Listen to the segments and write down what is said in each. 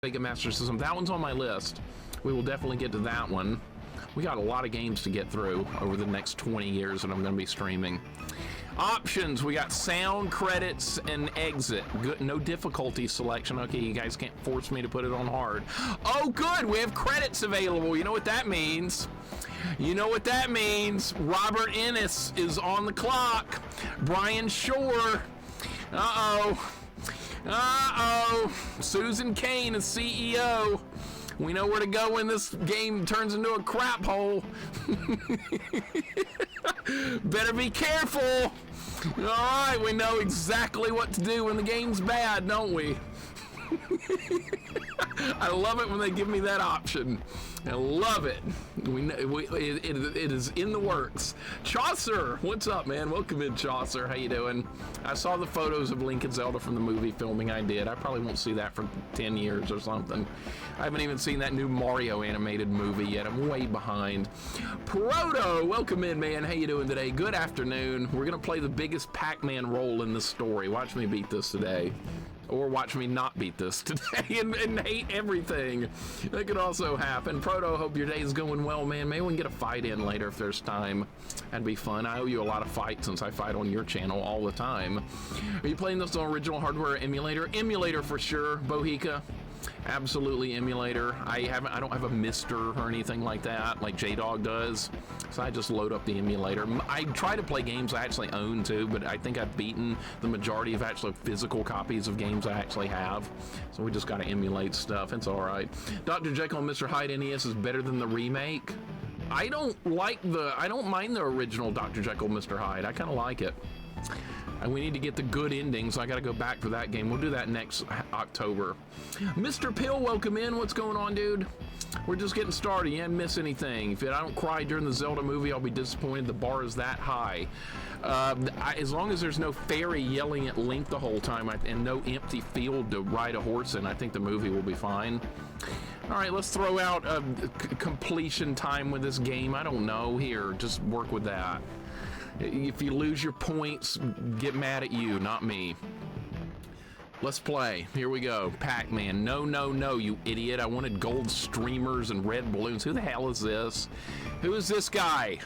Sega Master System. That one's on my list. We will definitely get to that one. We got a lot of games to get through over the next 20 years that I'm going to be streaming. Options, we got sound, credits, and exit. Good, no difficulty selection. Okay, you guys can't force me to put it on hard. Oh, good, we have credits available. You know what that means? You know what that means. Robert Ennis is on the clock. Brian Shore. Uh-oh. Uh-oh. Susan Kane is CEO. We know where to go when this game turns into a crap hole. Better be careful. All right, we know exactly what to do when the game's bad, don't we? I love it when they give me that option. I love it. It is in the works. Chaucer, what's up, man? Welcome in, Chaucer. How you doing? I saw the photos of Link and Zelda from the movie filming I did. I probably won't see that for 10 years or something. I haven't even seen that new Mario animated movie yet. I'm way behind. Proto, welcome in, man. How you doing today? Good afternoon. We're gonna play the biggest Pac-Man role in this story. Watch me beat this today. Or watch me not beat this today and hate everything. That could also happen. Proto, hope your day is going well, man. Maybe we can get a fight in later if there's time. That'd be fun. I owe you a lot of fights since I fight on your channel all the time. Are you playing this on original hardware or emulator? Emulator for sure, Bohica. Absolutely emulator. I don't have a Mister or anything like that, like J-Dog does. So I just load up the emulator. I try to play games I actually own too, but I think I've beaten the majority of actual physical copies of games I actually have. So we just gotta emulate stuff. It's all right. Dr. Jekyll and Mr. Hyde NES is better than the remake. I don't mind the original Dr. Jekyll, Mr. Hyde. I kind of like it. And we need to get the good ending, so I gotta go back for that game. We'll do that next October. Mr. Pill, welcome in. What's going on, dude? We're just getting started. You didn't miss anything. If I don't cry during the Zelda movie, I'll be disappointed. The bar is that high. As long as there's no fairy yelling at Link the whole time and no empty field to ride a horse in, I think the movie will be fine. All right, let's throw out completion time with this game. I don't know. Here, just work with that. If you lose your points, get mad at you, not me. Let's play. Here we go. Pac-Man. No, no, no, you idiot. I wanted gold streamers and red balloons. Who the hell is this? Who is this guy?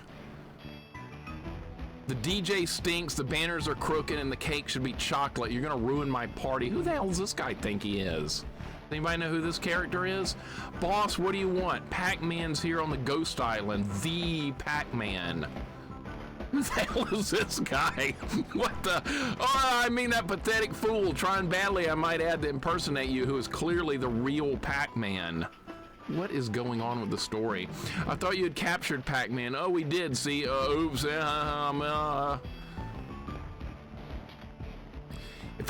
The DJ stinks, the banners are crooked, and the cake should be chocolate. You're gonna ruin my party. Who the hell does this guy think he is? Anybody know who this character is? Boss, what do you want? Pac-Man's here on the Ghost Island. The Pac-Man. Who the hell is this guy? What the? Oh, I mean that pathetic fool trying badly, I might add, to impersonate you, who is clearly the real Pac-Man. What is going on with the story? I thought you had captured Pac-Man. Oh, we did. See, oops. If I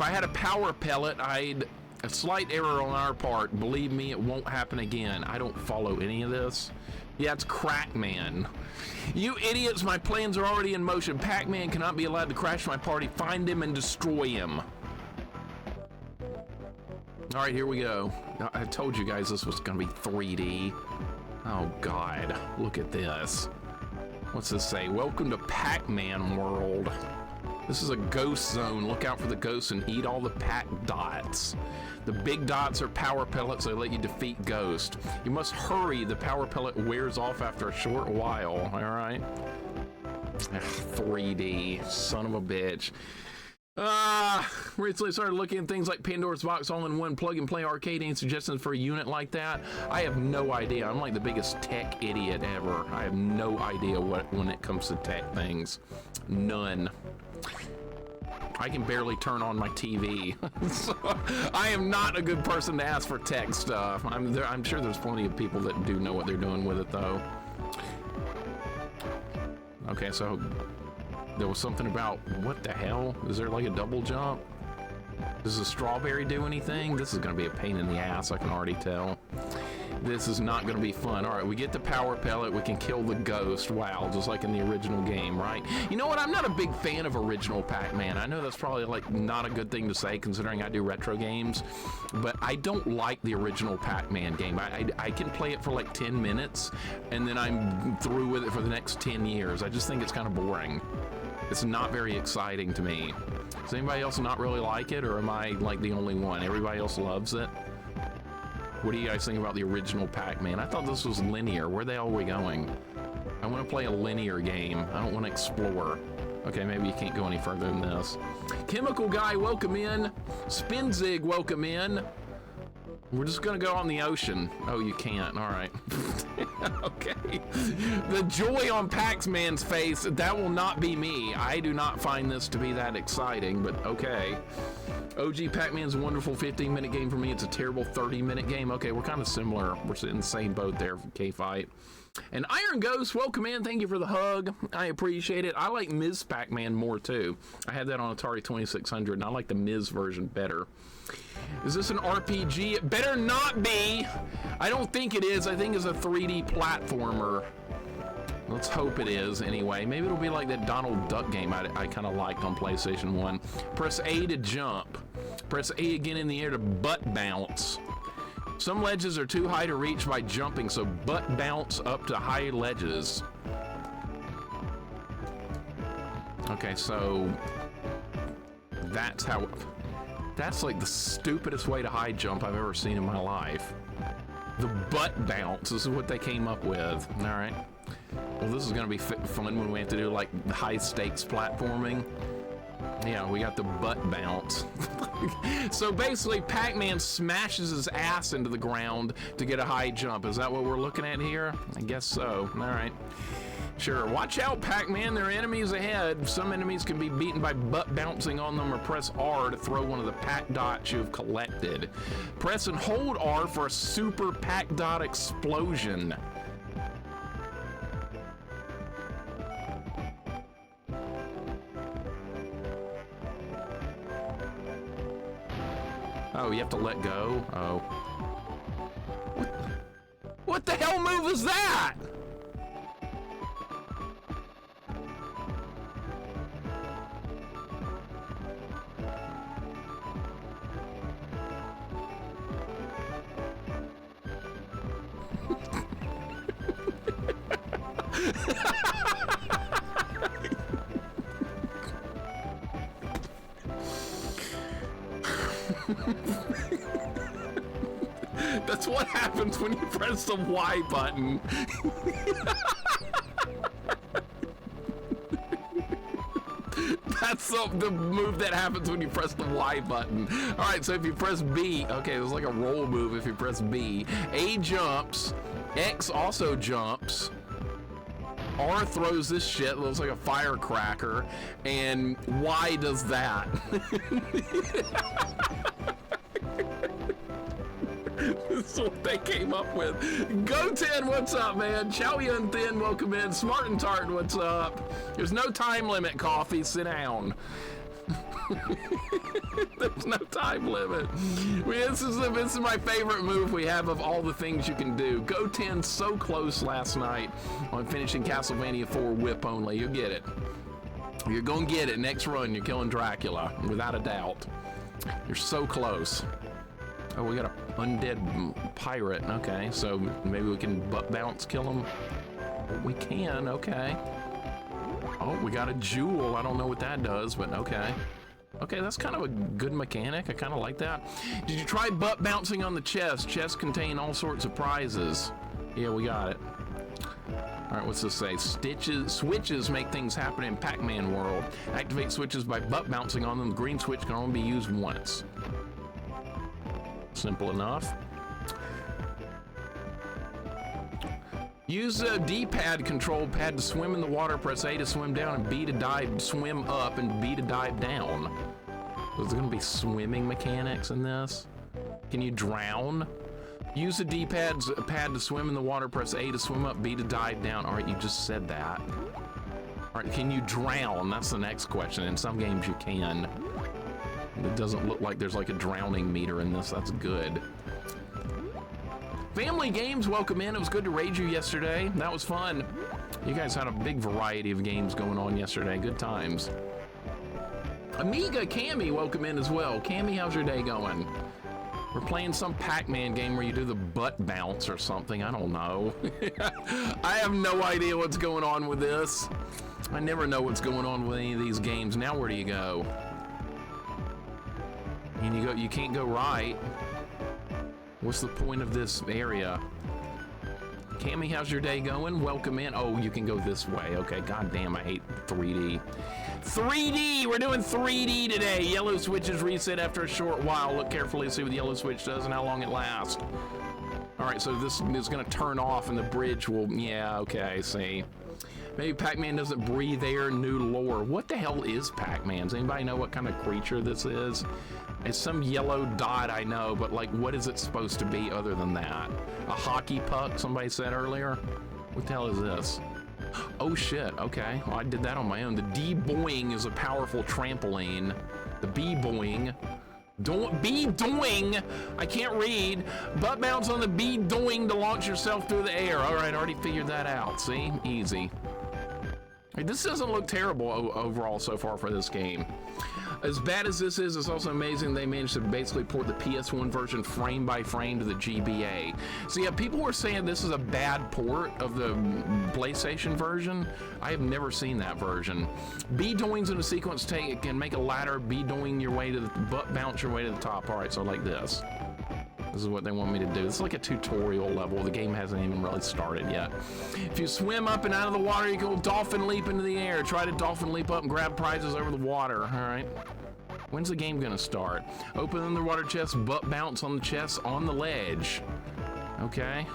had a power pellet, a slight error on our part. Believe me, it won't happen again. I don't follow any of this. Yeah, it's Crackman. You idiots, my plans are already in motion. Pac-Man cannot be allowed to crash my party. Find him and destroy him. All right, here we go. I told you guys this was gonna be 3D. Oh God, look at this. What's this say? Welcome to Pac-Man World. This is a ghost zone. Look out for the ghosts and eat all the Pac dots. The big dots are power pellets. They let you defeat ghosts. You must hurry. The power pellet wears off after a short while. All right. Ugh, 3D. Son of a bitch. Recently started looking at things like Pandora's Box all-in-one plug-and-play arcade. Any suggestions for a unit like that? I have no idea. I'm like the biggest tech idiot ever. I have no idea what when it comes to tech things. None. I can barely turn on my TV. So I am not a good person to ask for tech stuff. I'm sure there's plenty of people that do know what they're doing with it, though. Okay, so there was something about, what the hell? Is there like a double jump? Does the strawberry do anything? This is gonna be a pain in the ass, I can already tell. This is not gonna be fun. All right, we get the power pellet, we can kill the ghost. Wow, just like in the original game, right? You know what, I'm not a big fan of original Pac-Man. I know that's probably like not a good thing to say considering I do retro games, but I don't like the original Pac-Man game. I can play it for like 10 minutes and then I'm through with it for the next 10 years. I just think it's kind of boring. It's not very exciting to me. Does anybody else not really like it, or am I like the only one? Everybody else loves it? What do you guys think about the original Pac-Man? I thought this was linear. Where the hell are we going? I want to play a linear game. I don't want to explore. Okay, maybe you can't go any further than this. Chemical Guy, welcome in. Spinzig, welcome in. We're just gonna go on the ocean. Oh, you can't. All right. Okay. The joy on Pac-Man's face, that will not be me. I do not find this to be that exciting, but okay. OG Pac-Man's a wonderful 15-minute game for me. It's a terrible 30-minute game. Okay, we're kind of similar. We're in the same boat there for K-Fight. And Iron Ghost, welcome in. Thank you for the hug. I appreciate it. I like Ms. Pac-Man more, too. I had that on Atari 2600, and I like the Ms. version better. Is this an RPG? It better not be. I don't think it is. I think it's a 3D platformer. Let's hope it is anyway. Maybe it'll be like that Donald Duck game I kind of liked on PlayStation 1. Press A to jump. Press A again in the air to butt bounce. Some ledges are too high to reach by jumping, so butt bounce up to high ledges. Okay, so that's how... That's like the stupidest way to high jump I've ever seen in my life. The butt bounce, this is what they came up with. All right. Well, this is gonna be fun when we have to do like high stakes platforming. Yeah, we got the butt bounce. So basically, Pac-Man smashes his ass into the ground to get a high jump. Is that what we're looking at here? I guess so. All right. Sure. Watch out, Pac-Man. There are enemies ahead. Some enemies can be beaten by butt bouncing on them, or press R to throw one of the Pac dots you've collected. Press and hold R for a super Pac dot explosion. Oh, you have to let go? Oh. What the hell move is that? That's what happens when you press the Y button. That's the move that happens when you press the Y button. All right, so if you press B, okay, there's like a roll move if you press B. A jumps, X also jumps, R throws this shit, looks like a firecracker, and Y does that. This is what they came up with. Go10, what's up, man? Chow Yun Thin, welcome in. Smart and Tart, what's up? There's no time limit, Coffee. Sit down. There's no time limit. This is my favorite move we have of all the things you can do. Go10 so close last night on finishing Castlevania 4 whip only. You'll get it. You're gonna get it. Next run, you're killing Dracula, without a doubt. You're so close. Oh, we got an undead pirate. Okay, so maybe we can butt bounce kill him. We can, okay. Oh, we got a jewel. I don't know what that does, but okay. Okay, that's kind of a good mechanic. I kind of like that. Did you try butt bouncing on the chest? Chests contain all sorts of prizes. Yeah, we got it. All right, what's this say? Switches make things happen in Pac-Man World. Activate switches by butt bouncing on them. The green switch can only be used once. Simple enough. Use a D-pad control pad to swim in the water. Press A to swim down and B to dive, swim up, and B to dive down. There's gonna be swimming mechanics in this. Can you drown? Use the D-pad to swim in the water. Press A to swim up, B to dive down. All right, you just said that. All right, can you drown? That's the next question. In some games you can. It doesn't look like there's like a drowning meter in this. That's good. Family Games, welcome in. It was good to raid you yesterday. That was fun. You guys had a big variety of games going on yesterday. Good times. Amiga Cammy, welcome in as well. Cammy, how's your day going? We're playing some Pac-Man game where you do the butt bounce or something. I don't know. I have no idea what's going on with this. I never know what's going on with any of these games. Now where do you go? And you can't go right. What's the point of this area? Cammy, how's your day going? Welcome in. Oh, you can go this way. Okay, god damn, I hate 3D. 3D! We're doing 3D today. Yellow switches reset after a short while. Look carefully to see what the yellow switch does and how long it lasts. All right, so this is gonna turn off and the bridge will, yeah, okay, see. Maybe Pac-Man doesn't breathe air, new lore. What the hell is Pac-Man? Does anybody know what kind of creature this is? It's some yellow dot, I know, but like, what is it supposed to be other than that? A hockey puck, somebody said earlier? What the hell is this? Oh shit, okay. Well, I did that on my own. The D-Boing is a powerful trampoline. The B-Boing. Don't be doing. I can't read. Butt bounce on the be doing to launch yourself through the air. All right, already figured that out. See, easy. Hey, this doesn't look terrible overall so far for this game. As bad as this is, it's also amazing they managed to basically port the PS1 version frame by frame to the GBA. So yeah, people were saying this is a bad port of the PlayStation version. I have never seen that version. B-doings in a sequence can make a ladder, B-doing your way to the butt bounce your way to the top. All right, so like this. This is what they want me to do. It's like a tutorial level. The game hasn't even really started yet. If you swim up and out of the water, you can dolphin leap into the air. Try to dolphin leap up and grab prizes over the water. All right. When's the game gonna start? Open the underwater chest, butt bounce on the chest on the ledge. Okay.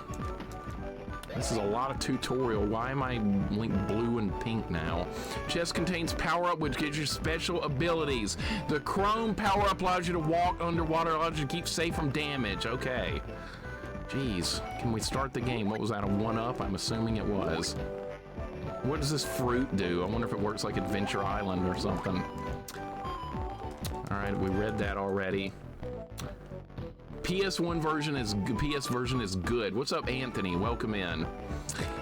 This is a lot of tutorial. Why am I linked blue and pink now? Chest contains power-up, which gives you special abilities. The chrome power-up allows you to walk underwater, allows you to keep safe from damage. Okay. Jeez. Can we start the game? What was that, a 1-up? I'm assuming it was. What does this fruit do? I wonder if it works like Adventure Island or something. All right, we read that already. PS1 version is PS version is good. What's up, Anthony? Welcome in.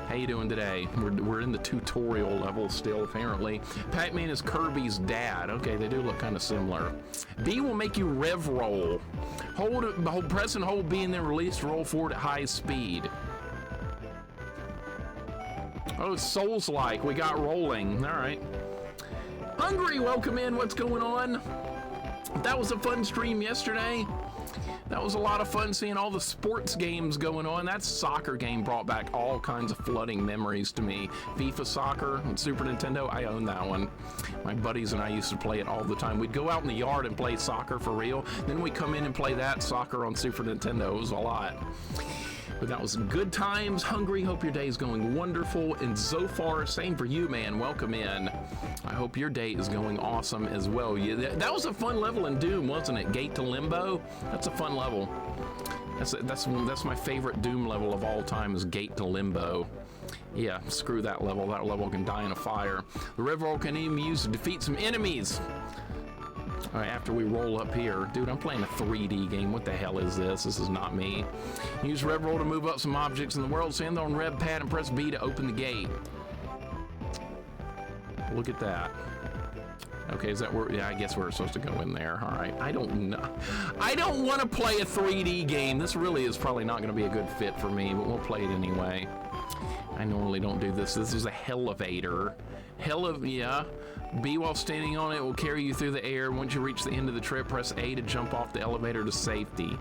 How you doing today? We're in the tutorial level still, apparently. Pac-Man is Kirby's dad. Okay, they do look kind of similar. B will make you rev roll. Press and hold B and then release roll forward at high speed. Oh, it's Souls-like. We got rolling. All right. Hungry, welcome in. What's going on? That was a fun stream yesterday. That was a lot of fun seeing all the sports games going on. That soccer game brought back all kinds of flooding memories to me. FIFA Soccer on Super Nintendo, I own that one. My buddies and I used to play it all the time. We'd go out in the yard and play soccer for real. Then we'd come in and play that soccer on Super Nintendo. It was a lot. But that was good times. Hungry, hope your day is going wonderful. And so far, same for you, man. Welcome in. I hope your day is going awesome as well. Yeah, that was a fun level in Doom, wasn't it? Gate to Limbo. That's a fun level. That's my favorite Doom level of all time is Gate to Limbo. Yeah, screw that level. That level can die in a fire. The rev roll can even be used to defeat some enemies. All right, after we roll up here, dude, I'm playing a 3D game. What the hell is this? This is not me. Use rev roll to move up some objects in the world. Stand on rev pad and press B to open the gate. Look at that. Okay, is that where? Yeah, I guess we're supposed to go in there. All right, I don't know. I don't want to play a 3D game. This really is probably not going to be a good fit for me, but we'll play it anyway. I normally don't do this. This is a elevator. Yeah. B while standing on it will carry you through the air. Once you reach the end of the trip, press A to jump off the elevator to safety.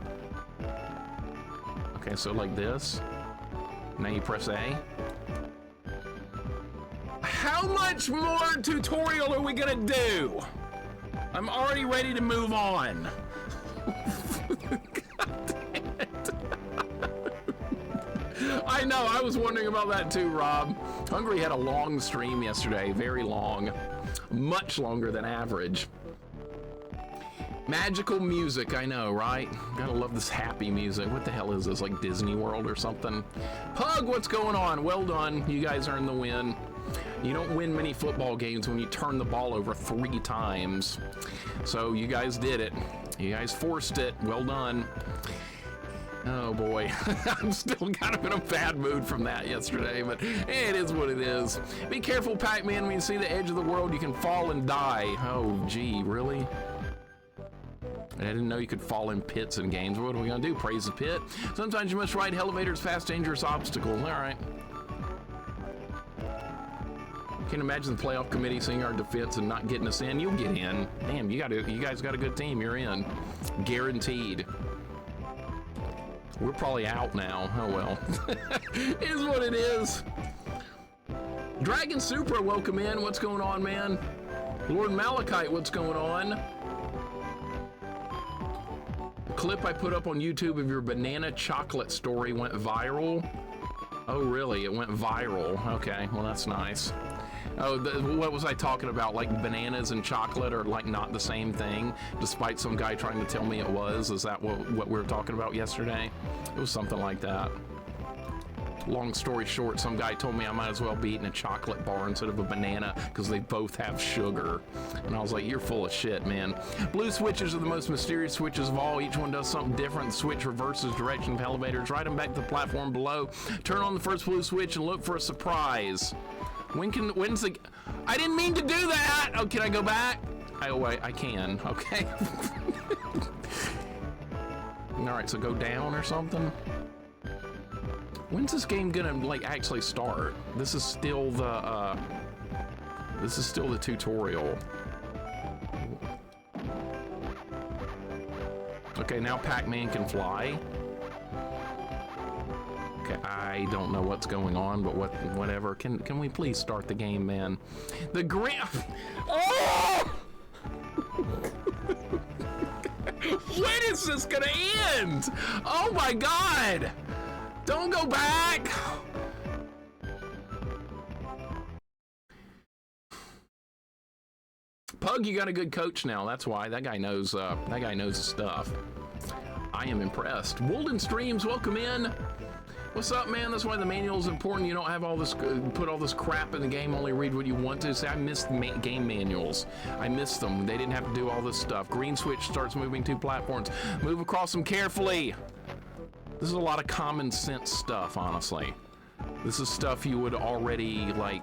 Okay, so like this. Now you press A. How much more tutorial are we gonna do? I'm already ready to move on. God damn it. I know, I was wondering about that too, Rob. Hungry had a long stream yesterday, very long. Much longer than average. Magical music, I know, right? Gotta love this happy music. What the hell is this, like Disney World or something? Pug, what's going on? Well done, you guys earned the win. You don't win many football games when you turn the ball over 3 times. So you guys did it. You guys forced it, well done. Oh boy, I'm still kind of in a bad mood from that yesterday, but it is what it is. Be careful, Pac-Man, when you see the edge of the world, you can fall and die. Oh gee, really? I didn't know you could fall in pits in games. What are we gonna do, praise the pit? Sometimes you must ride elevators past dangerous obstacles. All right. Can't imagine the playoff committee seeing our defense and not getting us in. You'll get in. Damn, you guys got a good team, you're in. Guaranteed. We're probably out now. Oh well. Is what it is. Dragon Super, welcome in. What's going on, man? Lord Malachite, what's going on? Clip I put up on YouTube of your banana chocolate story went viral. Oh, really? It went viral. Okay, well, that's nice. Oh, what was I talking about? Like bananas and chocolate are like not the same thing, despite some guy trying to tell me it was. Is that what we were talking about yesterday? It was something like that. Long story short, some guy told me I might as well be eating a chocolate bar instead of a banana because they both have sugar. And I was like, you're full of shit, man. Blue switches are the most mysterious switches of all. Each one does something different. The switch reverses direction of elevators. Ride them back to the platform below. Turn on the first blue switch and look for a surprise. When's the... I didn't mean to do that! Oh, can I go back? Oh, wait, I can. Okay. Alright, so go down or something? When's this game gonna, like, actually start? This is still the tutorial. Okay, now Pac-Man can fly. Okay, I don't know what's going on, but whatever. Can we please start the game, man? The Oh! When is this gonna end? Oh my God! Don't go back! Pug, you got a good coach now. That's why. That guy knows his stuff. I am impressed. Wolden Streams, welcome in. What's up, man? That's why the manual is important. You don't have all this, put all this crap in the game, only read what you want to. See, I missed game manuals. I missed them. They didn't have to do all this stuff. Green switch starts moving 2 platforms. Move across them carefully. This is a lot of common sense stuff, honestly. This is stuff you would already, like...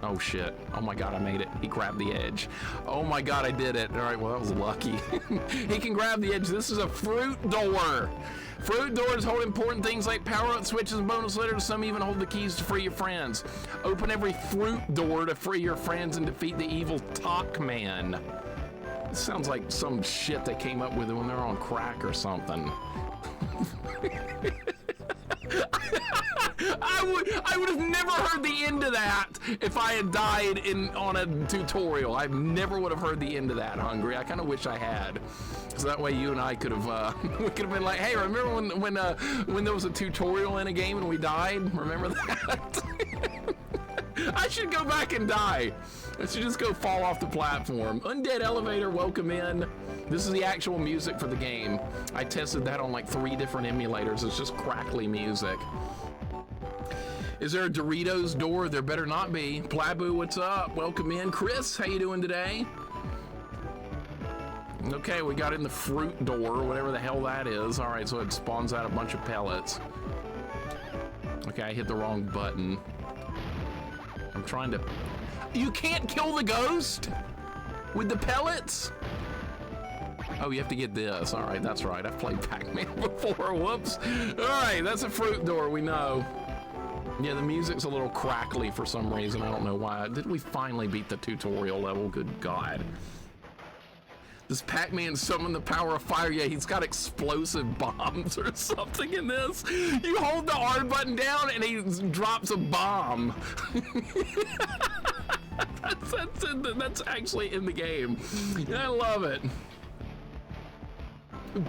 Oh, shit. Oh, my God, I made it. He grabbed the edge. Oh, my God, I did it. All right, well, that was lucky. He can grab the edge. This is a fruit door. Fruit doors hold important things like power-up switches and bonus letters. Some even hold the keys to free your friends. Open every fruit door to free your friends and defeat the evil PAC-Man. This sounds like some shit they came up with when they were on crack or something. I would have never heard the end of that if I had died on a tutorial. I never would have heard the end of that, Hungry. I kind of wish I had, so that way you and I could have we could have been like, hey, remember when there was a tutorial in a game and we died? Remember that? I should go back and die. I should just go fall off the platform. Undead Elevator, welcome in. This is the actual music for the game. I tested that on like 3 different emulators. It's just crackly music. Is there a Doritos door? There better not be. Plabu, what's up? Welcome in. Chris, how you doing today? Okay, we got in the fruit door, whatever the hell that is. All right, so it spawns out a bunch of pellets. Okay, I hit the wrong button. I'm trying to... You can't kill the ghost with the pellets? Oh, you have to get this. All right, that's right. I've played Pac-Man before. Whoops. All right, that's a fruit door, we know. Yeah, the music's a little crackly for some reason. I don't know why. Did we finally beat the tutorial level? Good God. Does Pac-Man summon the power of fire? Yeah, he's got explosive bombs or something in this. You hold the R button down and he drops a bomb. That's actually in the game. I love it.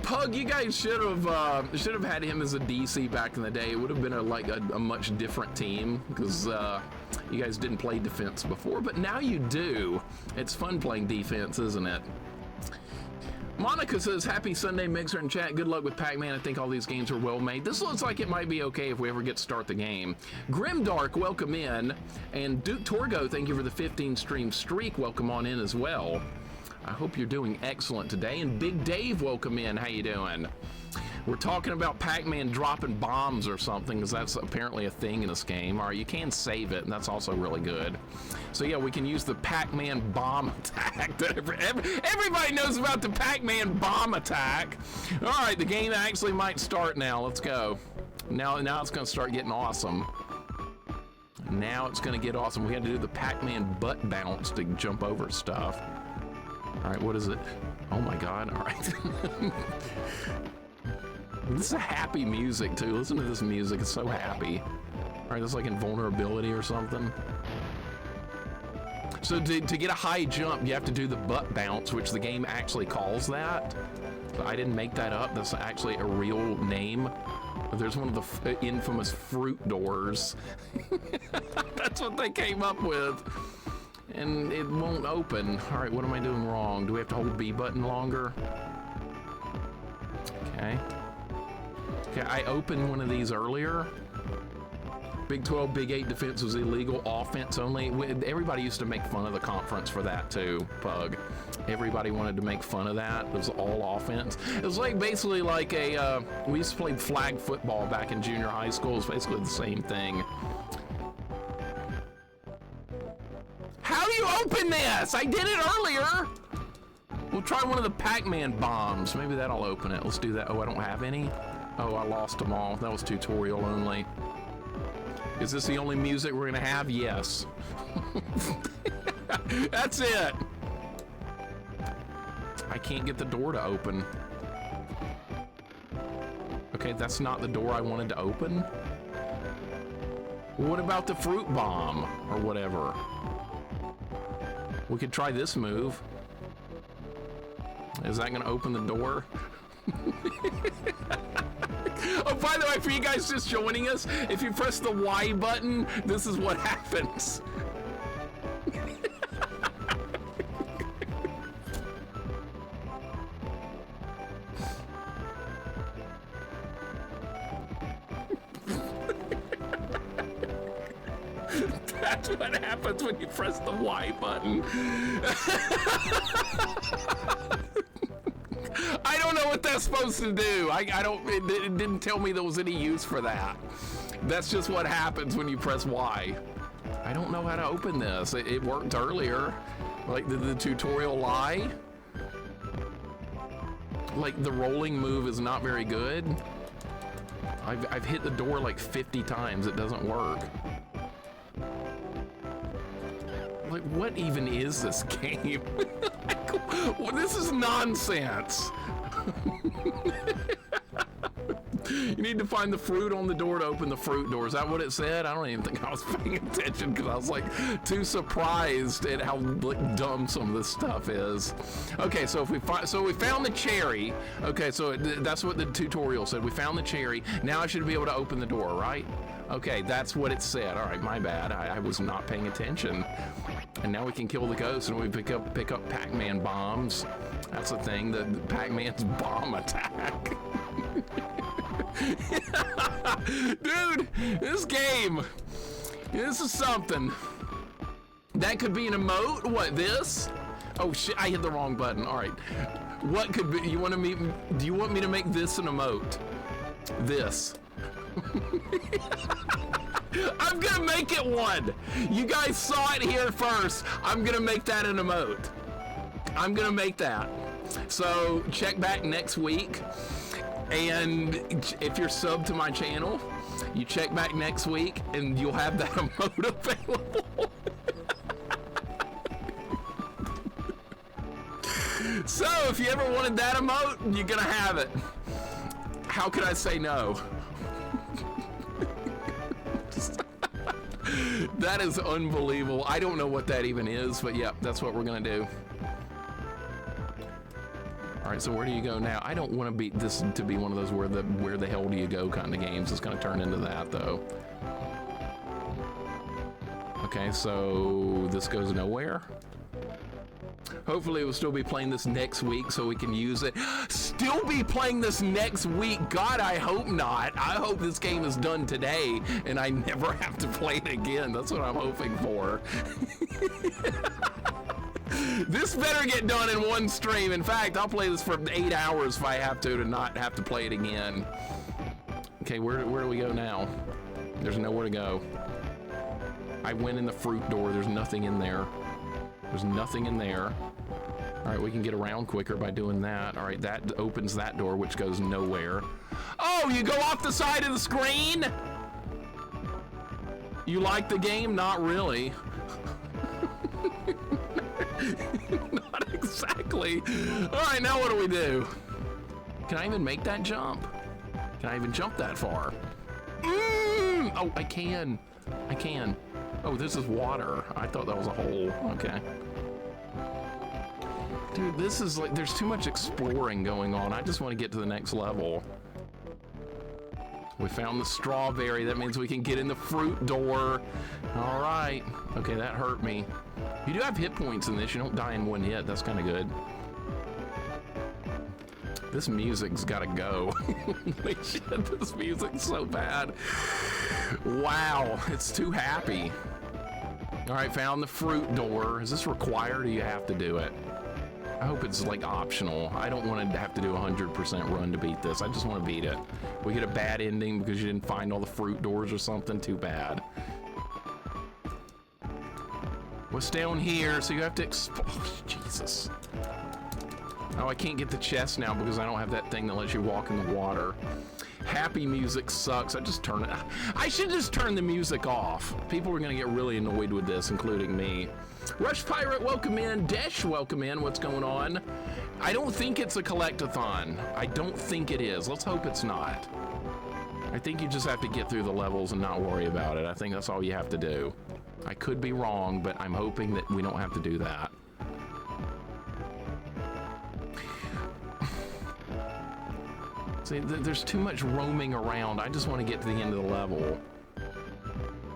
Pug, you guys should have had him as a DC back in the day. It would have been a much different team because you guys didn't play defense before, but now you do. It's fun playing defense, isn't it? Monica says, happy Sunday, Mixer in chat. Good luck with Pac-Man. I think all these games are well made. This looks like it might be okay if we ever get to start the game. Grimdark, welcome in. And Duke Torgo, thank you for the 15 stream streak. Welcome on in as well. I hope you're doing excellent today. And Big Dave, welcome in. How you doing? We're talking about Pac-Man dropping bombs or something, because that's apparently a thing in this game. All right, you can save it, and that's also really good. So yeah, we can use the Pac-Man bomb attack. Everybody knows about the Pac-Man bomb attack. All right, the game actually might start now. Let's go. Now it's going to start getting awesome. Now it's going to get awesome. We had to do the Pac-Man butt bounce to jump over stuff. All right, what is it? Oh my God, all right. This is a happy music too. Listen to this music, it's so happy. All right, that's like invulnerability or something. So to get a high jump, you have to do the butt bounce, which the game actually calls that. So I didn't make that up. That's actually a real name. There's one of the infamous fruit doors. That's what they came up with. And it won't open. All right, what am I doing wrong? Do we have to hold B button longer? Okay. Okay, I opened one of these earlier. Big 12, Big 8 defense was illegal, offense only. Everybody used to make fun of the conference for that too, Pug. Everybody wanted to make fun of that. It was all offense. It was like basically like a, we used to play flag football back in junior high school. It's basically the same thing. How do you open this? I did it earlier. We'll try one of the Pac-Man bombs. Maybe that'll open it. Let's do that. Oh, I don't have any? Oh, I lost them all. That was tutorial only. Is this the only music we're gonna have? Yes. That's it. I can't get the door to open. Okay, that's not the door I wanted to open. What about the fruit bomb or whatever? We could try this move. Is that gonna open the door? Oh, by the way, for you guys just joining us, if you press the Y button, this is what happens. That's what happens when you press the Y button. I don't know what that's supposed to do. I don't, it didn't tell me there was any use for that. That's just what happens when you press Y. I don't know how to open this. It worked earlier. Like, did the tutorial lie? Like, the rolling move is not very good. I've hit the door like 50 times. It doesn't work. Like, what even is this game? Well, this is nonsense. You need to find the fruit on the door to open the fruit door. Is that what it said? I don't even think I was paying attention because I was like too surprised at how like, dumb some of this stuff is. Okay, so if we found the cherry. Okay, so that's what the tutorial said. We found the cherry. Now I should be able to open the door, right? Okay, that's what it said. All right, my bad. I was not paying attention. And now we can kill the ghost, and we pick up Pac-Man bombs. That's the thing, the Pac-Man's bomb attack. Dude, this game, this is something. That could be an emote. What, this? Oh shit, I hit the wrong button. All right, what could be? Do you want me to make this an emote? This. I'm gonna make it one. You guys saw it here first. I'm gonna make that an emote. I'm gonna make that. So check back next week. And if you're subbed to my channel, you check back next week and you'll have that emote available. So if you ever wanted that emote, you're gonna have it. How could I say no? That is unbelievable. I don't know what that even is, but yeah, that's what we're gonna do. All right, so where do you go now? I don't want to be this to be one of those where the hell do you go kind of games. It's gonna turn into that though. Okay, so this goes nowhere. Hopefully we'll still be playing this next week so we can use it. Still be playing this next week? God, I hope not. I hope this game is done today and I never have to play it again. That's what I'm hoping for. This better get done in one stream. In fact, I'll play this for 8 hours if I have to not have to play it again. Okay, where do we go now? There's nowhere to go. I went in the fruit door. There's nothing in there. There's nothing in there. All right, we can get around quicker by doing that. All right, that opens that door, which goes nowhere. Oh, you go off the side of the screen? You like the game? Not really. Not exactly. All right, now what do we do? Can I even make that jump? Can I even jump that far? Oh, I can. I can. Oh, this is water. I thought that was a hole. Okay. Dude, this is like, there's too much exploring going on. I just want to get to the next level. We found the strawberry. That means we can get in the fruit door. All right. Okay, that hurt me. You do have hit points in this. You don't die in one hit. That's kind of good. This music's got to go. Holy shit, this music's so bad. Wow, it's too happy. All right, found the fruit door. Is this required or do you have to do it? I hope it's like optional. I don't want to have to do a 100% run to beat this. I just want to beat it. We get a bad ending because you didn't find all the fruit doors or something. Too bad. What's down here? So you have to oh, Jesus. Oh, I can't get the chest now because I don't have that thing that lets you walk in the water. Happy music sucks. I just turn it. I should just turn the music off. People are gonna get really annoyed with this, including me. Rush Pirate, welcome in. Desh, welcome in. What's going on? I don't think it's a collect-a-thon. I don't think it is. Let's hope it's not. I think you just have to get through the levels and not worry about it. I think that's all you have to do. I could be wrong, but I'm hoping that we don't have to do that. See, there's too much roaming around. I just want to get to the end of the level.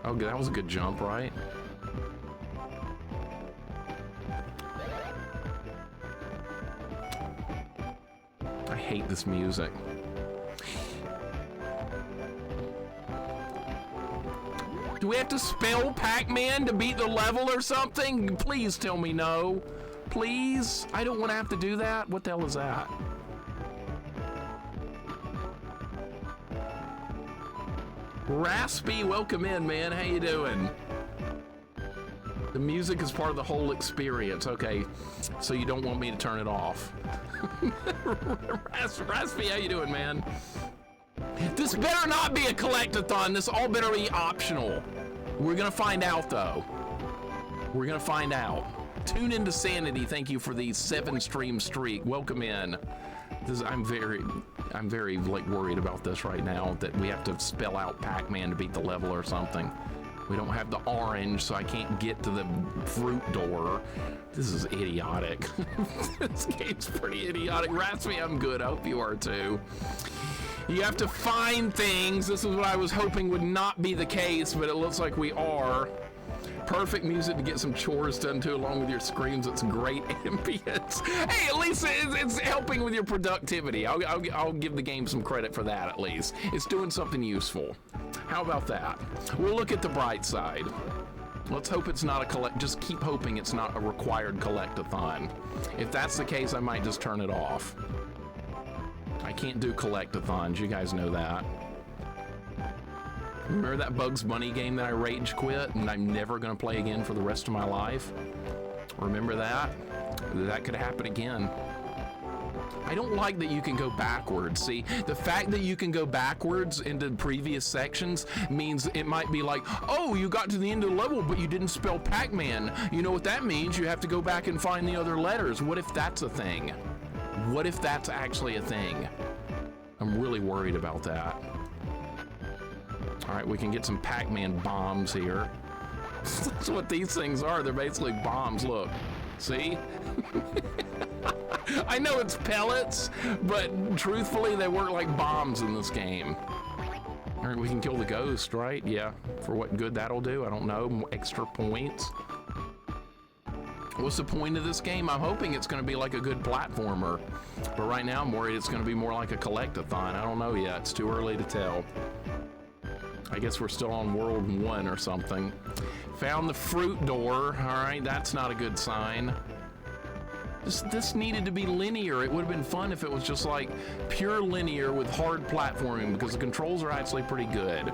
Oh, that was a good jump, right? I hate this music. Do we have to spell Pac-Man to beat the level or something? Please tell me no. Please? I don't want to have to do that. What the hell is that? Raspy, welcome in, man. How you doing? The music is part of the whole experience. Okay, so you don't want me to turn it off. Raspy, how you doing, man? This better not be a collect-a-thon. This all better be optional. We're gonna find out, though. We're gonna find out. Tune into Sanity. Thank you for the 7-stream streak. Welcome in. I'm very like worried about this right now, that we have to spell out Pac-Man to beat the level or something. We don't have the orange, so I can't get to the fruit door. This is idiotic. This game's pretty idiotic. Raspy, I'm good. I hope you are too. You have to find things. This is what I was hoping would not be the case, but it looks like we are. Perfect music to get some chores done too, along with your screams. It's great ambience. Hey, at least it's helping with your productivity. I'll give the game some credit for that, at least. It's doing something useful. How about that? We'll look at the bright side. Let's hope it's not a just keep hoping it's not a required collect-a-thon. If that's the case, I might just turn it off. I can't do collect-a-thons, you guys know that. Remember that Bugs Bunny game that I rage quit and I'm never gonna play again for the rest of my life? Remember that? That could happen again. I don't like that you can go backwards. See, the fact that you can go backwards into previous sections means it might be like, oh, you got to the end of the level, but you didn't spell Pac-Man. You know what that means? You have to go back and find the other letters. What if that's a thing? What if that's actually a thing? I'm really worried about that. All right, we can get some Pac-Man bombs here. That's what these things are. They're basically bombs. Look, see? I know it's pellets, but truthfully, they work like bombs in this game. All right, we can kill the ghost, right? Yeah, for what good that'll do, I don't know. Extra points. What's the point of this game? I'm hoping it's going to be like a good platformer, but right now I'm worried it's going to be more like a collect-a-thon. I don't know yet. It's too early to tell. I guess we're still on World 1 or something. Found the fruit door. All right, that's not a good sign. This needed to be linear. It would have been fun if it was just like pure linear with hard platforming, because the controls are actually pretty good.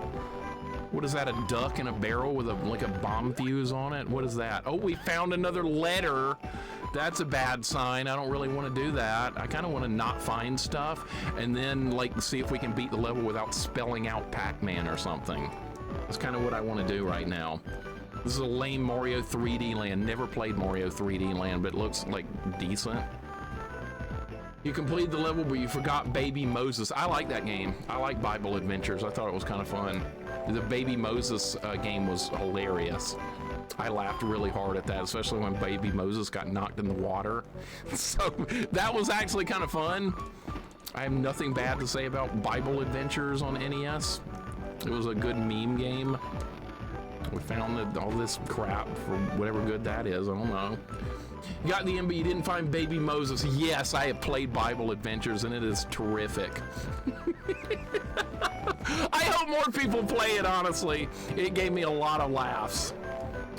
What is that, a duck in a barrel with like a bomb fuse on it? What is that? Oh, we found another letter. That's a bad sign. I don't really want to do that. I kind of want to not find stuff and then like see if we can beat the level without spelling out Pac-Man or something. That's kind of what I want to do right now. This is a lame Mario 3D Land. Never played Mario 3D Land, but it looks like decent. You completed the level, but you forgot Baby Moses. I like that game. I like Bible Adventures. I thought it was kind of fun. The Baby Moses game was hilarious. I laughed really hard at that, especially when Baby Moses got knocked in the water. So that was actually kind of fun. I have nothing bad to say about Bible Adventures on NES. It was a good meme game. We found all this crap for whatever good that is. I don't know. You got the end, but you didn't find Baby Moses. Yes, I have played Bible Adventures, and it is terrific. I hope more people play it, honestly. It gave me a lot of laughs.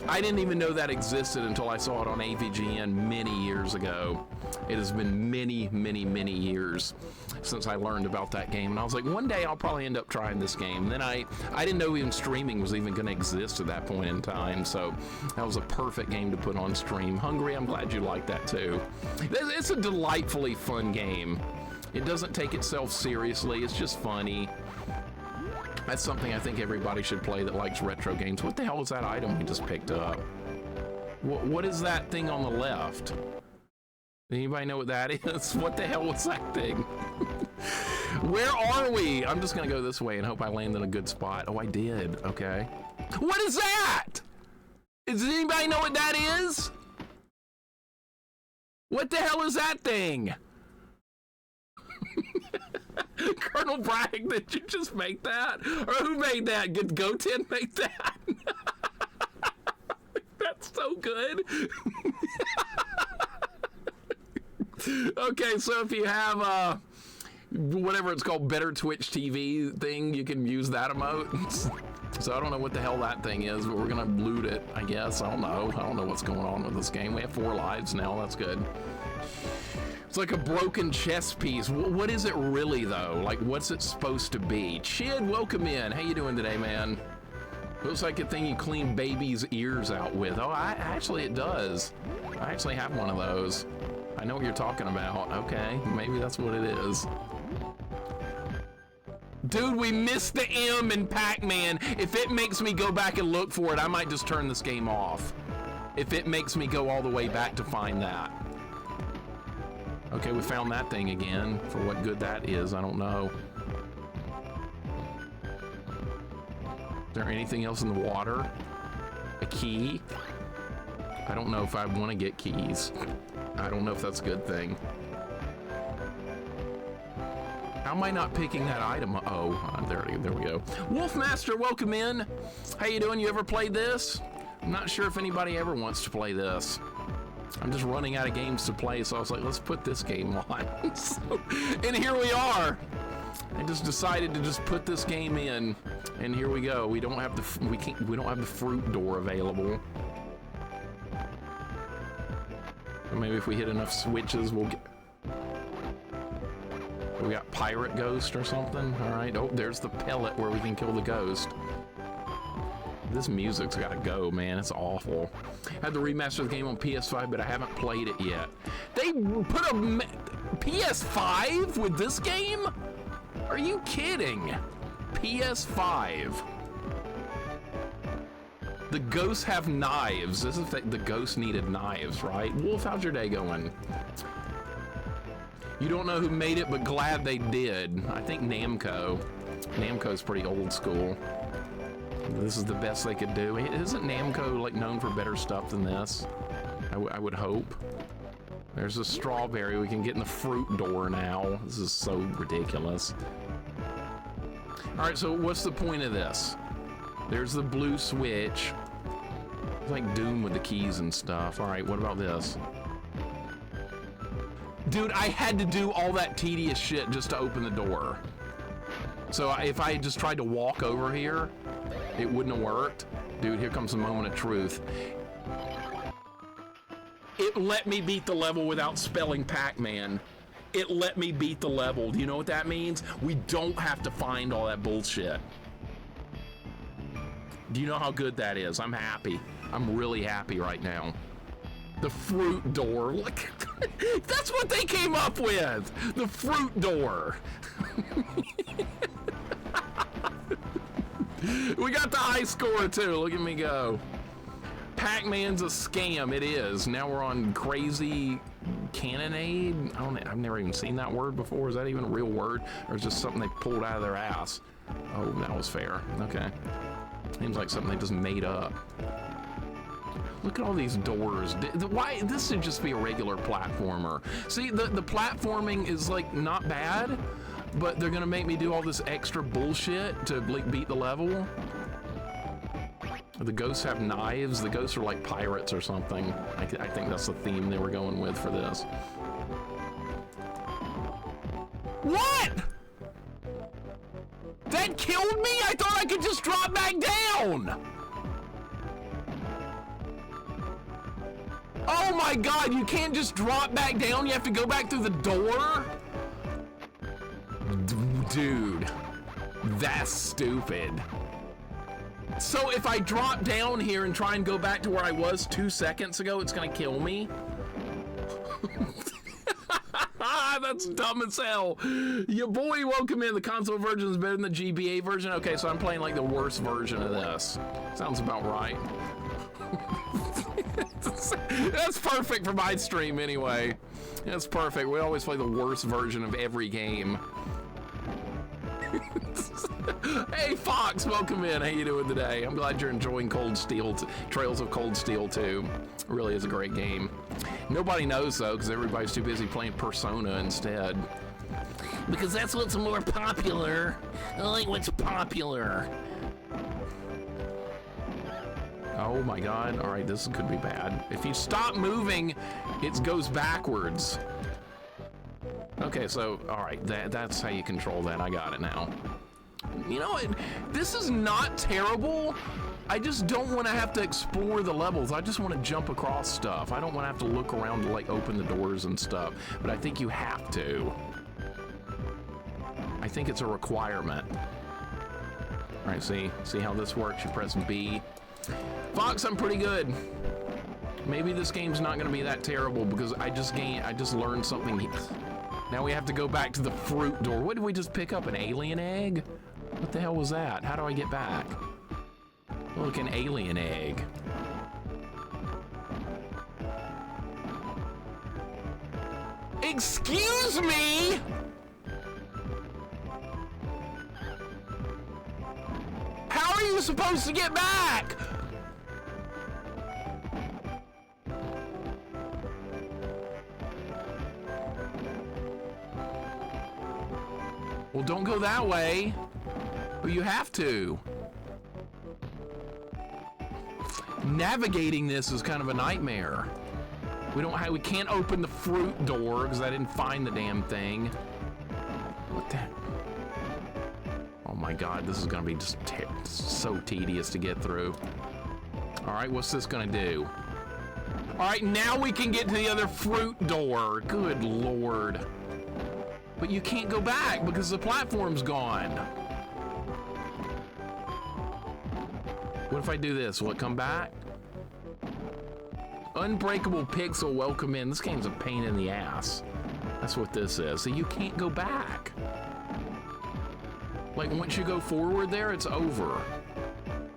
I didn't even know that existed until I saw it on AVGN many years ago. It has been many, many, many years since I learned about that game. And I was like, one day I'll probably end up trying this game. And then I didn't know even streaming was even going to exist at that point in time. So that was a perfect game to put on stream. Hungry, I'm glad you like that too. It's a delightfully fun game. It doesn't take itself seriously. It's just funny. That's something I think everybody should play that likes retro games. What the hell is that item we just picked up? What is that thing on the left? Anybody know what that is? What the hell was that thing? Where are we? I'm just gonna go this way and hope I land in a good spot. Oh, I did. Okay. What is that? Does anybody know what that is? What the hell is that thing? Colonel Bragg, did you just make that? Or who made that? Did GoTen make that? That's so good. Okay, so if you have whatever it's called, Better Twitch TV thing, you can use that emote. So I don't know what the hell that thing is, but we're gonna loot it, I guess. I don't know. I don't know what's going on with this game. We have 4 lives now. That's good. It's like a broken chess piece. What is it really, though? Like, what's it supposed to be? Chid, welcome in. How you doing today, man? Looks like a thing you clean baby's ears out with. Oh, actually, it does. I actually have one of those. I know what you're talking about. Okay, maybe that's what it is. Dude, we missed the M in Pac-Man. If it makes me go back and look for it, I might just turn this game off. If it makes me go all the way back to find that. Okay, we found that thing again. For what good that is, I don't know. Is there anything else in the water? A key? I don't know if I want to get keys. I don't know if that's a good thing. How am I not picking that item? Oh, there we go. Wolfmaster, welcome in. How you doing? You ever played this? I'm not sure if anybody ever wants to play this. I'm just running out of games to play, so I was like, let's put this game on. And here we are. I just decided to just put this game in, and here we go. We don't have the we don't have the fruit door available. So maybe if we hit enough switches, we'll get. We got Pirate Ghost or something. All right. Oh, there's the pellet where we can kill the ghost. This music's gotta go, man. It's awful. I had to remaster the game on PS5, but I haven't played it yet. They put a PS5 with this game? Are you kidding? PS5. The ghosts have knives. This is the ghost needed knives, right? Wolf, how's your day going? You don't know who made it, but glad they did. I think Namco. Namco's pretty old school. This is the best they could do. Isn't Namco like known for better stuff than this? I would hope. There's a strawberry. We can get in the fruit door now. This is so ridiculous. All right, so what's the point of this? There's the blue switch. It's like Doom with the keys and stuff. All right, what about this? Dude, I had to do all that tedious shit just to open the door. So if I just tried to walk over here, it wouldn't have worked. Dude, here comes the moment of truth. It let me beat the level without spelling Pac-Man. It let me beat the level. Do you know what that means? We don't have to find all that bullshit. Do you know how good that is? I'm happy. I'm really happy right now. The fruit door. Look, that's what they came up with. The fruit door. We got the high score too. Look at me go. Pac-Man's a scam. It is. Now we're on crazy cannonade. I've never even seen that word before. Is that even a real word, or is it just something they pulled out of their ass? Oh, that was fair. Okay. Seems like something they just made up. Look at all these doors. Why? This should just be a regular platformer. See, the platforming is like not bad, but they're gonna make me do all this extra bullshit to like beat the level. The ghosts have knives. The ghosts are like pirates or something. I think that's the theme they were going with for this. What? That killed me? I thought I could just drop back down. Oh my God, you can't just drop back down. You have to go back through the door? Dude, that's stupid. So if I drop down here and try and go back to where I was 2 seconds ago, it's gonna kill me? That's dumb as hell. Your boy, welcome in. The console version is better than the GBA version. Okay, so I'm playing like the worst version of this. Sounds about right. That's perfect for my stream anyway. That's perfect. We always play the worst version of every game. Hey Fox, welcome in. How you doing today? I'm glad you're enjoying Cold Steel, Trails of Cold Steel 2. It really is a great game. Nobody knows though, because everybody's too busy playing Persona instead. Because that's what's more popular. I like what's popular. Oh my God, all right, this could be bad. If you stop moving, it goes backwards. Okay, so, all right, that's how you control that. I got it now. You know what? This is not terrible. I just don't want to have to explore the levels. I just want to jump across stuff. I don't want to have to look around to like open the doors and stuff, but I think you have to. I think it's a requirement. All right, see how this works? You press B. Fox, I'm pretty good. Maybe this game's not gonna be that terrible because I just learned something. Now we have to go back to the fruit door. What did we just pick up? An alien egg? What the hell was that? How do I get back? Look, an alien egg. Excuse me? How are you supposed to get back? Well, don't go that way. Well, you have to. Navigating this is kind of a nightmare. We can't open the fruit door because I didn't find the damn thing. What the? Oh my God, this is gonna be just so tedious to get through. All right, what's this gonna do? All right, now we can get to the other fruit door. Good Lord. But you can't go back because the platform's gone. What if I do this? Will it come back? Unbreakable Pixel, welcome in. This game's a pain in the ass. That's what this is. So you can't go back. Like once you go forward there, it's over.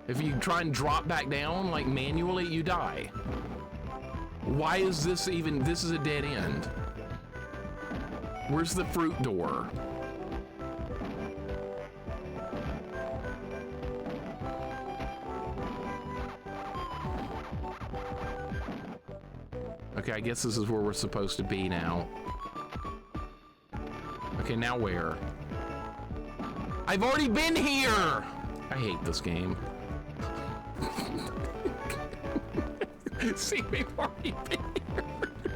If you try and drop back down, like manually, you die. Why is this even, this is a dead end. Where's the fruit door? Okay, I guess this is where we're supposed to be now. Okay, now where? I've already been here! I hate this game. See, we've already been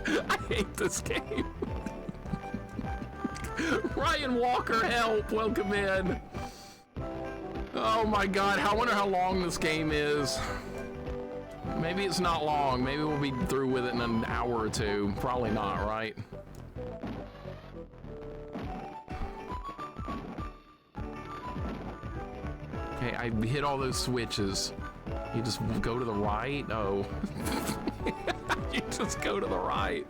here. I hate this game. Ryan Walker, help! Welcome in. Oh my God, I wonder how long this game is. Maybe it's not long. Maybe we'll be through with it in an hour or two. Probably not, right? Okay, I hit all those switches. You just go to the right? Oh. You just go to the right.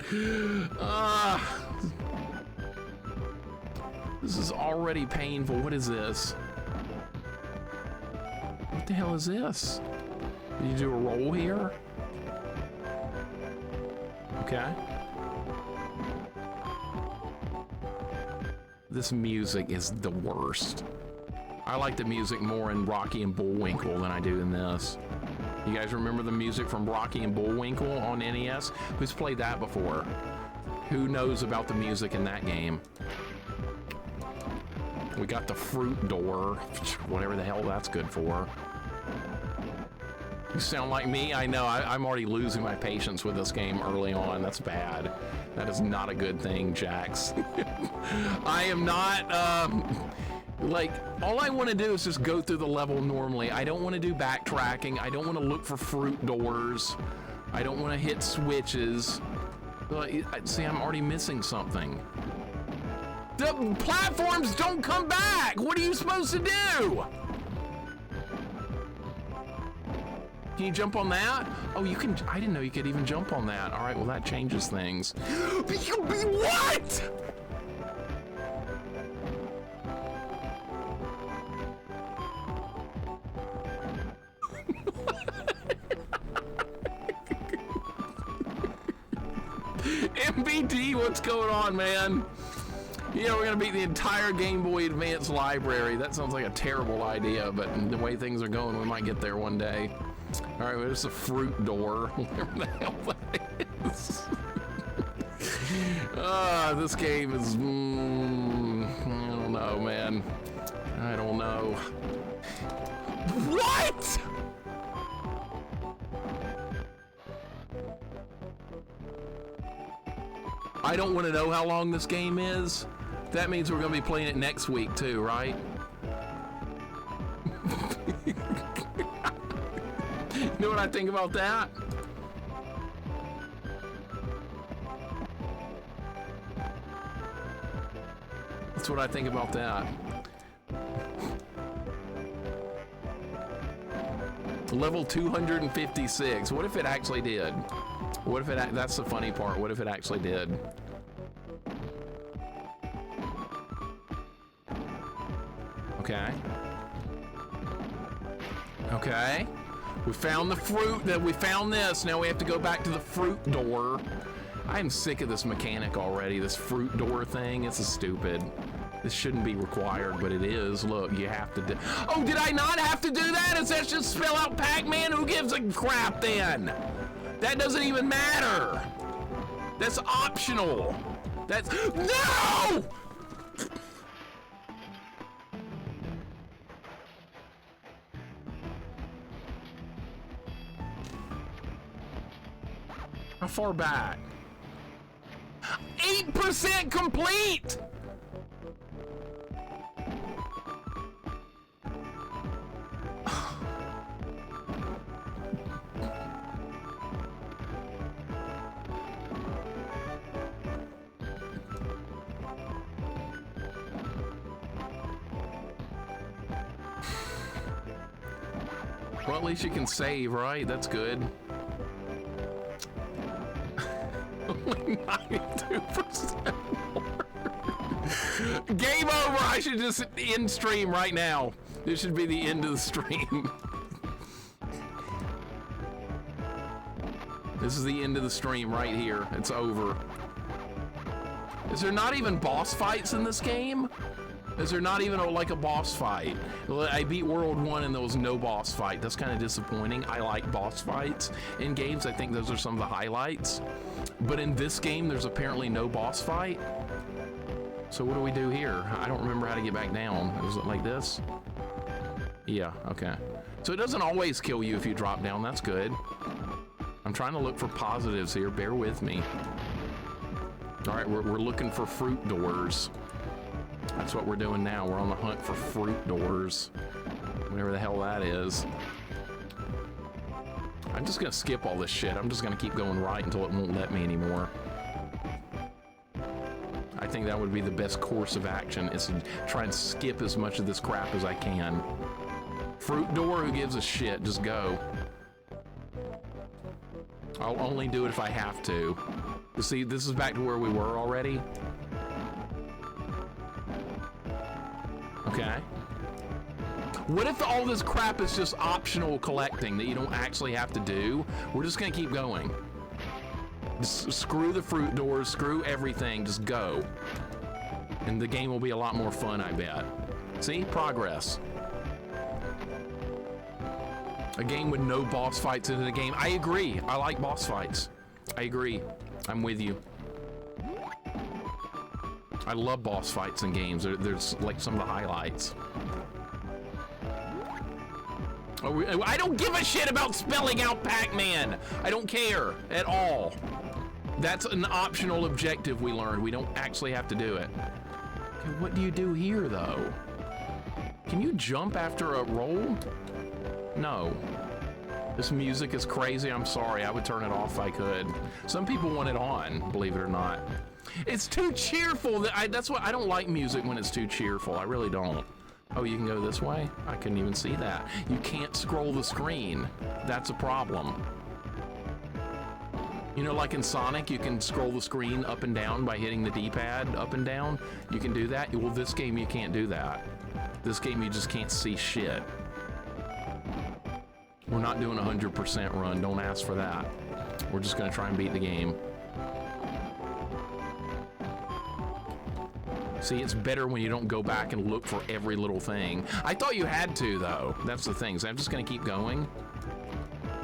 This is already painful. What is this? What the hell is this? Did you do a roll here? Okay. This music is the worst. I like the music more in Rocky and Bullwinkle than I do in this. You guys remember the music from Rocky and Bullwinkle on NES? Who's played that before? Who knows about the music in that game? We got the fruit door, whatever the hell that's good for. You sound like me? I know, I'm already losing my patience with this game early on. That's bad. That is not a good thing, Jax. I am not, like, all I want to do is just go through the level normally. I don't want to do backtracking. I don't want to look for fruit doors. I don't want to hit switches. See, I'm already missing something. The platforms don't come back! What are you supposed to do? Can you jump on that? Oh, you can. I didn't know you could even jump on that. All right, well, that changes things. What? MBD, what's going on, man? Yeah, we're gonna beat the entire Game Boy Advance library. That sounds like a terrible idea, but the way things are going, we might get there one day. All right, well, there's a fruit door. Whatever the hell that is. This game is, I don't know, man. I don't know. What? I don't want to know how long this game is. That means we're going to be playing it next week too, right? You know what I think about that? That's what I think about that. Level 256. What if it actually did? What if it, that's the funny part, what if it actually did? Okay. Okay. We found the fruit, we found this. Now we have to go back to the fruit door. I'm sick of this mechanic already, this fruit door thing. This is stupid. This shouldn't be required, but it is. Look, you have to do. Oh, did I not have to do that? Does that just spell out Pac-Man? Who gives a crap then? That doesn't even matter. That's optional. That's, no! How far back? 8% complete! Well, at least you can save, right? That's good. Only 92% more. Game over! I should just end stream right now. This should be the end of the stream. This is the end of the stream right here. It's over. Is there not even boss fights in this game? Is there not even like a boss fight? I beat World 1 and there was no boss fight. That's kind of disappointing. I like boss fights in games. I think those are some of the highlights. But in this game, there's apparently no boss fight. So what do we do here? I don't remember how to get back down. Is it like this? Yeah, okay. So it doesn't always kill you if you drop down. That's good. I'm trying to look for positives here. Bear with me. All right, we're looking for fruit doors. That's what we're doing now. We're on the hunt for fruit doors. Whatever the hell that is. I'm just gonna skip all this shit. I'm just gonna keep going right until it won't let me anymore. I think that would be the best course of action, is to try and skip as much of this crap as I can. Fruit door, who gives a shit? Just go. I'll only do it if I have to. You see, this is back to where we were already. Okay. What if all this crap is just optional collecting that you don't actually have to do? We're just gonna keep going. Just screw the fruit doors, screw everything, just go. And the game will be a lot more fun, I bet. See? Progress. A game with no boss fights in the game. I agree. I like boss fights. I agree. I'm with you. I love boss fights in games. There's like some of the highlights. Oh, I don't give a shit about spelling out Pac-Man. I don't care at all. That's an optional objective we learned. We don't actually have to do it. Okay, what do you do here, though? Can you jump after a roll? No. This music is crazy. I'm sorry. I would turn it off if I could. Some people want it on, believe it or not. It's too cheerful. That's what I don't like music when it's too cheerful. I really don't. Oh, you can go this way? I couldn't even see that. You can't scroll the screen. That's a problem. You know, like in Sonic, you can scroll the screen up and down by hitting the D-pad up and down. You can do that. Well, this game, you can't do that. This game, you just can't see shit. We're not doing a 100% run. Don't ask for that. We're just going to try and beat the game. See, it's better when you don't go back and look for every little thing. I thought you had to, though. That's the thing. So I'm just going to keep going.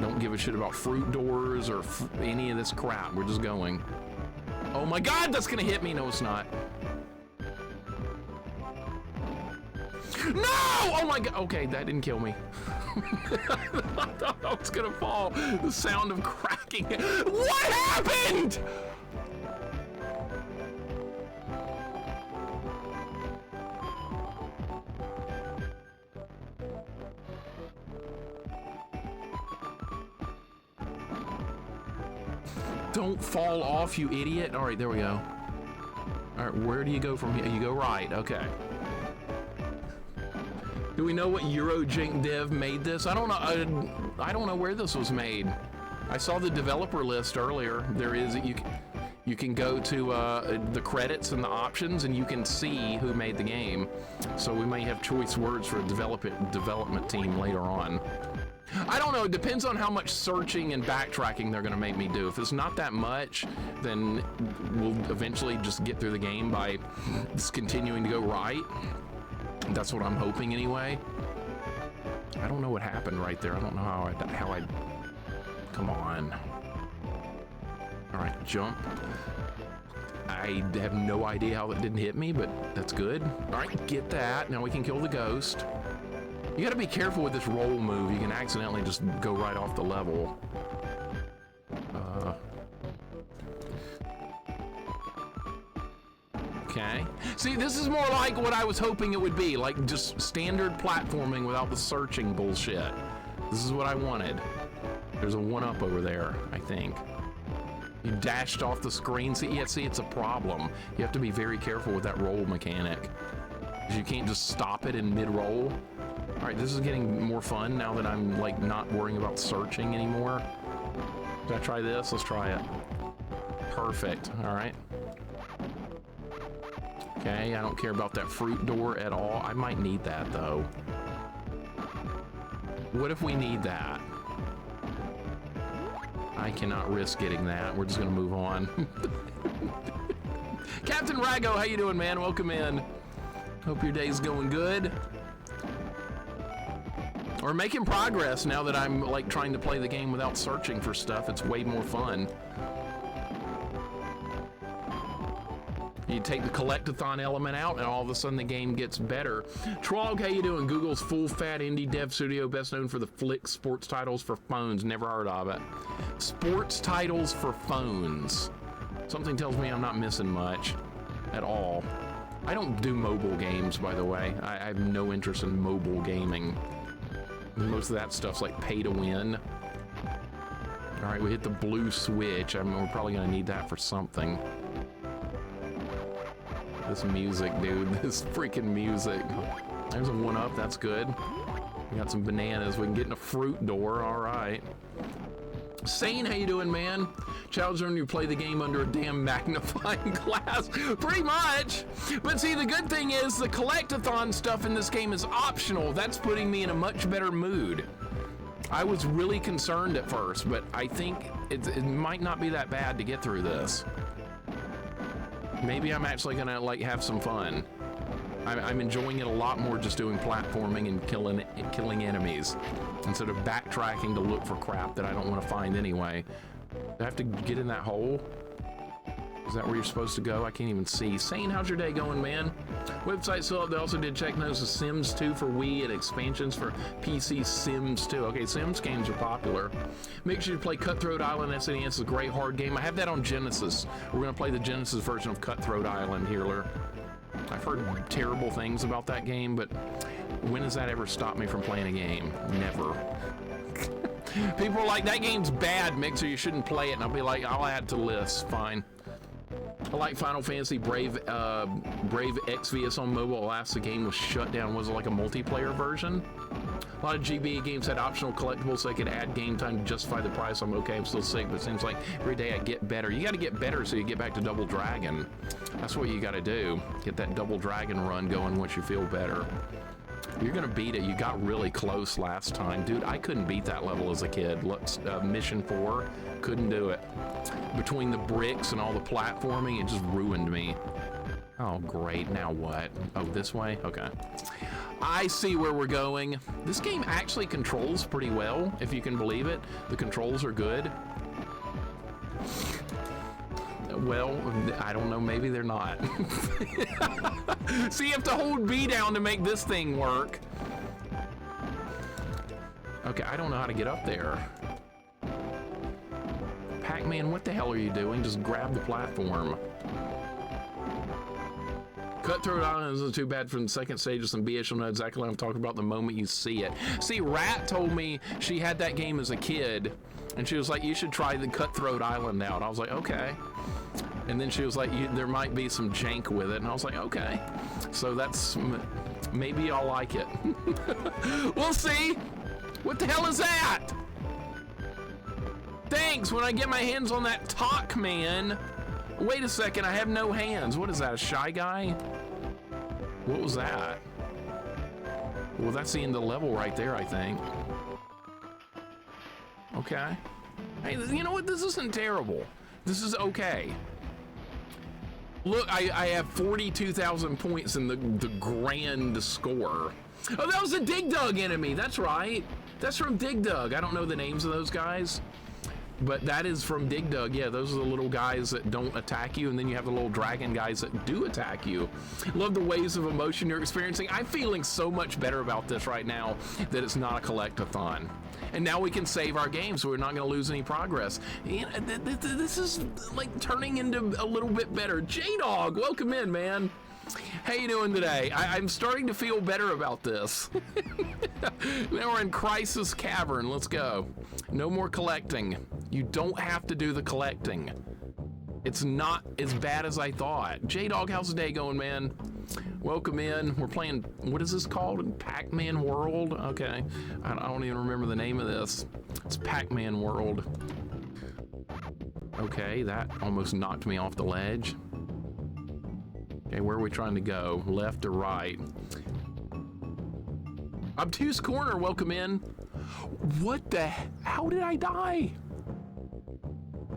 Don't give a shit about fruit doors or any of this crap. We're just going. Oh my God, that's going to hit me. No, it's not. No! Oh my God. Okay, that didn't kill me. I thought I was going to fall. The sound of cracking. What happened? Don't fall off, you idiot. All right, there we go. All right, where do you go from here? You go right, okay. Do we know what Eurojink dev made this? I don't know. I don't know where this was made. I saw the developer list earlier. There is, you can go to the credits and the options and you can see who made the game. So we may have choice words for a development team later on. I don't know, it depends on how much searching and backtracking they're gonna make me do. If it's not that much, then we'll eventually just get through the game by just continuing to go right. That's what I'm hoping anyway. I don't know what happened right there. I don't know how I come on. All right, jump. I have no idea how it didn't hit me, but that's good. All right, get that. Now we can kill the ghost. You gotta be careful with this roll move. You can accidentally just go right off the level. Okay. See, this is more like what I was hoping it would be, like just standard platforming without the searching bullshit. This is what I wanted. There's a one-up over there, I think. You dashed off the screen. See, yeah, see, it's a problem. You have to be very careful with that roll mechanic. You can't just stop it in mid-roll. All right, this is getting more fun now that I'm like not worrying about searching anymore. Did I try this? Let's try it. Perfect. All right. Okay, I don't care about that fruit door at all. I might need that though. What if we need that? I cannot risk getting that. We're just gonna move on. Captain Rago, how you doing, man? Welcome in. Hope your day's going good. We're making progress now that I'm like trying to play the game without searching for stuff. It's way more fun. You take the collectathon element out and all of a sudden the game gets better. Trog, how you doing? Google's full-fat indie dev studio, best known for the flick sports titles for phones. Never heard of it. Sports titles for phones. Something tells me I'm not missing much at all. I don't do mobile games, by the way. I have no interest in mobile gaming. Most of that stuff's like pay to win. All right, we hit the blue switch. We're probably gonna need that for something. This music, dude, this freaking music. There's a one-up, that's good. We got some bananas. We can get in a fruit door, all right. Sane, how you doing, man? Challenge when you play the game under a damn magnifying glass. Pretty much. But see, the good thing is the collectathon stuff in this game is optional. That's putting me in a much better mood. I was really concerned at first, but I think it might not be that bad to get through this. Maybe I'm actually gonna like have some fun. I'm enjoying it a lot more just doing platforming and killing enemies instead of backtracking to look for crap that I don't want to find anyway. Do I have to get in that hole? Is that where you're supposed to go? I can't even see. Sane, how's your day going, man? Website still up. They also did check notes of Sims 2 for Wii and expansions for PC Sims 2. Okay, Sims games are popular. Make sure you play Cutthroat Island SNES. It's a great hard game. I have that on Genesis. We're going to play the Genesis version of Cutthroat Island here. I've heard terrible things about that game, but when does that ever stop me from playing a game? Never. People are like, that game's bad, Mixer, you shouldn't play it. And I'll be like, I'll add to the list, fine. I like Final Fantasy Brave Exvius on mobile. Alas, the game was shut down. Was it like a multiplayer version? A lot of GBA games had optional collectibles so they could add game time to justify the price. I'm okay, I'm still sick, but it seems like every day I get better. You gotta get better so you get back to Double Dragon. That's what you gotta do. Get that Double Dragon run going once you feel better. You're gonna beat it. You got really close last time. Dude, I couldn't beat that level as a kid. Mission 4, couldn't do it. Between the bricks and all the platforming, it just ruined me. Oh, great, now what? Oh, this way? Okay. I see where we're going. This game actually controls pretty well, if you can believe it. The controls are good. Well, I don't know, maybe they're not. See, you have to hold B down to make this thing work. Okay, I don't know how to get up there. Pac-Man, what the hell are you doing? Just grab the platform. Cutthroat Island isn't too bad from the second stages and BS. You'll know exactly what I'm talking about the moment you see it. See, Rat told me she had that game as a kid, and she was like, you should try the Cutthroat Island out. I was like, okay. And then she was like, there might be some jank with it. And I was like, okay. So that's, maybe I'll like it. We'll see. What the hell is that? Thanks, when I get my hands on that PAC-Man. Wait a second, I have no hands. What is that, a Shy Guy? What was that? Well, that's the end of the level right there, I think. Okay. Hey, you know what? This isn't terrible. This is okay. Look, I have 42,000 points in the grand score. Oh, that was a Dig Dug enemy. That's right. That's from Dig Dug. I don't know the names of those guys, but that is from Dig Dug. Yeah, those are the little guys that don't attack you, and then you have the little dragon guys that do attack you. Love the waves of emotion you're experiencing. I'm feeling so much better about this right now that it's not a collect-a-thon. And now we can save our game, so we're not going to lose any progress. This is like turning into a little bit better. J-Dog, welcome in, man. How you doing today? I'm starting to feel better about this. Now we're in Crisis Cavern. Let's go. No more collecting. You don't have to do the collecting. It's not as bad as I thought. J-Dog, how's the day going, man? Welcome in. We're playing, what is this called? Pac-Man World? Okay. I don't even remember the name of this. It's Pac-Man World. Okay, that almost knocked me off the ledge. Okay, where are we trying to go? Left or right? Obtuse Corner, welcome in. What the, how did I die?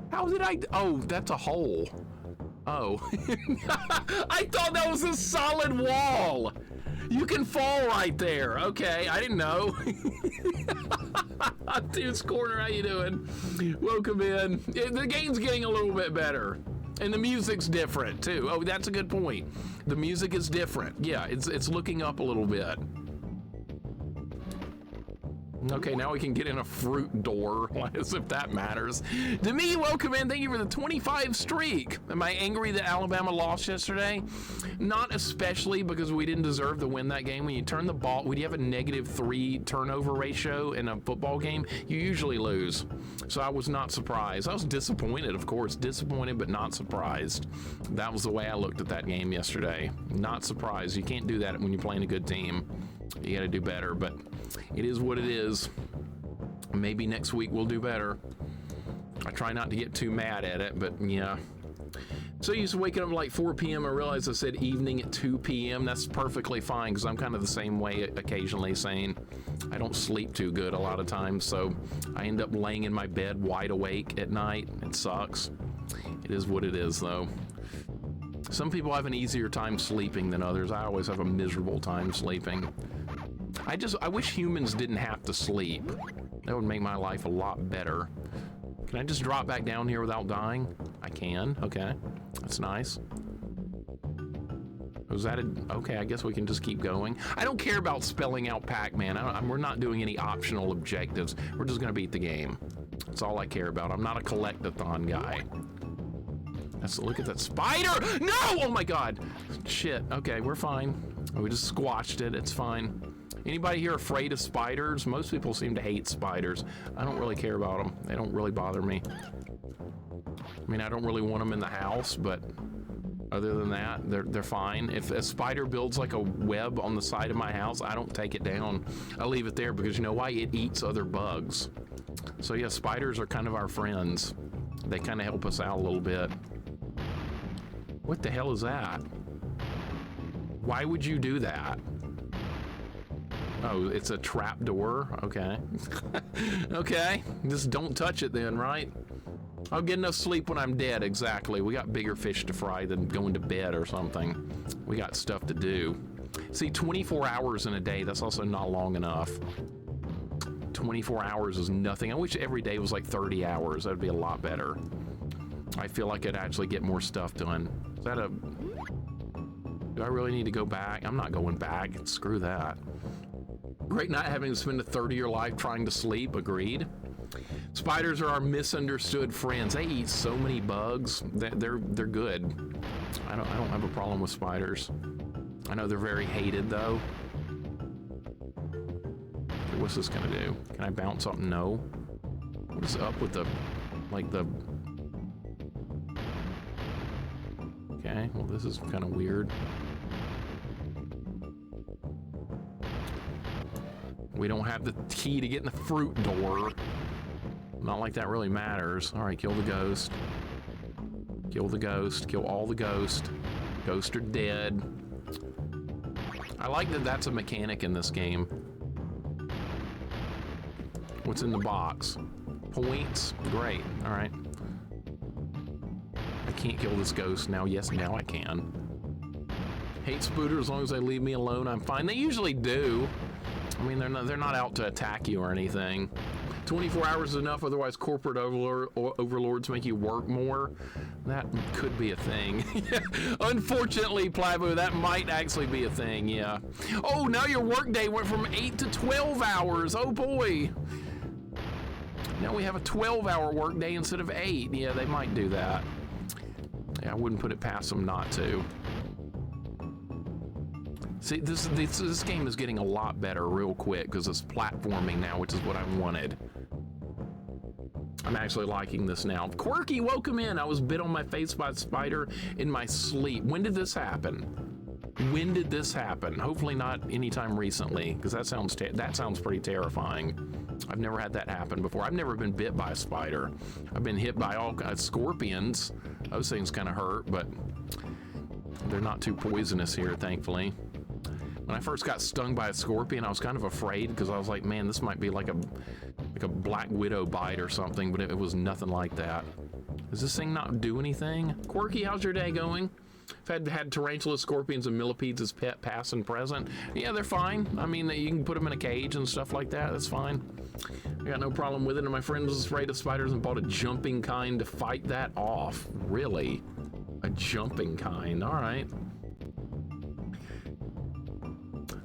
How did I, oh, that's a hole. Oh, I thought that was a solid wall. You can fall right there. Okay, I didn't know. Obtuse Corner, how you doing? Welcome in. The game's getting a little bit better. And the music's different too. Oh, that's a good point. The music is different. Yeah, it's looking up a little bit. Okay, now we can get in a fruit door, as if that matters. To me, welcome in. Thank you for the 25 streak. Am I angry that Alabama lost yesterday? Not especially, because we didn't deserve to win that game. When you turn the ball, when you have a -3 turnover ratio in a football game, you usually lose. So I was not surprised. I was disappointed, of course. Disappointed, but not surprised. That was the way I looked at that game yesterday. Not surprised. You can't do that when you're playing a good team. You got to do better, but it is what it is. Maybe next week we'll do better. I try not to get too mad at it, but yeah. So used to waking up at like 4 p.m. I realized I said evening at 2 p.m. That's perfectly fine, because I'm kind of the same way occasionally, saying I don't sleep too good a lot of times, so I end up laying in my bed wide awake at night. It sucks. It is what it is, though. Some people have an easier time sleeping than others. I always have a miserable time sleeping. I wish humans didn't have to sleep. That would make my life a lot better. Can I just drop back down here without dying? I can. Okay. That's nice. Was that okay, I guess we can just keep going. I don't care about spelling out Pac-Man. We're not doing any optional objectives. We're just going to beat the game. That's all I care about. I'm not a collect-a-thon guy. Look at that spider! No! Oh my god! Shit. Okay, we're fine. We just squashed it. It's fine. Anybody here afraid of spiders? Most people seem to hate spiders. I don't really care about them. They don't really bother me. I mean, I don't really want them in the house, but other than that, they're fine. If a spider builds like a web on the side of my house, I don't take it down. I leave it there because you know why? It eats other bugs. So yeah, spiders are kind of our friends. They kind of help us out a little bit. What the hell is that? Why would you do that? Oh, it's a trap door? Okay. Okay, just don't touch it then, right? I'll get enough sleep when I'm dead, exactly. We got bigger fish to fry than going to bed or something. We got stuff to do. See, 24 hours in a day, that's also not long enough. 24 hours is nothing. I wish every day was like 30 hours. That'd be a lot better. I feel like I'd actually get more stuff done. Is that a... Do I really need to go back? I'm not going back. Screw that. Great not having to spend a third of your life trying to sleep. Agreed. Spiders are our misunderstood friends. They eat so many bugs. They're good. I don't have a problem with spiders. I know they're very hated though. Okay, what's this gonna do? Can I bounce something? No. What is up with the Okay, well this is kind of weird. We don't have the key to get in the fruit door. Not like that really matters. All right, kill the ghost. Kill the ghost. Kill all the ghosts. Ghosts are dead. I like that that's a mechanic in this game. What's in the box? Points? Great. All right. I can't kill this ghost now. Yes, now I can. Hate spooters as long as they leave me alone. I'm fine. They usually do. I mean, they're not out to attack you or anything. 24 hours is enough, otherwise corporate overlords make you work more. That could be a thing. Unfortunately, Plavo, that might actually be a thing, yeah. Oh, now your workday went from 8 to 12 hours. Oh boy. Now we have a 12-hour workday instead of 8. Yeah, they might do that. Yeah, I wouldn't put it past them not to. See, this game is getting a lot better real quick because it's platforming now, which is what I wanted. I'm actually liking this now. Quirky, welcome in. I was bit on my face by a spider in my sleep. When did this happen? When did this happen? Hopefully not anytime recently, because that sounds pretty terrifying. I've never had that happen before. I've never been bit by a spider. I've been hit by all kinds of scorpions. Those things kind of hurt, but they're not too poisonous here, thankfully. When I first got stung by a scorpion, I was kind of afraid because I was like, man, this might be like a black widow bite or something, but it was nothing like that. Does this thing not do anything? Quirky, how's your day going? I've had tarantulas, scorpions, and millipedes as pet, past and present. Yeah, they're fine. I mean, you can put them in a cage and stuff like that. That's fine. I got no problem with it. And my friend was afraid of spiders and bought a jumping kind to fight that off. Really? A jumping kind. All right.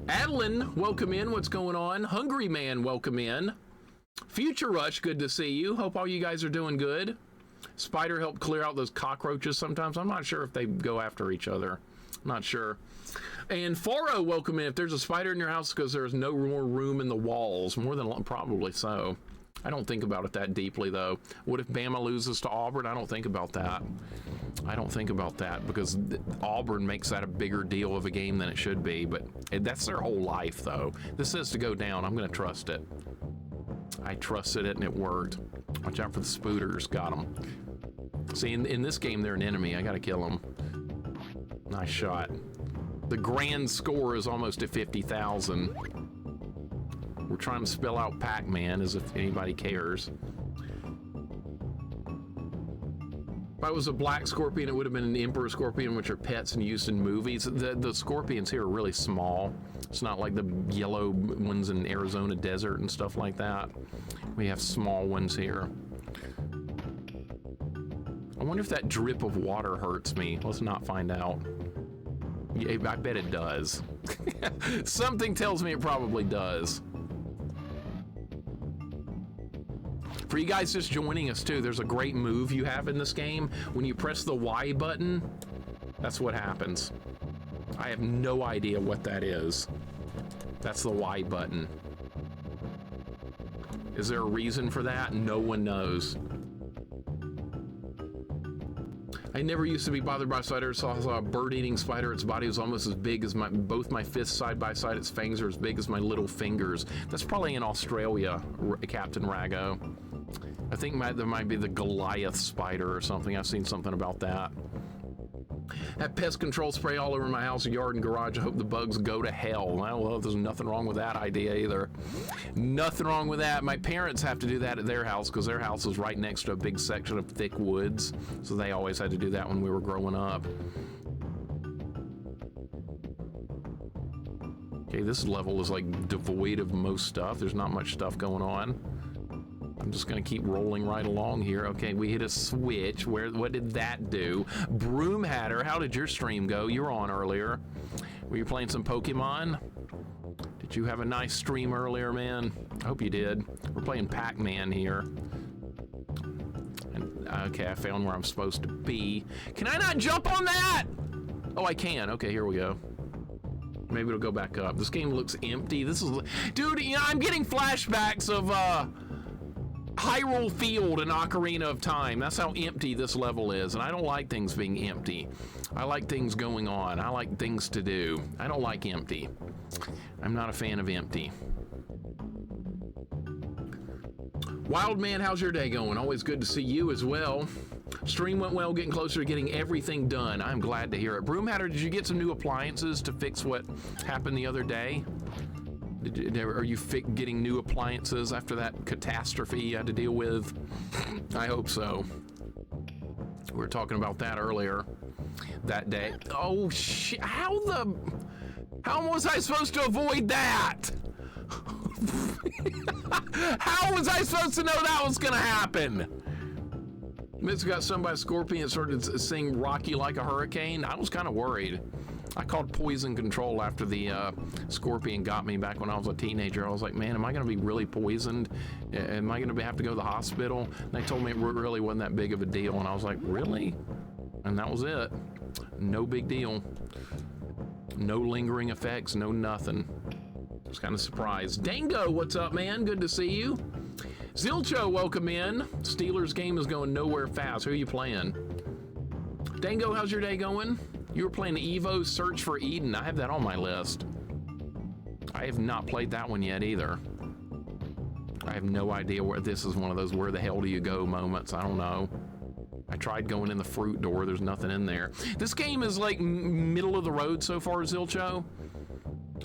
Adeline, welcome in. What's going on? Hungry Man, welcome in. Future Rush, good to see you. Hope all you guys are doing good. Spider helped clear out those cockroaches sometimes. I'm not sure if they go after each other. I'm not sure. And Faro, welcome in. If there's a spider in your house because there's no more room in the walls, more than probably so. I don't think about it that deeply, though. What if Bama loses to Auburn? I don't think about that. I don't think about that because Auburn makes that a bigger deal of a game than it should be. But that's their whole life, though. This says to go down. I'm going to trust it. I trusted it, and it worked. Watch out for the spooters. Got them. See, in this game, they're an enemy. I got to kill them. Nice shot. The grand score is almost at 50,000. We're trying to spell out Pac-Man as if anybody cares. If I was a black scorpion, it would have been an emperor scorpion, which are pets and used in movies. The scorpions here are really small. It's not like the yellow ones in Arizona desert and stuff like that. We have small ones here. I wonder if that drip of water hurts me. Let's not find out. Yeah, I bet it does. Something tells me it probably does. For you guys just joining us too, there's a great move you have in this game. When you press the Y button, that's what happens. I have no idea what that is. That's the Y button. Is there a reason for that? No one knows. I never used to be bothered by spiders. So I saw a bird-eating spider. Its body was almost as big as both my fists side by side. Its fangs are as big as my little fingers. That's probably in Australia, Captain Rago. I think there might be the Goliath spider or something. I've seen something about that. Have pest control spray all over my house, yard, and garage. I hope the bugs go to hell. Well, there's nothing wrong with that idea either. Nothing wrong with that. My parents have to do that at their house because their house is right next to a big section of thick woods. So they always had to do that when we were growing up. Okay, this level is like devoid of most stuff. There's not much stuff going on. I'm just gonna keep rolling right along here. Okay, we hit a switch. What did that do? Broom Hatter, how did your stream go? You were on earlier. Were you playing some Pokemon? Did you have a nice stream earlier, man? I hope you did. We're playing Pac-Man here. And, okay, I found where I'm supposed to be. Can I not jump on that? Oh, I can. Okay, here we go. Maybe it'll go back up. This game looks empty. This is, dude, you know, I'm getting flashbacks of, Hyrule Field and Ocarina of Time. That's how empty this level is, and I don't like things being empty. I like things going on. I like things to do. I don't like empty. I'm not a fan of empty. Wild Man, how's your day going? Always good to see you as well. Stream went well, getting closer to getting everything done. I'm glad to hear it. Broom Hatter, did you get some new appliances to fix what happened the other day? Are you getting new appliances after that catastrophe you had to deal with? I hope so. We were talking about that earlier that day. Oh shit, how was I supposed to avoid that? How was I supposed to know that was gonna happen? Mitz got stung by a scorpion and started to sing Rocky Like a Hurricane. I was kind of worried. I called poison control after the scorpion got me back when I was a teenager. I was like, man, am I going to be really poisoned? Am I going to have to go to the hospital? And they told me it really wasn't that big of a deal. And I was like, really? And that was it. No big deal. No lingering effects, no nothing. I was kind of surprised. Dango, what's up, man? Good to see you. Zilcho, welcome in. Steelers game is going nowhere fast. Who are you playing? Dango, how's your day going? You were playing Evo Search for Eden. I have that on my list. I have not played that one yet either. I have no idea where this is one of those where the hell do you go moments. I don't know. I tried going in the fruit door. There's nothing in there. This game is like middle of the road so far, Zilcho.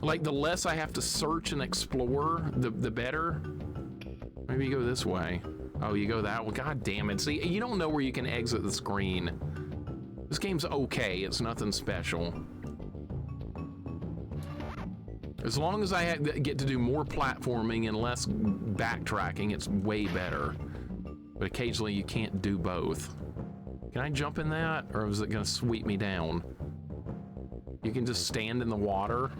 Like the less I have to search and explore, the better. Maybe you go this way. Oh, you go that way. God damn it. See, you don't know where you can exit the screen. This game's okay, it's nothing special. As long as I get to do more platforming and less backtracking, it's way better. But occasionally you can't do both. Can I jump in that, or is it gonna sweep me down? You can just stand in the water.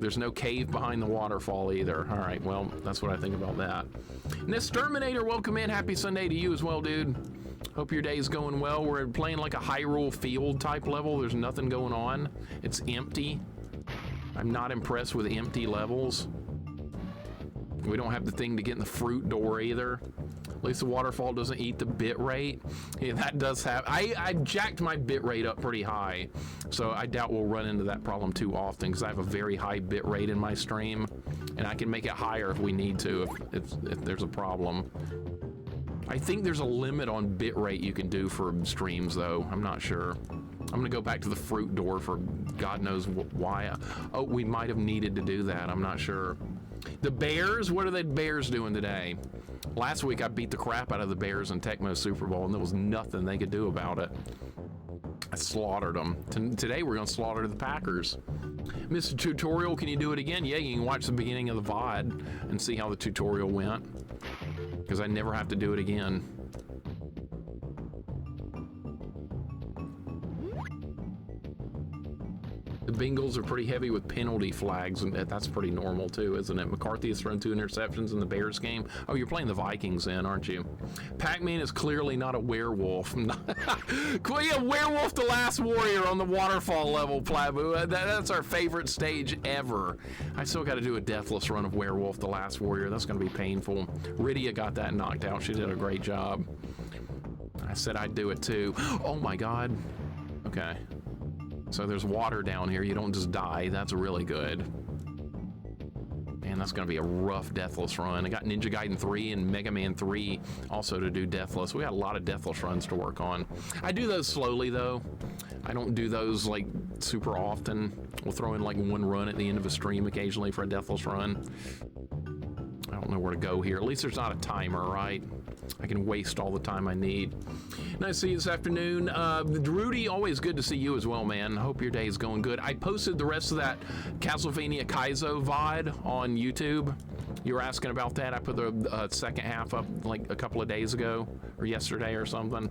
There's no cave behind the waterfall either. All right, well, that's what I think about that. Nesterminator, welcome in. Happy Sunday to you as well, dude. Hope your day's going well. We're playing like a Hyrule Field type level. There's nothing going on. It's empty. I'm not impressed with empty levels. We don't have the thing to get in the fruit door either. At least the waterfall doesn't eat the bit rate. Yeah, that does have, I jacked my bit rate up pretty high. So I doubt we'll run into that problem too often because I have a very high bit rate in my stream. And I can make it higher if we need to, if there's a problem. I think there's a limit on bit rate you can do for streams though. I'm not sure. I'm gonna go back to the fruit door for God knows why. Oh, we might have needed to do that. I'm not sure. The Bears, what are the Bears doing today? Last week I beat the crap out of the Bears in Tecmo Super Bowl, and there was nothing they could do about it. I slaughtered them. Today we're going to slaughter the Packers. Mr. Tutorial, can you do it again? Yeah, you can watch the beginning of the VOD and see how the tutorial went, because I never have to do it again. The Bengals are pretty heavy with penalty flags, and that's pretty normal too, isn't it? McCarthy has thrown 2 interceptions in the Bears game. Oh, you're playing the Vikings then, aren't you? Pac-Man is clearly not a werewolf. Quit a Werewolf the Last Warrior on the waterfall level, Plabu. That's our favorite stage ever. I still got to do a deathless run of Werewolf the Last Warrior. That's going to be painful. Rydia got that knocked out. She did a great job. I said I'd do it too. Oh my God. Okay. So there's water down here. You don't just die. That's really good. Man, that's going to be a rough Deathless run. I got Ninja Gaiden 3 and Mega Man 3 also to do Deathless. We got a lot of Deathless runs to work on. I do those slowly, though. I don't do those, like, super often. We'll throw in, like, 1 run at the end of a stream occasionally for a Deathless run. I don't know where to go here. At least there's not a timer, right? I can waste all the time I need. Nice to see you this afternoon. Rudy, always good to see you as well, man. Hope your day is going good. I posted the rest of that Castlevania Kaizo VOD on YouTube. You were asking about that. I put the second half up like a couple of days ago, or yesterday or something.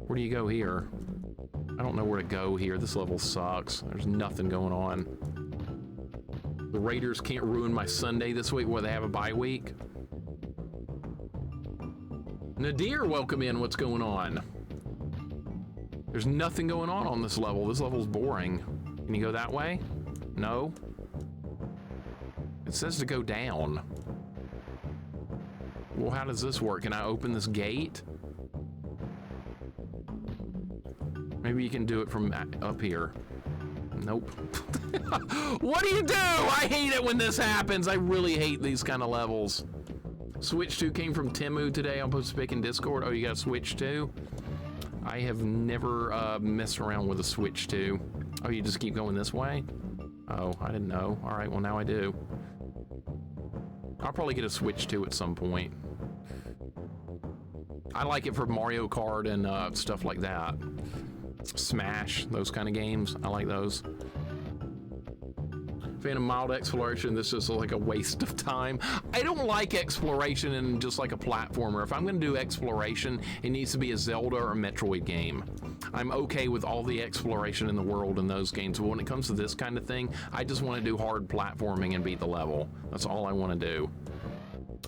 Where do you go here? I don't know where to go here. This level sucks. There's nothing going on. The Raiders can't ruin my Sunday this week where they have a bye week. Nadir, welcome in. What's going on? There's nothing going on this level. This level's boring. Can you go that way? No. It says to go down. Well, how does this work? Can I open this gate? Maybe you can do it from up here. Nope. What do you do? I hate it when this happens. I really hate these kind of levels. Switch 2 came from Timu today. I'm supposed to speak in Discord. Oh, you got a Switch 2? I have never messed around with a Switch 2. Oh, you just keep going this way? Oh, I didn't know. All right, well, now I do. I'll probably get a Switch 2 at some point. I like it for Mario Kart and stuff like that. Smash, those kind of games. I like those. Fan of mild exploration. This is like a waste of time. I don't like exploration in just like a platformer. If I'm going to do exploration, it needs to be a Zelda or a Metroid game. I'm okay with all the exploration in the world in those games, but when it comes to this kind of thing, I just want to do hard platforming and beat the level. That's all I want to do.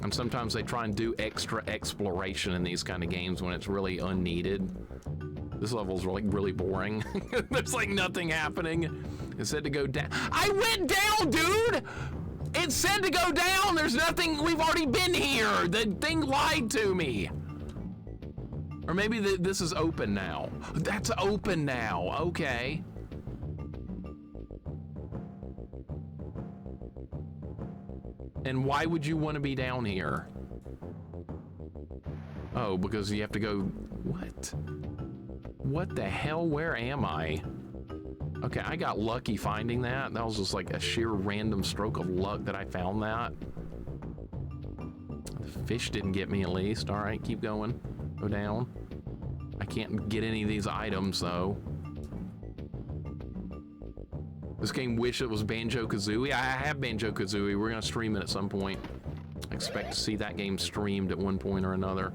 And sometimes they try and do extra exploration in these kind of games when it's really unneeded. This level's really boring. There's like nothing happening. It said to go down. I went down, dude! It said to go down. There's nothing. We've already been here. The thing lied to me. Or maybe this is open now. That's open now. Okay. And why would you want to be down here? Oh, because you have to go... What? What the hell? Where am I? Okay, I got lucky finding that. That was just like a sheer random stroke of luck that I found that. The fish didn't get me at least. All right, keep going. Go down. I can't get any of these items though. This game wish it was Banjo-Kazooie. I have Banjo-Kazooie. We're gonna stream it at some point. I expect to see that game streamed at one point or another.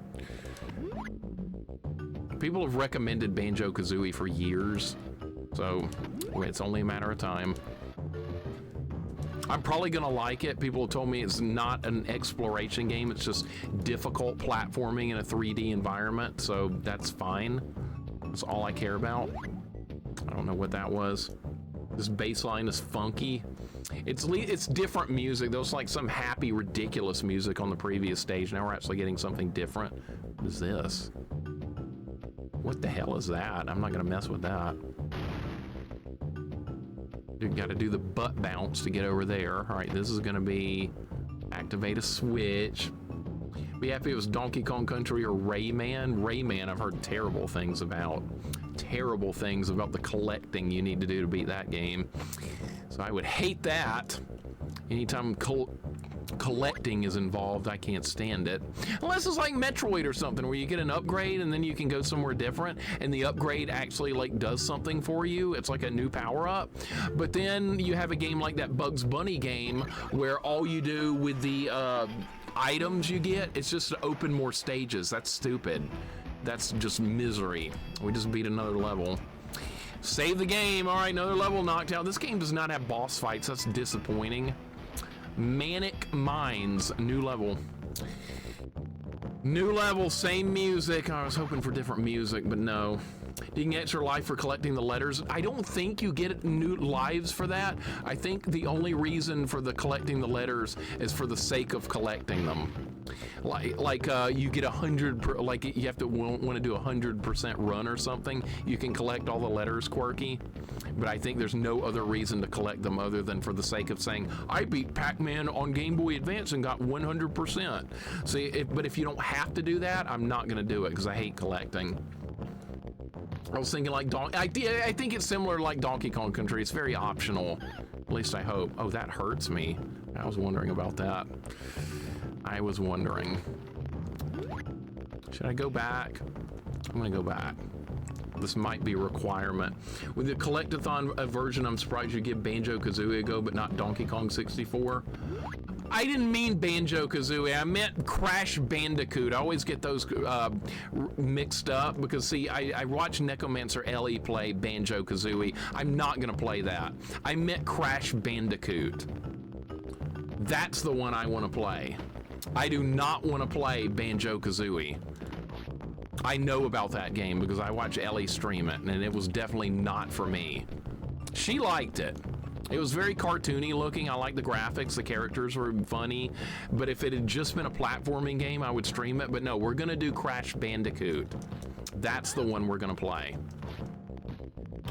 People have recommended Banjo-Kazooie for years, so it's only a matter of time. I'm probably gonna like it. People have told me it's not an exploration game, it's just difficult platforming in a 3D environment, so that's fine. That's all I care about. I don't know what that was. This bass line is funky. It's different music. There was like some happy, ridiculous music on the previous stage. Now we're actually getting something different. What is this? What the hell is that? I'm not gonna mess with that. You gotta do the butt bounce to get over there. All right, this is gonna be activate a switch. Be happy it was Donkey Kong Country or Rayman. Rayman, I've heard terrible things about. Terrible things about the collecting you need to do to beat that game. So I would hate that. Anytime collecting is involved, I can't stand it. Unless it's like Metroid or something, where you get an upgrade and then you can go somewhere different, and the upgrade actually like does something for you. It's like a new power-up. But then you have a game like that Bugs Bunny game, where all you do with the items you get, it's just to open more stages. That's stupid. That's just misery. We just beat another level. Save the game. All right, another level knocked out. This game does not have boss fights. That's disappointing. Manic Minds, new level. New level, same music. I was hoping for different music, but no. You can get your life for collecting the letters. I don't think you get new lives for that. I think the only reason for the collecting the letters is for the sake of collecting them. Like you get 100, like you have to want to do 100% run or something. You can collect all the letters quirky, but I think there's no other reason to collect them other than for the sake of saying, I beat Pac-Man on Game Boy Advance and got 100%. See, but if you don't have to do that, I'm not gonna do it because I hate collecting. I was thinking like I think it's similar to like Donkey Kong Country. It's very optional, at least I hope. Oh, that hurts me. I was wondering about that. I was wondering. Should I go back? I'm gonna go back. This might be a requirement. With the collectathon version, I'm surprised you give Banjo-Kazooie a go, but not Donkey Kong 64. I didn't mean Banjo-Kazooie, I meant Crash Bandicoot. I always get those mixed up because, see, I watched Necromancer Ellie play Banjo-Kazooie. I'm not gonna play that. I meant Crash Bandicoot. That's the one I wanna play. I do not wanna play Banjo-Kazooie. I know about that game because I watched Ellie stream it, and it was definitely not for me. She liked it. It was very cartoony looking. I like the graphics, the characters were funny, but if it had just been a platforming game, I would stream it. But no, we're gonna do Crash Bandicoot. That's the one we're gonna play.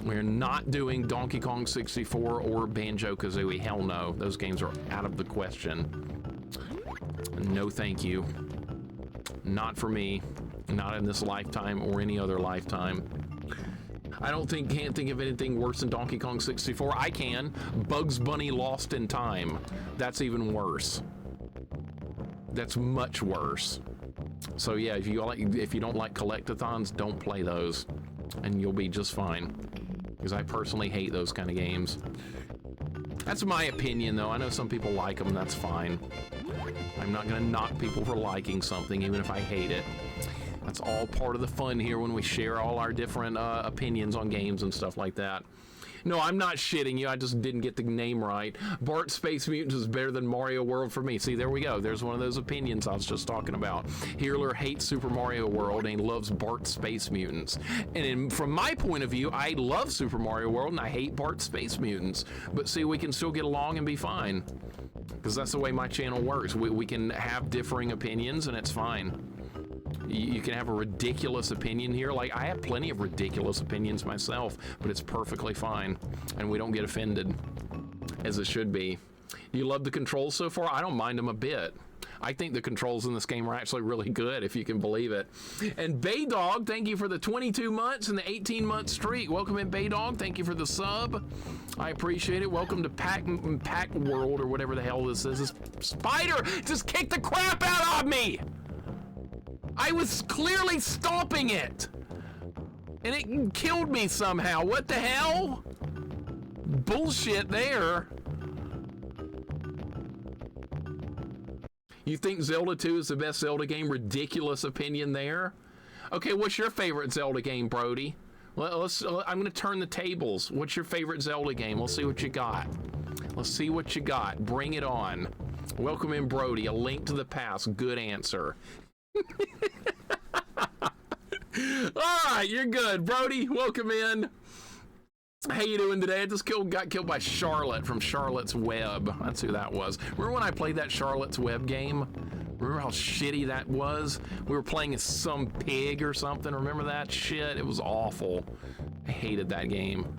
We're not doing Donkey Kong 64 or Banjo-Kazooie. Hell no, those games are out of the question. No thank you. Not for me. Not in this lifetime or any other lifetime. I can't think of anything worse than Donkey Kong 64. I can. Bugs Bunny Lost in Time. That's even worse. That's much worse. So yeah, if you don't like collectathons, don't play those, and you'll be just fine. Because I personally hate those kind of games. That's my opinion, though. I know some people like them. That's fine. I'm not gonna knock people for liking something, even if I hate it. That's all part of the fun here when we share all our different opinions on games and stuff like that. No, I'm not shitting you. I just didn't get the name right. Bart Space Mutants is better than Mario World for me. See, there we go. There's one of those opinions I was just talking about. Healer hates Super Mario World and he loves Bart Space Mutants. And from my point of view, I love Super Mario World and I hate Bart Space Mutants. But see, we can still get along and be fine. Because that's the way my channel works. We can have differing opinions and it's fine. You can have a ridiculous opinion here. Like, I have plenty of ridiculous opinions myself, but it's perfectly fine, and we don't get offended, as it should be. You love the controls so far? I don't mind them a bit. I think the controls in this game are actually really good, if you can believe it. And Baydog, thank you for the 22 months and the 18-month streak. Welcome in, Baydog. Thank you for the sub. I appreciate it. Welcome to PAC-MAN World, or whatever the hell this is. This spider just kicked the crap out of me! I was clearly stomping it, and it killed me somehow. What the hell? Bullshit there. You think Zelda 2 is the best Zelda game? Ridiculous opinion there. Okay, what's your favorite Zelda game, Brody? I'm gonna turn the tables. What's your favorite Zelda game? Let's see what you got. Let's see what you got. Bring it on. Welcome in, Brody. A Link to the Past. Good answer. All right, you're good, Brody. Welcome in. How you doing today? I just got killed by Charlotte from Charlotte's Web. That's who that was. Remember when I played that Charlotte's Web game? Remember how shitty that was? We were playing as some pig or something. Remember that shit? It was awful. I hated that game.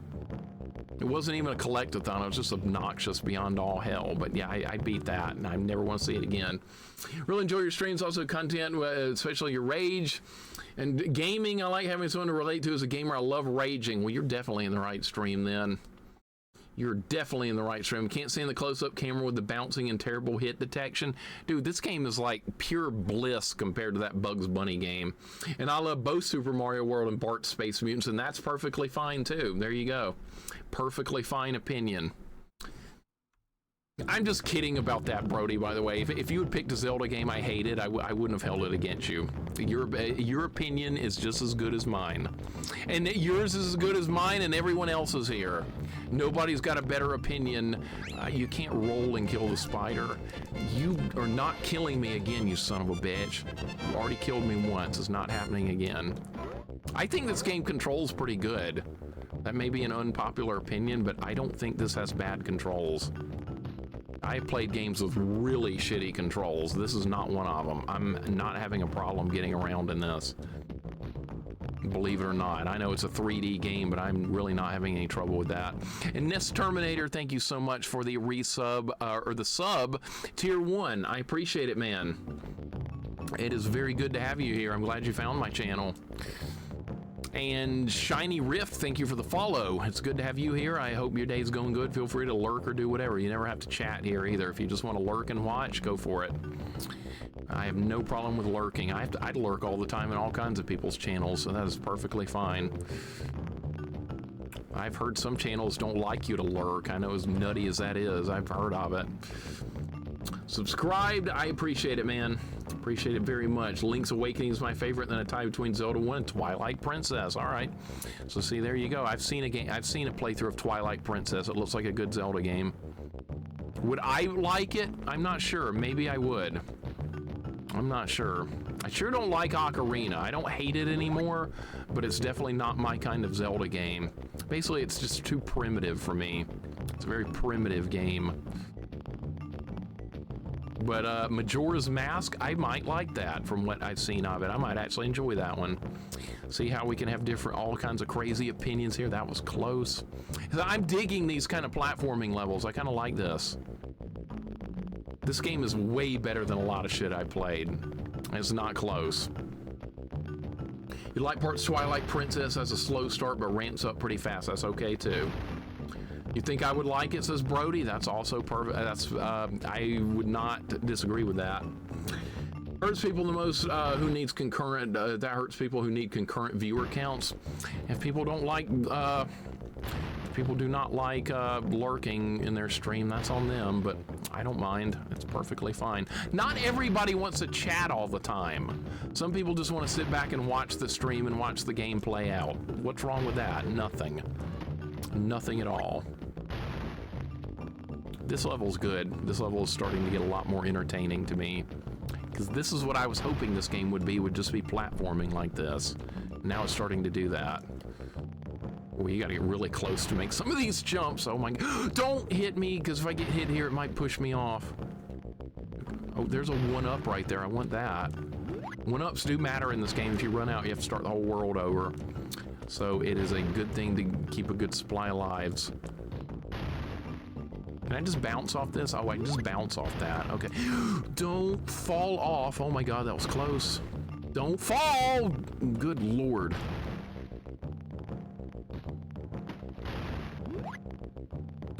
It wasn't even a collectathon. It was just obnoxious beyond all hell. But yeah, I beat that, and I never want to see it again. Really enjoy your streams, also content, especially your rage. And gaming, I like having someone to relate to as a gamer. I love raging. Well, you're definitely in the right stream then. You're definitely in the right stream. Can't stand the close-up camera with the bouncing and terrible hit detection. Dude, this game is like pure bliss compared to that Bugs Bunny game. And I love both Super Mario World and Bart's Space Mutants, and that's perfectly fine too. There you go. Perfectly fine opinion. I'm just kidding about that, Brody, by the way. If you had picked a Zelda game I hated, I wouldn't have held it against you. Your opinion is just as good as mine. And yours is as good as mine and everyone else's here. Nobody's got a better opinion. You can't roll and kill the spider. You are not killing me again, you son of a bitch. You already killed me once. It's not happening again. I think this game controls pretty good. That may be an unpopular opinion, but I don't think this has bad controls. I've played games with really shitty controls. This is not one of them. I'm not having a problem getting around in this. Believe it or not. I know it's a 3D game, but I'm really not having any trouble with that. And Nest Terminator, thank you so much for the resub, or the sub, tier 1. I appreciate it, man. It is very good to have you here. I'm glad you found my channel. And Shiny Rift, thank you for the follow. It's good to have you here. I hope your day's going good. Feel free to lurk or do whatever. You never have to chat here either. If you just want to lurk and watch, go for it. I have no problem with lurking. I'd lurk all the time in all kinds of people's channels, so that is perfectly fine. I've heard some channels don't like you to lurk. I know, as nutty as that is, I've heard of it. Subscribed, I appreciate it, man. Appreciate it very much. Link's Awakening is my favorite, then a tie between Zelda 1 and Twilight Princess. All right. So see, there you go. I've seen a playthrough of Twilight Princess. It looks like a good Zelda game. Would I like it? I'm not sure. Maybe I would. I'm not sure. I sure don't like Ocarina. I don't hate it anymore, but it's definitely not my kind of Zelda game. Basically, it's just too primitive for me. It's a very primitive game. But Majora's Mask, I might like that from what I've seen of it. I might actually enjoy that one. See how we can have all kinds of crazy opinions here. That was close. I'm digging these kind of platforming levels. I kind of like this. This game is way better than a lot of shit I played. It's not close. You like parts Twilight Princess has a slow start but ramps up pretty fast. That's okay too. You think I would like it, says Brody? That's also perfect. I would not disagree with that. Hurts people the most who needs concurrent, that hurts people who need concurrent viewer counts. If people don't like, people do not like lurking in their stream, that's on them, but I don't mind. It's perfectly fine. Not everybody wants to chat all the time. Some people just want to sit back and watch the stream and watch the game play out. What's wrong with that? Nothing. Nothing at all. This level's good. This level is starting to get a lot more entertaining to me, because this is what I was hoping this game would just be platforming like this. Now it's starting to do that. Oh, you gotta get really close to make some of these jumps. Oh my God. Don't hit me, because if I get hit here, it might push me off. Oh, there's a 1-up right there. I want that. 1-ups do matter in this game. If you run out, you have to start the whole world over. So it is a good thing to keep a good supply of lives. Can I just bounce off this? Oh, I can just bounce off that. Okay. Don't fall off. Oh my God, that was close. Don't fall! Good Lord.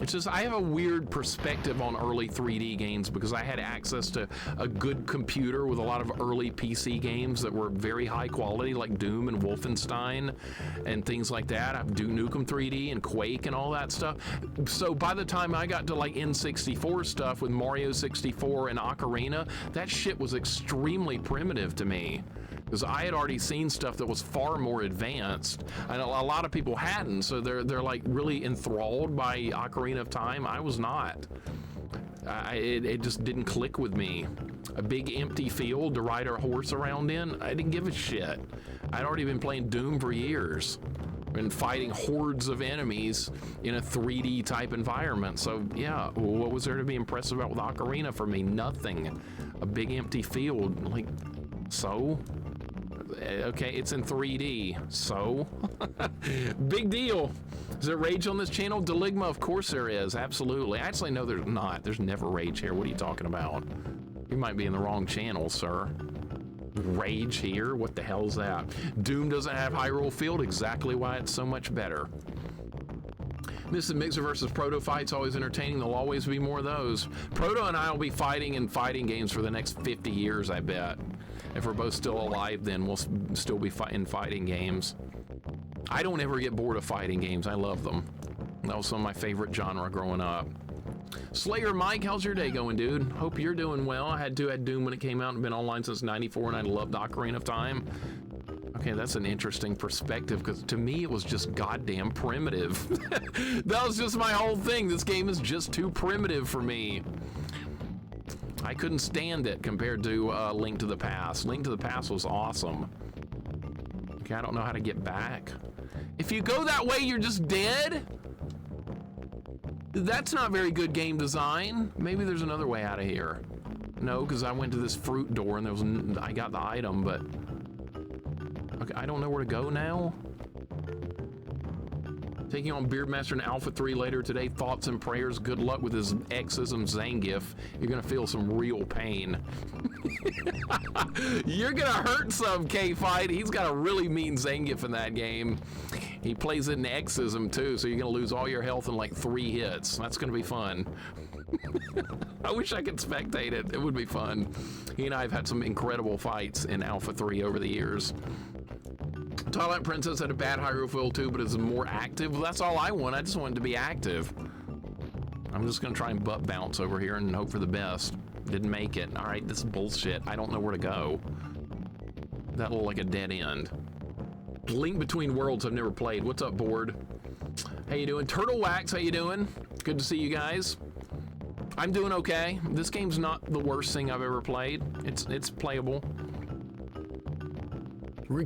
It's just, I have a weird perspective on early 3D games because I had access to a good computer with a lot of early PC games that were very high quality, like Doom and Wolfenstein and things like that. I have Duke Nukem 3D and Quake and all that stuff. So by the time I got to like N64 stuff with Mario 64 and Ocarina, that shit was extremely primitive to me, because I had already seen stuff that was far more advanced, and a lot of people hadn't, so they're like really enthralled by Ocarina of Time. I was not. It just didn't click with me. A big empty field to ride a horse around in, I didn't give a shit. I'd already been playing Doom for years and fighting hordes of enemies in a 3D type environment. So yeah, what was there to be impressed about with Ocarina for me? Nothing. A big empty field, like, so? Okay, it's in 3D, so? Big deal. Is there rage on this channel? Deligma, of course there is, absolutely. Actually, no, there's not. There's never rage here. What are you talking about? You might be in the wrong channel, sir. Rage here? What the hell's that? Doom doesn't have Hyrule Field, exactly why it's so much better. LittleMIXER versus Proto fights, always entertaining. There'll always be more of those. Proto and I will be fighting in fighting games for the next 50 years, I bet. If we're both still alive, then we'll still be in fighting games. I don't ever get bored of fighting games. I love them. That was some of my favorite genre growing up. Slayer Mike, how's your day going, dude? Hope you're doing well. I had Doom when it came out and been online since '94, and I loved Ocarina of Time. Okay, that's an interesting perspective, because to me it was just goddamn primitive. That was just my whole thing. This game is just too primitive for me. I couldn't stand it compared to Link to the Past. Link to the Past was awesome. Okay, I don't know how to get back. If you go that way, you're just dead? That's not very good game design. Maybe there's another way out of here. No, because I went to this fruit door and there was I got the item, but okay, I don't know where to go now. Taking on Beardmaster in Alpha 3 later today. Thoughts and prayers. Good luck with his exism Zangief. You're gonna feel some real pain. You're gonna hurt some, K-Fight. He's got a really mean Zangief in that game. He plays it in exism too, so you're gonna lose all your health in like 3 hits. That's gonna be fun. I wish I could spectate it. It would be fun. He and I have had some incredible fights in Alpha 3 over the years. Twilight Princess had a bad Hyrule Field too, but it's more active. Well, that's all I want. I just want it to be active. I'm just gonna try and butt bounce over here and hope for the best. Didn't make it. All right, this is bullshit. I don't know where to go. That looked like a dead end. Link Between Worlds I've never played. What's up, board? How you doing? Turtle Wax, how you doing? Good to see you guys. I'm doing okay. This game's not the worst thing I've ever played. It's playable.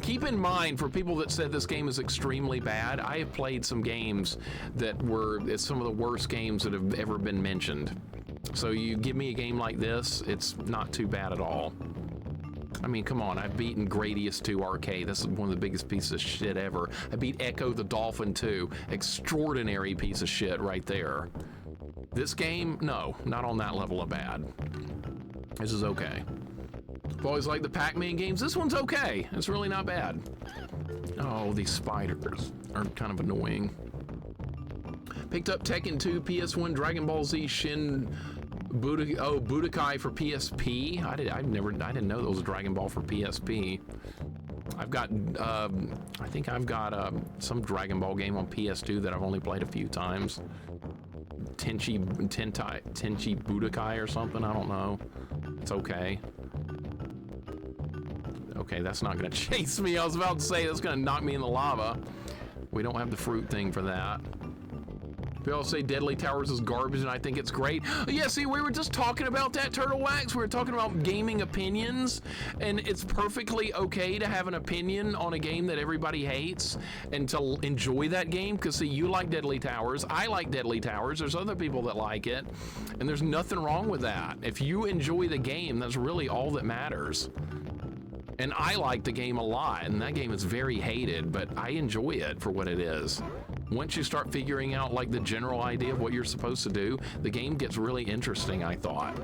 Keep in mind, for people that said this game is extremely bad, I have played some games that were some of the worst games that have ever been mentioned. So you give me a game like this, it's not too bad at all. I mean, come on, I've beaten Gradius 2 Arcade. This is one of the biggest pieces of shit ever. I beat Echo the Dolphin 2. Extraordinary piece of shit right there. This game, no, not on that level of bad. This is okay. I've always liked the Pac-Man games. This one's okay. It's really not bad. Oh, these spiders are kind of annoying. Picked up Tekken 2, PS1, Dragon Ball Z, Shin Budokai for PSP. I didn't know there was a Dragon Ball for PSP. I've got, I think I've got some Dragon Ball game on PS2 that I've only played a few times. Tenchi Budokai or something, I don't know. It's okay. Okay, that's not gonna chase me. I was about to say that's gonna knock me in the lava. We don't have the fruit thing for that. People say Deadly Towers is garbage and I think it's great. Yeah, see, we were just talking about that, Turtle Wax. We were talking about gaming opinions, and it's perfectly okay to have an opinion on a game that everybody hates and to enjoy that game, because see, you like Deadly Towers, I like Deadly Towers, there's other people that like it, and there's nothing wrong with that. If you enjoy the game, that's really all that matters. And I like the game a lot, and that game is very hated, but I enjoy it for what it is. Once you start figuring out like the general idea of what you're supposed to do, the game gets really interesting, I thought.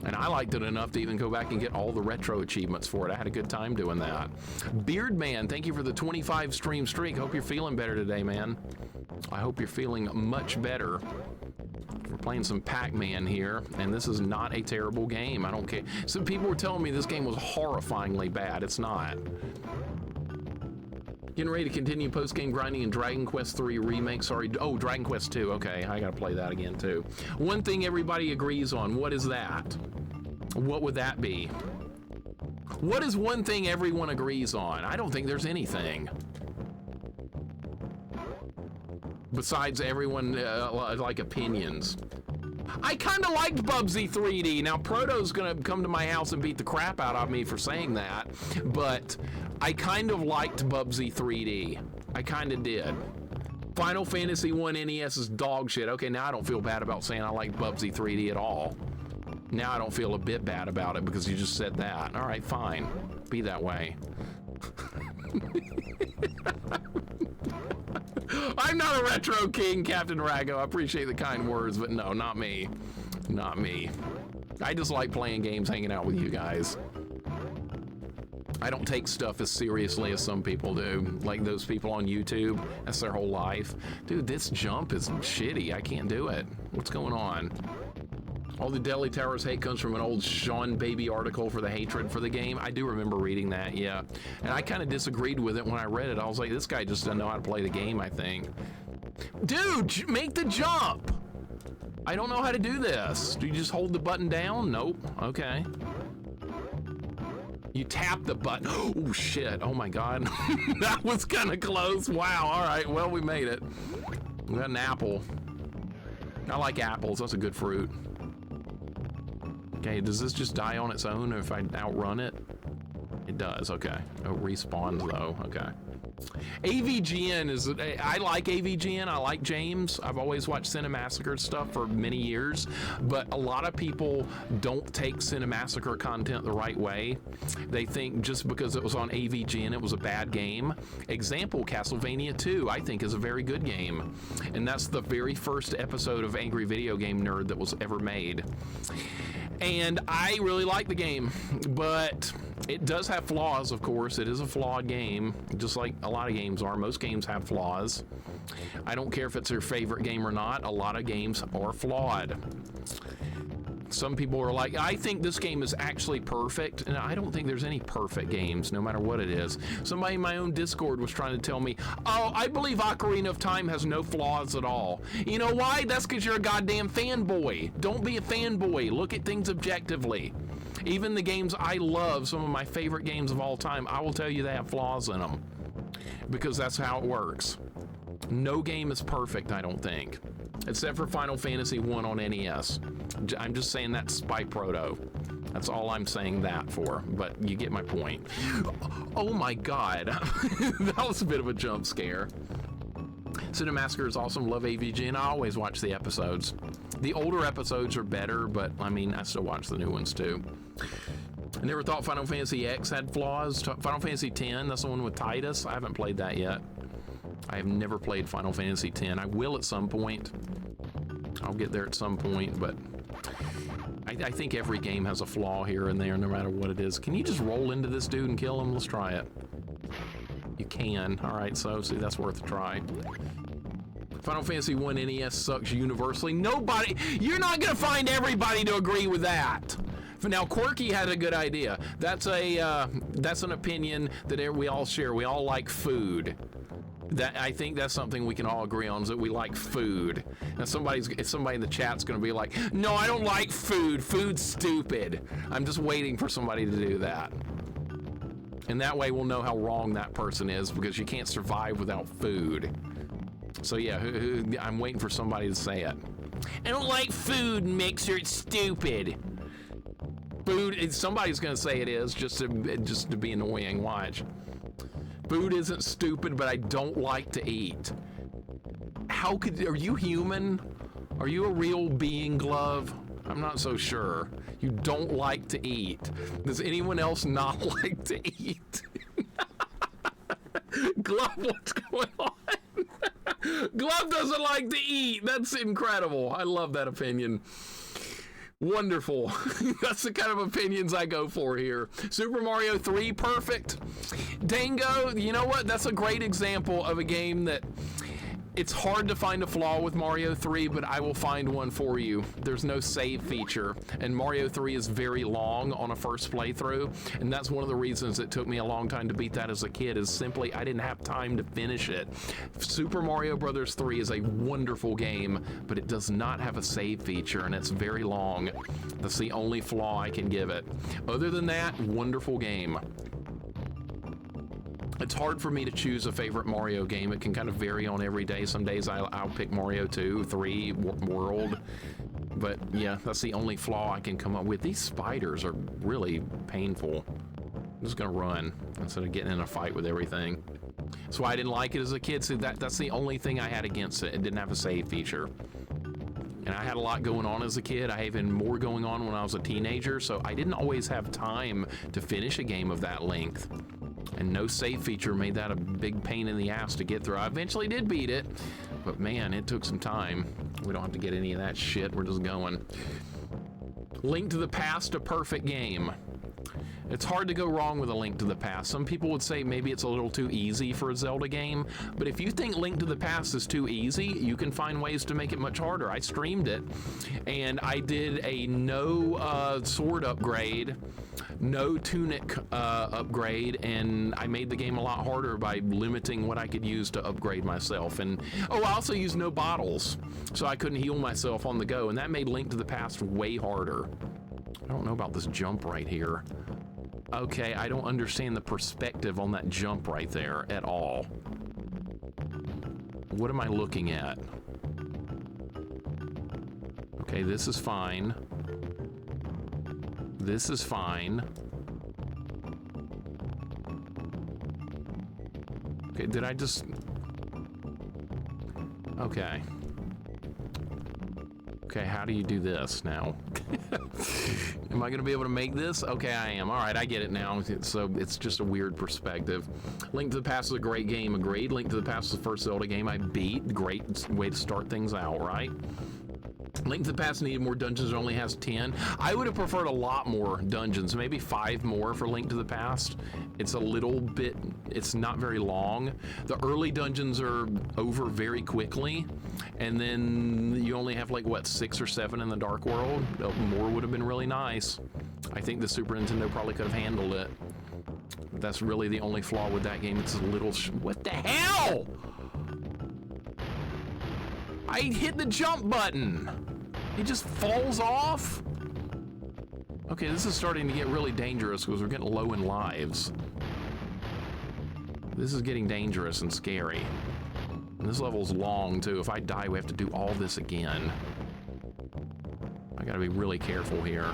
And I liked it enough to even go back and get all the retro achievements for it. I had a good time doing that. Beardman, thank you for the 25 stream streak. Hope you're feeling better today, man. I hope you're feeling much better. We're playing some Pac-Man here, and this is not a terrible game. I don't care. Some people were telling me this game was horrifyingly bad. It's not. Getting ready to continue post-game grinding in Dragon Quest 3 Remake. Sorry. Oh, Dragon Quest 2. Okay, I gotta play that again too. One thing everybody agrees on. What is that? What would that be? What is one thing everyone agrees on? I don't think there's anything. Besides everyone like opinions. I kind of liked Bubsy 3D. Now Proto's gonna come to my house and beat the crap out of me for saying that, but I kind of liked Bubsy 3D. I kind of did. Final Fantasy 1 NES is dog shit. Okay, now I don't feel bad about saying I like Bubsy 3D at all. Now I don't feel a bit bad about it because you just said that. All right, fine. Be that way. I'm not a retro king, Captain Rago. I appreciate the kind words, but no, not me. Not me. I just like playing games, hanging out with you guys. I don't take stuff as seriously as some people do. Like those people on YouTube, that's their whole life. Dude, this jump is shitty. I can't do it. What's going on? All the Deli Towers hate comes from an old Sean Baby article for the hatred for the game. I do remember reading that, yeah. And I kind of disagreed with it when I read it. I was like, this guy just doesn't know how to play the game, I think. Dude, make the jump! I don't know how to do this. Do you just hold the button down? Nope. Okay. You tap the button. Oh, shit. Oh, my God. That was kind of close. Wow. All right. Well, we made it. We got an apple. I like apples. That's a good fruit. Okay, does this just die on its own if I outrun it? It does, okay. Oh, it respawns though, okay. AVGN is, I like AVGN, I like James. I've always watched Cinemassacre stuff for many years, but a lot of people don't take Cinemassacre content the right way. They think just because it was on AVGN it was a bad game. Example, Castlevania 2, I think is a very good game. And that's the very first episode of Angry Video Game Nerd that was ever made. And I really like the game, but it does have flaws, of course. It is a flawed game, just like a lot of games are. Most games have flaws. I don't care if it's your favorite game or not. A lot of games are flawed. Some people are like, I think this game is actually perfect, and I don't think there's any perfect games, no matter what it is. Somebody in my own Discord was trying to tell me, oh, I believe Ocarina of Time has no flaws at all. You know why? That's because you're a goddamn fanboy. Don't be a fanboy. Look at things objectively. Even the games I love, some of my favorite games of all time, I will tell you they have flaws in them, because that's how it works. No game is perfect, I don't think, except for Final Fantasy 1 on NES. I'm just saying that's Spy Proto. That's all I'm saying that for, but you get my point. Oh my God, that was a bit of a jump scare. Cinemassacre is awesome, love AVG, and I always watch the episodes. The older episodes are better, but I mean, I still watch the new ones too. I never thought Final Fantasy X had flaws. Final Fantasy X, that's the one with Titus. I haven't played that yet. I have never played Final Fantasy X. I will at some point. I'll get there at some point, but I think every game has a flaw here and there, no matter what it is. Can you just roll into this dude and kill him? Let's try it. You can. All right, so see, that's worth a try. Final Fantasy 1 NES sucks universally. Nobody, you're not gonna find everybody to agree with that. Now, Quirky had a good idea. That's an opinion that we all share. We all like food. I think that's something we can all agree on, is that we like food. Now somebody in the chat's gonna be like, no, I don't like food. Food's stupid. I'm just waiting for somebody to do that. And that way we'll know how wrong that person is, because you can't survive without food. So yeah, I'm waiting for somebody to say it. I don't like food, Mixer, it's stupid. Food, somebody's gonna say it is, just to be annoying, watch. Food isn't stupid, but I don't like to eat. Are you human? Are you a real being, Glove? I'm not so sure. You don't like to eat. Does anyone else not like to eat? Glove, what's going on? Glove doesn't like to eat. That's incredible. I love that opinion. Wonderful. That's the kind of opinions I go for here. Super Mario 3, perfect. Dango, you know what? That's a great example of a game that it's hard to find a flaw with Mario 3, but I will find one for you. There's no save feature, and Mario 3 is very long on a first playthrough, and that's one of the reasons it took me a long time to beat that as a kid, is simply I didn't have time to finish it. Super Mario Bros. 3 is a wonderful game, but it does not have a save feature, and it's very long. That's the only flaw I can give it. Other than that, wonderful game. It's hard for me to choose a favorite Mario game. It can kind of vary on every day. Some days I'll pick Mario 2, 3, World. But yeah, that's the only flaw I can come up with. These spiders are really painful. I'm just gonna run instead of getting in a fight with everything. That's why I didn't like it as a kid. So that's the only thing I had against it. It didn't have a save feature. And I had a lot going on as a kid. I had even more going on when I was a teenager, so I didn't always have time to finish a game of that length. And no save feature made that a big pain in the ass to get through. I eventually did beat it, but man, it took some time. We don't have to get any of that shit. We're just going. Link to the Past, a perfect game. It's hard to go wrong with A Link to the Past. Some people would say maybe it's a little too easy for a Zelda game, but if you think Link to the Past is too easy, you can find ways to make it much harder. I streamed it, and I did a no sword upgrade, no tunic upgrade, and I made the game a lot harder by limiting what I could use to upgrade myself. And oh, I also used no bottles, so I couldn't heal myself on the go, and that made Link to the Past way harder. I don't know about this jump right here. Okay, I don't understand the perspective on that jump right there at all. What am I looking at? Okay, this is fine. This is fine. Okay, did I just... Okay. Okay, how do you do this now? Am I gonna be able to make this? Okay, I am. All right, I get it now. So it's just a weird perspective. Link to the Past is a great game, agreed. Link to the Past is the first Zelda game I beat. Great way to start things out, right? Link to the Past needed more dungeons, it only has 10. I would have preferred a lot more dungeons, maybe 5 more for Link to the Past. It's a little bit, it's not very long. The early dungeons are over very quickly, and then you only have like, what, 6 or 7 in the Dark World? More would have been really nice. I think the Super Nintendo probably could have handled it. That's really the only flaw with that game. It's a little, what the hell? I hit the jump button. It just falls off? Okay, this is starting to get really dangerous because we're getting low in lives. This is getting dangerous and scary. And this level's long, too. If I die, we have to do all this again. I gotta be really careful here.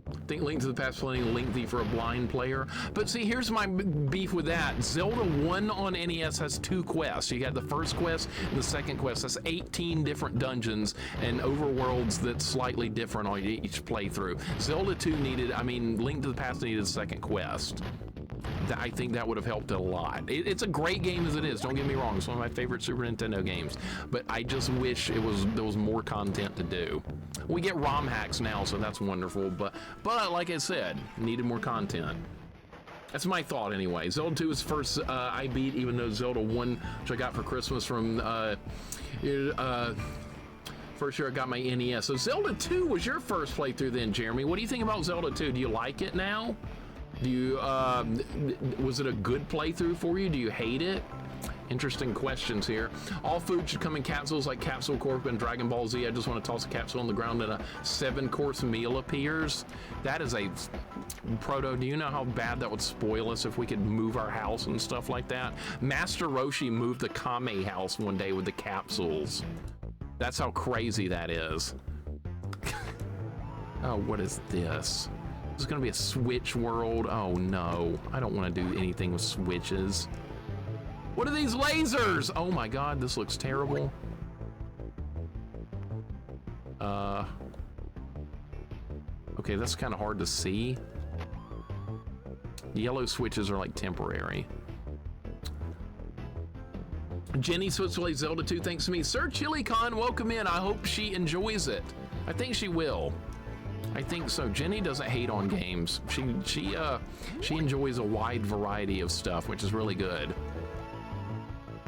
I think Link to the Past is plenty lengthy for a blind player. But see, here's my beef with that. Zelda 1 on NES has 2 quests. You got the first quest and the second quest. That's 18 different dungeons and overworlds that's slightly different on each playthrough. Zelda 2 needed, I mean, Link to the Past needed a second quest. I think that would have helped a lot. It's a great game as it is, don't get me wrong. It's one of my favorite Super Nintendo games, but I just wish there was more content to do. We get ROM hacks now, so that's wonderful, but like I said, needed more content. That's my thought anyway. Zelda 2 is first I beat, even though Zelda 1, which I got for Christmas from first year I got my NES. So Zelda 2 was your first playthrough then, Jeremy. What do you think about Zelda 2? Do you like it now? Do you, was it a good playthrough for you? Do you hate it? Interesting questions here. All food should come in capsules like Capsule Corp and Dragon Ball Z. I just want to toss a capsule on the ground and a 7-course meal appears. That is a... Proto, do you know how bad that would spoil us if we could move our house and stuff like that? Master Roshi moved the Kame house one day with the capsules. That's how crazy that is. Oh, what is this? This is gonna be a Switch world. Oh no, I don't want to do anything with switches. What are these lasers? Oh my god, this looks terrible. Okay, that's kind of hard to see. Yellow switches are like temporary. Jenny Switch plays Zelda 2 thanks to me. Sir ChiliCon, welcome in. I hope she enjoys it. I think she will. I think so. Jenny doesn't hate on games. She enjoys a wide variety of stuff, which is really good.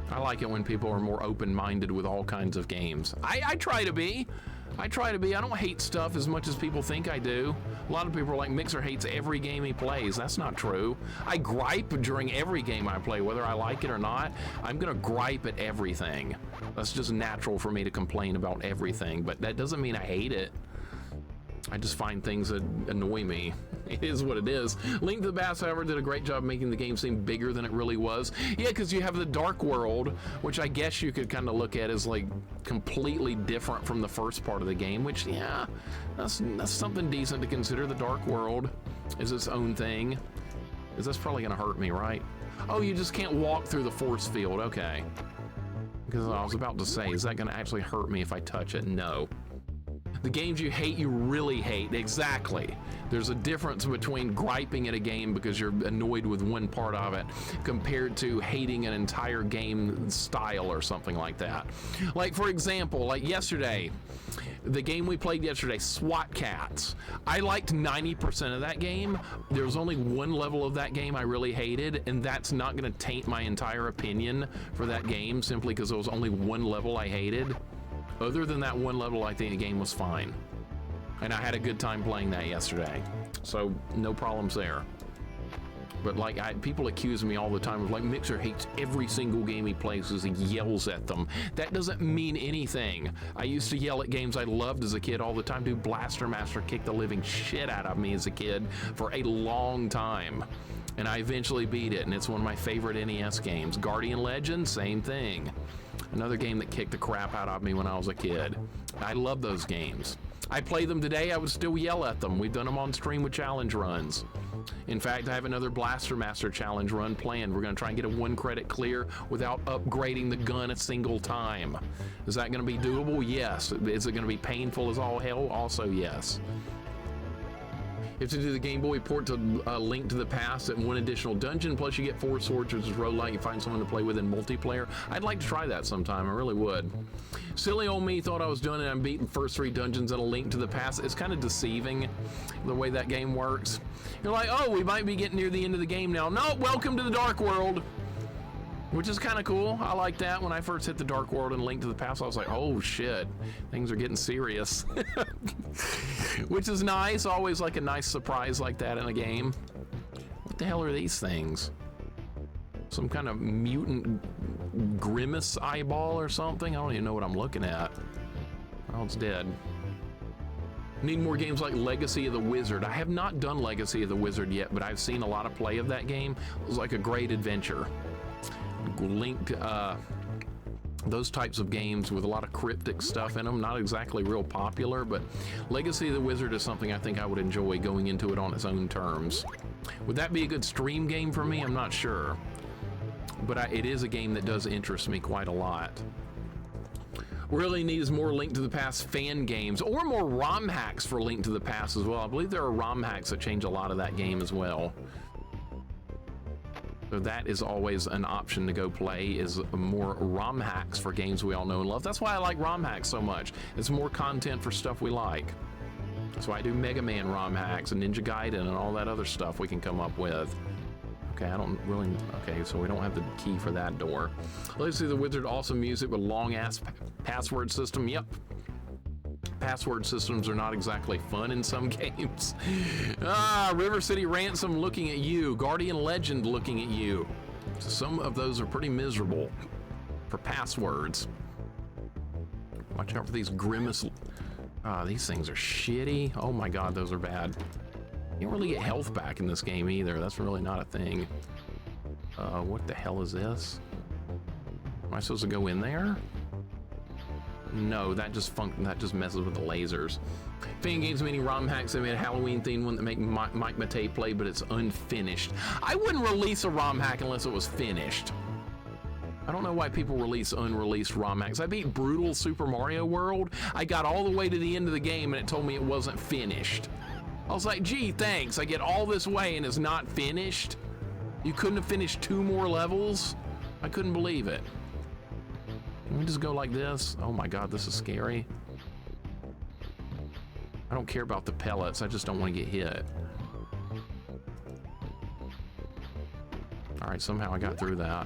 I like it when people are more open-minded with all kinds of games. I try to be. I don't hate stuff as much as people think I do. A lot of people are like, Mixer hates every game he plays. That's not true. I gripe during every game I play, whether I like it or not. I'm gonna gripe at everything. That's just natural for me to complain about everything, but that doesn't mean I hate it. I just find things that annoy me. It is what it is. Link to the Past, however, did a great job making the game seem bigger than it really was. Yeah, because you have the Dark World, which I guess you could kind of look at as like completely different from the first part of the game, which, yeah, that's something decent to consider. The Dark World is its own thing. That's probably going to hurt me, right? Oh, you just can't walk through the force field. Okay. Because I was about to say, is that going to actually hurt me if I touch it? No. The games you hate, you really hate. Exactly. There's a difference between griping at a game because you're annoyed with one part of it compared to hating an entire game style or something like that. Like, for example, like yesterday, the game we played yesterday, SWAT Cats. I liked 90% of that game. There was only one level of that game I really hated, and that's not going to taint my entire opinion for that game simply because there was only one level I hated. Other than that one level, I think the game was fine. And I had a good time playing that yesterday. So, no problems there. But like, people accuse me all the time of like, Mixer hates every single game he plays because he yells at them. That doesn't mean anything. I used to yell at games I loved as a kid all the time. Dude, Blaster Master kicked the living shit out of me as a kid for a long time. And I eventually beat it, and it's one of my favorite NES games. Guardian Legend, same thing. Another game that kicked the crap out of me when I was a kid. I love those games. I play them today, I would still yell at them. We've done them on stream with challenge runs. In fact, I have another Blaster Master challenge run planned. We're going to try and get a 1 credit clear without upgrading the gun a single time. Is that going to be doable? Yes. Is it going to be painful as all hell? Also, yes. You have to do the Game Boy port to Link to the Past and 1 additional dungeon, plus you get 4 swords, which is roguelike. You find someone to play with in multiplayer. I'd like to try that sometime. I really would. Silly old me thought I was doing it. I'm beating the first 3 dungeons in A Link to the Past. It's kind of deceiving the way that game works. You're like, oh, we might be getting near the end of the game now. No, welcome to the Dark World. Which is kind of cool. I like that. When I first hit the Dark World and Link to the Past, I was like, oh shit, things are getting serious. Which is nice. Always like a nice surprise like that in a game. What the hell are these things? Some kind of mutant grimace eyeball or something? I don't even know what I'm looking at. Oh, it's dead. Need more games like Legacy of the Wizard. I have not done Legacy of the Wizard yet, but I've seen a lot of play of that game. It was like a great adventure. Linked those types of games with a lot of cryptic stuff in them, not exactly real popular, but Legacy of the Wizard is something I think I would enjoy going into it on its own terms. Would that be a good stream game for me? I'm not sure, but it is a game that does interest me quite a lot. Really needs more Link to the Past fan games or more ROM hacks for Link to the Past as well. I believe there are ROM hacks that change a lot of that game as well. So that is always an option to go play, is more ROM hacks for games we all know and love. That's why I like ROM hacks so much. It's more content for stuff we like. So I do Mega Man ROM hacks and Ninja Gaiden and all that other stuff we can come up with. Okay, I don't really, okay, so we don't have the key for that door. Let's see the Wizard, awesome music with long-ass password system. Yep. Password systems are not exactly fun in some games. River City Ransom looking at you. Guardian Legend looking at you. So some of those are pretty miserable for passwords. Watch out for these grimace. These things are shitty. Oh my god, those are bad. You don't really get health back in this game either. That's really not a thing. What the hell is this? Am I supposed to go in there? No, that just messes with the lasers. Fan Games Mini ROM hacks. They made a Halloween themed one that make Mike Matei play, but it's unfinished. I wouldn't release a ROM hack unless it was finished. I don't know why people release unreleased ROM hacks. I beat Brutal Super Mario World. I got all the way to the end of the game and it told me it wasn't finished. I was like, gee, thanks. I get all this way and it's not finished. You couldn't have finished 2 more levels? I couldn't believe it. Can we just go like this? Oh my god, this is scary. I don't care about the pellets, I just don't want to get hit. Alright, somehow I got through that.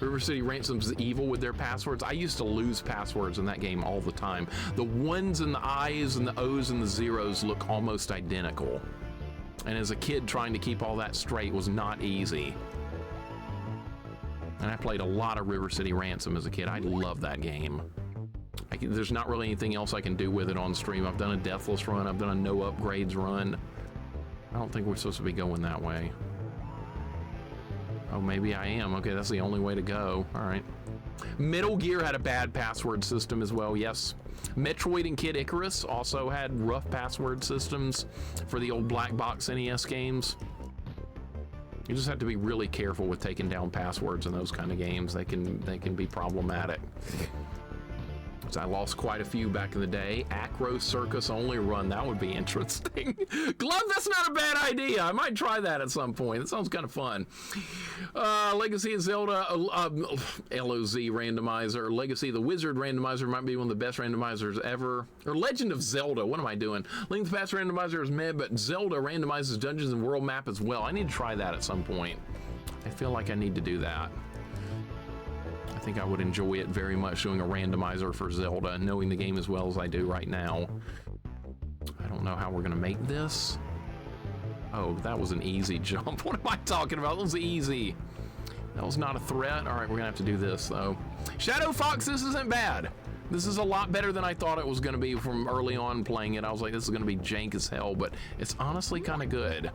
River City Ransom's evil with their passwords. I used to lose passwords in that game all the time. The 1s and the I's and the O's and the 0s look almost identical. And as a kid, trying to keep all that straight was not easy. And I played a lot of River City Ransom as a kid. I love that game. There's not really anything else I can do with it on stream. I've done a Deathless run. I've done a no upgrades run. I don't think we're supposed to be going that way. Oh, maybe I am. Okay, that's the only way to go. All right. Metal Gear had a bad password system as well, yes. Metroid and Kid Icarus also had rough password systems for the old black box NES games. You just have to be really careful with taking down passwords in those kind of games. They can be problematic. So I lost quite a few back in the day. Acro Circus only run, that would be interesting. Glove, that's not a bad idea. I might try that at some point. That sounds kind of fun. Legacy of Zelda, LOZ randomizer. Legacy of the Wizard randomizer might be one of the best randomizers ever. Or Legend of Zelda, what am I doing? Link to the Past randomizer is meh, but Zelda randomizes dungeons and world map as well. I need to try that at some point. I feel like I need to do that. I think I would enjoy it very much doing a randomizer for Zelda, knowing the game as well as I do right now. I don't know how we're gonna make this. Oh, that was an easy jump. What am I talking about? That was easy. That was not a threat. All right, we're gonna have to do this though. Shadow Fox, this isn't bad. This is a lot better than I thought it was gonna be from early on playing it. I was like, this is gonna be jank as hell, but it's honestly kind of good.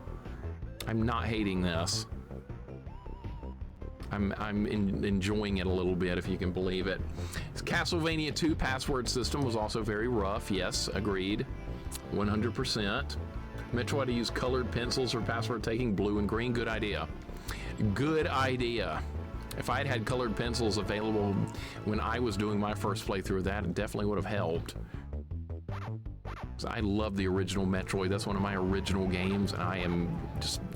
I'm not hating this. I'm enjoying it a little bit, if you can believe it. Castlevania 2 password system was also very rough. Yes, agreed. 100%. Metroid to use colored pencils for password taking, blue and green. Good idea. Good idea. If I had colored pencils available when I was doing my first playthrough of that, it definitely would have helped. I love the original Metroid. That's one of my original games, and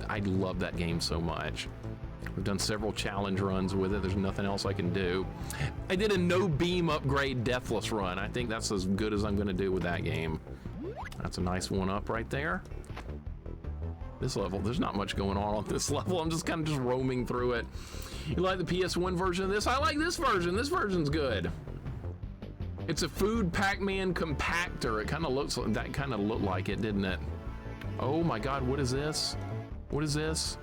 I love that game so much. We've done several challenge runs with it. There's nothing else I can do. I did a no beam upgrade Deathless run. I think that's as good as I'm going to do with that game. That's a nice one up right there. This level, there's not much going on this level. I'm just kind of roaming through it. You like the PS1 version of this? I like this version. This version's good. It's a food Pac-Man compactor. It kind of looks like that. Kind of looked like it, didn't it? Oh my God! What is this? What is this?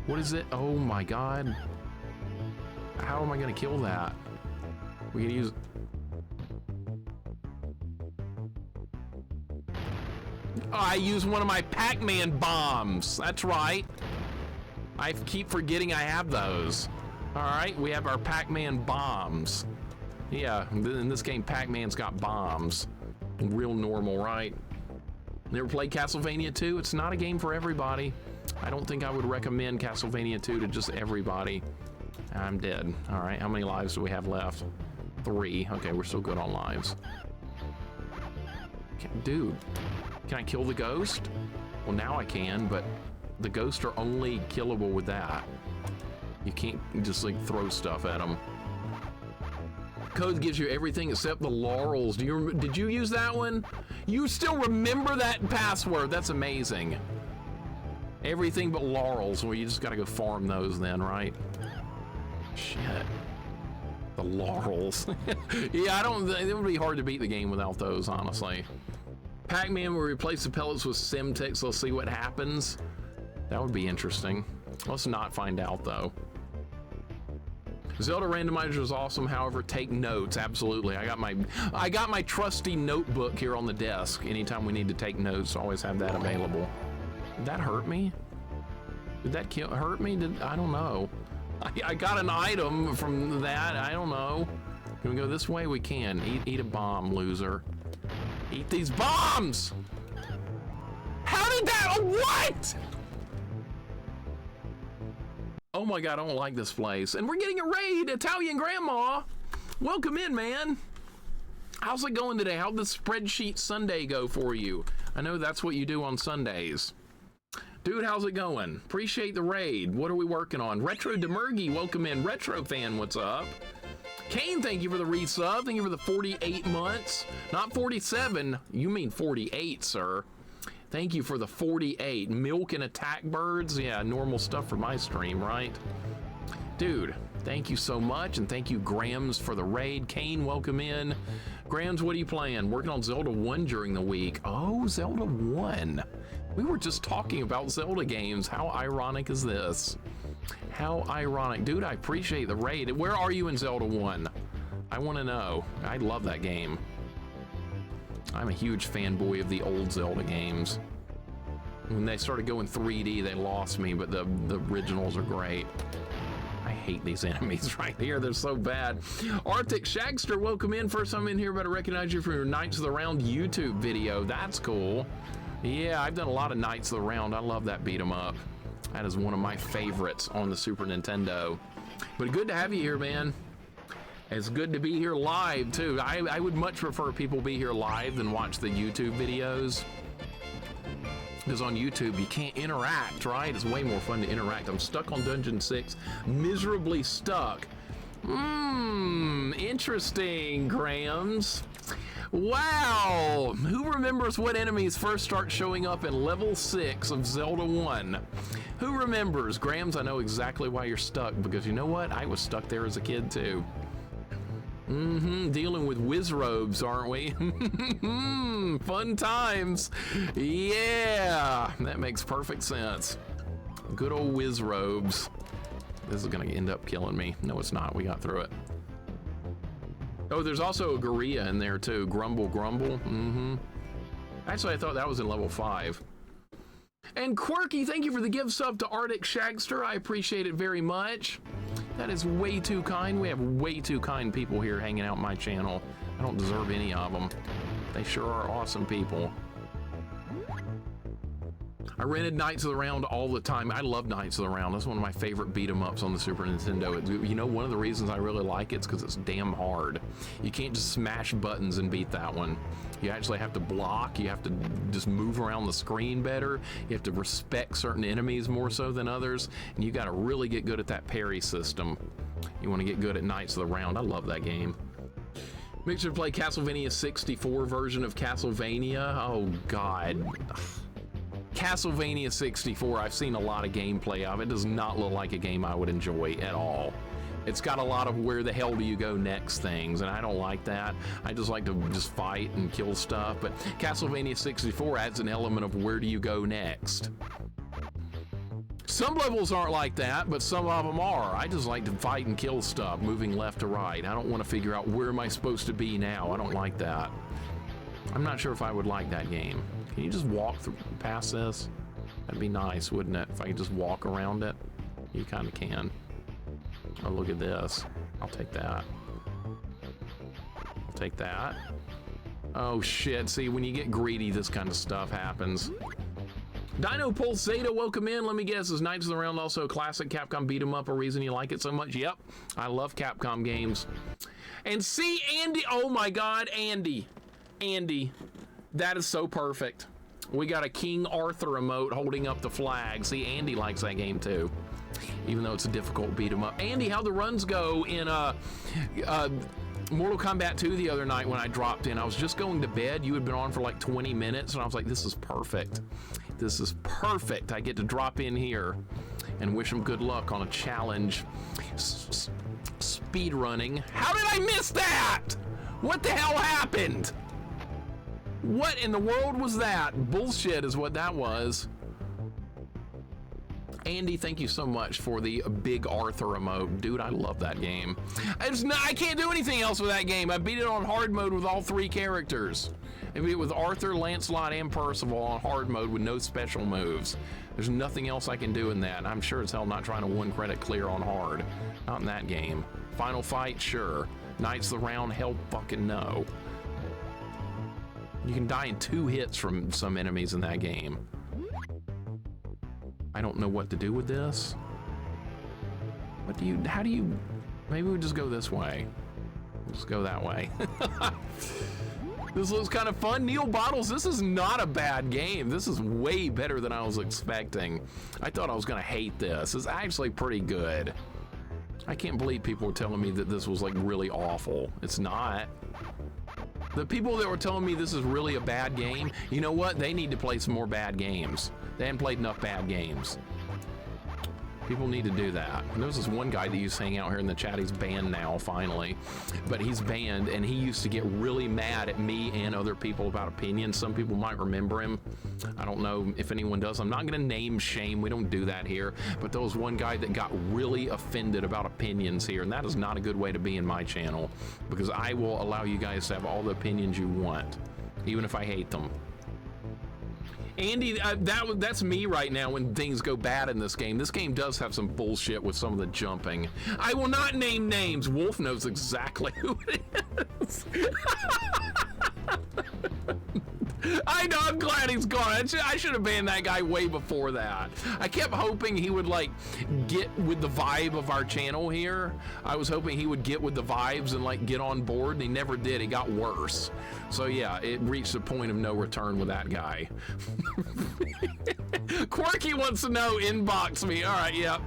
What is it? Oh my God! How am I gonna kill that? We can use. Oh, I use one of my Pac-Man bombs. That's right. I keep forgetting I have those. All right, we have our Pac-Man bombs. Yeah, in this game, Pac-Man's got bombs. Real normal, right? Never played Castlevania 2? It's not a game for everybody. I don't think I would recommend Castlevania 2 to just everybody. I'm dead. All right, how many lives do we have left? 3. Okay, we're still good on lives. Dude, can I kill the ghost? Well, now I can, but the ghosts are only killable with that. You can't just like throw stuff at them. Code gives you everything except the laurels. Did you use that one? You still remember that password? That's amazing. Everything but laurels. Well, you just gotta go farm those then, right? Shit. The laurels. Yeah, it would be hard to beat the game without those, honestly. Pac-Man will replace the pellets with Semtex. Let's see what happens. That would be interesting. Let's not find out though. Zelda randomizer is awesome. However, take notes. Absolutely. I got my trusty notebook here on the desk. Anytime we need to take notes, always have that available. Did that hurt me? Did that hurt me? I don't know. I got an item from that. I don't know. Can we go this way? We can. Eat a bomb, loser. Eat these bombs! How did that? What? Oh my God, I don't like this place. And we're getting a raid, Italian Grandma. Welcome in, man. How's it going today? How'd the spreadsheet Sunday go for you? I know that's what you do on Sundays. Dude, how's it going? Appreciate the raid. What are we working on? Retro Demergy, welcome in. Retro Fan, what's up? Kane, thank you for the resub. Thank you for the 48 months. Not 47. You mean 48, sir. Thank you for the 48. Milk and attack birds. Yeah, normal stuff for my stream, right? Dude, thank you so much. And thank you, Grams, for the raid. Kane, welcome in. Grams, what are you playing? Working on Zelda 1 during the week. Oh, Zelda 1. We were just talking about Zelda games. How ironic is this? How ironic. Dude, I appreciate the raid. Where are you in Zelda 1? I want to know. I love that game. I'm a huge fanboy of the old Zelda games. When they started going 3D, they lost me, but the originals are great. I hate these enemies right here. They're so bad. Arctic Shagster, welcome in. First time in here, but I recognize you from your Knights of the Round YouTube video. That's cool. Yeah, I've done a lot of Knights of the Round. I love that beat 'em up. That is one of my favorites on the Super Nintendo. But good to have you here, man. It's good to be here live too. I would much prefer people be here live than watch the YouTube videos. Because on YouTube you can't interact, right? It's way more fun to interact. I'm stuck on Dungeon 6, miserably stuck. Interesting, Grams. Wow, who remembers what enemies first start showing up in level 6 of Zelda 1? Who remembers? Grams, I know exactly why you're stuck, because you know what? I was stuck there as a kid too. Dealing with whiz robes, aren't we? Fun times. Yeah, that makes perfect sense. Good old whiz robes. This is gonna end up killing me. No, it's not. We got through it. Oh, there's also a Gorilla in there too. Grumble, grumble. Actually, I thought that was in level 5. And Quirky, thank you for the gift sub to Arctic Shagster. I appreciate it very much. That is way too kind. We have way too kind people here hanging out my channel. I don't deserve any of them. They sure are awesome people. I rented Knights of the Round all the time. I love Knights of the Round. That's one of my favorite beat 'em ups on the Super Nintendo. You know, one of the reasons I really like it's because it's damn hard. You can't just smash buttons and beat that one. You actually have to block. You have to just move around the screen better. You have to respect certain enemies more so than others. And you got to really get good at that parry system. You want to get good at Knights of the Round. I love that game. Mixer to play Castlevania 64 version of Castlevania. Oh, God. Castlevania 64, I've seen a lot of gameplay of it. It does not look like a game I would enjoy at all. It's got a lot of where the hell do you go next things, and I don't like that. I just like to just fight and kill stuff, but Castlevania 64 adds an element of where do you go next. Some levels aren't like that, but some of them are. I just like to fight and kill stuff, moving left to right. I don't want to figure out where am I supposed to be now. I don't like that. I'm not sure if I would like that game. Can you just walk through past this? That'd be nice, wouldn't it? If I could just walk around it. You kind of can. Oh, look at this. I'll take that. I'll take that. Oh shit, see, when you get greedy, this kind of stuff happens. Dino Pulse Zeta, welcome in. Let me guess, is Knights of the Round also a classic Capcom beat 'em up, a reason you like it so much? Yep, I love Capcom games. And see, Andy, oh my God, Andy. That is so perfect. We got a King Arthur emote holding up the flag. See, Andy likes that game too, even though it's a difficult beat 'em up. Andy, how'd the runs go in Mortal Kombat 2 the other night when I dropped in? I was just going to bed. You had been on for like 20 minutes, and I was like, this is perfect. This is perfect. I get to drop in here and wish them good luck on a challenge. Speed running. How did I miss that? What the hell happened? What in the world was that? Bullshit is what that was. Andy, thank you so much for the Big Arthur emote. Dude, I love that game. I can't do anything else with that game. I beat it on hard mode with all 3 characters. I beat it with Arthur, Lancelot, and Percival on hard mode with no special moves. There's nothing else I can do in that. I'm sure as hell not trying to 1 credit clear on hard. Not in that game. Final fight, sure. Knights of the Round, hell fucking no. You can die in 2 hits from some enemies in that game. I don't know what to do with this. How do you, maybe we just go this way. Let's go that way. This looks kind of fun. Neil Bottles, this is not a bad game. This is way better than I was expecting. I thought I was gonna hate this. It's actually pretty good. I can't believe people were telling me that this was like really awful. It's not. The people that were telling me this is really a bad game, you know what? They need to play some more bad games. They haven't played enough bad games. People need to do that. And there's this one guy that used to hang out here in the chat. He's banned now, finally. But he's banned, and he used to get really mad at me and other people about opinions. Some people might remember him. I don't know if anyone does. I'm not going to name shame. We don't do that here. But there was one guy that got really offended about opinions here, and that is not a good way to be in my channel, because I will allow you guys to have all the opinions you want, even if I hate them. Andy, that's me right now when things go bad in this game. This game does have some bullshit with some of the jumping. I will not name names. Wolf knows exactly who it is. I know, I'm glad he's gone. I should have banned that guy way before that. I kept hoping he would, like, get with the vibe of our channel here. I was hoping he would get with the vibes and, like, get on board, and he never did. It got worse. So, yeah, it reached a point of no return with that guy. Quirky wants to know, inbox me. All right, yeah.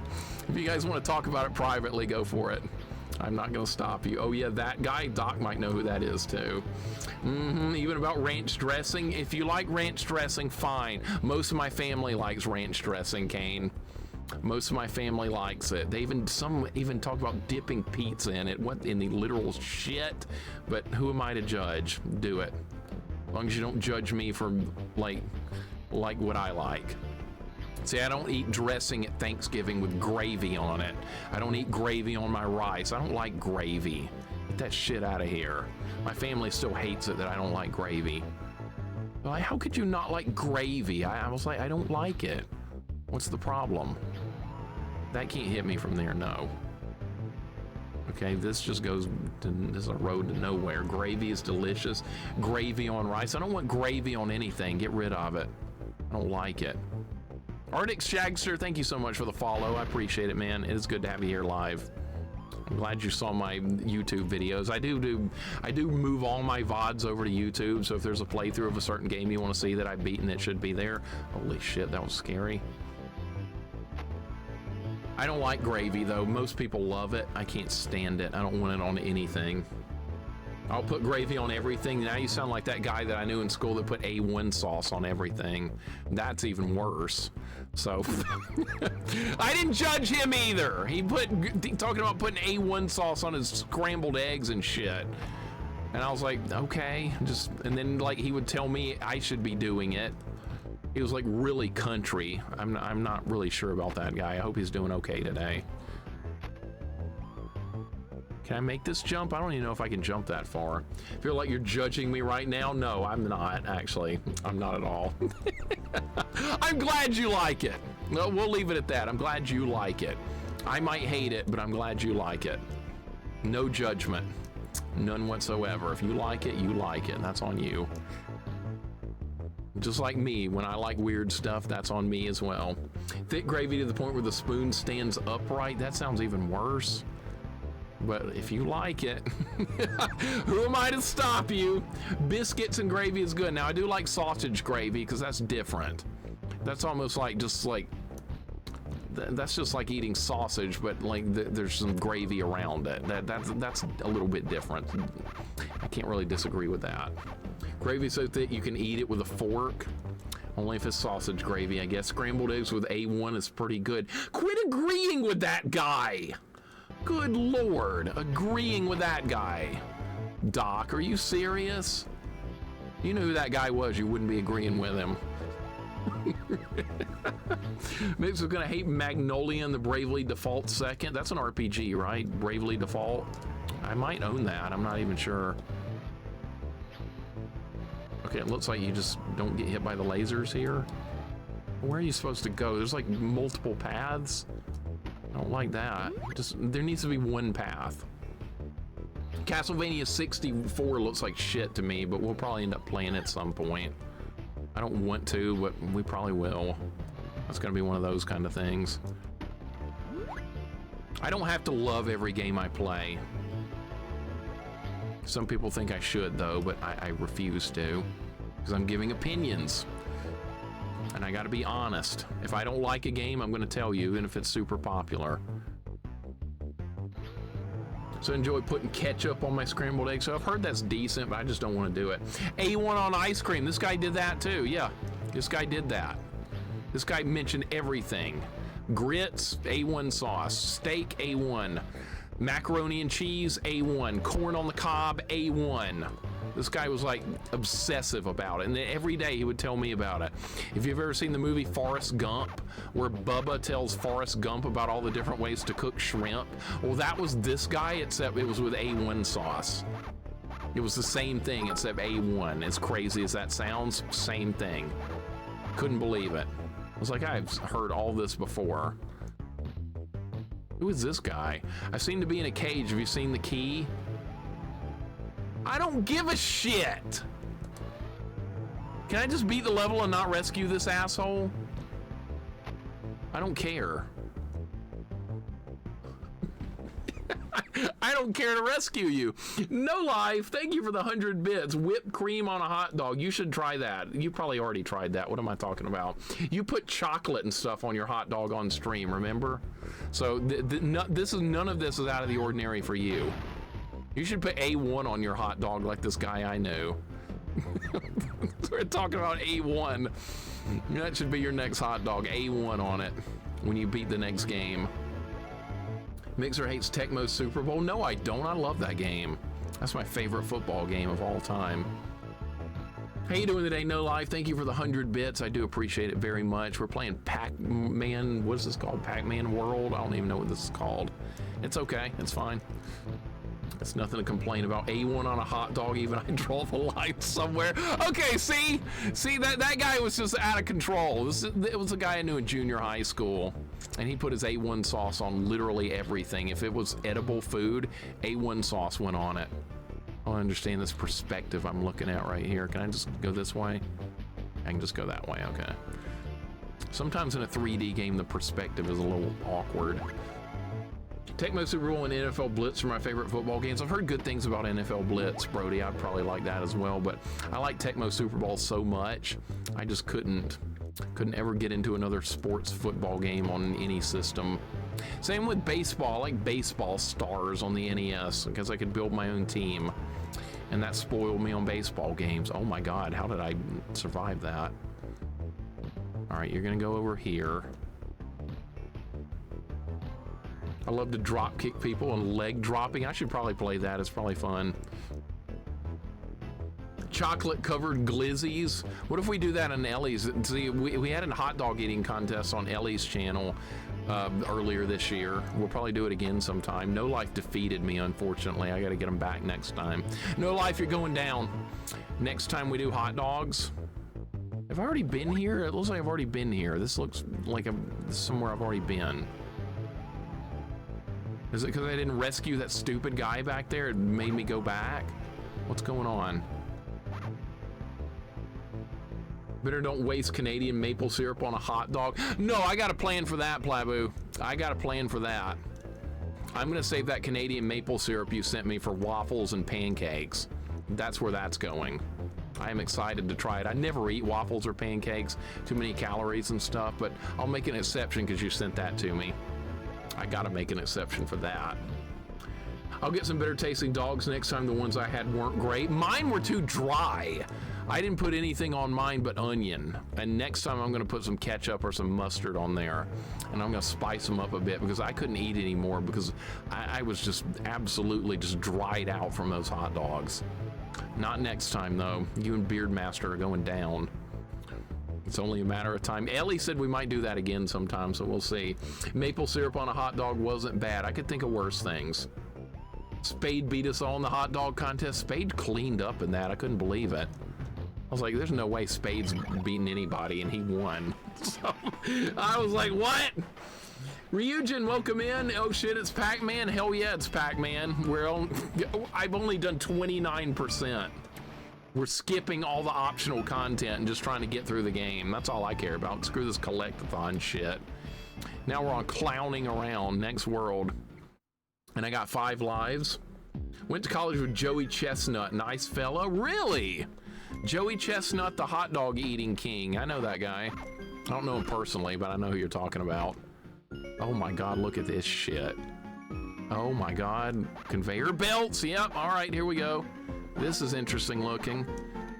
If you guys want to talk about it privately, go for it. I'm not going to stop you. Oh, yeah, that guy, Doc might know who that is, too. Even about ranch dressing. If you like ranch dressing, fine. Most of my family likes ranch dressing, Kane. Most of my family likes it. Some even talk about dipping pizza in it. What in the literal shit? But who am I to judge? Do it. As long as you don't judge me for, like what I like. See, I don't eat dressing at Thanksgiving with gravy on it. I don't eat gravy on my rice. I don't like gravy. Get that shit out of here. My family still hates it that I don't like gravy. They're like, how could you not like gravy? I was like, I don't like it. What's the problem? That can't hit me from there, no. Okay, this just goes to, this is a road to nowhere. Gravy is delicious. Gravy on rice. I don't want gravy on anything. Get rid of it. I don't like it. Arctic Shagster, thank you so much for the follow. I appreciate it, man. It is good to have you here live. I'm glad you saw my YouTube videos. I do move all my VODs over to YouTube, so if there's a playthrough of a certain game you want to see that I've beaten, it should be there. Holy shit, that was scary. I don't like gravy, though. Most people love it. I can't stand it. I don't want it on anything. I'll put gravy on everything. Now you sound like that guy that I knew in school that put A1 sauce on everything. That's even worse. So I didn't judge him either. He talking about putting A1 sauce on his scrambled eggs and shit. And I was like, okay, and then like he would tell me I should be doing it. He was like really country. I'm not really sure about that guy. I hope he's doing okay today. Can I make this jump? I don't even know if I can jump that far. Feel like you're judging me right now? No, I'm not, actually. I'm not at all. I'm glad you like it. No, we'll leave it at that. I'm glad you like it. I might hate it, but I'm glad you like it. No judgment. None whatsoever. If you like it, you like it. That's on you. Just like me, when I like weird stuff, that's on me as well. Thick gravy to the point where the spoon stands upright. That sounds even worse. But if you like it, who am I to stop you? Biscuits and gravy is good. Now, I do like sausage gravy because that's different. That's almost like that's just like eating sausage, but like there's some gravy around it. That's a little bit different. I can't really disagree with that. Gravy so thick you can eat it with a fork. Only if it's sausage gravy, I guess. Scrambled eggs with A1 is pretty good. Quit agreeing with that guy. Good Lord, agreeing with that guy. Doc, are you serious? You knew who that guy was, you wouldn't be agreeing with him. Mix is gonna hate Magnolia in the Bravely Default second. That's an RPG, right? Bravely Default. I might own that, I'm not even sure. Okay, it looks like you just don't get hit by the lasers here. Where are you supposed to go? There's like multiple paths. I don't like that. There needs to be one path. Castlevania 64 looks like shit to me, but we'll probably end up playing it at some point. I don't want to, but we probably will. That's gonna be one of those kind of things. I don't have to love every game I play. Some people think I should, though, but I refuse to, because I'm giving opinions. And I gotta be honest. If I don't like a game, I'm gonna tell you, even if it's super popular. So enjoy putting ketchup on my scrambled eggs. So I've heard that's decent, but I just don't want to do it. A1 on ice cream. This guy did that too. Yeah, this guy did that. This guy mentioned everything. Grits, A1 sauce. Steak, A1. Macaroni and cheese, A1. Corn on the cob, A1. This guy was like obsessive about it, and then every day he would tell me about it. If you've ever seen the movie Forrest Gump, where Bubba tells Forrest Gump about all the different ways to cook shrimp, well, that was this guy, except it was with A1 sauce. It was the same thing, except A1. As crazy as that sounds, same thing. Couldn't believe it. I was like, I've heard all this before. Who is this guy? I seem to be in a cage. Have you seen the key? I don't give a shit. Can I just beat the level and not rescue this asshole? I don't care. I don't care to rescue you. No Life, thank you for the 100 bits. Whipped cream on a hot dog. You should try that. You probably already tried that. What am I talking about? You put chocolate and stuff on your hot dog on stream, remember? So none of this is out of the ordinary for you. You should put A1 on your hot dog like this guy I know. We're talking about A1. That should be your next hot dog. A1 on it when you beat the next game. Mixer hates Tecmo Super Bowl. No, I don't. I love that game. That's my favorite football game of all time. How you doing today, No Life? Thank you for the 100 bits. I do appreciate it very much. We're playing Pac-Man. What is this called? Pac-Man World? I don't even know what this is called. It's okay. It's fine. It's nothing to complain about. A1 on a hot dog, even I draw the line somewhere. Okay, see that guy was just out of control. It was a guy I knew in junior high school, and he put his A1 sauce on literally everything. If it was edible food, A1 sauce went on it. I don't understand this perspective I'm looking at right here. Can I just go this way? I can just go that way, okay. Sometimes in a 3D game, the perspective is a little awkward. Tecmo Super Bowl and NFL Blitz are my favorite football games. I've heard good things about NFL Blitz, Brody. I'd probably like that as well, but I like Tecmo Super Bowl so much, I just couldn't ever get into another sports football game on any system. Same with baseball. I like Baseball Stars on the NES because I could build my own team, and that spoiled me on baseball games. Oh my God, how did I survive that? All right, you're gonna go over here. I love to drop kick people and leg dropping. I should probably play that. It's probably fun. Chocolate covered glizzies. What if we do that on Ellie's? See, we had a hot dog eating contest on Ellie's channel earlier this year. We'll probably do it again sometime. No Life defeated me, unfortunately. I got to get him back next time. No Life, you're going down. Next time we do hot dogs. Have I already been here? It looks like I've already been here. This looks like somewhere I've already been. Is it because I didn't rescue that stupid guy back there? It made me go back? What's going on? Better don't waste Canadian maple syrup on a hot dog. No, I got a plan for that, Plabu. I got a plan for that. I'm gonna save that Canadian maple syrup you sent me for waffles and pancakes. That's where that's going. I am excited to try it. I never eat waffles or pancakes, too many calories and stuff, but I'll make an exception because you sent that to me. I gotta make an exception for that. I'll get some bitter tasting dogs next time. The ones I had weren't great. Mine were too dry. I didn't put anything on mine but onion. And next time I'm gonna put some ketchup or some mustard on there. And I'm gonna spice them up a bit because I couldn't eat anymore because I was just absolutely just dried out from those hot dogs. Not next time though. You and Beardmaster are going down. It's only a matter of time. Ellie said we might do that again sometime, so we'll see. Maple syrup on a hot dog wasn't bad. I could think of worse things. Spade beat us all in the hot dog contest. Spade cleaned up in that. I couldn't believe it. I was like, there's no way Spade's beating anybody, and he won. So I was like, what? Ryujin, welcome in. Oh shit, it's Pac-Man. Hell yeah, it's Pac-Man. I've only done 29%. We're skipping all the optional content and just trying to get through the game. That's all I care about. Screw this collectathon shit. Now we're on clowning around. Next world. And I got 5 lives. Went to college with Joey Chestnut. Nice fella. Really? Joey Chestnut, the hot dog eating king. I know that guy. I don't know him personally, but I know who you're talking about. Oh my God, look at this shit. Oh my God. Conveyor belts. Yep. All right, here we go. This is interesting looking.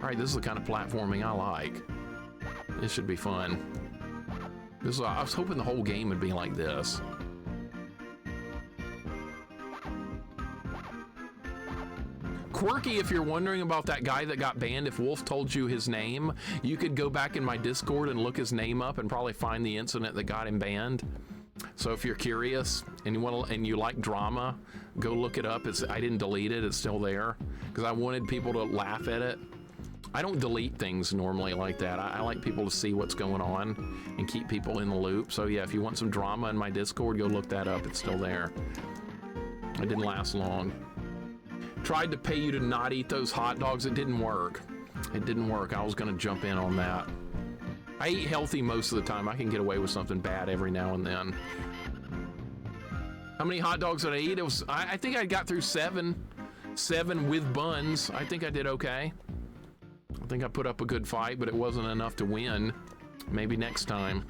All right, this is the kind of platforming I like. This should be fun. I was hoping the whole game would be like this. Quirky, if you're wondering about that guy that got banned, if Wolf told you his name, you could go back in my Discord and look his name up and probably find the incident that got him banned. So if you're curious and you like drama, go look it up. I didn't delete it. It's still there because I wanted people to laugh at it. I don't delete things normally like that. I like people to see what's going on and keep people in the loop. So yeah, if you want some drama in my Discord, go look that up. It's still there. It didn't last long. Tried to pay you to not eat those hot dogs. It didn't work. It didn't work. I was gonna jump in on that. I eat healthy most of the time. I can get away with something bad every now and then. How many hot dogs did I eat? It was, I think I got through 7. 7 with buns. I think I did okay. I think I put up a good fight, but it wasn't enough to win. Maybe next time.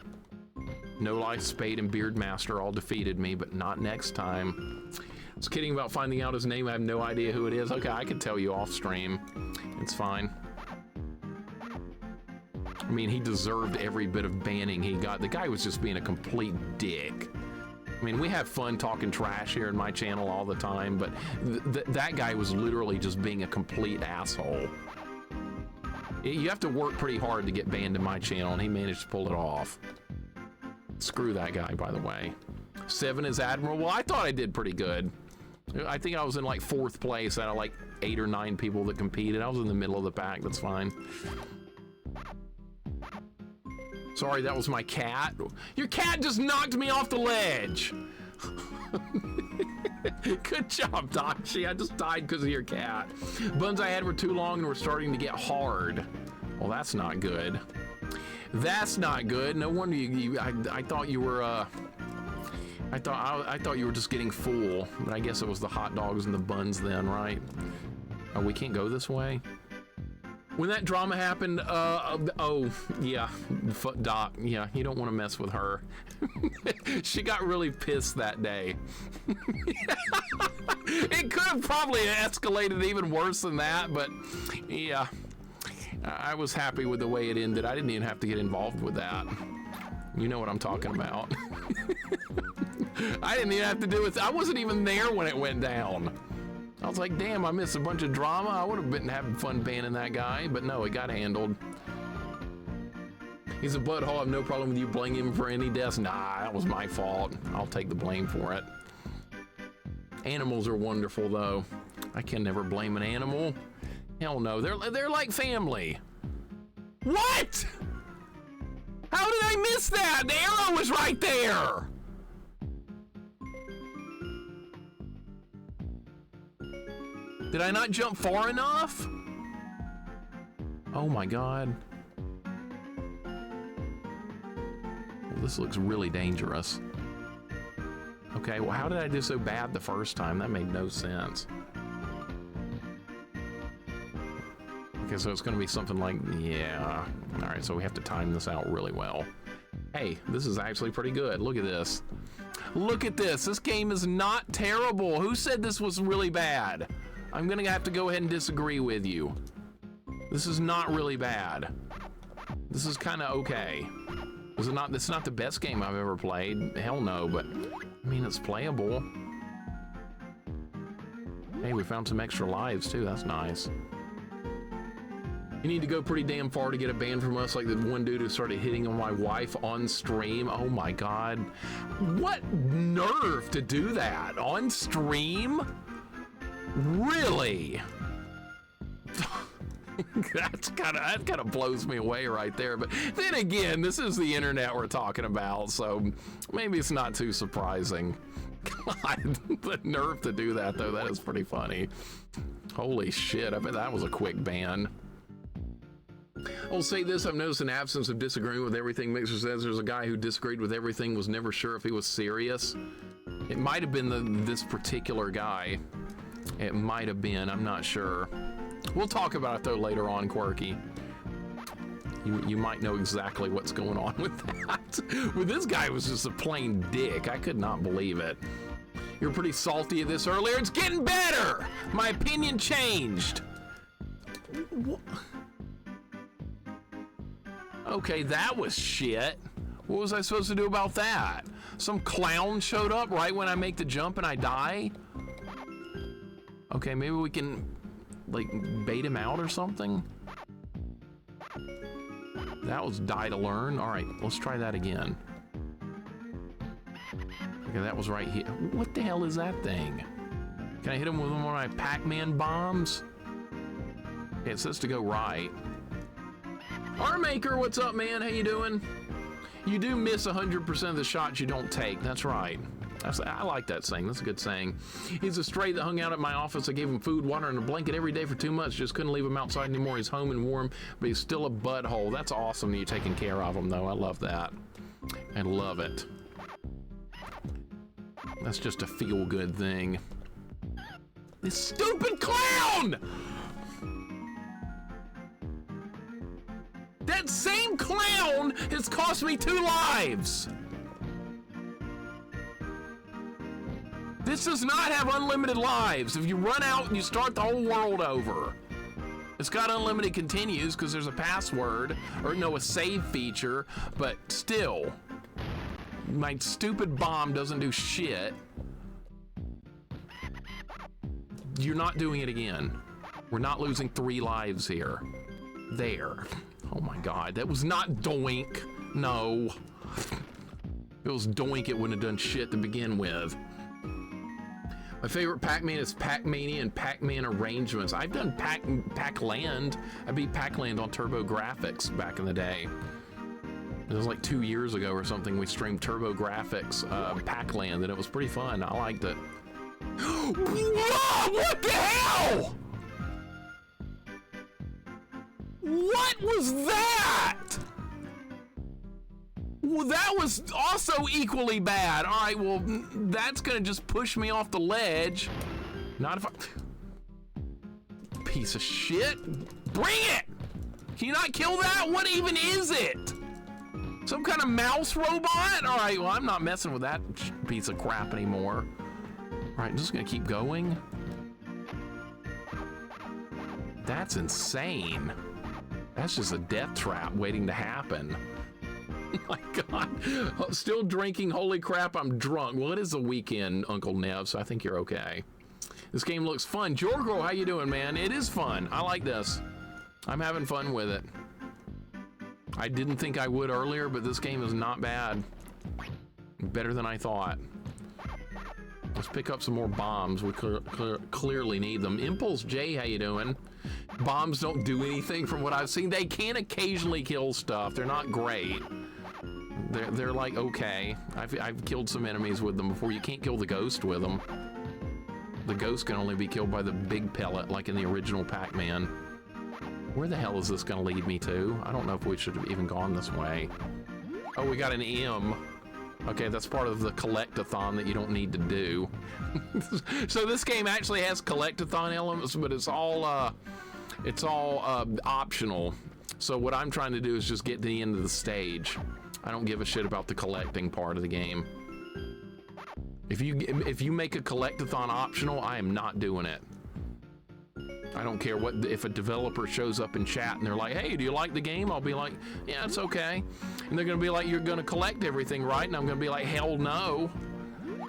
No Life, Spade, and Beardmaster all defeated me, but not next time. I was kidding about finding out his name. I have no idea who it is. Okay, I can tell you off stream. It's fine. I mean, he deserved every bit of banning he got. The guy was just being a complete dick. I mean, we have fun talking trash here in my channel all the time, but that guy was literally just being a complete asshole. You have to work pretty hard to get banned in my channel, and he managed to pull it off. Screw that guy, by the way. 7 is Admiral. Well, I thought I did pretty good. I think I was in like 4th place out of like 8 or 9 people that competed. I was in the middle of the pack. That's fine. Sorry, that was my cat. Your cat just knocked me off the ledge. Good job, Dachi. I just died because of your cat. Buns I had were too long and were starting to get hard. Well, that's not good. That's not good. No wonder I thought you were I thought you were just getting full, but I guess it was the hot dogs and the buns then, right? Oh, we can't go this way. When that drama happened, oh, yeah, Doc, yeah, you don't want to mess with her. She got really pissed that day. It could have probably escalated even worse than that, but yeah, I was happy with the way it ended. I didn't even have to get involved with that. You know what I'm talking about. I didn't even have to do it. I wasn't even there when it went down. I was like, damn, I missed a bunch of drama. I would have been having fun banning that guy, but no, it got handled. He's a butthole. I have no problem with you blaming him for any deaths. Nah, that was my fault. I'll take the blame for it. Animals are wonderful, though. I can never blame an animal. Hell no, they're like family. What? How did I miss that? The arrow was right there. Did I not jump far enough? Oh my God. Well, this looks really dangerous. Okay, well, how did I do so bad the first time? That made no sense. Okay, so it's gonna be something like, yeah. All right, so we have to time this out really well. Hey, this is actually pretty good. Look at this. Look at this. This game is not terrible. Who said this was really bad? I'm gonna have to go ahead and disagree with you. This is not really bad. This is kind of okay. This is not the best game I've ever played. Hell no, but I mean, it's playable. Hey, we found some extra lives too. That's nice. You need to go pretty damn far to get a ban from us, like the one dude who started hitting on my wife on stream. Oh my God. What nerve to do that on stream? Really? that kind of blows me away right there. But then again, this is the internet we're talking about, so maybe it's not too surprising. God, the nerve to do that though, that is pretty funny. Holy shit, I bet that was a quick ban. I'll say this, I've noticed an absence of disagreeing with everything Mixer says. There's a guy who disagreed with everything, was never sure if he was serious. It might have been this particular guy. It might have been, I'm not sure. We'll talk about it though later on, Quirky. You might know exactly what's going on with that. With this guy was just a plain dick. I could not believe it. You were pretty salty at this earlier. It's getting better! My opinion changed. Okay, that was shit. What was I supposed to do about that? Some clown showed up right when I make the jump and I die? Okay, maybe we can, like, bait him out or something? That was die to learn. All right, let's try that again. Okay, that was right here. What the hell is that thing? Can I hit him with one of my Pac-Man bombs? Okay, it says to go right. R-Maker, what's up, man? How you doing? You do miss 100% of the shots you don't take. That's right. I like that saying. That's a good saying. He's a stray that hung out at my office. I gave him food, water, and a blanket every day for 2 months. Just couldn't leave him outside anymore. He's home and warm, but he's still a butthole. That's awesome that you're taking care of him, though. I love that. I love it. That's just a feel-good thing. This stupid clown! That same clown has cost me 2 lives! This does not have unlimited lives. If you run out, you start the whole world over. It's got unlimited continues because there's a password, or no, a save feature, but still, my stupid bomb doesn't do shit. You're not doing it again. We're not losing 3 lives here. There. Oh my God, that was not doink. No. If it was doink, it wouldn't have done shit to begin with. My favorite Pac-Man is Pac-Mania and Pac-Man Arrangements. I've done Pac-Land. I beat Pac-Land on Turbo Graphics back in the day. It was like 2 years ago or something. We streamed Turbo Graphics Pac-Land, and it was pretty fun. I liked it. Whoa, what the hell? What was that? Well, that was also equally bad. All right, well, that's gonna just push me off the ledge. Not if I... Piece of shit. Bring it! Can you not kill that? What even is it? Some kind of mouse robot? All right, well, I'm not messing with that piece of crap anymore. All right, I'm just gonna keep going. That's insane. That's just a death trap waiting to happen. Oh my God. Still drinking. Holy crap, I'm drunk. Well, it is a weekend, Uncle Nev, so I think you're okay. This game looks fun. Jorgo, how you doing, man? It is fun. I like this. I'm having fun with it. I didn't think I would earlier, but this game is not bad. Better than I thought. Let's pick up some more bombs. We clearly need them. Impulse J, how you doing? Bombs don't do anything from what I've seen. They can occasionally kill stuff. They're not great. They're like, okay. I've killed some enemies with them before. You can't kill the ghost with them. The ghost can only be killed by the big pellet, like in the original Pac-Man. Where the hell is this gonna lead me to? I don't know if we should have even gone this way. Oh, we got an M. Okay, that's part of the collect-a-thon that you don't need to do. So this game actually has collect-a-thon elements, but it's all optional. So what I'm trying to do is just get to the end of the stage. I don't give a shit about the collecting part of the game. If you make a collect-a-thon optional, I am not doing it. I don't care what, if a developer shows up in chat and they're like, hey, do you like the game? I'll be like, yeah, it's okay. And they're gonna be like, you're gonna collect everything, right? And I'm gonna be like, hell no.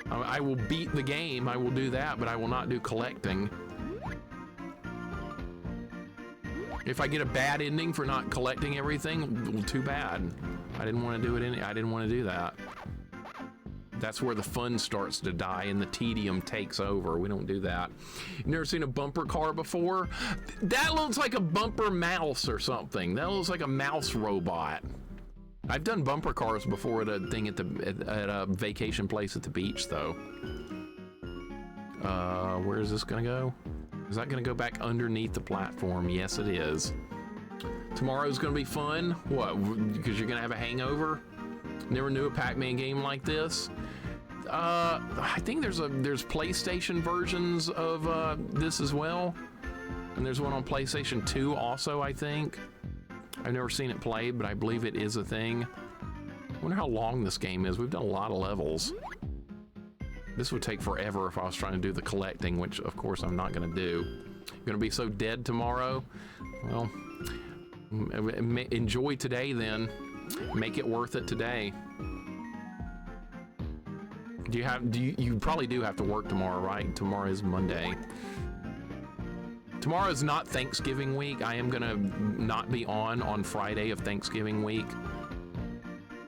I will beat the game, I will do that, but I will not do collecting. If I get a bad ending for not collecting everything, well, too bad. I didn't want to do it. I didn't want to do that. That's where the fun starts to die and the tedium takes over. We don't do that. You never seen a bumper car before? That looks like a bumper mouse or something. That looks like a mouse robot. I've done bumper cars before at a thing at a vacation place at the beach, though. Where is this gonna go? Is that gonna go back underneath the platform? Yes, it is. Tomorrow's gonna be fun. What? Because you're gonna have a hangover? Never knew a Pac-Man game like this. I think there's PlayStation versions of this as well, and there's one on PlayStation 2 also, I think. I've never seen it played, but I believe it is a thing. I wonder how long this game is. We've done a lot of levels. This would take forever if I was trying to do the collecting, which of course I'm not gonna do. You're gonna be so dead tomorrow? Well, enjoy today then. Make it worth it today. You probably do have to work tomorrow, right? Tomorrow is Monday. Tomorrow is not Thanksgiving week. I am gonna not be on Friday of Thanksgiving week,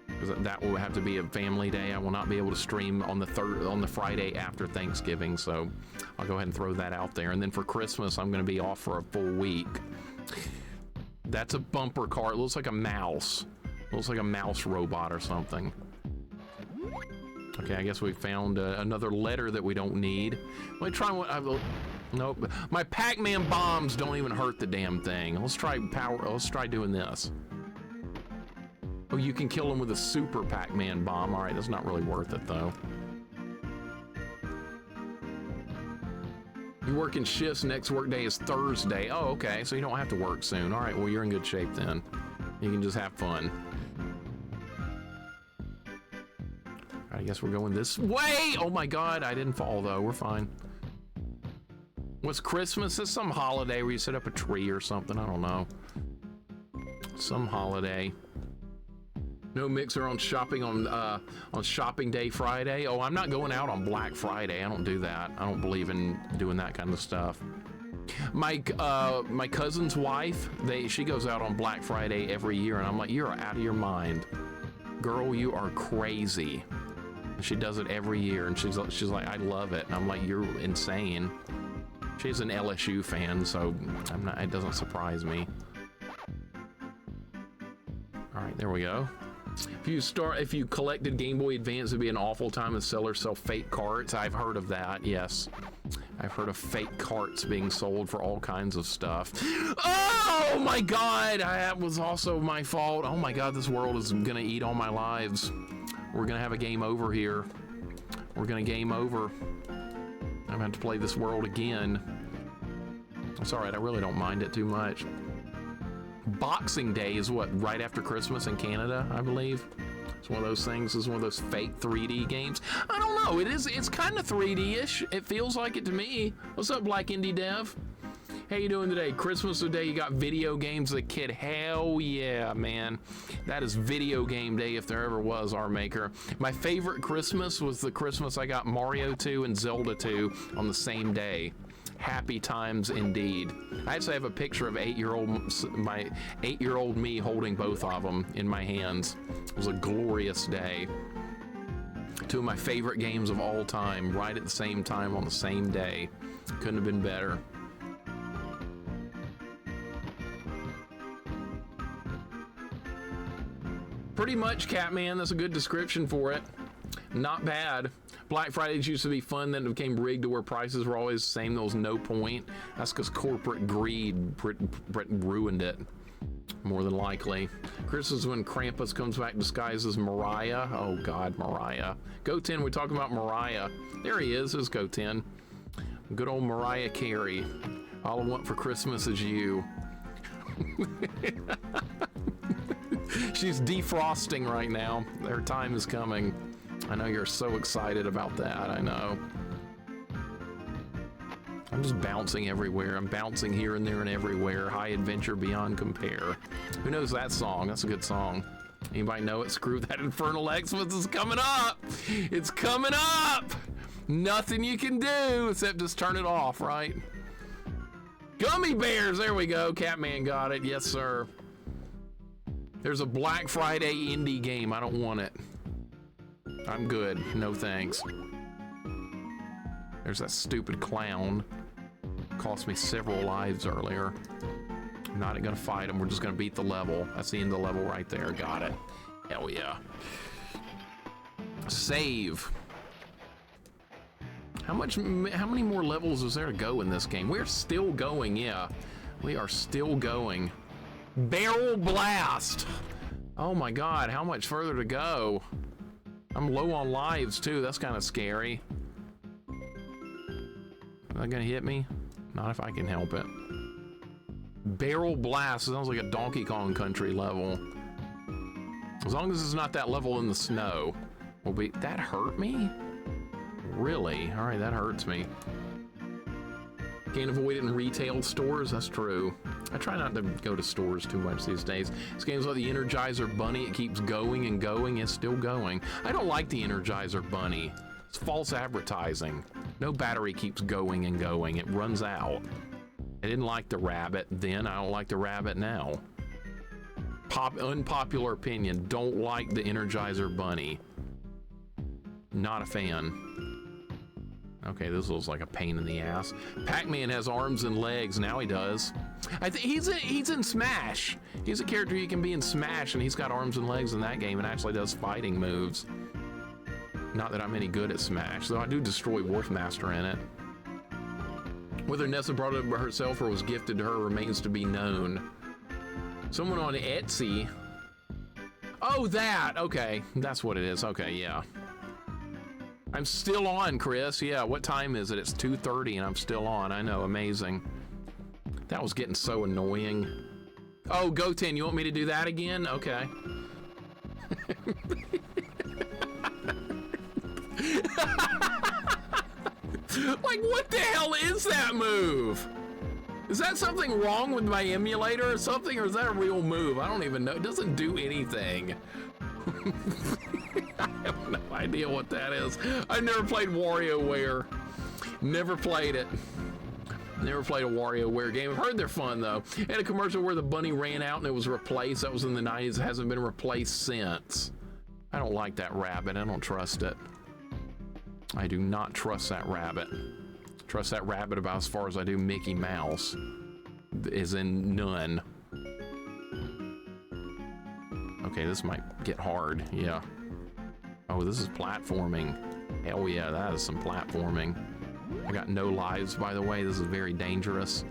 because that will have to be a family day. I will not be able to stream on the Friday after Thanksgiving, so I'll go ahead and throw that out there. And then for Christmas, I'm gonna be off for a full week. That's a bumper car. It looks like a mouse. Looks like a mouse robot or something. Okay, I guess we found another letter that we don't need. Let me try one. Nope. My Pac-Man bombs don't even hurt the damn thing. Let's try doing this. Oh, you can kill them with a super Pac-Man bomb. All right, that's not really worth it though. You work in shifts, next work day is Thursday. Oh, okay, so you don't have to work soon. All right, well, you're in good shape then. You can just have fun. I guess we're going this way. Oh my God, I didn't fall though. We're fine. What's Christmas? It's some holiday where you set up a tree or something. I don't know. Some holiday. No mixer on shopping on shopping day Friday. Oh, I'm not going out on Black Friday. I don't do that. I don't believe in doing that kind of stuff. My cousin's wife, she goes out on Black Friday every year, and I'm like, you're out of your mind, girl. You are crazy. She does it every year, and she's like, I love it. And I'm like, you're insane. She's an LSU fan, so I'm not. It doesn't surprise me. All right, there we go. If you collected Game Boy Advance, it'd be an awful time as sellers sell fake carts. I've heard of that. Yes, I've heard of fake carts being sold for all kinds of stuff. Oh my God, that was also my fault. Oh my God, this world is gonna eat all my lives. We're gonna have a game over here. We're gonna game over. I'm gonna have to play this world again. It's all right, I really don't mind it too much. Boxing Day is what, right after Christmas in Canada, I believe. It's one of those things. It's one of those fake 3D games. I don't know, it's kind of 3D-ish. It feels like it to me. What's up, Black Indie Dev? How you doing today? Christmas today, you got video games, the kid. Hell yeah, man. That is video game day if there ever was, our maker. My favorite Christmas was the Christmas I got Mario 2 and Zelda 2 on the same day. Happy times indeed. I actually have a picture of my 8-year-old me holding both of them in my hands. It was a glorious day. Two of my favorite games of all time, right at the same time on the same day. Couldn't have been better. Pretty much, Catman. That's a good description for it. Not bad. Black Fridays used to be fun, then it became rigged to where prices were always the same. There was no point. That's because corporate greed ruined it, more than likely. Christmas is when Krampus comes back disguised as Mariah. Oh God, Mariah. Go10, we're talking about Mariah. There he is, there's Go10. Good old Mariah Carey. All I want for Christmas is you. She's defrosting right now. Her time is coming. I know you're so excited about that. I know. I'm just bouncing everywhere. I'm bouncing here and there and everywhere. High adventure beyond compare. Who knows that song? That's a good song. Anybody know it? Screw that Infernal Xmas is coming up. It's coming up. Nothing you can do except just turn it off, right? Gummy bears. There we go. Catman got it. Yes, sir. There's a Black Friday indie game. I don't want it. I'm good. No thanks. There's that stupid clown. Cost me several lives earlier. I'm not gonna fight him. We're just gonna beat the level. That's the end of the level right there. Got it. Hell yeah. Save. How many more levels is there to go in this game? We're still going, yeah. We are still going. Barrel Blast. Oh my God, how much further to go? I'm low on lives too. That's kind of scary. Is that gonna hit me? Not if I can help it. Barrel Blast sounds like a Donkey Kong Country level. As long as it's not that level in the snow. Will be. That hurt me? Really? All right, that hurts me. Can't avoid it in retail stores. That's true. I try not to go to stores too much these days. This game's like the Energizer Bunny. It keeps going and going. It's still going. I don't like the Energizer Bunny. It's false advertising. No battery keeps going and going. It runs out. I didn't like the rabbit then. I don't like the rabbit now. Unpopular opinion. Don't like the Energizer Bunny. Not a fan. Okay, this looks like a pain in the ass. Pac-Man has arms and legs. Now he does. I think he's in Smash. He's a character you can be in Smash, and he's got arms and legs in that game and actually does fighting moves. Not that I'm any good at Smash, though I do destroy Wharfmaster in it. Whether Nessa brought it up herself or was gifted to her remains to be known. Someone on Etsy. Oh, that. Okay, that's what it is. Okay, yeah. I'm still on, Chris. Yeah, what time is it? It's 2:30 and I'm still on. I know, amazing. That was getting so annoying. Oh, Goten, you want me to do that again? Okay. Like, what the hell is that move? Is that something wrong with my emulator or something, or is that a real move? I don't even know. It doesn't do anything. I have no idea what that is. I've never played WarioWare. Never played it. Never played a WarioWare game. I've heard they're fun, though. And a commercial where the bunny ran out and it was replaced. That was in the 90s. It hasn't been replaced since. I don't like that rabbit. I don't trust it. I do not trust that rabbit. Trust that rabbit about as far as I do Mickey Mouse. As in none. Okay, this might get hard. Yeah. Oh, this is platforming. Hell yeah, that is some platforming. I got no lives, by the way. This is very dangerous.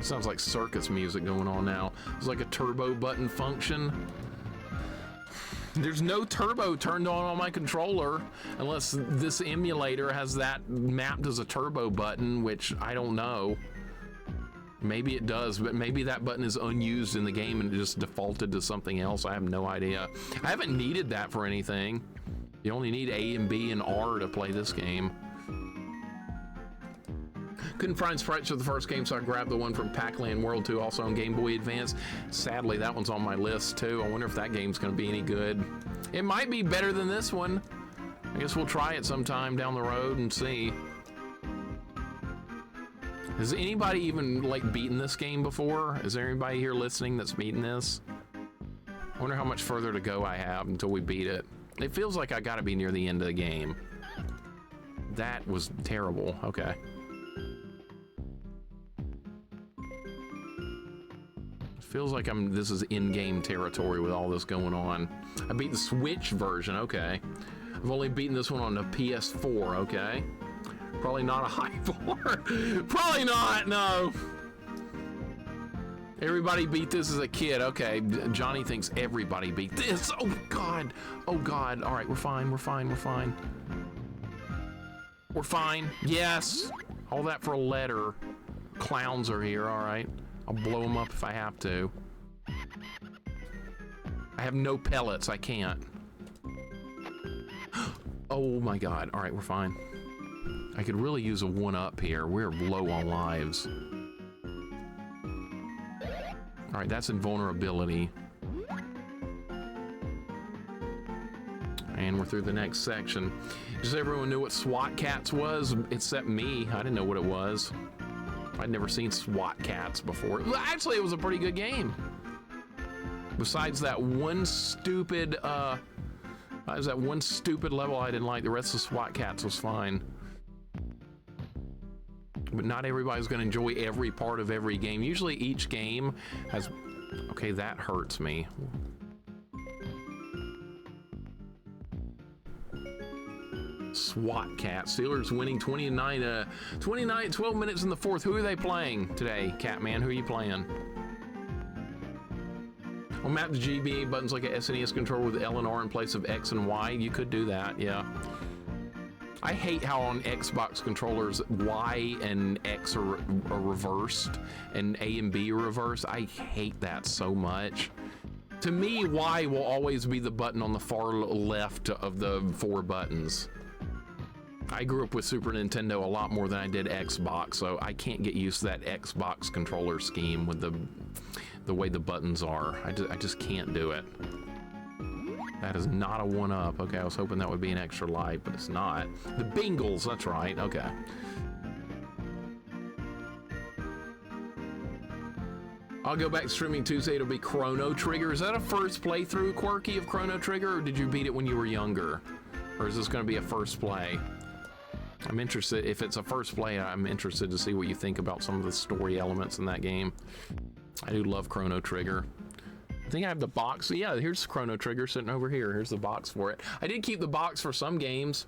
Sounds like circus music going on now. It's like a turbo button function. There's no turbo turned on my controller unless this emulator has that mapped as a turbo button, which I don't know. Maybe it does, but maybe that button is unused in the game and it just defaulted to something else. I have no idea. I haven't needed that for anything. You only need A and B and R to play this game. Couldn't find sprites for the first game, so I grabbed the one from Pac-Man World 2, also on Game Boy Advance. Sadly, that one's on my list too. I wonder if that game's gonna be any good. It might be better than this one. I guess we'll try it sometime down the road and see. Has anybody even like beaten this game before? Is there anybody here listening that's beaten this? I wonder how much further to go I have until we beat it. It feels like I gotta be near the end of the game. That was terrible. Okay. Feels like this is in-game territory with all this going on. I beat the Switch version, okay. I've only beaten this one on the PS4, okay. Probably not a high bar. Probably not, no. Everybody beat this as a kid, okay. Johnny thinks everybody beat this. Oh God, oh God. All right, we're fine, we're fine, we're fine. We're fine, yes. All that for a letter. Clowns are here, all right. I'll blow them up if I have to. I have no pellets, I can't. Oh my God, all right, we're fine. I could really use a 1-up here. We're low on lives. All right, that's invulnerability. And we're through the next section. Just everyone knew what SWAT Cats was, except me. I didn't know what it was. I'd never seen SWAT Cats before. Actually, it was a pretty good game. Besides that one stupid, level I didn't like. The rest of SWAT Cats was fine. But not everybody's gonna enjoy every part of every game. Usually each game has, okay, that hurts me. SWAT Cat. Steelers winning 20-9, 12 minutes in the fourth. Who are they playing today, Catman? Who are you playing? I'll map the GBA buttons like a SNES controller with L and R in place of X and Y. You could do that, yeah. I hate how on Xbox controllers Y and X are reversed and A and B are reversed. I hate that so much. To me, Y will always be the button on the far left of the 4 buttons. I grew up with Super Nintendo a lot more than I did Xbox, so I can't get used to that Xbox controller scheme with the way the buttons are. I just can't do it. That is not a 1-up. Okay, I was hoping that would be an extra life, but it's not. The Bengals, that's right, okay. I'll go back streaming Tuesday, it'll be Chrono Trigger. Is that a first playthrough, Quirky, of Chrono Trigger, or did you beat it when you were younger? Or is this gonna be a first play? I'm interested, if it's a first play, I'm interested to see what you think about some of the story elements in that game. I do love Chrono Trigger. I think I have the box. Yeah, here's the Chrono Trigger sitting over here. Here's the box for it. I did keep the box for some games.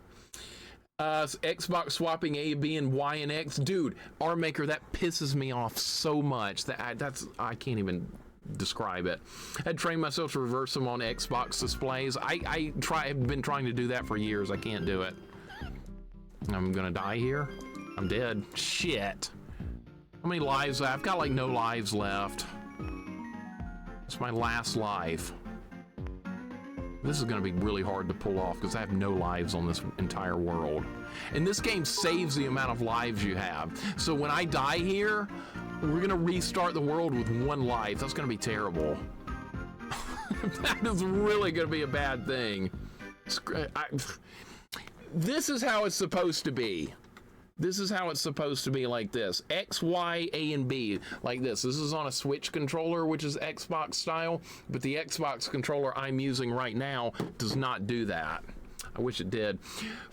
Xbox swapping A, B, and Y and X. Dude, R-Maker, that pisses me off so much. I can't even describe it. I'd trained myself to reverse them on Xbox displays. I've been trying to do that for years. I can't do it. I'm gonna die here. I'm dead. Shit. How many lives? I've got like no lives left. It's my last life. This is going to be really hard to pull off because I have no lives on this entire world. And this game saves the amount of lives you have. So when I die here, we're going to restart the world with 1 life. That's going to be terrible. That is really going to be a bad thing. This is how it's supposed to be. This is how it's supposed to be, like this. X, Y, A, and B, like this. This is on a Switch controller, which is Xbox style, but the Xbox controller I'm using right now does not do that. I wish it did.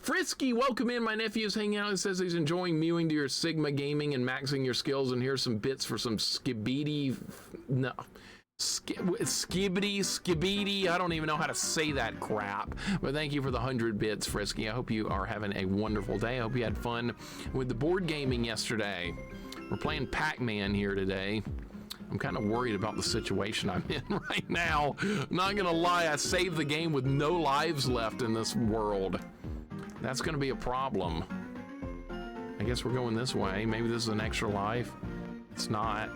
Frisky, welcome in. My nephew's hanging out and says he's enjoying mewing to your Sigma gaming and maxing your skills, and here's some bits for some skibbity I don't even know how to say that crap, but thank you for the 100 bits, Frisky. I hope you are having a wonderful day. I hope you had fun with the board gaming yesterday. We're playing Pac-Man here today. I'm kind of worried about the situation I'm in right now. I'm not gonna lie, I saved the game with no lives left in this world. That's gonna be a problem. I guess we're going this way. Maybe this is an extra life. It's not.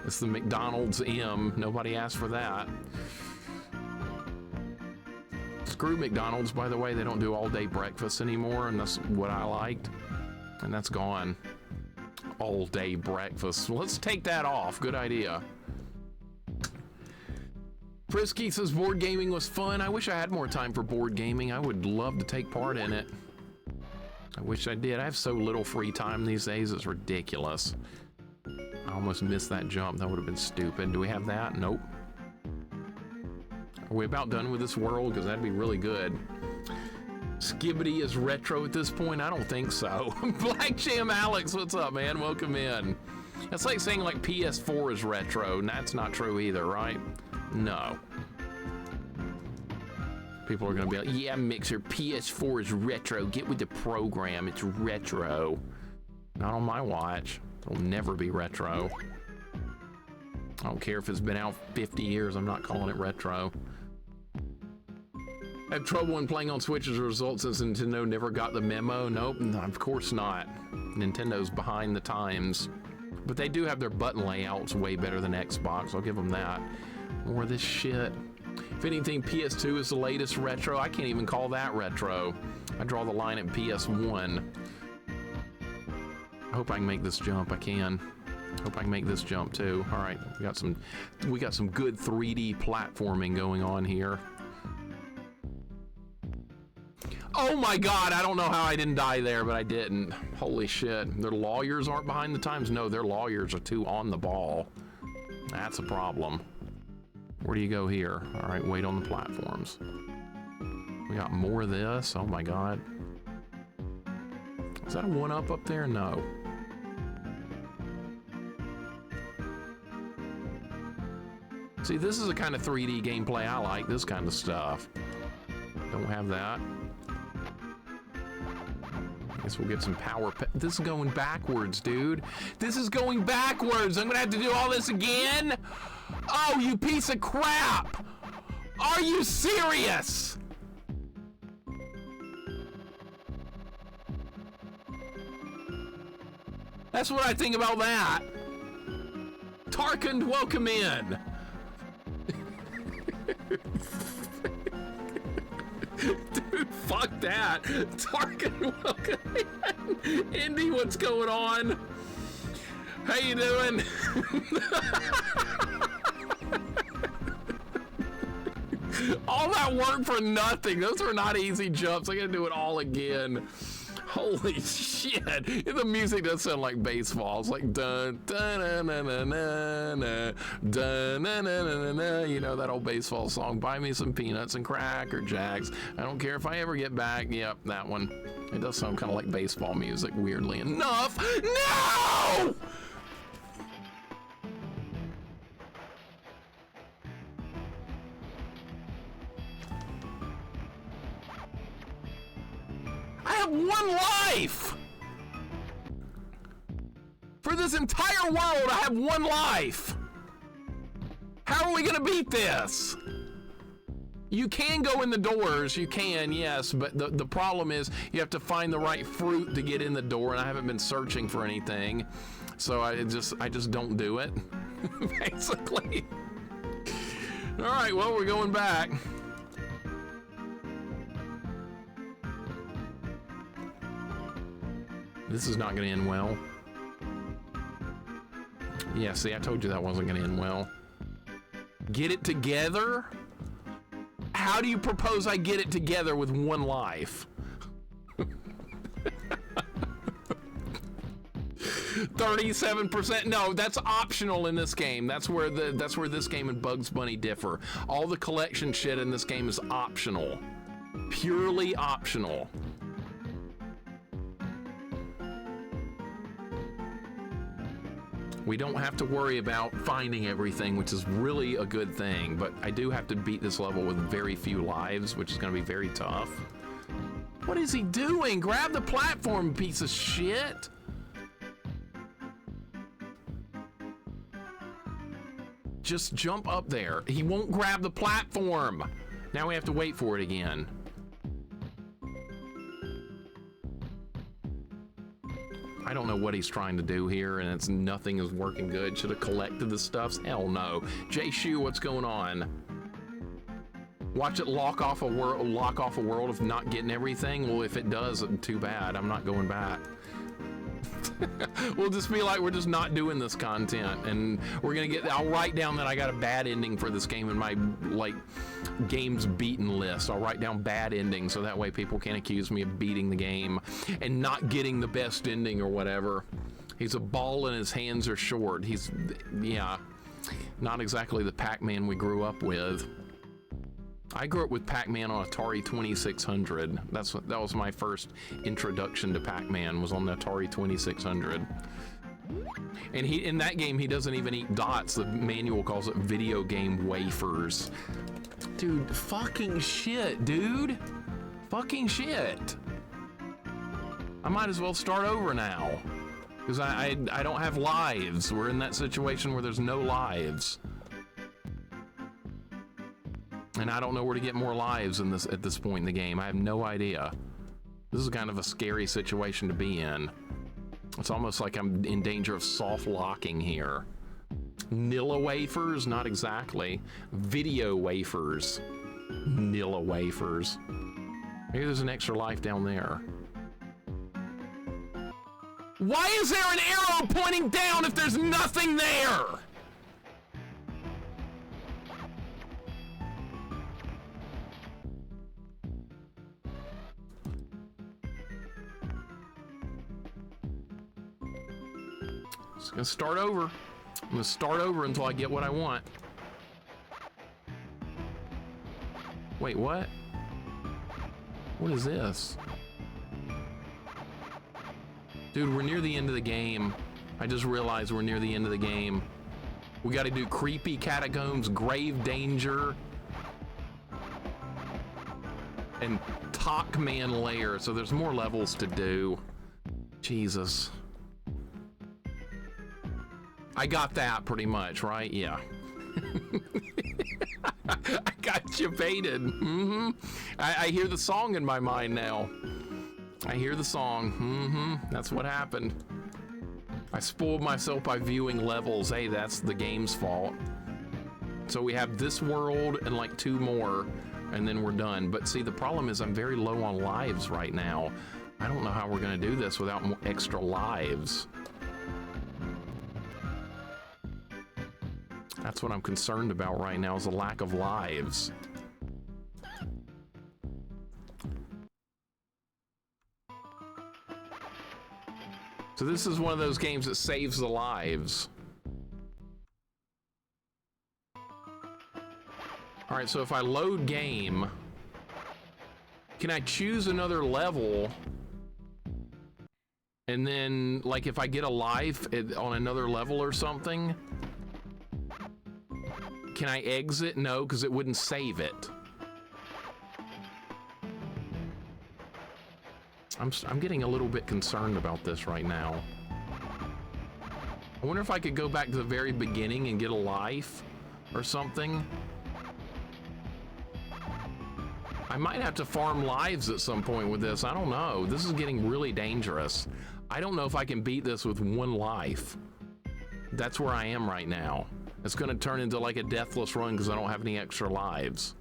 It's the McDonald's M. Nobody asked for that. Screw McDonald's, by the way. They don't do all-day breakfast anymore, and that's what I liked. And that's gone. All-day breakfast. Well, let's take that off. Good idea. Frisky says board gaming was fun. I wish I had more time for board gaming. I would love to take part in it. I wish I did. I have so little free time these days. It's ridiculous. I almost missed that jump. That would have been stupid. Do we have that? Nope. Are we about done with this world? Because that'd be really good. Skibbity is retro at this point? I don't think so. Black Jam Alex, what's up, man? Welcome in. That's like saying like PS4 is retro, and that's not true either, right? No. People are gonna be like, yeah, Mixer, PS4 is retro. Get with the program, it's retro. Not on my watch. It'll never be retro. I don't care if it's been out 50 years, I'm not calling it retro. I have trouble when playing on Switch as a result since Nintendo never got the memo. Nope, of course not. Nintendo's behind the times. But they do have their button layouts way better than Xbox, I'll give them that. More of this shit. If anything, PS2 is the latest retro. I can't even call that retro. I draw the line at PS1. I hope I can make this jump. I can. Hope I can make this jump too. All right, we got some good 3D platforming going on here. Oh my God, I don't know how I didn't die there, but I didn't. Holy shit. Their lawyers aren't behind the times? No, their lawyers are too on the ball. That's a problem. Where do you go here? All right, wait on the platforms. We got more of this. Oh my God. Is that a 1-up up there? No. See, this is the kind of 3D gameplay I like, this kind of stuff. Don't have that. I guess we'll get some power. This is going backwards, dude. This is going backwards. I'm gonna have to do all this again? Oh, you piece of crap! Are you serious? That's what I think about that. Tarkand, welcome in. Dude, fuck that. Tarkin, welcome in. Indy, what's going on? How you doing? All that work for nothing. Those were not easy jumps. I gotta do it all again. Holy shit. The music does sound like baseball. It's like dun dun na na na na dun na na na na. You know that old baseball song, buy me some peanuts and Cracker Jacks. I don't care if I ever get back. Yep, that one. It does sound kind of like baseball music, weirdly enough. No! have one life! For this entire world, I have one life! How are we gonna beat this? You can go in the doors, you can, yes, but the problem is you have to find the right fruit to get in the door, and I haven't been searching for anything, so I just don't do it, basically. All right, well, we're going back. This is not gonna end well. Yeah, see, I told you that wasn't gonna end well. Get it together? How do you propose I get it together with one life? 37%. No, that's optional in this game. That's where this game and Bugs Bunny differ. All the collection shit in this game is optional. Purely optional. We don't have to worry about finding everything, which is really a good thing, but I do have to beat this level with very few lives, which is going to be very tough. What is he doing? Grab the platform, piece of shit! Just jump up there. He won't grab the platform! Now we have to wait for it again. I don't know what he's trying to do here, and nothing is working good. Should have collected the stuffs? Hell no. Jay Shu, what's going on? Watch it lock off a world of not getting everything? Well, if it does, too bad. I'm not going back. We'll just be like, we're just not doing this content, and we're gonna get, I'll write down that I got a bad ending for this game in my, like, games beaten list. I'll write down bad ending, so that way people can't accuse me of beating the game and not getting the best ending or whatever. He's a ball and his hands are short. He's, yeah, not exactly the Pac-Man we grew up with. I grew up with Pac-Man on Atari 2600. That was my first introduction to Pac-Man, was on the Atari 2600. And in that game, he doesn't even eat dots. The manual calls it video game wafers. Dude, fucking shit, dude. Fucking shit. I might as well start over now. Because I don't have lives. We're in that situation where there's no lives. And I don't know where to get more lives at this point in the game. I have no idea. This is kind of a scary situation to be in. It's almost like I'm in danger of soft locking here. Nilla wafers? Not exactly. Video wafers. Nilla wafers. Maybe there's an extra life down there. Why is there an arrow pointing down if there's nothing there? Just gonna start over. I'm gonna start over until I get what I want. Wait, what? What is this? Dude, we're near the end of the game. I just realized we're near the end of the game. We gotta do creepy catacombs, grave danger, and Pac-Man lair. So there's more levels to do. Jesus. I got that pretty much, right? Yeah. I got you baited. Mm-hmm. I hear the song in my mind now. I hear the song. Mm-hmm. That's what happened. I spoiled myself by viewing levels. Hey, that's the game's fault. So we have this world and like 2 more, and then we're done. But see, the problem is I'm very low on lives right now. I don't know how we're gonna do this without extra lives. That's what I'm concerned about right now, is the lack of lives. So this is one of those games that saves the lives. All right, so if I load game, can I choose another level? And then, like, if I get a life on another level or something, can I exit? No, because it wouldn't save it. I'm getting a little bit concerned about this right now. I wonder if I could go back to the very beginning and get a life or something. I might have to farm lives at some point with this. I don't know. This is getting really dangerous. I don't know if I can beat this with 1 life. That's where I am right now. It's going to turn into like a deathless run because I don't have any extra lives.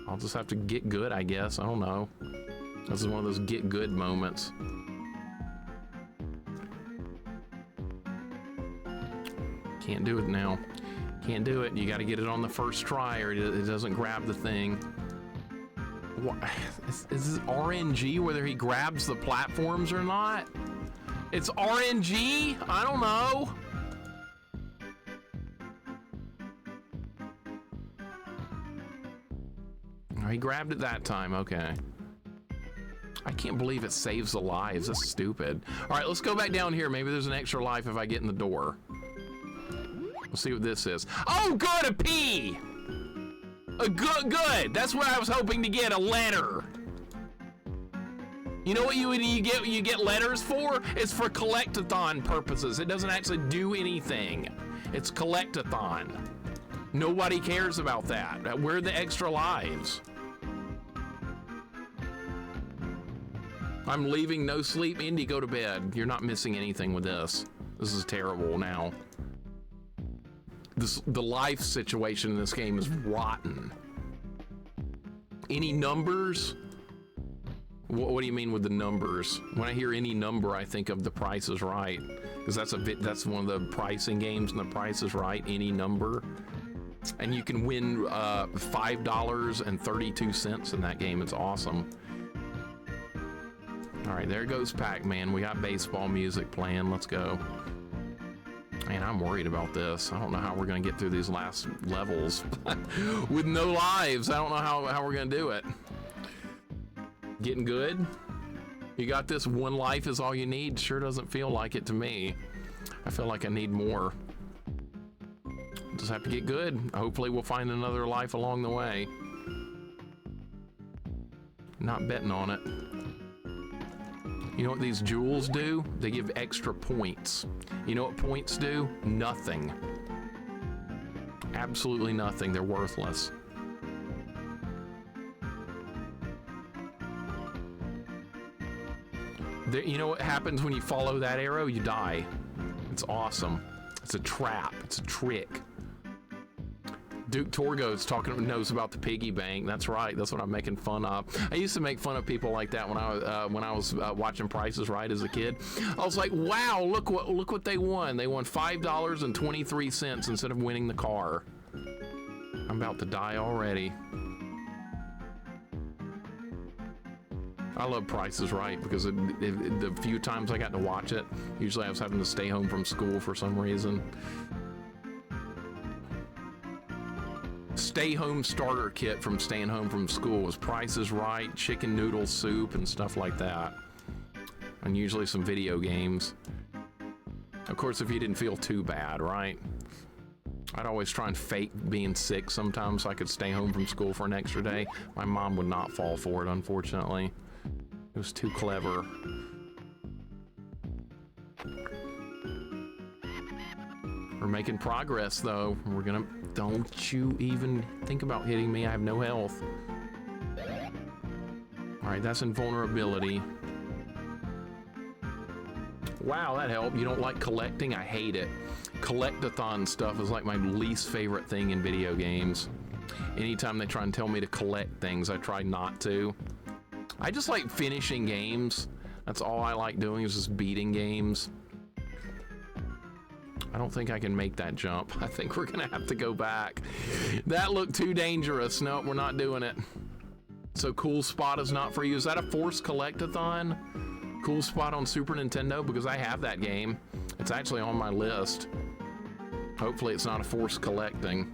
I'll just have to get good, I guess. I don't know. This is one of those get good moments. Can't do it now. Can't do it. You got to get it on the first try or it doesn't grab the thing. What? Is this RNG whether he grabs the platforms or not? It's RNG? I don't know. Oh, he grabbed it that time. Okay. I can't believe it saves the lives. That's stupid. All right, let's go back down here. Maybe there's an extra life if I get in the door. We'll see what this is. Oh, good, a P! A good. That's what I was hoping to get, a letter. You know what you get letters for? It's for collectathon purposes. It doesn't actually do anything. It's collectathon. Nobody cares about that. Where are the extra lives? I'm leaving no sleep. Indy, go to bed. You're not missing anything with this. This is terrible now. The life situation in this game is rotten. Any numbers? What do you mean with the numbers? When I hear any number, I think of The Price is Right, because that's one of the pricing games, and The Price is Right. Any number, and you can win $5.32 in that game. It's awesome. All right, there goes Pac-Man. We got baseball music playing. Let's go. Man, I'm worried about this. I don't know how we're gonna get through these last levels with no lives. I don't know how we're gonna do it. Getting good? You got this? 1 life is all you need? Sure doesn't feel like it to me. I feel like I need more. Just have to get good. Hopefully we'll find another life along the way. Not betting on it. You know what these jewels do? They give extra points. You know what points do? Nothing. Absolutely nothing. They're worthless. You know what happens when you follow that arrow? You die. It's awesome. It's a trap. It's a trick. Duke Torgo's knows about the piggy bank. That's right. That's what I'm making fun of. I used to make fun of people like that when I was watching Price is Right as a kid. I was like, wow, look what they won. They won $5.23 instead of winning the car. I'm about to die already. I love Price is Right because the few times I got to watch it, usually I was having to stay home from school for some reason. Stay home starter kit from staying home from school was Price is Right, chicken noodle soup, and stuff like that. And usually some video games. Of course, if you didn't feel too bad, right? I'd always try and fake being sick sometimes so I could stay home from school for an extra day. My mom would not fall for it, unfortunately. It was too clever. We're making progress, though. We're gonna... Don't you even think about hitting me. I have no health. All right, that's invulnerability. Wow, that helped. You don't like collecting? I hate it. Collectathon stuff is like my least favorite thing in video games. Anytime they try and tell me to collect things, I try not to. I just like finishing games. That's all I like doing is just beating games. I don't think I can make that jump. I think we're gonna have to go back. That looked too dangerous. No, we're not doing it. So Cool Spot is not for you. Is that a forced collectathon? Cool Spot on Super Nintendo? Because I have that game. It's actually on my list. Hopefully it's not a forced collecting.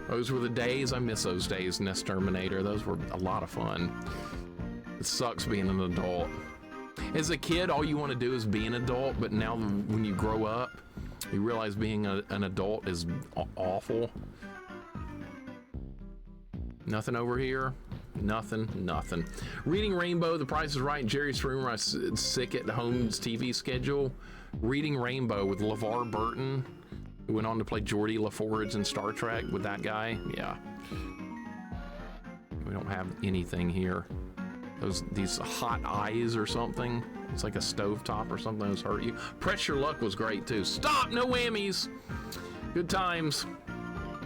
Those were the days. I miss those days, NES Terminator. Those were a lot of fun. It sucks being an adult. As a kid, all you want to do is be an adult, but now when you grow up, you realize being an adult is awful. Nothing over here. Nothing. Reading Rainbow, The Price is Right, Jerry Springer, my sick at home's TV schedule. Reading Rainbow with LeVar Burton, who went on to play Geordie LaForge in Star Trek with that guy. Yeah. We don't have anything here. These hot eyes or something. It's like a stovetop or something that's hurt you. Press Your Luck was great too. Stop, no whammies. Good times.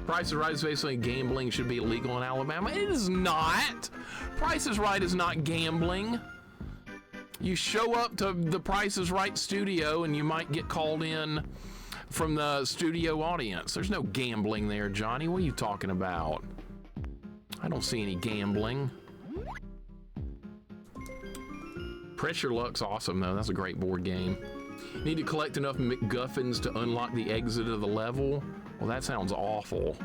Price is Right is basically gambling, should be illegal in Alabama. It is not. Price is Right is not gambling. You show up to the Price is Right studio and you might get called in from the studio audience. There's no gambling there, Johnny. What are you talking about? I don't see any gambling. Press Your Luck's awesome though. That's a great board game. You need to collect enough MacGuffins to unlock the exit of the level. Well, that sounds awful.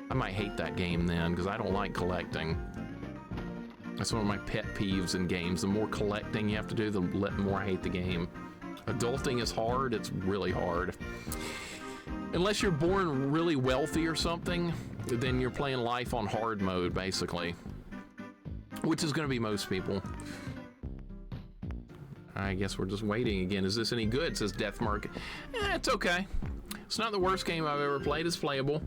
I might hate that game then, because I don't like collecting. That's one of my pet peeves in games. The more collecting you have to do, the more I hate the game. Adulting is hard. It's really hard. Unless you're born really wealthy or something, then you're playing life on hard mode, basically. Which is going to be most people. I guess we're just waiting again. Is this any good? It says Death Market. It's okay. It's not the worst game I've ever played. It's playable.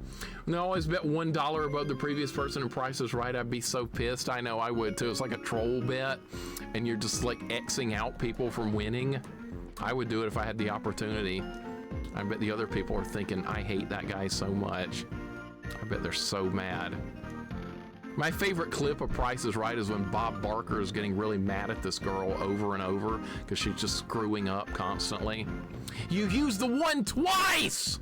And I always bet $1 above the previous person and Price is Right. I'd be so pissed. I know I would too. It's like a troll bet and you're just like Xing out people from winning. I would do it if I had the opportunity. I bet the other people are thinking, I hate that guy so much. I bet they're so mad. My favorite clip of Price is Right is when Bob Barker is getting really mad at this girl over and over because she's just screwing up constantly. You used the one twice!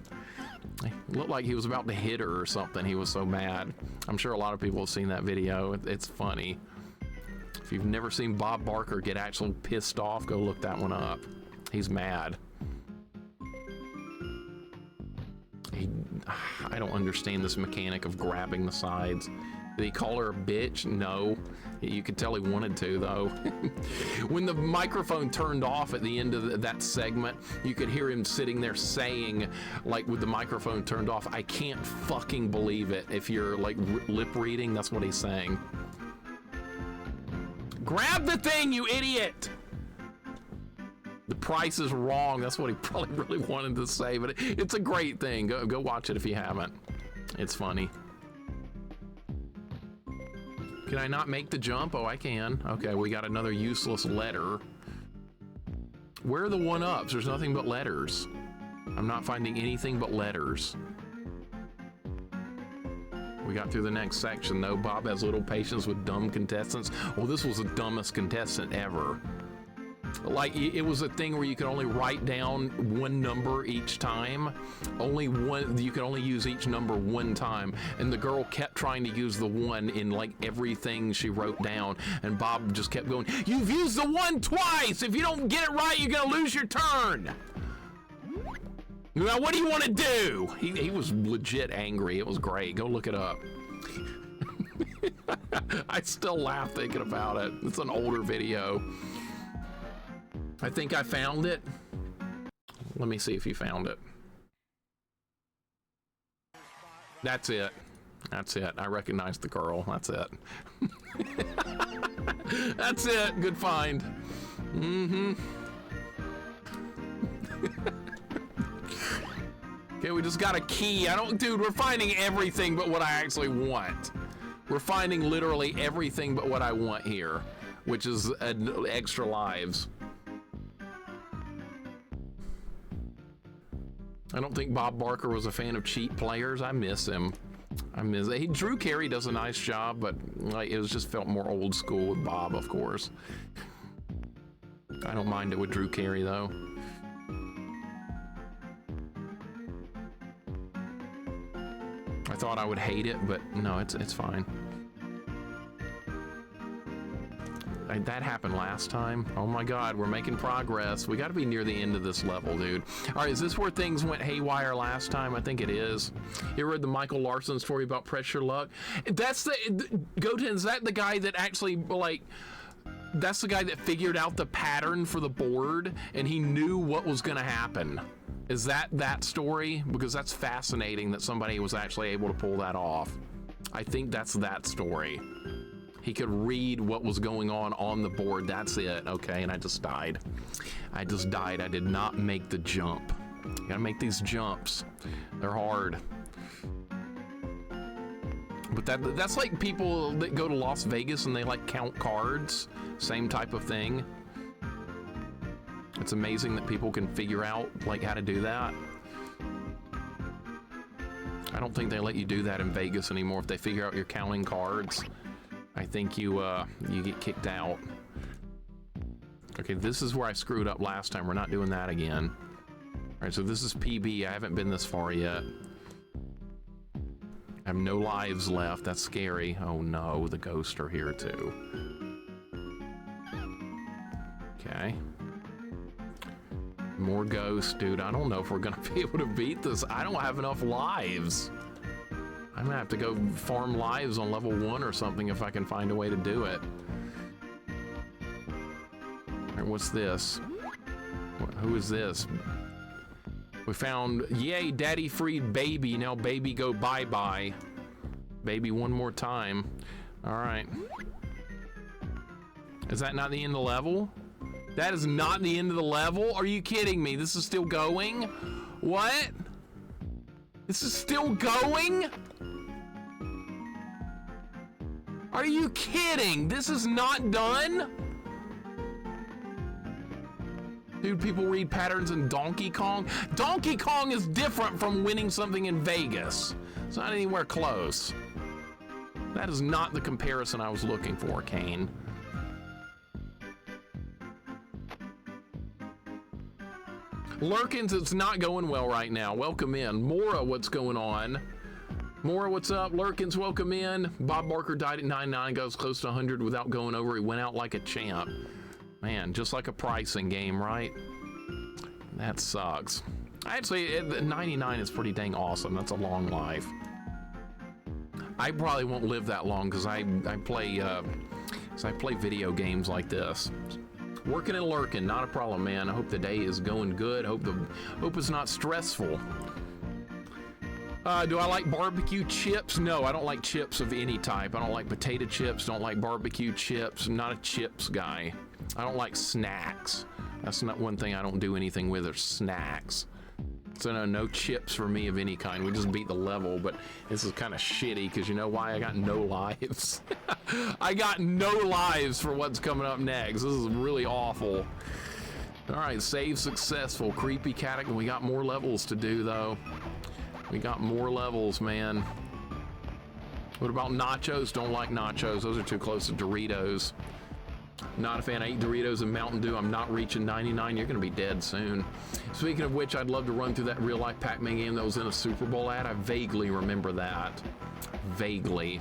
It looked like he was about to hit her or something. He was so mad. I'm sure a lot of people have seen that video. It's funny. If you've never seen Bob Barker get actually pissed off, go look that one up. He's mad. I don't understand this mechanic of grabbing the sides. Did he call her a bitch? No. You could tell he wanted to, though. When the microphone turned off at the end of that segment, you could hear him sitting there saying, like with the microphone turned off, I can't fucking believe it. If you're like lip reading, that's what he's saying. Grab the thing, you idiot! The price is wrong. That's what he probably really wanted to say, but it's a great thing. Go watch it if you haven't. It's funny. Can I not make the jump? Oh, I can. Okay, we got another useless letter. Where are the one-ups? There's nothing but letters. I'm not finding anything but letters. We got through the next section, though. Bob has little patience with dumb contestants. Well, this was the dumbest contestant ever. Like, it was a thing where you could only write down one number each time. You could only use each number one time. And the girl kept trying to use the one in like everything she wrote down. And Bob just kept going, you've used the one twice! If you don't get it right, you're gonna lose your turn! Now, what do you want to do? He was legit angry. It was great. Go look it up. I still laugh thinking about it. It's an older video. I think I found it. Let me see if you found it. That's it. That's it. I recognize the girl. That's it. That's it. Good find. Mm-hmm. Okay, we just got a key. Dude, we're finding everything but what I actually want. We're finding literally everything but what I want here, which is extra lives. I don't think Bob Barker was a fan of cheat players. I miss him. Drew Carey does a nice job, but like it was just felt more old school with Bob, of course. I don't mind it with Drew Carey though. I thought I would hate it, but no, it's fine. That happened last time. Oh my God, we're making progress. We got to be near the end of this level, dude. All right, is this where things went haywire last time? I think it is. You ever read the Michael Larson story about Press Your Luck? That's Goten, is that the guy that actually, like, that's the guy that figured out the pattern for the board and he knew what was going to happen? Is that story? Because that's fascinating that somebody was actually able to pull that off. I think that's that story. He could read what was going on the board. That's it. Okay, and I just died. I just died. I did not make the jump. You gotta make these jumps. They're hard. But that's like people that go to Las Vegas and they like count cards. Same type of thing. It's amazing that people can figure out like how to do that. I don't think they let you do that in Vegas anymore. If they figure out you're counting cards, I think you get kicked out. Okay, this is where I screwed up last time. We're not doing that again. All right, so this is PB. I haven't been this far yet. I have no lives left. That's scary. Oh no, the ghosts are here too. Okay. More ghosts, dude. I don't know if we're gonna be able to beat this. I don't have enough lives. I'm gonna have to go farm lives on level 1 or something if I can find a way to do it. All right, what's this? Who is this? We found, yay, daddy freed baby. Now baby go bye-bye. Baby one more time. All right. Is that not the end of the level? That is not the end of the level? Are you kidding me? This is still going? What? This is still going? Are you kidding? This is not done? Dude, people read patterns in Donkey Kong. Donkey Kong is different from winning something in Vegas. It's not anywhere close. That is not the comparison I was looking for, Kane. Lurkins, it's not going well right now. Welcome in. Mora, what's going on? Mora, what's up? Lurkins, welcome in. Bob Barker died at 99, goes close to 100 without going over. He went out like a champ. Man, just like a pricing game, right? That sucks. Actually, 99 is pretty dang awesome. That's a long life. I probably won't live that long because I play video games like this. Working and lurking, not a problem, man. I hope the day is going good. Hope it's not stressful. Do I like barbecue chips? No, I don't like chips of any type. I don't like potato chips. Don't like barbecue chips. I'm not a chips guy. I don't like snacks. That's not one thing I don't do anything with, are snacks. So no chips for me of any kind. We just beat the level, but this is kind of shitty because you know why? I got no lives. I got no lives for what's coming up next. This is really awful. All right, save successful. Creepy cat. We got more levels to do though. We got more levels, man. What about nachos? Don't like nachos. Those are too close to Doritos. Not a fan. I eat Doritos and Mountain Dew. I'm not reaching 99. You're gonna be dead soon. Speaking of which, I'd love to run through that real life Pac-Man game that was in a Super Bowl ad. I vaguely remember that. Vaguely.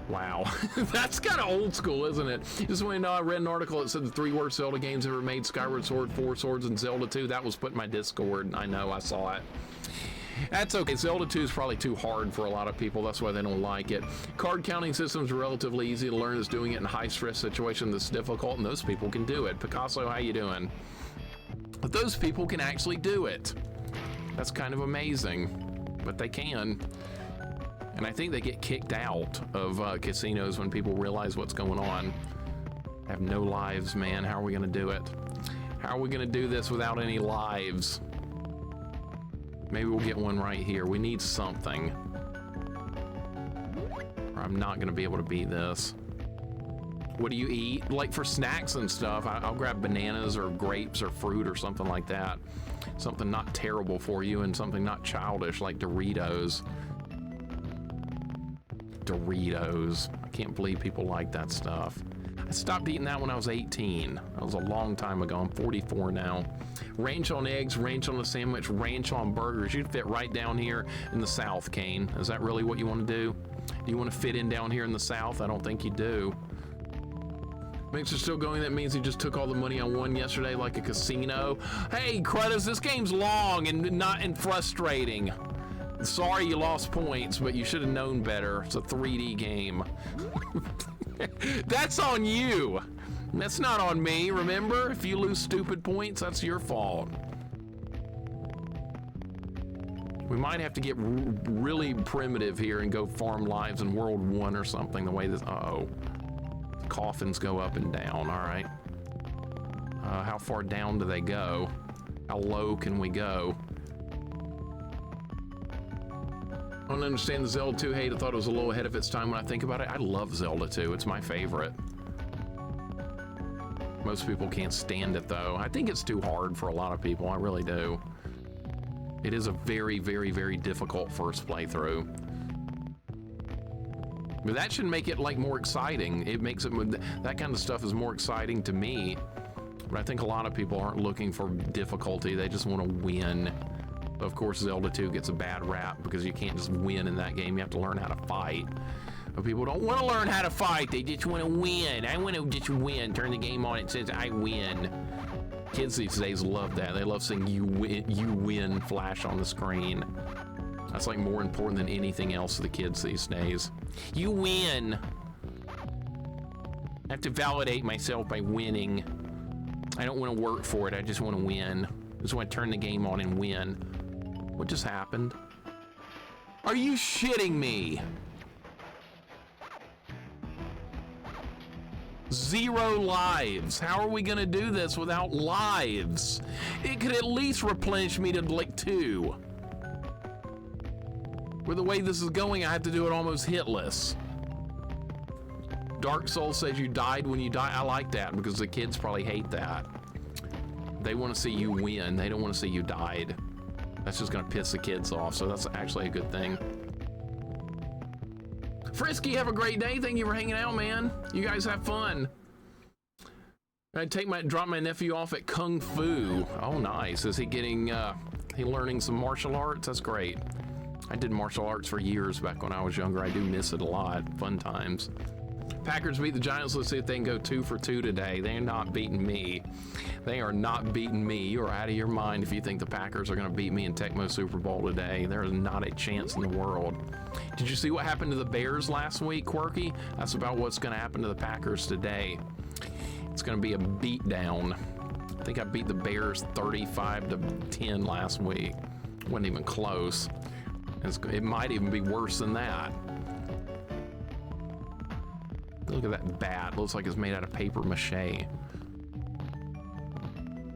Wow. That's kind of old school, isn't it? Just want to know, I read an article that said the 3 worst Zelda games ever made: Skyward Sword, 4 Swords, and Zelda 2. That was put in my Discord. I know, I saw it. That's okay. Zelda 2 is probably too hard for a lot of people. That's why they don't like it. Card counting systems are relatively easy to learn. Is doing it in a high stress situation that's difficult, and those people can do it. Picasso, how you doing? But those people can actually do it. That's kind of amazing, but they can. And I think they get kicked out of casinos when people realize what's going on. I have no lives, man. How are we gonna do it? How are we gonna do this without any lives? Maybe we'll get one right here. We need something. Or I'm not gonna be able to beat this. What do you eat? Like for snacks and stuff, I'll grab bananas or grapes or fruit or something like that. Something not terrible for you and something not childish like Doritos. Doritos. I can't believe people like that stuff. I stopped eating that when I was 18. That was a long time ago. I'm 44 now. Ranch on eggs, ranch on a sandwich, ranch on burgers. You'd fit right down here in the South, Kane. Is that really what you want to do? Do you want to fit in down here in the South? I don't think you do. Mixer still going. That means he just took all the money I won yesterday like a casino. Hey, Credits, this game's long and frustrating. Sorry you lost points, but you should have known better. It's a 3D game. That's on you. That's not on me, remember? If you lose stupid points, that's your fault. We might have to get really primitive here and go farm lives in World 1 or something, the way this, uh-oh. Coffins go up and down, all right. How far down do they go? How low can we go? I don't understand the Zelda 2 hate. I thought it was a little ahead of its time when I think about it. I love Zelda 2, it's my favorite. Most people can't stand it though. I think it's too hard for a lot of people, I really do. It is a very, very, very difficult first playthrough. But that should make it like more exciting. It makes it, that kind of stuff is more exciting to me. But I think a lot of people aren't looking for difficulty, they just want to win. Of course, Zelda 2 gets a bad rap because you can't just win in that game, you have to learn how to fight. But people don't want to learn how to fight, they just want to win. I want to just win, turn the game on, it says I win. Kids these days love that. They love seeing you win flash on the screen. That's like more important than anything else to the kids these days. You win. I have to validate myself by winning. I don't want to work for it, I just want to win. I just want to turn the game on and win. What just happened? Are you shitting me? 0 lives. How are we gonna do this without lives? It could at least replenish me to like 2. With the way this is going, I have to do it almost hitless. Dark Souls says you died when you die. I like that because the kids probably hate that. They want to see you win. They don't want to see you died. That's just gonna piss the kids off, so that's actually a good thing. Frisky, have a great day. Thank you for hanging out, man. You guys have fun. I drop my nephew off at Kung Fu. Oh, nice. Is he getting, he learning some martial arts? That's great. I did martial arts for years back when I was younger. I do miss it a lot. Fun times. Packers beat the Giants. Let's see if they can go 2 for 2 today. They're not beating me. They are not beating me. You are out of your mind if you think the Packers are going to beat me in Tecmo Super Bowl today. There is not a chance in the world. Did you see what happened to the Bears last week, Quirky? That's about what's going to happen to the Packers today. It's going to be a beatdown. I think I beat the Bears 35-10 last week. Wasn't even close. It might even be worse than that. Look at that bat. Looks like it's made out of paper mache.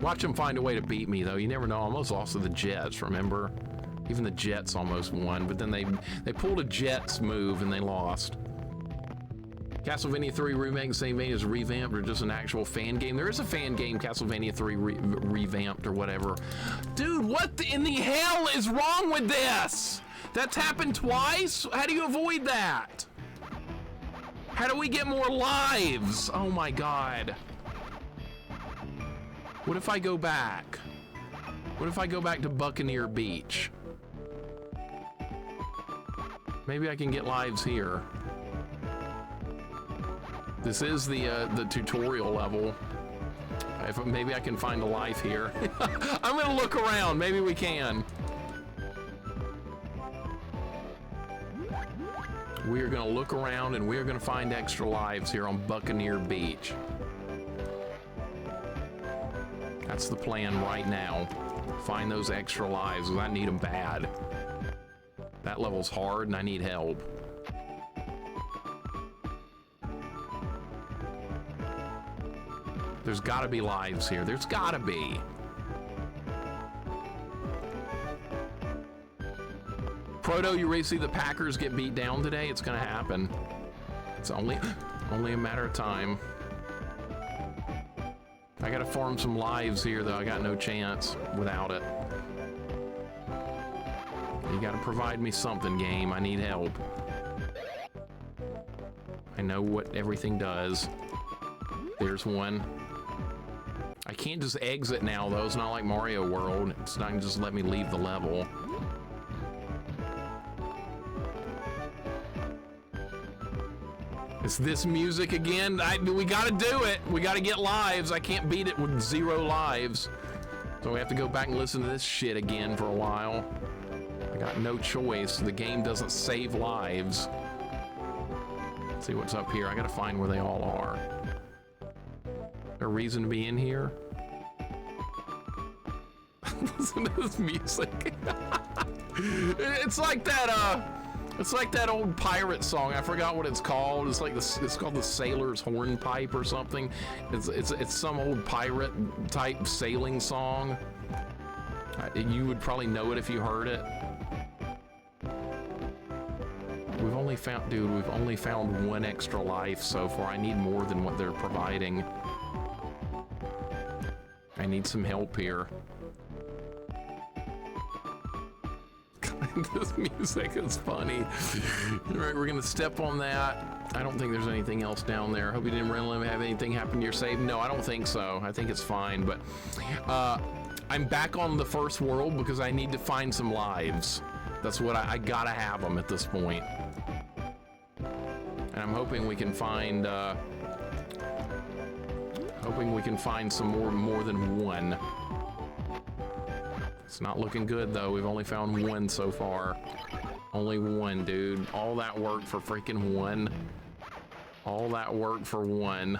Watch them find a way to beat me, though. You never know. I almost lost to the Jets, remember? Even the Jets almost won, but then they pulled a Jets move and they lost. Castlevania 3 Remake, same vein as revamped or just an actual fan game? There is a fan game, Castlevania 3 revamped or whatever. Dude, what in the hell is wrong with this? That's happened twice? How do you avoid that? How do we get more lives? Oh my God. What if I go back? What if I go back to Buccaneer Beach? Maybe I can get lives here. This is the tutorial level. Maybe I can find a life here. I'm gonna look around, maybe we can. We are gonna look around and we're gonna find extra lives here on Buccaneer Beach. That's the plan right now. Find those extra lives, because I need them bad. That level's hard and I need help. There's gotta be lives here. There's gotta be. Proto, you ready to see the Packers get beat down today? It's gonna happen. It's only a matter of time. I gotta farm some lives here, though. I got no chance without it. You gotta provide me something, game. I need help. I know what everything does. There's one. I can't just exit now, though. It's not like Mario World. It's not gonna just let me leave the level. It's this music again. We gotta do it. We gotta get lives. I can't beat it with 0 lives. So we have to go back and listen to this shit again for a while. I got no choice. The game doesn't save lives. Let's see what's up here. I gotta find where they all are. A reason to be in here? Listen to this music. It's like that, it's like that old pirate song. I forgot what it's called. It's like it's called the Sailor's Hornpipe or something. It's some old pirate type sailing song. You would probably know it if you heard it. We've only found one extra life so far. I need more than what they're providing. I need some help here. This music is funny. All right, we're gonna step on that. I don't think there's anything else down there. Hope you didn't really have anything happen to your save. No, I don't think so. I think it's fine, but I'm back on the first world because I need to find some lives. That's what I gotta have them at this point. And I'm hoping we can find some more than one. It's not looking good though. We've only found one so far. Only one, dude. All that work for freaking one. All that work for one.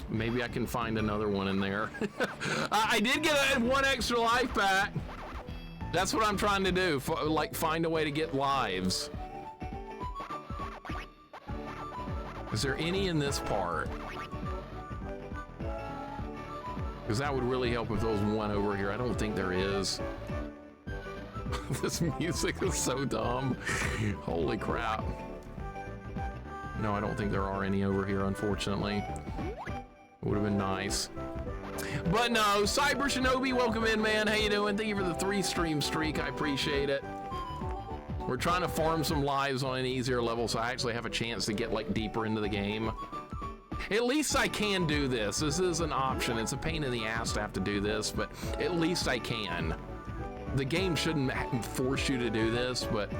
Maybe I can find another one in there. I did get one extra life back. That's what I'm trying to do. Like, find a way to get lives. Is there any in this part? Because that would really help if there was one over here. I don't think there is. This music is so dumb. Holy crap. No, I don't think there are any over here, unfortunately. Would have been nice. But no, Cyber Shinobi, welcome in, man. How you doing? Thank you for the 3 stream streak. I appreciate it. We're trying to farm some lives on an easier level so I actually have a chance to get like deeper into the game. At least I can do this. This is an option. It's a pain in the ass to have to do this, but at least I can. The game shouldn't force you to do this, but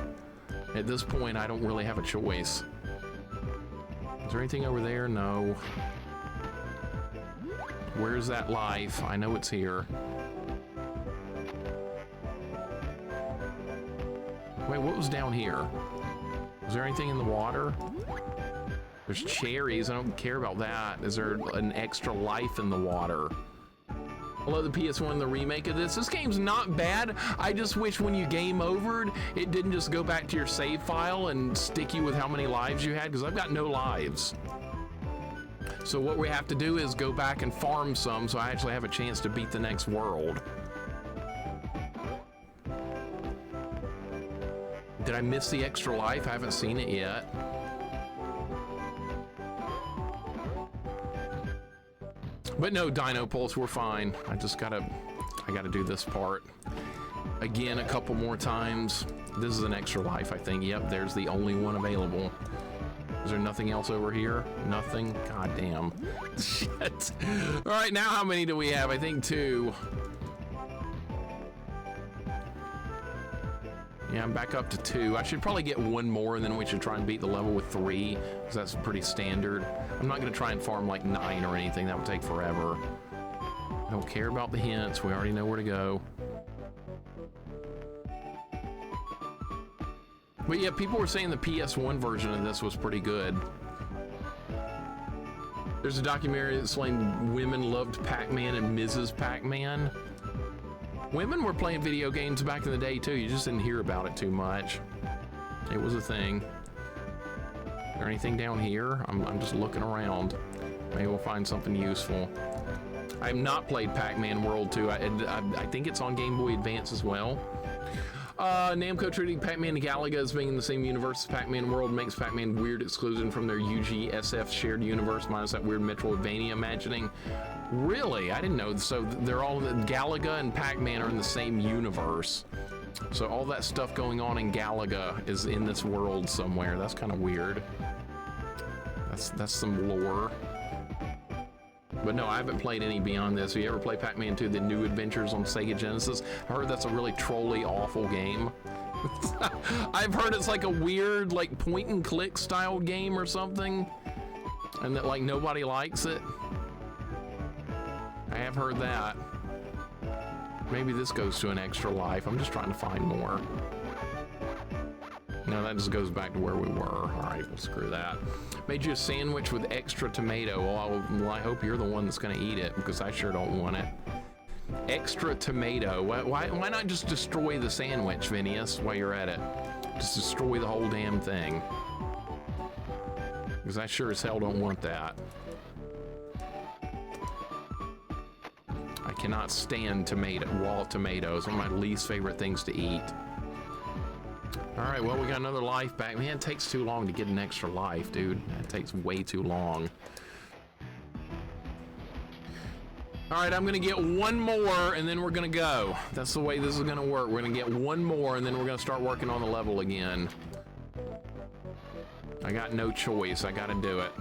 at this point, I don't really have a choice. Is there anything over there? No. Where's that life? I know it's here. Wait, what was down here? Is there anything in the water? There's cherries. I don't care about that. Is there an extra life in the water? Hello, the PS1, the remake of this. This game's not bad. I just wish when you game overed, it didn't just go back to your save file and stick you with how many lives you had, because I've got no lives. So what we have to do is go back and farm some so I actually have a chance to beat the next world. Did I miss the extra life? I haven't seen it yet. But no, Dino Pulse, we're fine. I gotta do this part again a couple more times. This is an extra life, I think. Yep, there's the only one available. Is there nothing else over here? Nothing? God damn. Shit. All right, now how many do we have? I think 2. Yeah, I'm back up to 2. I should probably get 1 more, and then we should try and beat the level with 3, because that's pretty standard. I'm not going to try and farm like 9 or anything. That would take forever. I don't care about the hints. We already know where to go. But yeah, people were saying the PS1 version of this was pretty good. There's a documentary that's saying women loved Pac-Man and Mrs. Pac-Man. Women were playing video games back in the day too. You just didn't hear about it too much. It was a thing. Is there anything down here? I'm just looking around. Maybe we'll find something useful. I have not played Pac-Man World 2. I think it's on Game Boy Advance as well. Namco treating Pac-Man and Galaga as being in the same universe as Pac-Man World makes Pac-Man weird exclusion from their UGSF shared universe, minus that weird Metroidvania imagining. Really? I didn't know. So they're all, Galaga and Pac-Man are in the same universe. So all that stuff going on in Galaga is in this world somewhere. That's kind of weird. That's some lore. But no, I haven't played any beyond this. Have you ever played Pac-Man 2, The New Adventures on Sega Genesis? I heard that's a really trolly, awful game. I've heard it's like a weird, like, point-and-click style game or something. And that, like, nobody likes it. I have heard that. Maybe this goes to an extra life. I'm just trying to find more. No, that just goes back to where we were. All right, well, screw that. Made you a sandwich with extra tomato. Well, I hope you're the one that's going to eat it, because I sure don't want it. Extra tomato. Why not just destroy the sandwich, Phineas, while you're at it? Just destroy the whole damn thing. Because I sure as hell don't want that. I cannot stand raw tomatoes. One of my least favorite things to eat. All right, well, we got another life back. Man, it takes too long to get an extra life, dude. It takes way too long. All right, I'm gonna get one more and then we're gonna go. That's the way this is gonna work. We're gonna get one more and then we're gonna start working on the level again. I got no choice, I gotta do it.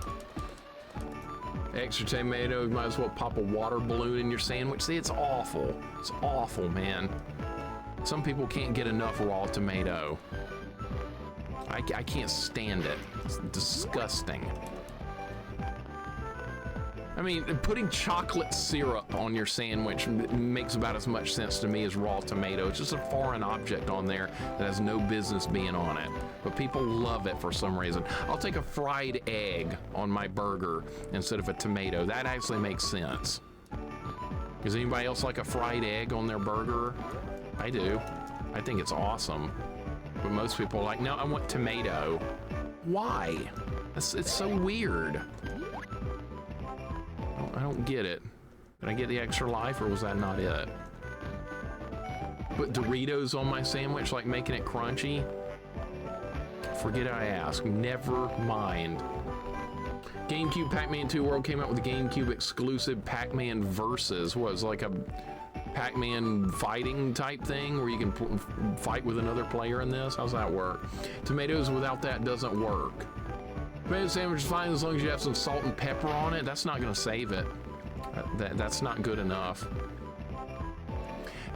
Extra tomato, you might as well pop a water balloon in your sandwich. See, it's awful. It's awful, man. Some people can't get enough raw tomato. I can't stand it. It's disgusting. I mean, putting chocolate syrup on your sandwich makes about as much sense to me as raw tomato. It's just a foreign object on there that has no business being on it. But people love it for some reason. I'll take a fried egg on my burger instead of a tomato. That actually makes sense. Does anybody else like a fried egg on their burger? I do. I think it's awesome. But most people are like, no, I want tomato. Why? It's so weird. I don't get it. Did I get the extra life or was that not it? Put Doritos on my sandwich, like making it crunchy? Forget I asked. Never mind. GameCube Pac-Man 2 World came out with a GameCube exclusive Pac-Man Versus. Was like a Pac-Man fighting type thing where you can fight with another player in this. How's that work? Tomatoes without that doesn't work. Tomato sandwich is fine as long as you have some salt and pepper on it. That's not gonna save it. That's not good enough.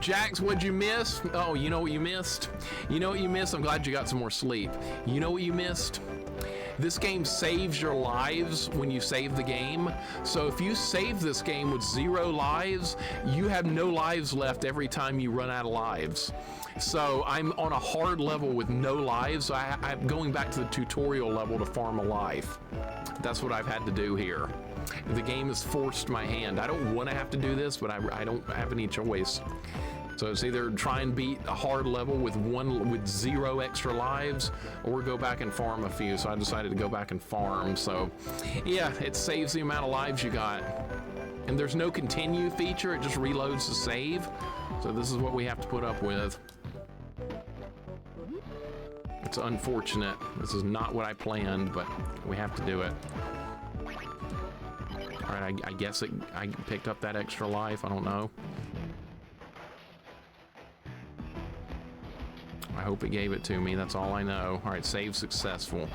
Jax, what'd you miss? Oh, you know what you missed? You know what you missed? I'm glad you got some more sleep. You know what you missed? This game saves your lives when you save the game. So if you save this game with 0 lives, you have no lives left every time you run out of lives. So I'm on a hard level with no lives. So I'm going back to the tutorial level to farm a life. That's what I've had to do here. The game has forced my hand. I don't want to have to do this, but I don't have any choice. So it's either try and beat a hard level with 0 extra lives, or go back and farm a few. So I decided to go back and farm. So yeah, it saves the amount of lives you got. And there's no continue feature, it just reloads the save. So this is what we have to put up with. It's unfortunate. This is not what I planned, but we have to do it. All right, I guess I picked up that extra life. I don't know. I hope it gave it to me. That's all I know. All right, save successful.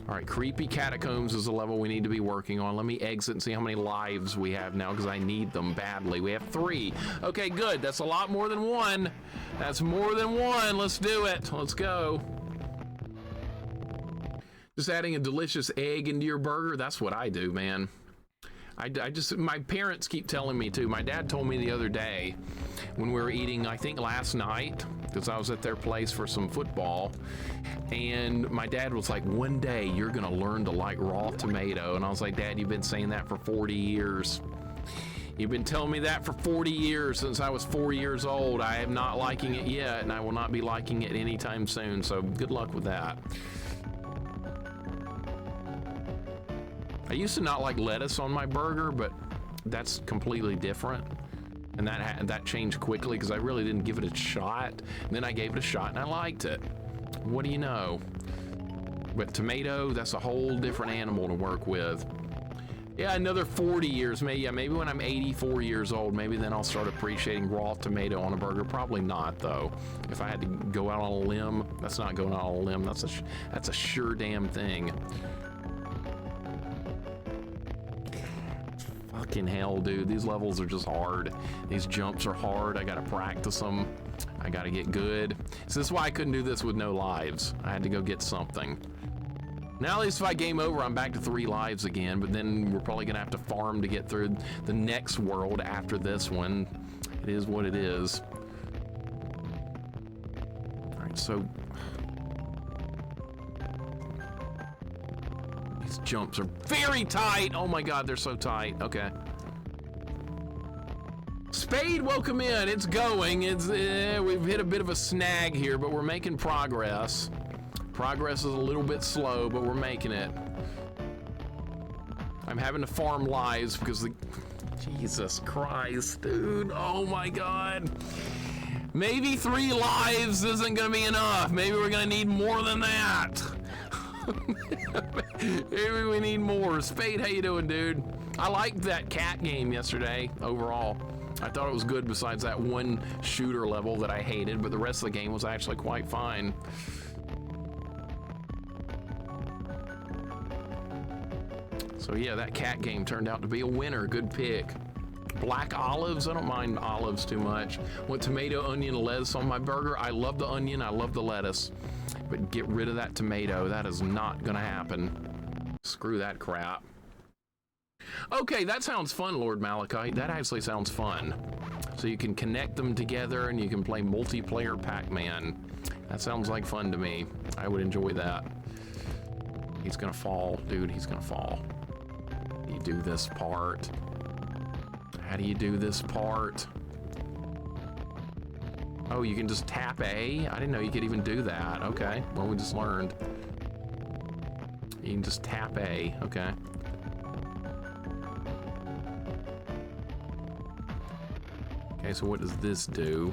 All right, creepy catacombs is a level we need to be working on. Let me exit and see how many lives we have now because I need them badly. We have 3. Okay, good. That's a lot more than 1. That's more than 1. Let's do it. Let's go. Just adding a delicious egg into your burger. That's what I do, man. I just, my parents keep telling me to. My dad told me the other day when we were eating, I think last night, because I was at their place for some football, and my dad was like, one day you're gonna learn to like raw tomato. And I was like, Dad, you've been saying that for 40 years. You've been telling me that for 40 years since I was 4 years old. I am not liking it yet, and I will not be liking it anytime soon. So good luck with that. I used to not like lettuce on my burger, but that's completely different. And that changed quickly because I really didn't give it a shot. And then I gave it a shot and I liked it. What do you know? But tomato, that's a whole different animal to work with. Yeah, another 40 years, maybe. Yeah, maybe when I'm 84 years old, maybe then I'll start appreciating raw tomato on a burger. Probably not, though. If I had to go out on a limb, that's not going out on a limb. That's a sure damn thing. Fucking hell, dude. These levels are just hard. These jumps are hard. I gotta practice them. I gotta get good. So this is why I couldn't do this with no lives. I had to go get something. Now at least if I game over, I'm back to 3 lives again, but then we're probably gonna have to farm to get through the next world after this one. It is what it is. All right, so these jumps are very tight. Oh my God, they're so tight. Okay. Spade, welcome in. It's going. It's we've hit a bit of a snag here, but we're making progress. Progress is a little bit slow, but we're making it. I'm having to farm lives because the... Jesus Christ, dude. Oh my God. Maybe 3 lives isn't gonna be enough. Maybe we're gonna need more than that. Maybe we need more. Spade, how you doing, dude? I liked that cat game yesterday, overall. I thought it was good besides that one shooter level that I hated, but the rest of the game was actually quite fine. So yeah, that cat game turned out to be a winner. Good pick. Black olives, I don't mind olives too much. Want tomato, onion, lettuce on my burger? I love the onion, I love the lettuce. But get rid of that tomato, that is not gonna happen. Screw that crap. Okay, that sounds fun, Lord Malachite. That actually sounds fun. So you can connect them together and you can play multiplayer Pac-Man. That sounds like fun to me. I would enjoy that. He's gonna fall, dude, he's gonna fall. You do this part. How do you do this part? Oh, you can just tap A? I didn't know you could even do that. Okay, well, we just learned. You can just tap A, okay. Okay, so what does this do?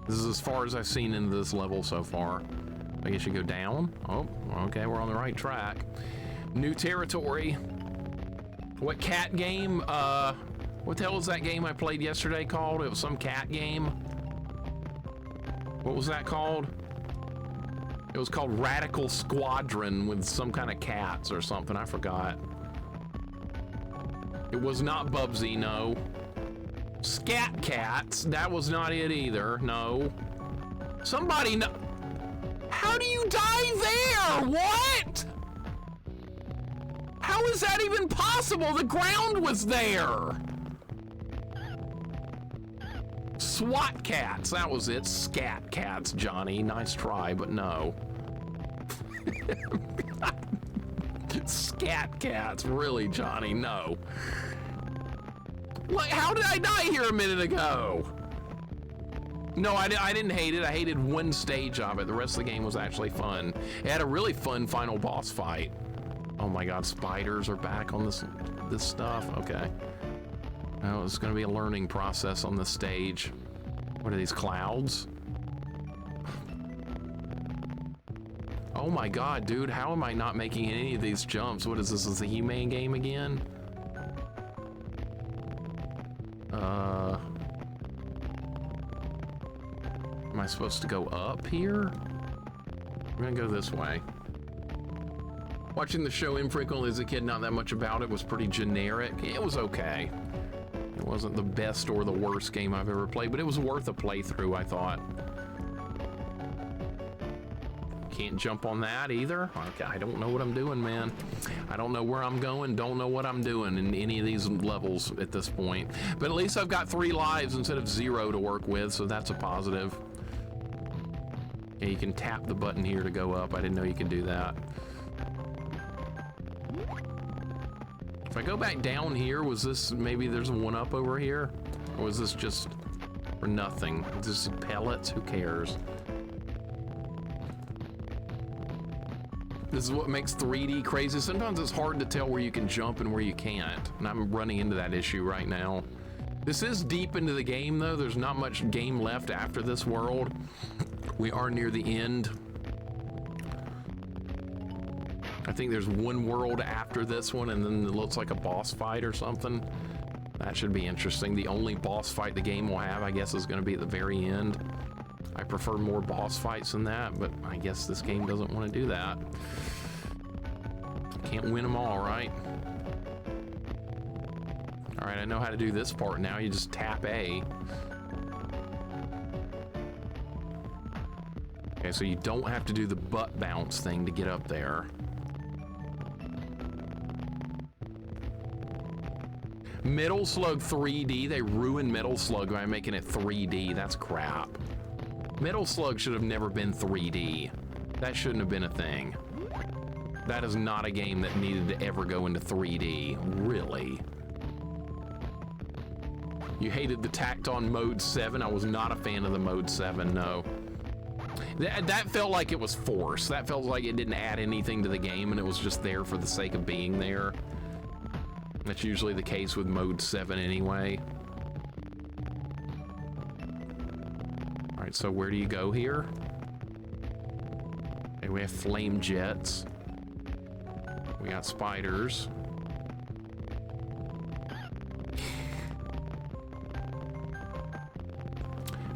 This is as far as I've seen into this level so far. I guess you go down. Oh, okay, we're on the right track. New territory. What cat game? What the hell was that game I played yesterday called? It was some cat game. What was that called? It was called Radical Squadron with some kind of cats or something. I forgot. It was not Bubsy, no. Scat Cats. That was not it either. No. Somebody know. How do you die there? What? How is that even possible? The ground was there. SWAT cats, that was it. Scat cats, Johnny. Nice try, but no. Scat cats, really, Johnny? No. Like, how did I die here a minute ago? No, I didn't hate it. I hated one stage of it. The rest of the game was actually fun. It had a really fun final boss fight. Oh my God, spiders are back on this stuff. Okay. Oh, it's going to be a learning process on this stage. What are these, clouds? Oh my God, dude, how am I not making any of these jumps? What is this? Is the He-Man game again? Am I supposed to go up here? I'm gonna go this way. Watching the show infrequently as a kid, not that much about it, was pretty generic. It was okay. It wasn't the best or the worst game I've ever played, but it was worth a playthrough, I thought. Can't jump on that either. Okay, I don't know what I'm doing, man. I don't know where I'm going, don't know what I'm doing in any of these levels at this point. But at least I've got 3 lives instead of 0 to work with, so that's a positive. Yeah, you can tap the button here to go up. I didn't know you could do that. If I go back down here, was this, maybe there's a 1-up over here? Or was this just for nothing? Is this pellets? Who cares? This is what makes 3D crazy. Sometimes it's hard to tell where you can jump and where you can't. And I'm running into that issue right now. This is deep into the game though. There's not much game left after this world. We are near the end. I think there's one world after this one, and then it looks like a boss fight or something. That should be interesting. The only boss fight the game will have, I guess, is going to be at the very end. I prefer more boss fights than that, but I guess this game doesn't want to do that. Can't win them all, right? All right, I know how to do this part now. You just tap A. Okay, so you don't have to do the butt bounce thing to get up there. Metal Slug 3D, they ruined Metal Slug by making it 3D. That's crap. Metal Slug should have never been 3D. That shouldn't have been a thing. That is not a game that needed to ever go into 3D. Really. You hated the tacked on mode 7. I was not a fan of the mode 7, no. That felt like it was forced. That felt like it didn't add anything to the game and it was just there for the sake of being there. That's usually the case with mode 7 anyway. All right, so where do you go here? Okay, we have flame jets. We got spiders.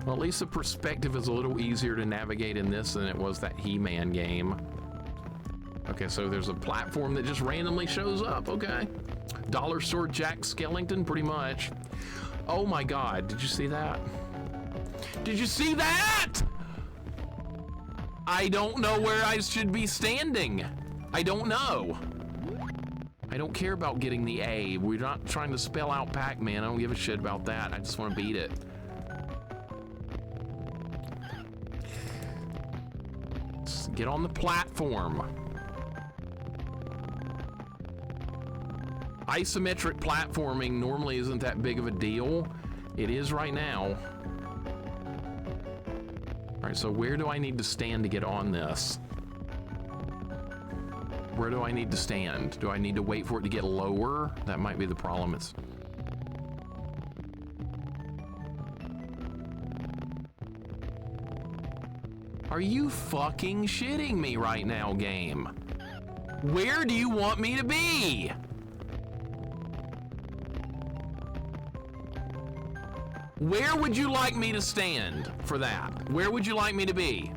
Well, at least the perspective is a little easier to navigate in this than it was that He-Man game. Okay, so there's a platform that just randomly shows up, okay. Dollar Store Jack Skellington, pretty much. Oh my God, did you see that? Did you see that? I don't know where I should be standing. I don't know. I don't care about getting the A. We're not trying to spell out Pac-Man. I don't give a shit about that. I just want to beat it. Just get on the platform. Isometric platforming normally isn't that big of a deal. It is right now. All right, so where do I need to stand to get on this? Where do I need to stand? Do I need to wait for it to get lower? That might be the problem. Are you fucking shitting me right now, game? Where do you want me to be? Where would you like me to stand for that? Where would you like me to be?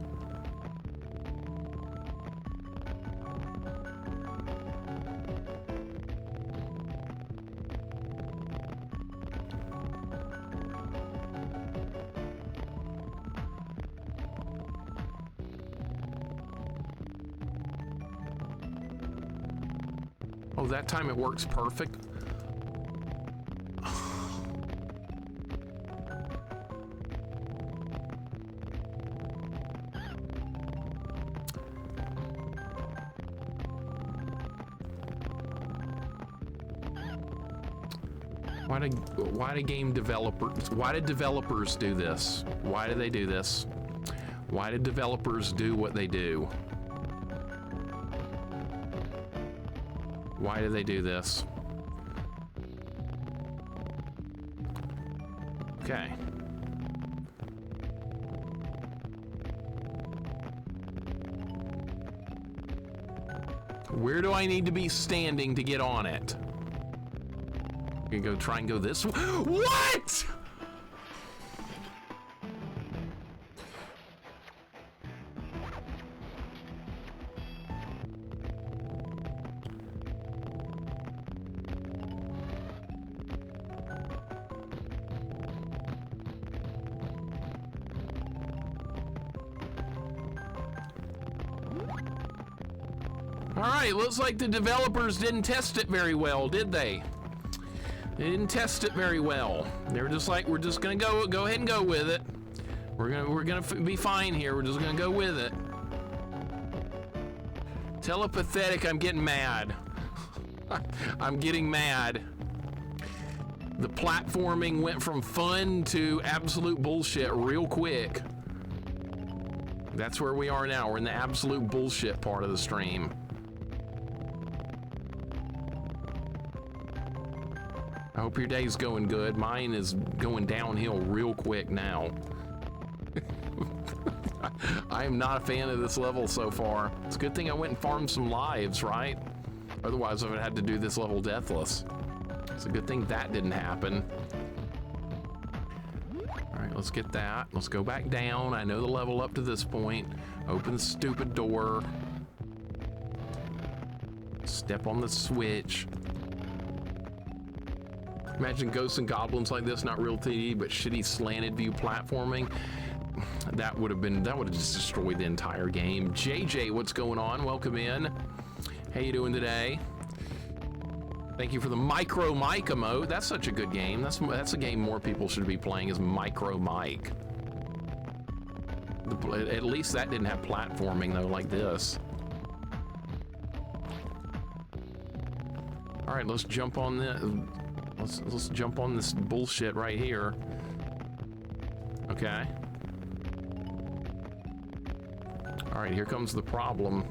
Oh, that time it works perfect. Why did developers do this? Why do they do this? Why did developers do what they do? Why do they do this? Okay. Where do I need to be standing to get on it? You can go try and go this way. What? All right, looks like the developers didn't test it very well, did they? They didn't test it very well. They were just like, we're just gonna go ahead and go with it. We're gonna be fine here. We're just gonna go with it. Telepathetic, I'm getting mad. I'm getting mad. The platforming went from fun to absolute bullshit real quick. That's where we are now. We're in the absolute bullshit part of the stream. I hope your day's going good. Mine is going downhill real quick now. I am not a fan of this level so far. It's a good thing I went and farmed some lives, right? Otherwise, I would have had to do this level deathless. It's a good thing that didn't happen. All right, let's get that. Let's go back down. I know the level up to this point. Open the stupid door. Step on the switch. Imagine Ghosts and Goblins like this, not real 3D, but shitty slanted view platforming. That would have just destroyed the entire game. JJ, what's going on? Welcome in. How you doing today? Thank you for the Micro Mike emote. That's such a good game. That's a game more people should be playing, is Micro Mike. At least that didn't have platforming though, like this. All right, let's jump on this. let's jump on this bullshit right here. Okay. All right, here comes the problem.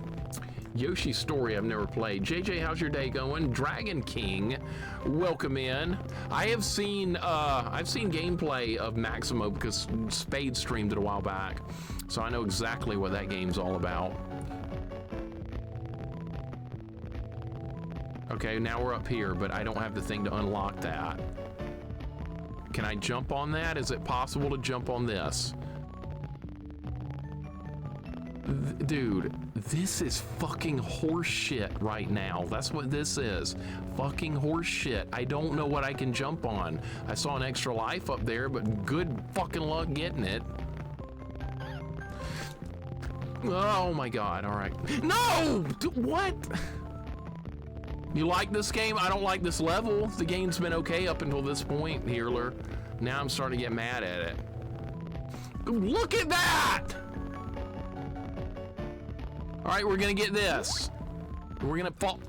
Yoshi's Story I've never played. JJ, how's your day going? Dragon King, welcome in. I've seen gameplay of Maximo because Spade streamed it a while back, so I know exactly what that game's all about. Okay, now we're up here, but I don't have the thing to unlock that. Can I jump on that? Is it possible to jump on this? Dude, this is fucking horse shit right now. That's what this is. Fucking horse shit. I don't know what I can jump on. I saw an extra life up there, but good fucking luck getting it. Oh my god, alright. No! What? You like this game? I don't like this level. The game's been okay up until this point, Healer. Now I'm starting to get mad at it. Look at that! All right, we're gonna get this. We're gonna fall.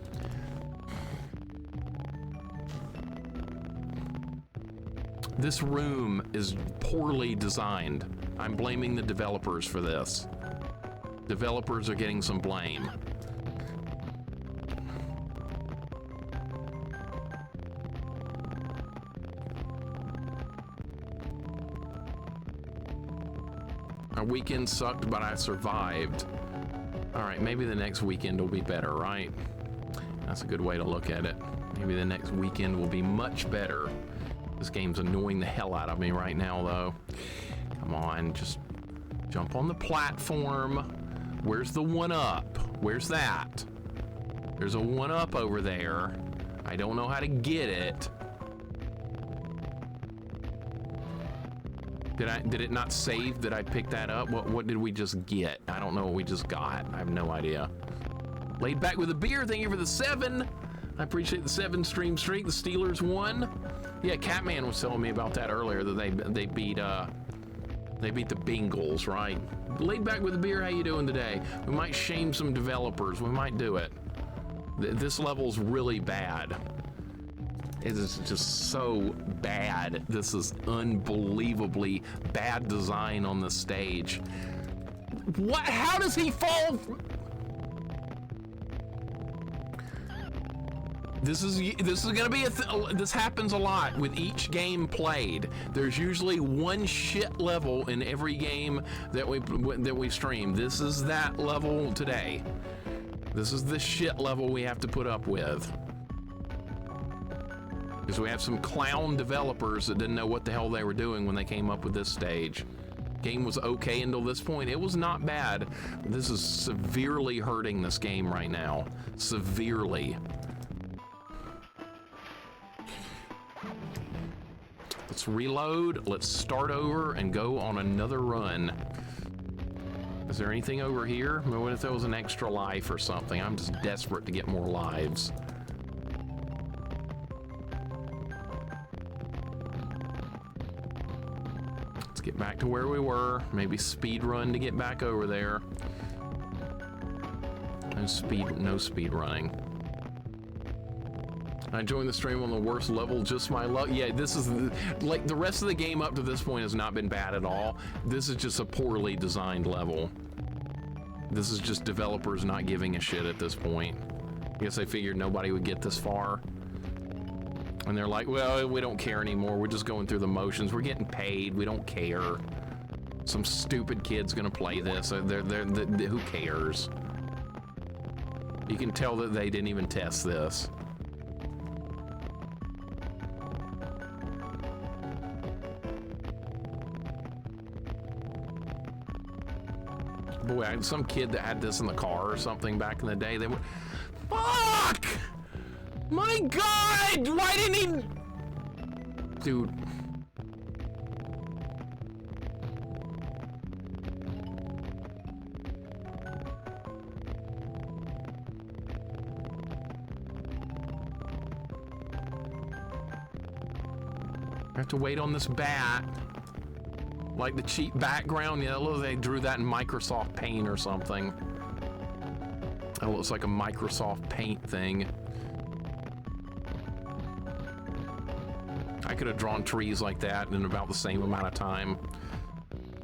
This room is poorly designed. I'm blaming the developers for this. Developers are getting some blame. Our weekend sucked, but I survived. All right, maybe the next weekend will be better, right? That's a good way to look at it. Maybe the next weekend will be much better. This game's annoying the hell out of me right now, though. Come on, just jump on the platform. Where's the one-up? Where's that? There's a one-up over there. I don't know how to get it. Did it not save that I picked that up? What did we just get? I don't know what we just got. I have no idea. Laid back with a beer. Thank you for the 7. I appreciate the 7 stream streak. The Steelers won. Yeah, PAC-MAN was telling me about that earlier, that they beat the Bengals, right? Laid back with a beer. How you doing today? We might shame some developers. We might do it. This level's really bad. It is just so bad. This is unbelievably bad design on the stage. What? How does he fall? This is gonna be this happens a lot with each game played. There's usually one shit level in every game that we stream. This is that level today. This is the shit level we have to put up with. Because we have some clown developers that didn't know what the hell they were doing when they came up with this stage. Game was okay until this point. It was not bad. This is severely hurting this game right now. Severely. Let's reload. Let's start over and go on another run. Is there anything over here? I mean, what if there was an extra life or something? I'm just desperate to get more lives. Get back to where we were. Maybe speed run to get back over there. No speed running. I joined the stream on the worst level, just my luck. Yeah, this is like the rest of the game up to this point has not been bad at all. This is just a poorly designed level. This is just developers not giving a shit at this point. I guess they figured nobody would get this far. And they're like, well, we don't care anymore. We're just going through the motions. We're getting paid. We don't care. Some stupid kid's gonna play this. Who cares? You can tell that they didn't even test this. Boy, I had some kid that had this in the car or something back in the day. They were, fuck! My God! Why didn't he? Dude. I have to wait on this bat. Like the cheap background, yeah, look, they drew that in Microsoft Paint or something. That looks like a Microsoft Paint thing. could have drawn trees like that in about the same amount of time.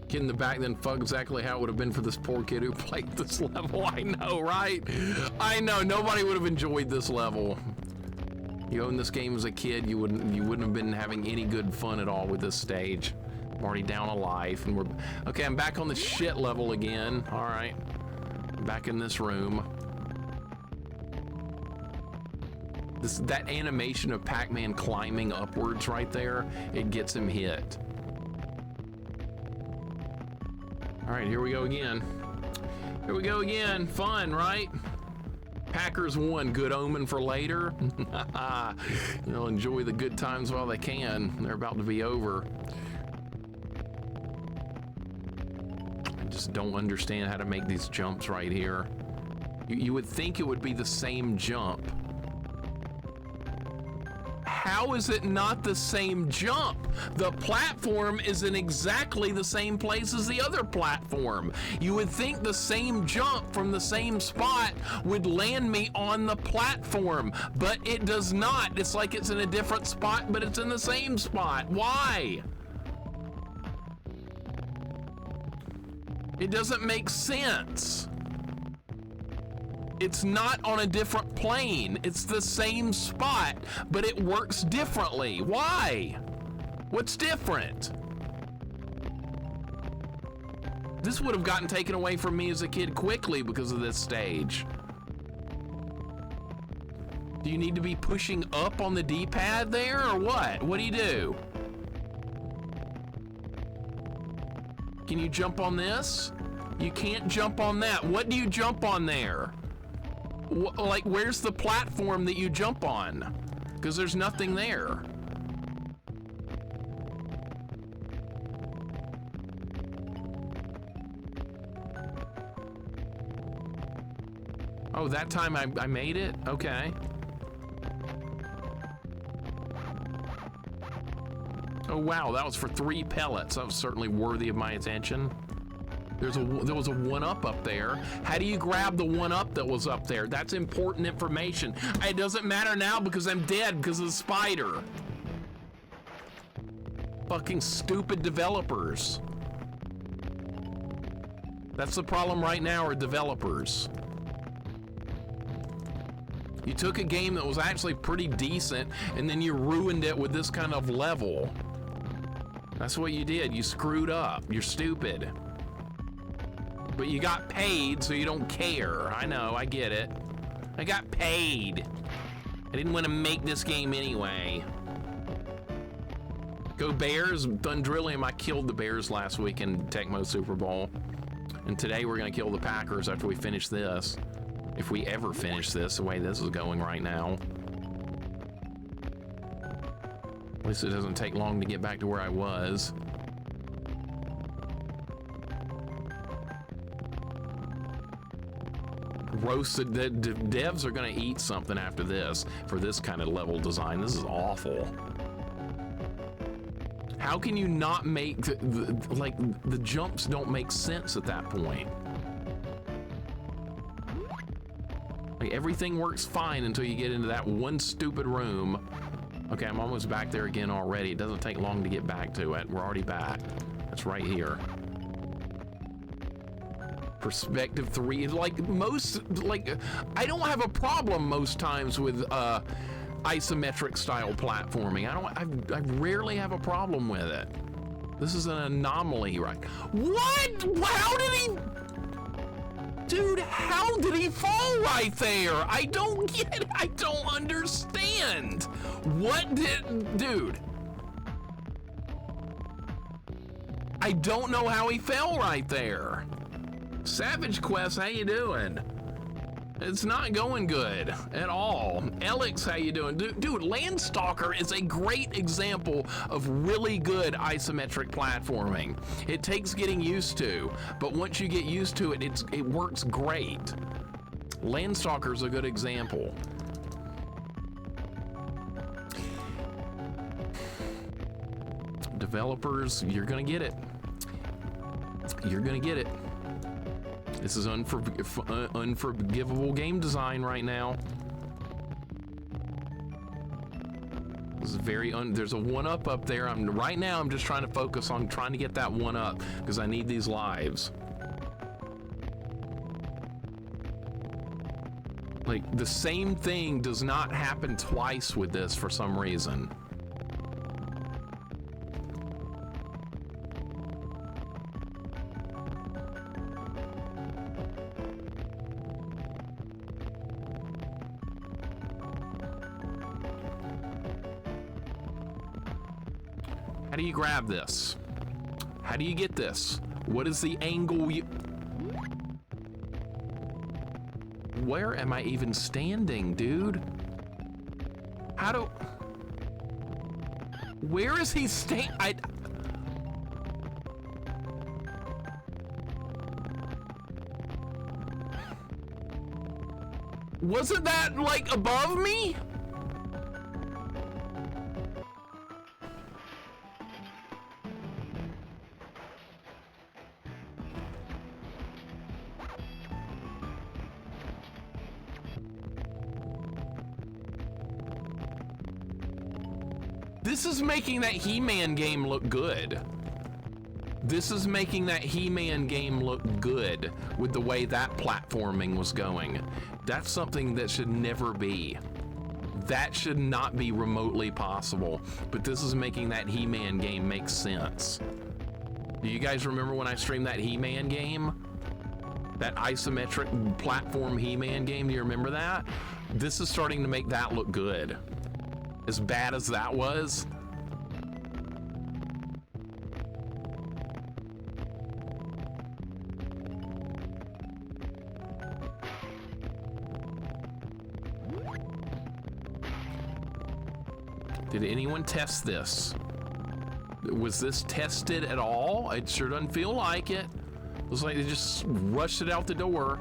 Kid in the back then, fuck exactly how it would have been for this poor kid who played this level. I know, right? I know, nobody would have enjoyed this level. You owned this game as a kid, you wouldn't have been having any good fun at all with this stage. I'm already down a life, and okay, I'm back on the shit level again. All right, back in this room. That animation of Pac-Man climbing upwards right there, it gets him hit. All right, here we go again. Here we go again. Fun, right? Packers won. Good omen for later. They'll enjoy the good times while they can. They're about to be over. I just don't understand how to make these jumps right here. You would think it would be the same jump. How is it not the same jump? The platform is in exactly the same place as the other platform. You would think the same jump from the same spot would land me on the platform, but it does not. It's like it's in a different spot, but it's in the same spot. Why? It doesn't make sense. It's not on a different plane. It's the same spot, but it works differently. Why? What's different? This would have gotten taken away from me as a kid quickly because of this stage. Do you need to be pushing up on the D-pad there, or what? What do you do? Can you jump on this? You can't jump on that. What do you jump on there? Like, where's the platform that you jump on? Because there's nothing there. Oh, that time I made it? Okay. Oh, wow, that was for 3 pellets. That was certainly worthy of my attention. There was a 1-up up there. How do you grab the 1-up that was up there? That's important information. It doesn't matter now because I'm dead because of the spider. Fucking stupid developers. That's the problem right now, are developers. You took a game that was actually pretty decent and then you ruined it with this kind of level. That's what you did. You screwed up. You're stupid. But you got paid, so you don't care. I know, I get it. I got paid. I didn't want to make this game anyway. Go Bears. Thundrillium, I killed the Bears last week in Tecmo Super Bowl. And today we're going to kill the Packers after we finish this. If we ever finish this the way this is going right now. At least it doesn't take long to get back to where I was. Roasted. The devs are going to eat something after this for this kind of level design. This is awful. How can you not make the jumps don't make sense at that point? Like, everything works fine until you get into that one stupid room. Okay, I'm almost back there again already. It doesn't take long to get back to it. We're already back. That's right here. Perspective 3, like I don't have a problem most times with isometric style platforming. I rarely have a problem with it. This is an anomaly, right? What? How did he? Dude, how did he fall right there? I don't get it. I don't understand. What did, dude? I don't know how he fell right there. Savage Quest, how you doing? It's not going good at all. Alex, how you doing? Dude, Landstalker is a great example of really good isometric platforming. It takes getting used to, but once you get used to it, it works great. Landstalker's a good example. Developers, you're gonna get it. You're gonna get it. This is unforgivable game design right now. This is there's a 1-up up there. Right now I'm just trying to focus on trying to get that 1-up because I need these lives. Like, the same thing does not happen twice with this for some reason. How do you grab this? How do you get this? What is the angle you... Where am I even standing, dude? How do... Where is he Wasn't that, like, above me? This is making that He-Man game look good. This is making that He-Man game look good with the way that platforming was going. That's something that should never be. That should not be remotely possible. But this is making that He-Man game make sense. Do you guys remember when I streamed that He-Man game? That isometric platform He-Man game, do you remember that? This is starting to make that look good. As bad as that was. Did anyone test this? Was this tested at all? It sure doesn't feel like it. It was like they just rushed it out the door.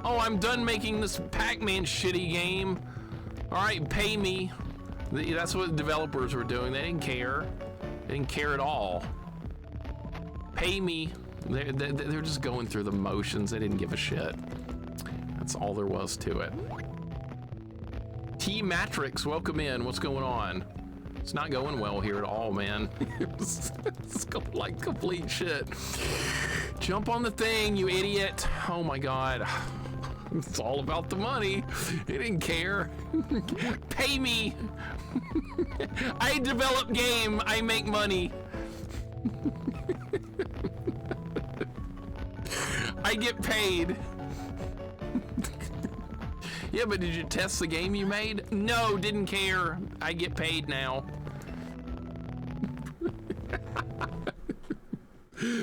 Oh, I'm done making this Pac-Man shitty game. All right, pay me. That's what the developers were doing. They didn't care. They didn't care at all. Pay me. They're just going through the motions. They didn't give a shit. That's all there was to it. T-Matrix, welcome in. What's going on? It's not going well here at all, man. It's like complete shit. Jump on the thing, you idiot. Oh my God. It's all about the money. They didn't care. Pay me. I develop game. I make money. I get paid. Yeah, but did you test the game you made? No, didn't care. I get paid now.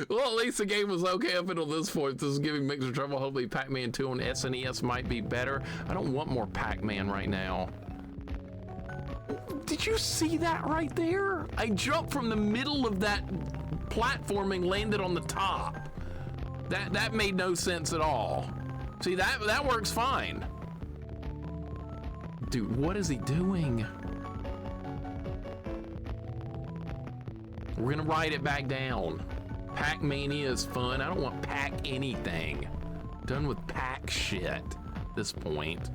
Well, at least the game was okay up until this point. This is giving Mixer trouble. Hopefully Pac-Man 2 on SNES might be better. I don't want more Pac-Man right now. Did you see that right there? I jumped from the middle of that platforming, landed on the top. That made no sense at all. See, that works fine. Dude, what is he doing? We're gonna ride it back down. Pac-Mania is fun. I don't want Pac anything. I'm done with Pac shit at this point.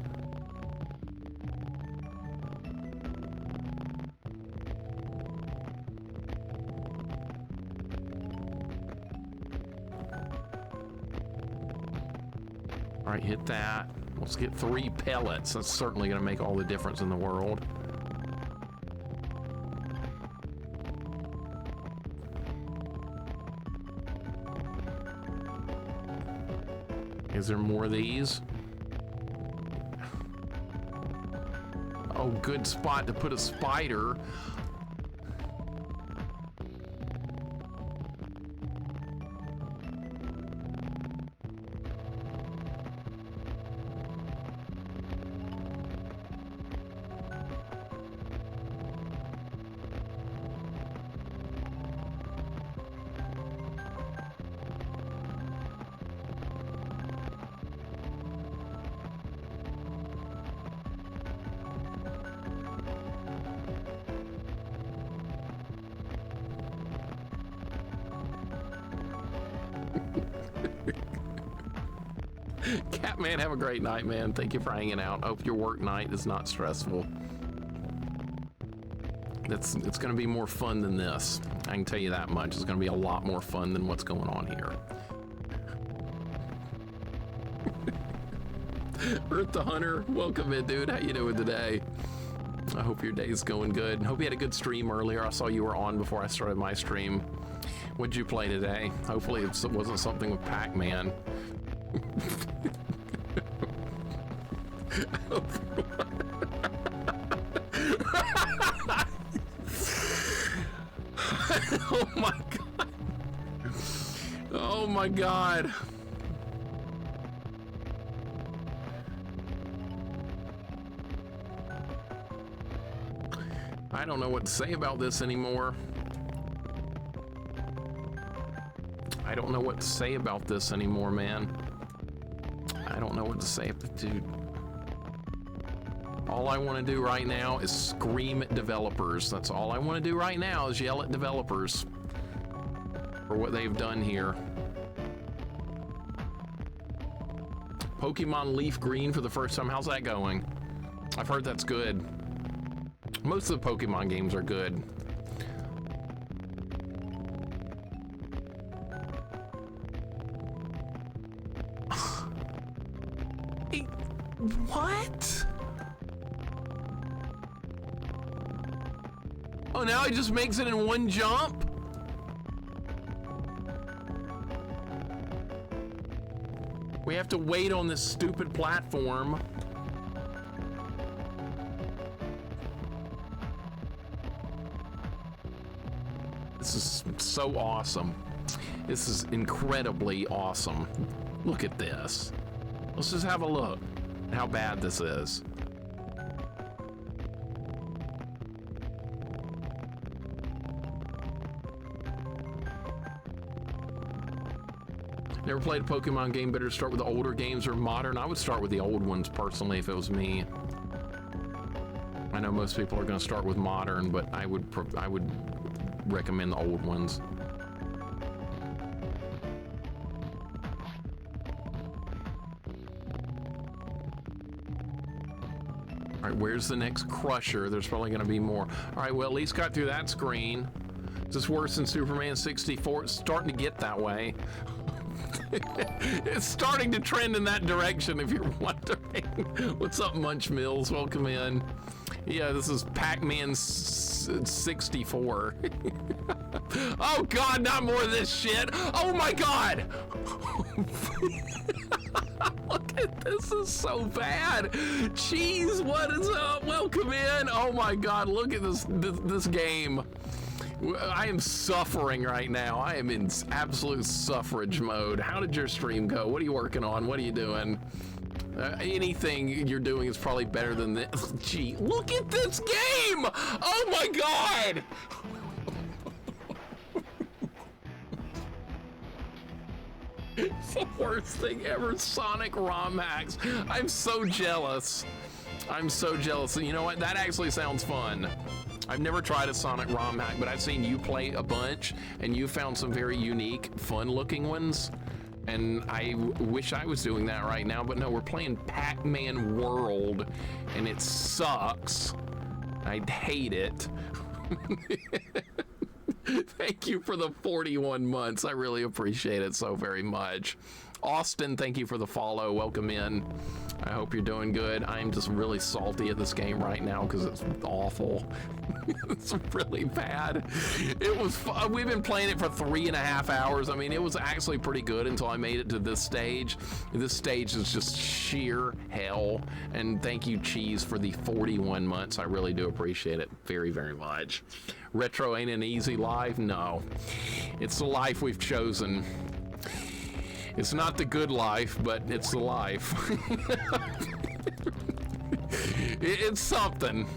All right, hit that. Let's get 3 pellets. That's certainly gonna make all the difference in the world. Is there more of these? Oh, good spot to put a spider. Catman, have a great night, man. Thank you for hanging out. Hope your work night is not stressful. It's going to be more fun than this. I can tell you that much. It's going to be a lot more fun than what's going on here. Earth the Hunter, welcome in, dude. How you doing today? I hope your day's going good. Hope you had a good stream earlier. I saw you were on before I started my stream. What'd you play today? Hopefully it wasn't something with Pac-Man. Oh my god. Oh my god. I don't know what to say about this anymore. I don't know what to say about this anymore, man. I don't know what to say, dude. All I want to do right now is scream at developers. That's all I want to do right now is yell at developers for what they've done here. Pokemon Leaf Green for the first time. How's that going? I've heard that's good. Most of the Pokemon games are good. What? Oh, now he just makes it in one jump? We have to wait on this stupid platform. This is so awesome. This is incredibly awesome. Look at this. Let's just have a look at how bad this is. Never played a Pokemon game. Better start with the older games or modern? I would start with the old ones personally if it was me. I know most people are going to start with modern, but I would recommend the old ones. All right, where's the next Crusher? There's probably going to be more. All right, well, at least got through that screen. Is this worse than Superman 64? It's starting to get that way. It's starting to trend in that direction, if you're wondering. What's up, Munch Mills? Welcome in. Yeah, this is Pac-Man 64. Oh god, not more of this shit. Oh my god. Look at this, is so bad. Jeez, what is up? Welcome in. Oh my god, look at this game. I am suffering right now. I am in absolute suffrage mode. How did your stream go? What are you working on? What are you doing? Anything you're doing is probably better than this. Gee, look at this game! Oh my god! It's the worst thing ever. Sonic ROM hacks. I'm so jealous. I'm so jealous. And you know what? That actually sounds fun. I've never tried a Sonic ROM hack, but I've seen you play a bunch, and you found some very unique, fun-looking ones. And I wish I was doing that right now, but no, we're playing PAC-MAN WORLD, and it sucks. I hate it. Thank you for the 41 months. I really appreciate it so very much. Austin, thank you for the follow. Welcome in. I hope you're doing good. I'm just really salty at this game right now because it's awful. It's really bad. It was fun. We've been playing it for 3.5 hours. I mean, it was actually pretty good until I made it to this stage. This stage is just sheer hell. And thank you, Cheese, for the 41 months. I really do appreciate it very, very much. Retro ain't an easy life. No, it's the life we've chosen. It's not the good life, but it's the life. It's something.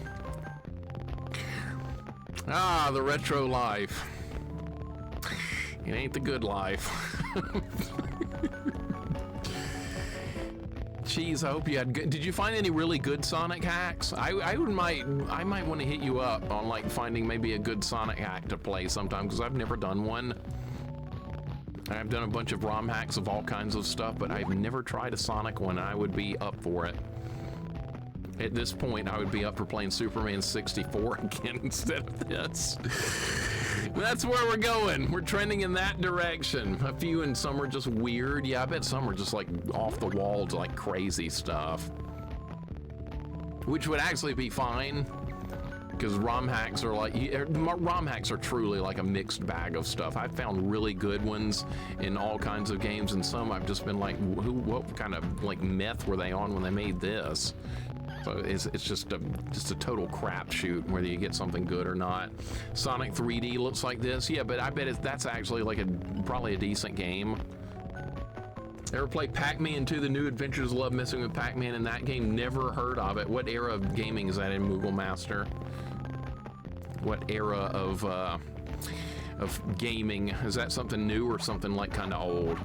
Ah, the retro life. It ain't the good life. Jeez, I hope you had good. Did you find any really good Sonic hacks? I might want to hit you up on like finding maybe a good Sonic hack to play sometime, because I've never done one. I've done a bunch of ROM hacks of all kinds of stuff, but I've never tried a Sonic one. I would be up for it. At this point, I would be up for playing Superman 64 again instead of this. That's where we're going. We're trending in that direction. A few, and some are just weird. Yeah, I bet some are just like off the wall to like crazy stuff. Which would actually be fine, because ROM hacks are like, ROM hacks are truly like a mixed bag of stuff. I've found really good ones in all kinds of games, and some I've just been like, what kind of like meth were they on when they made this? So it's just a total crapshoot whether you get something good or not. Sonic 3D looks like this. Yeah, but I bet that's actually like probably a decent game. Ever play Pac-Man 2, The New Adventures? Love messing with Pac-Man in that game. Never heard of it. What era of gaming is that in, Moogle Master? What era of gaming? Is that something new or something like kind of old?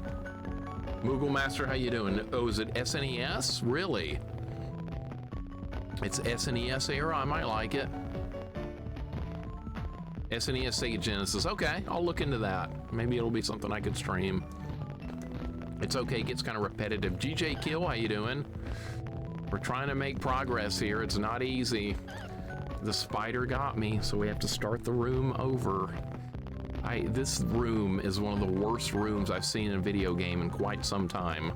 Moogle Master, how you doing? Oh, is it SNES? Really? It's SNES era, I might like it. SNES Sega Genesis, okay, I'll look into that. Maybe it'll be something I could stream. It's okay, it gets kind of repetitive. GJ Kill, how you doing? We're trying to make progress here, it's not easy. The spider got me, so we have to start the room over. This room is one of the worst rooms I've seen in a video game in quite some time.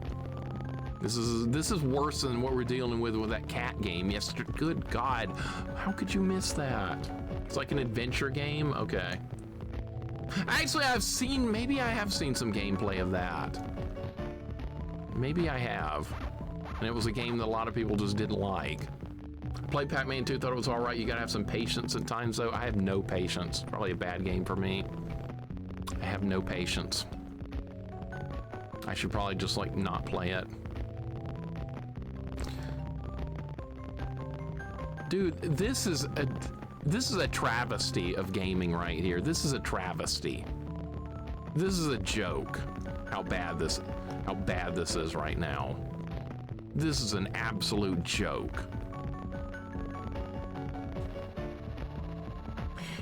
This is worse than what we're dealing with that cat game yesterday. Good God, how could you miss that? It's like an adventure game? Okay. Actually, maybe I have seen some gameplay of that. Maybe I have. And it was a game that a lot of people just didn't like. Played Pac-Man 2, thought it was all right. You gotta have some patience at times though. I have no patience. Probably a bad game for me. I have no patience. I should probably just like not play it. Dude, this is a travesty of gaming right here. This is a travesty. This is a joke. How bad this is right now. This is an absolute joke.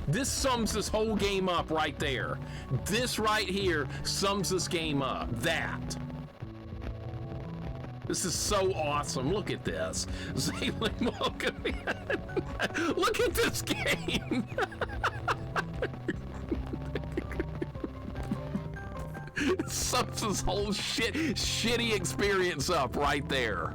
This sums this whole game up right there. This right here sums this game up. That. This is so awesome. Look at this. Zaylin, welcome in. Look at this game. It sums this whole shitty experience up right there.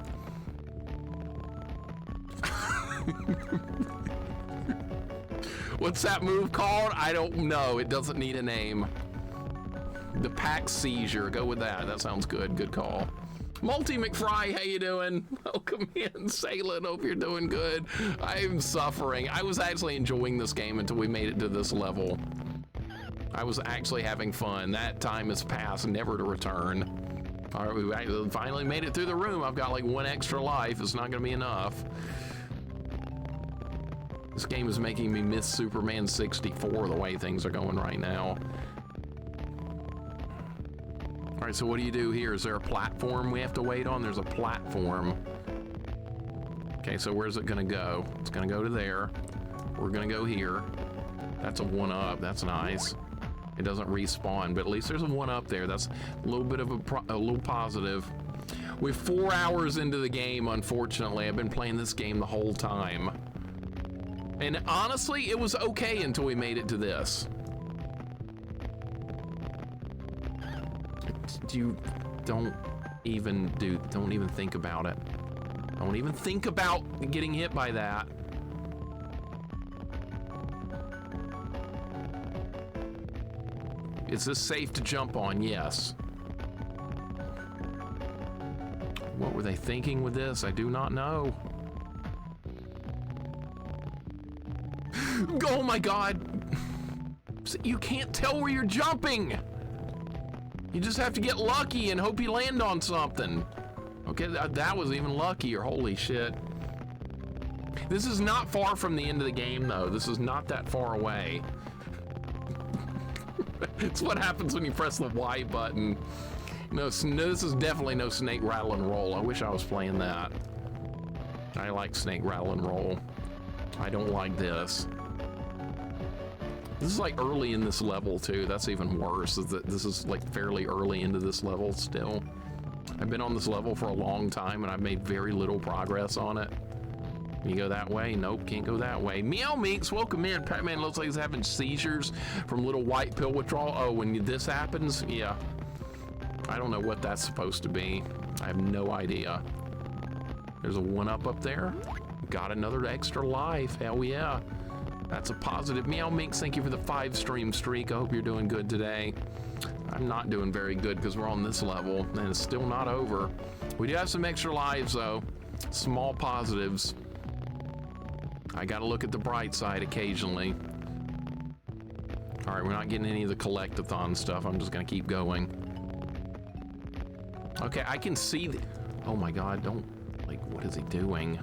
What's that move called? I don't know. It doesn't need a name. The PAC seizure. Go with that. That sounds good. Good call. Multi McFry, how you doing? Welcome in, Salem. Hope you're doing good. I'm suffering. I was actually enjoying this game until we made it to this level. I was actually having fun. That time has passed, never to return. All right, we finally made it through the room. I've got like one extra life. It's not gonna be enough. This game is making me miss Superman 64 the way things are going right now. All right, so what do you do here? Is there a platform we have to wait on? There's a platform. Okay, so where's it gonna go? It's gonna go to there. We're gonna go here. That's a 1-up, that's nice. It doesn't respawn, but at least there's a 1-up there. That's a little bit of a little positive. We're 4 hours into the game, unfortunately. I've been playing this game the whole time. And honestly, it was okay until we made it to this. Don't even think about it. Don't even think about getting hit by that. Is this safe to jump on? Yes. What were they thinking with this? I do not know. Oh my God. You can't tell where you're jumping. You just have to get lucky and hope you land on something. Okay, that was even luckier. Holy shit. This is not far from the end of the game, though. This is not that far away. It's what happens when you press the Y button. No, this is definitely no Snake Rattle and Roll. I wish I was playing that. I like Snake Rattle and Roll. I don't like this. This is like early in this level too. That's even worse, is that this is like fairly early into this level still. I've been on this level for a long time and I've made very little progress on it. You go that way? Nope, can't go that way. Meow Meeks, welcome in. Pac-Man looks like he's having seizures from little white pill withdrawal. Oh, when this happens? Yeah. I don't know what that's supposed to be. I have no idea. There's a 1-up up there. Got another extra life. Hell yeah. That's a positive. Meow Meeks, thank you for the 5-stream streak. I hope you're doing good today. I'm not doing very good because we're on this level and it's still not over. We do have some extra lives though. Small positives. I gotta look at the bright side occasionally. All right, we're not getting any of the collectathon stuff. I'm just gonna keep going. Okay, I can see the, oh my God, don't, like, what is he doing?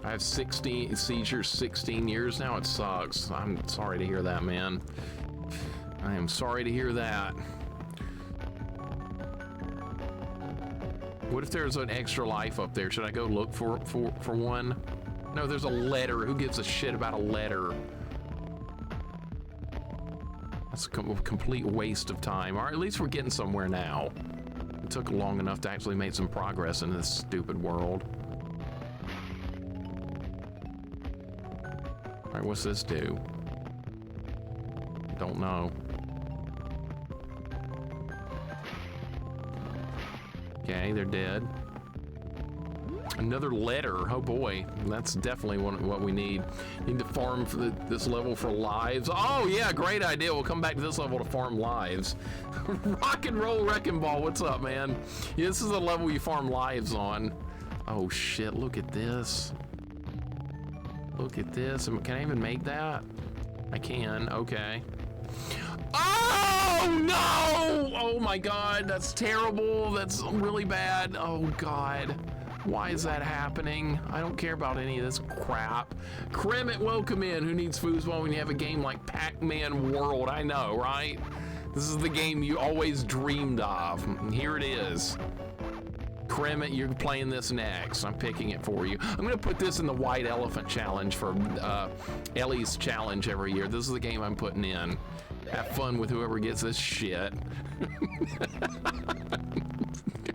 I have 16 seizures, 16 years now. It sucks. I'm sorry to hear that, man. I am sorry to hear that. What if there's an extra life up there? Should I go look for one? No, there's a letter. Who gives a shit about a letter? That's a complete waste of time. All right, at least we're getting somewhere now. It took long enough to actually make some progress in this stupid world. All right, what's this do? Don't know. Okay, they're dead. Another letter. Oh boy, that's definitely what we need. Need to farm for this level for lives. Oh yeah, great idea. We'll come back to this level to farm lives. Rock and roll wrecking ball. What's up, man? Yeah, this is the level you farm lives on. Oh shit! Look at this. Look at this. Can I even make that? I can. Okay. Oh no! Oh my God, that's terrible. That's really bad. Oh God. Why is that happening? I don't care about any of this crap. Kremit, welcome in. Who needs foosball when you have a game like Pac-Man World? I know, right? This is the game you always dreamed of. And here it is. Kremit, you're playing this next. I'm picking it for you. I'm gonna put this in the White Elephant Challenge for Ellie's challenge every year. This is the game I'm putting in. Have fun with whoever gets this shit.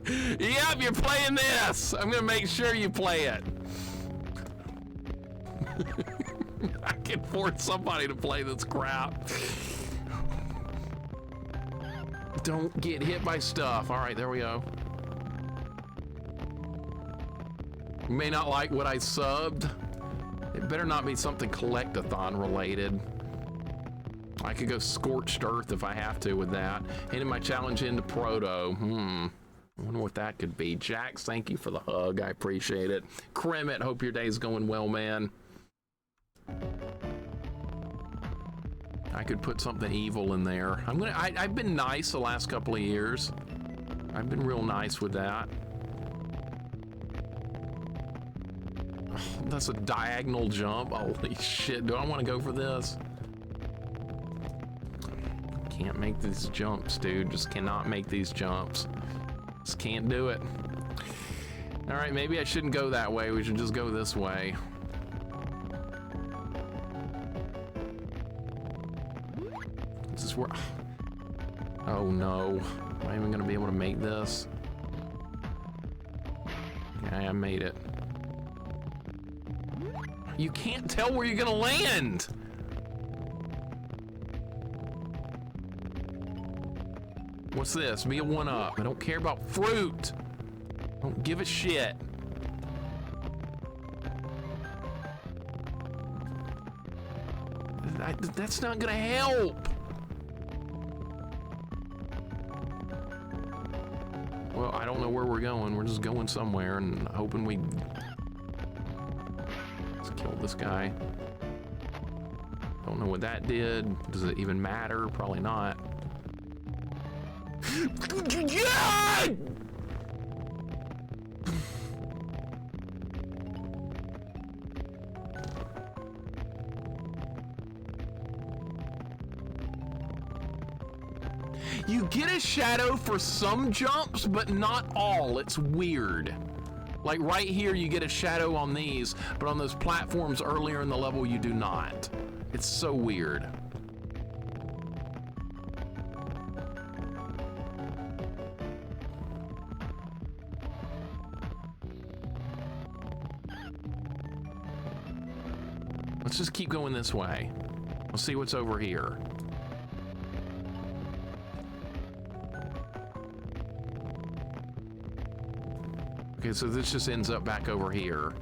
Yep, you're playing this. I'm gonna make sure you play it. I can force somebody to play this crap. Don't get hit by stuff. All right, there we go. You may not like what I subbed. It better not be something collectathon related. I could go scorched earth if I have to with that. Hitting my challenge into proto. I wonder what that could be. Jax, thank you for the hug. I appreciate it. Kremit, hope your day's going well, man. I could put something evil in there. I've been nice the last couple of years. I've been real nice with that. Oh, that's a diagonal jump. Holy shit, do I want to go for this? Can't make these jumps, dude. Just cannot make these jumps. Just can't do it. All right, maybe I shouldn't go that way. We should just go this way. This is where... Oh no. Am I even gonna be able to make this? Yeah, I made it. You can't tell where you're gonna land! What's this? Be a 1-up. I don't care about fruit. Don't give a shit. That's not gonna help. Well, I don't know where we're going. We're just going somewhere and hoping we... Let's kill this guy. Don't know what that did. Does it even matter? Probably not. You get a shadow for some jumps, but not all. It's weird. Like right here, you get a shadow on these, but on those platforms earlier in the level, you do not. It's so weird. Let's just keep going this way. Let's see what's over here. Okay, so this just ends up back over here.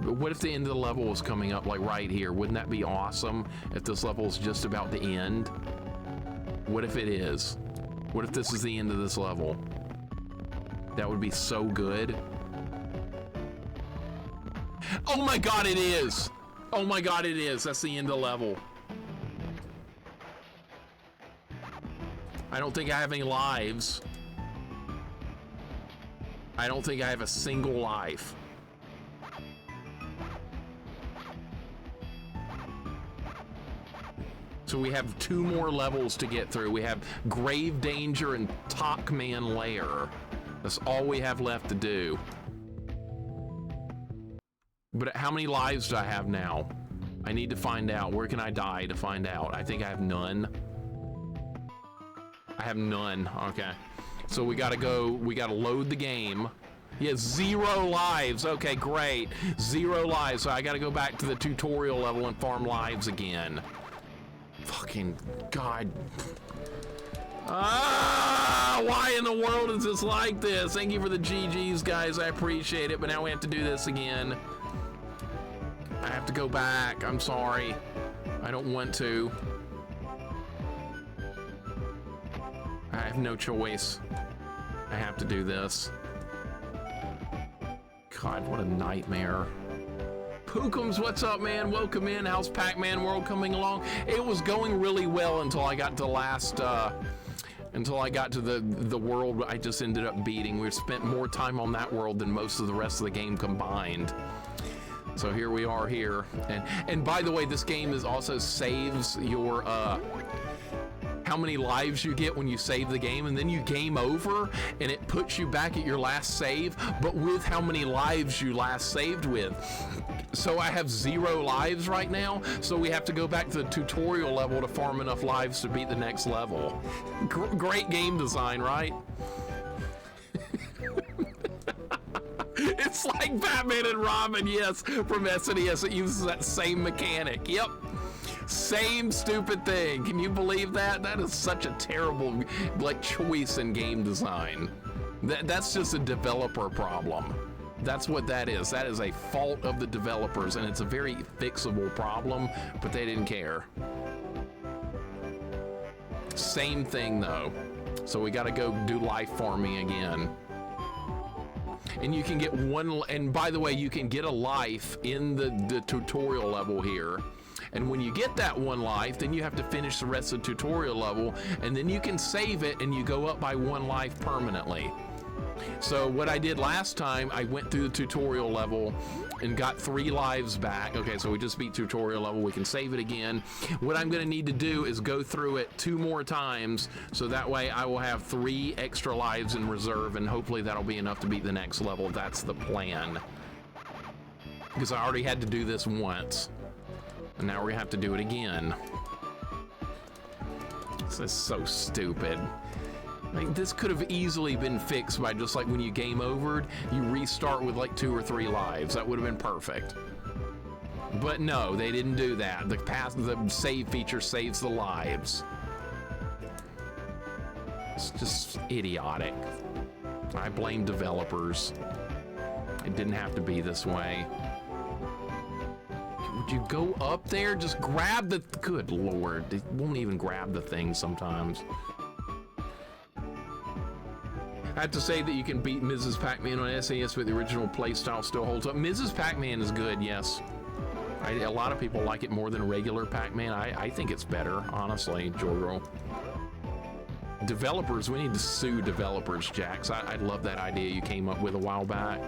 But what if the end of the level was coming up like right here? Wouldn't that be awesome if this level is just about to end? What if it is? What if this is the end of this level? That would be so good. Oh my God, it is! Oh my God, it is. That's the end of the level. I don't think I have any lives. I don't think I have a single life. So we have 2 more levels to get through. We have Grave Danger and PAC-MAN Lair. That's all we have left to do. But how many lives do I have now? I need to find out. Where can I die to find out? I think I have none. I have none. Okay. So we gotta go, we gotta load the game. Yeah, 0 lives. Okay, great. 0 lives. So I gotta go back to the tutorial level and farm lives again. Fucking God. Ah, why in the world is this like this? Thank you for the GGs, guys. I appreciate it, but now we have to do this again. I have to go back. I'm sorry. I don't want to. I have no choice. I have to do this. God, what a nightmare. Pookums, what's up, man? Welcome in. How's Pac-Man World coming along? It was going really well until I got to last, until I got to the world I just ended up beating. We spent more time on that world than most of the rest of the game combined. So here we are here. And by the way, this game is also saves your, how many lives you get when you save the game, and then you game over and it puts you back at your last save, but with how many lives you last saved with. So I have 0 lives right now, so we have to go back to the tutorial level to farm enough lives to beat the next level. Great game design, right? It's like Batman and Robin, yes, from SNES. It uses that same mechanic. Yep. Same stupid thing. Can you believe that? That is such a terrible choice in game design. That's just a developer problem. That's what that is. That is a fault of the developers, and it's a very fixable problem, but they didn't care. Same thing though. So we gotta go do life farming again. And you can get one, and by the way, you can get a life in the tutorial level here. And when you get that 1 life, then you have to finish the rest of the tutorial level, and then you can save it and you go up by 1 life permanently. So what I did last time, I went through the tutorial level and got 3 lives back. Okay, so we just beat tutorial level. We can save it again. What I'm gonna need to do is go through it 2 more times, so that way I will have 3 extra lives in reserve, and hopefully that'll be enough to beat the next level. That's the plan. Because I already had to do this once. And now we have to do it again. This is so stupid. Like, this could have easily been fixed by just like when you game overed, you restart with like 2 or 3 lives. That would have been perfect. But no, they didn't do that. The save feature saves the lives. It's just idiotic. I blame developers. It didn't have to be this way. Would you go up there? Just grab the... Good Lord. It won't even grab the thing sometimes. I have to say that you can beat Mrs. Pac-Man on SNES, but the original playstyle still holds up. Mrs. Pac-Man is good, yes. A lot of people like it more than regular Pac-Man. I think it's better, honestly, Jorgo. Developers, we need to sue developers, Jax. I love that idea you came up with a while back.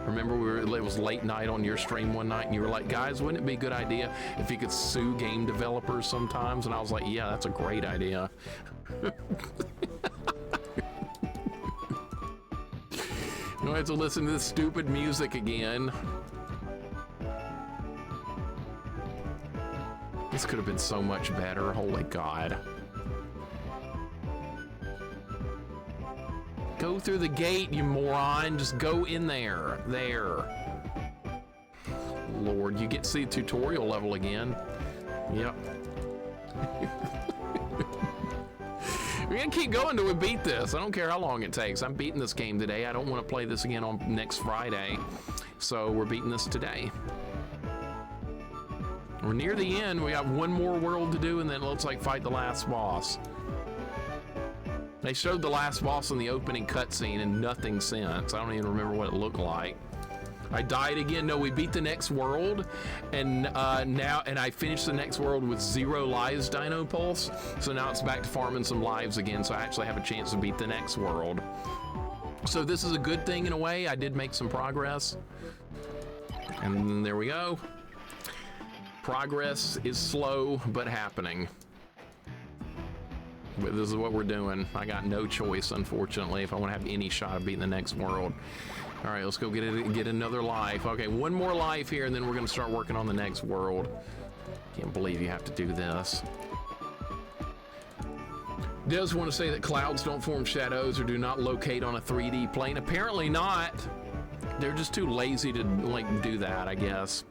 Remember, it was late night on your stream one night, and you were like, guys, wouldn't it be a good idea if you could sue game developers sometimes? And I was like, yeah, that's a great idea. You don't have to listen to this stupid music again. This could have been so much better. Holy God. Go through the gate, you moron. Just go in there. There. Lord. You get to see the tutorial level again. Yep. We're gonna keep going till we beat this. I don't care how long it takes. I'm beating this game today. I don't want to play this again on next Friday. So we're beating this today. We're near the end. We got one more world to do, and then it looks like fight the last boss. They showed the last boss in the opening cutscene and nothing since. I don't even remember what it looked like. I died again. No, we beat the next world, and I finished the next world with 0 lives, Dino Pulse. So now it's back to farming some lives again. So I actually have a chance to beat the next world. So this is a good thing in a way. I did make some progress, and there we go. Progress is slow but happening. But this is what we're doing. I got no choice, unfortunately, if I want to have any shot of beating the next world. All right, let's go get another life. Okay, one more life here, and then we're gonna start working on the next world. Can't believe you have to do this. Does want to say that clouds don't form shadows or do not locate on a 3D plane. Apparently not. They're just too lazy to like do that, I guess.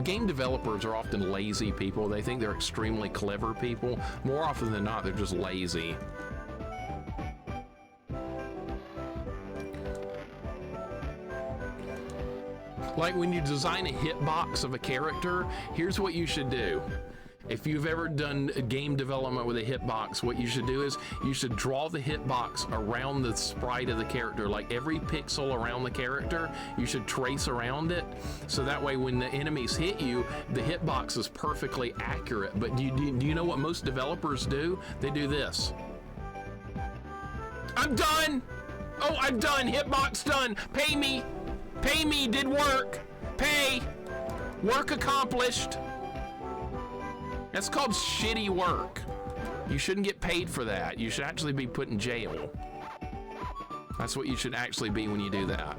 Game developers are often lazy people. They think they're extremely clever people. More often than not, they're just lazy. Like when you design a hitbox of a character, here's what you should do. If you've ever done game development with a hitbox, what you should do is you should draw the hitbox around the sprite of the character. Like every pixel around the character, you should trace around it. So that way when the enemies hit you, the hitbox is perfectly accurate. But do you know what most developers do? They do this. I'm done. Oh, I'm done. Hitbox done. Pay me. Pay me. Did work. Pay. Work accomplished. That's called shitty work. You shouldn't get paid for that. You should actually be put in jail. That's what you should actually be when you do that.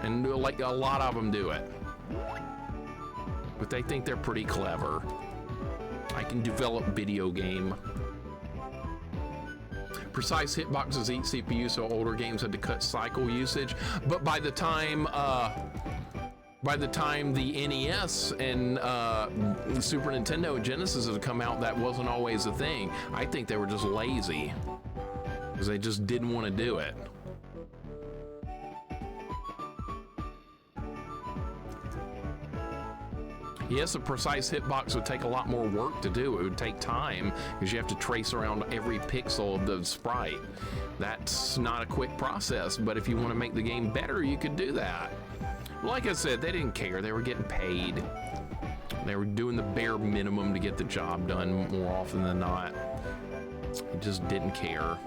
And like a lot of them do it. But they think they're pretty clever. I can develop video game. Precise hitboxes eat CPU, so older games had to cut cycle usage. But by the time the NES and Super Nintendo and Genesis had come out, that wasn't always a thing. I think they were just lazy because they just didn't want to do it. Yes, a precise hitbox would take a lot more work to do. It would take time because you have to trace around every pixel of the sprite. That's not a quick process, but if you want to make the game better, you could do that. Like I said, they didn't care. They were getting paid. They were doing the bare minimum to get the job done more often than not. They just didn't care.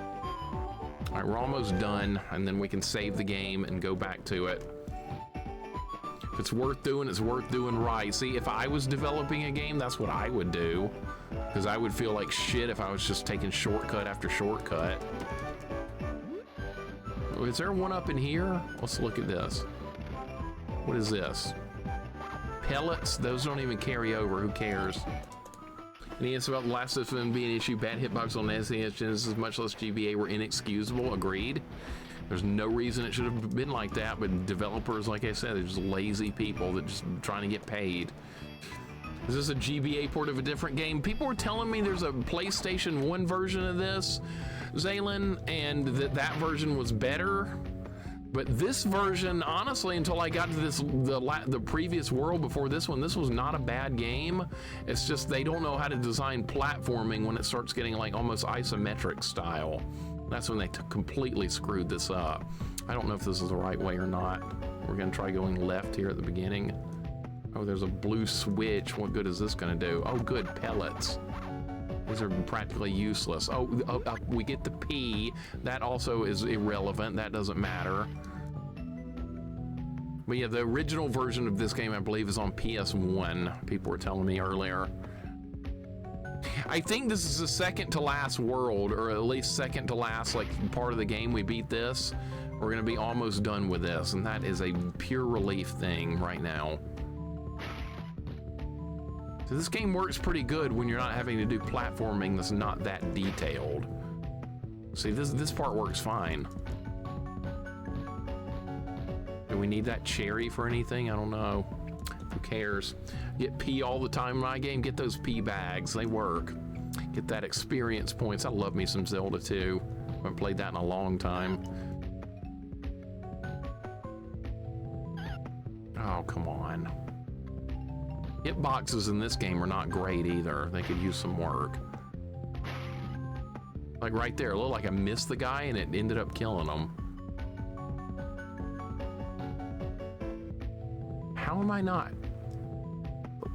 All right, we're almost done, and then we can save the game and go back to it. If it's worth doing, it's worth doing right. See, if I was developing a game, that's what I would do, because I would feel like shit if I was just taking shortcut after shortcut. Is there one up in here? Let's look at this. What is this? Pellets? Those don't even carry over. Who cares? And yes, about the last of them being an issue, bad hitbox on SNES, Genesis, much less GBA, were inexcusable. Agreed. There's no reason it should have been like that, but developers, like I said, they're just lazy people that just trying to get paid. Is this a GBA port of a different game? People were telling me there's a PlayStation 1 version of this, Zaylin, and that version was better. But this version, honestly, until I got to the previous world before this one, this was not a bad game. It's just they don't know how to design platforming when it starts getting like almost isometric style. That's when they completely screwed this up. I don't know if this is the right way or not. We're gonna try going left here at the beginning. Oh, there's a blue switch. What good is this gonna do? Oh, good, pellets. These are practically useless. We get the P. That also is irrelevant. That doesn't matter. But yeah, the original version of this game, I believe, is on PS1. People were telling me earlier. I think this is the second to last world, or at least second to last like part of the game. We beat this. We're gonna be almost done with this, and that is a pure relief thing right now. So this game works pretty good when you're not having to do platforming that's not that detailed. See, this part works fine. Do we need that cherry for anything? I don't know. Who cares? Get P all the time in my game. Get those P bags. They work. Get that experience points. I love me some Zelda too. I haven't played that in a long time. Oh, come on. Hitboxes in this game are not great either. They could use some work. Like right there, it looked like I missed the guy and it ended up killing him. How am I not?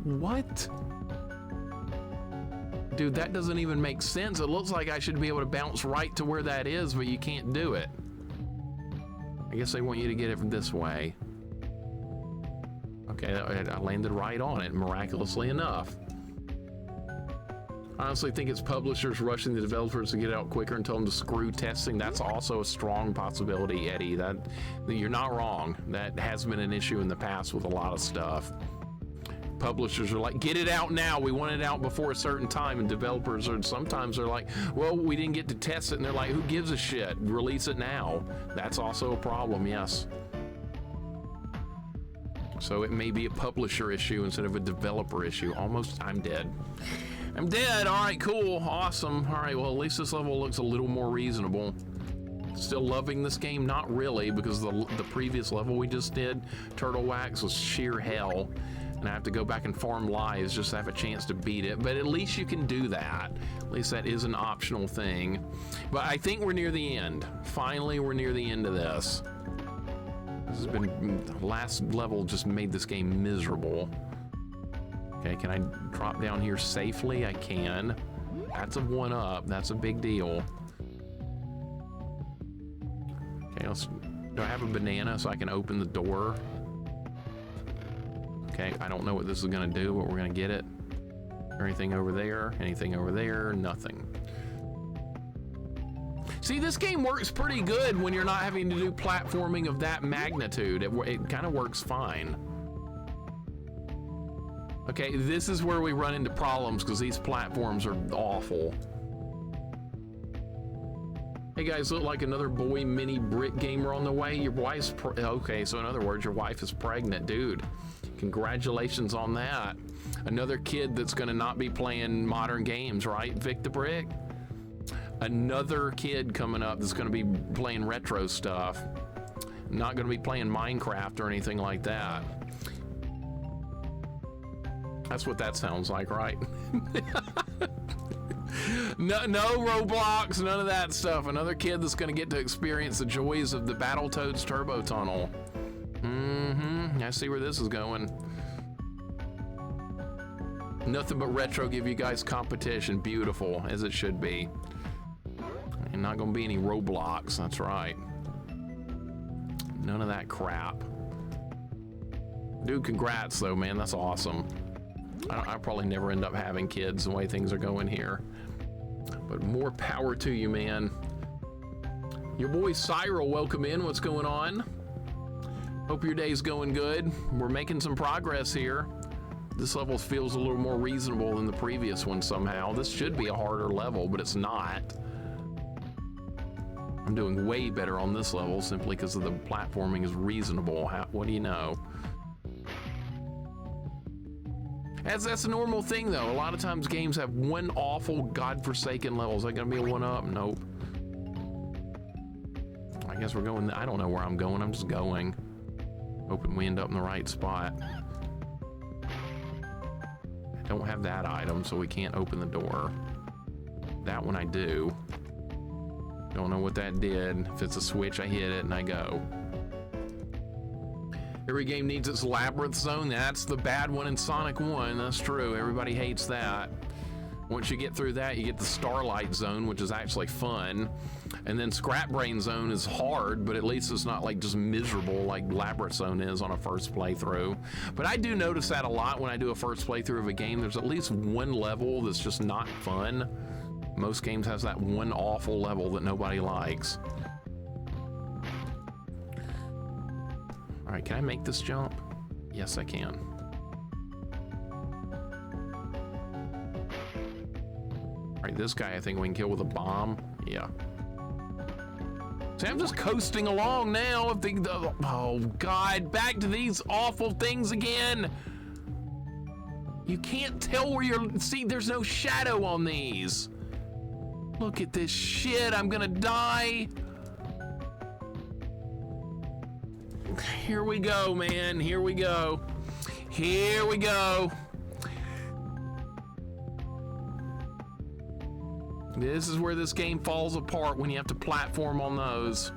What? Dude, that doesn't even make sense. It looks like I should be able to bounce right to where that is, but you can't do it. I guess they want you to get it from this way. Okay, I landed right on it, miraculously enough. I honestly think it's publishers rushing the developers to get it out quicker and tell them to screw testing. That's also a strong possibility, Eddie. That you're not wrong. That has been an issue in the past with a lot of stuff. Publishers are like, get it out now. We want it out before a certain time. And developers are sometimes they're like, well, we didn't get to test it. And they're like, who gives a shit? Release it now. That's also a problem, yes. So it may be a publisher issue instead of a developer issue. Almost, I'm dead. I'm dead. All right, cool, awesome. All right, well, at least this level looks a little more reasonable. Still loving this game? Not really, because the previous level we just did, Turtle Wax, was sheer hell. And I have to go back and farm lives just to have a chance to beat it. But at least you can do that. At least that is an optional thing. But I think we're near the end. Finally, we're near the end of this. This has been, the last level just made this game miserable. Okay, can I drop down here safely? I can. That's a 1-up. That's a big deal. Okay, do I have a banana so I can open the door? Okay, I don't know what this is gonna do, but we're gonna get it. Anything over there? Anything over there? Nothing. See, this game works pretty good when you're not having to do platforming of that magnitude. It kind of works fine. Okay, this is where we run into problems because these platforms are awful. Hey guys, look like another boy mini brick gamer on the way. Your wife's okay, so in other words, your wife is pregnant, dude. Congratulations on that. Another kid that's gonna not be playing modern games, right, Vic the Brick? Another kid coming up that's gonna be playing retro stuff. Not gonna be playing Minecraft or anything like that. That's what that sounds like, right? No Roblox, none of that stuff. Another kid that's gonna get to experience the joys of the Battletoads Turbo Tunnel. I see where this is going. Nothing but retro give you guys competition. Beautiful, as it should be. And not gonna be any Roblox, that's right. None of that crap. Dude, congrats though, man, that's awesome. I'll probably never end up having kids the way things are going here. But more power to you, man. Your boy Cyril, welcome in. What's going on? Hope your day's going good. We're making some progress here. This level feels a little more reasonable than the previous one somehow. This should be a harder level, but it's not. I'm doing way better on this level simply because of the platforming is reasonable. What do you know? That's a normal thing though. A lot of times games have one awful godforsaken level. Is that gonna be a 1-up? Nope. I guess we're going, I don't know where I'm going, I'm just going. Hoping we end up in the right spot. I don't have that item, so we can't open the door. That one I do. Don't know what that did. If it's a switch, I hit it and I go. Every game needs its labyrinth zone. That's the bad one in Sonic 1. That's true. Everybody hates that. Once you get through that, you get the Starlight Zone, which is actually fun. And then Scrap Brain Zone is hard, but at least it's not like just miserable like Labyrinth Zone is on a first playthrough. But I do notice that a lot when I do a first playthrough of a game. There's at least one level that's just not fun. Most games has that one awful level that nobody likes. All right, can I make this jump? Yes, I can. All right, this guy I think we can kill with a bomb. Yeah. See, I'm just coasting along now. Oh God, back to these awful things again. You can't tell where you're, see, there's no shadow on these. Look at this shit, I'm gonna die. Here we go, man, here we go. Here we go. This is where this game falls apart, when you have to platform on those.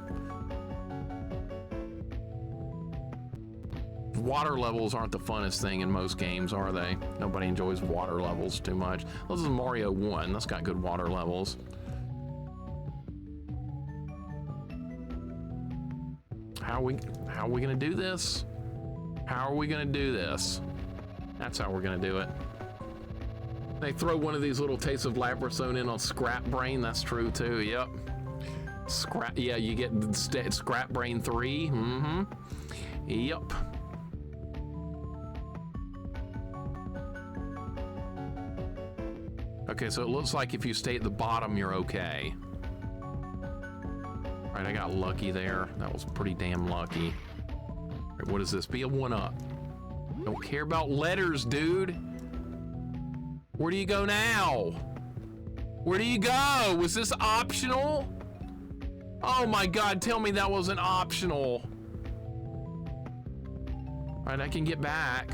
Water levels aren't the funnest thing in most games, are they? Nobody enjoys water levels too much. This is Mario 1. That's got good water levels. How are we gonna do this? How are we gonna do this? That's how we're gonna do it. They throw one of these little Tastes of Labrasone in on Scrap Brain. That's true too. Yep. Scrap. Yeah, you get Scrap Brain 3. Mm-hmm. Yep. Okay, so it looks like if you stay at the bottom, you're okay. All right, I got lucky there. That was pretty damn lucky. All right, what is this? Be a 1-up. Don't care about letters, dude. Where do you go now? Where do you go? Was this optional? Oh my God, tell me that wasn't optional. All right, I can get back.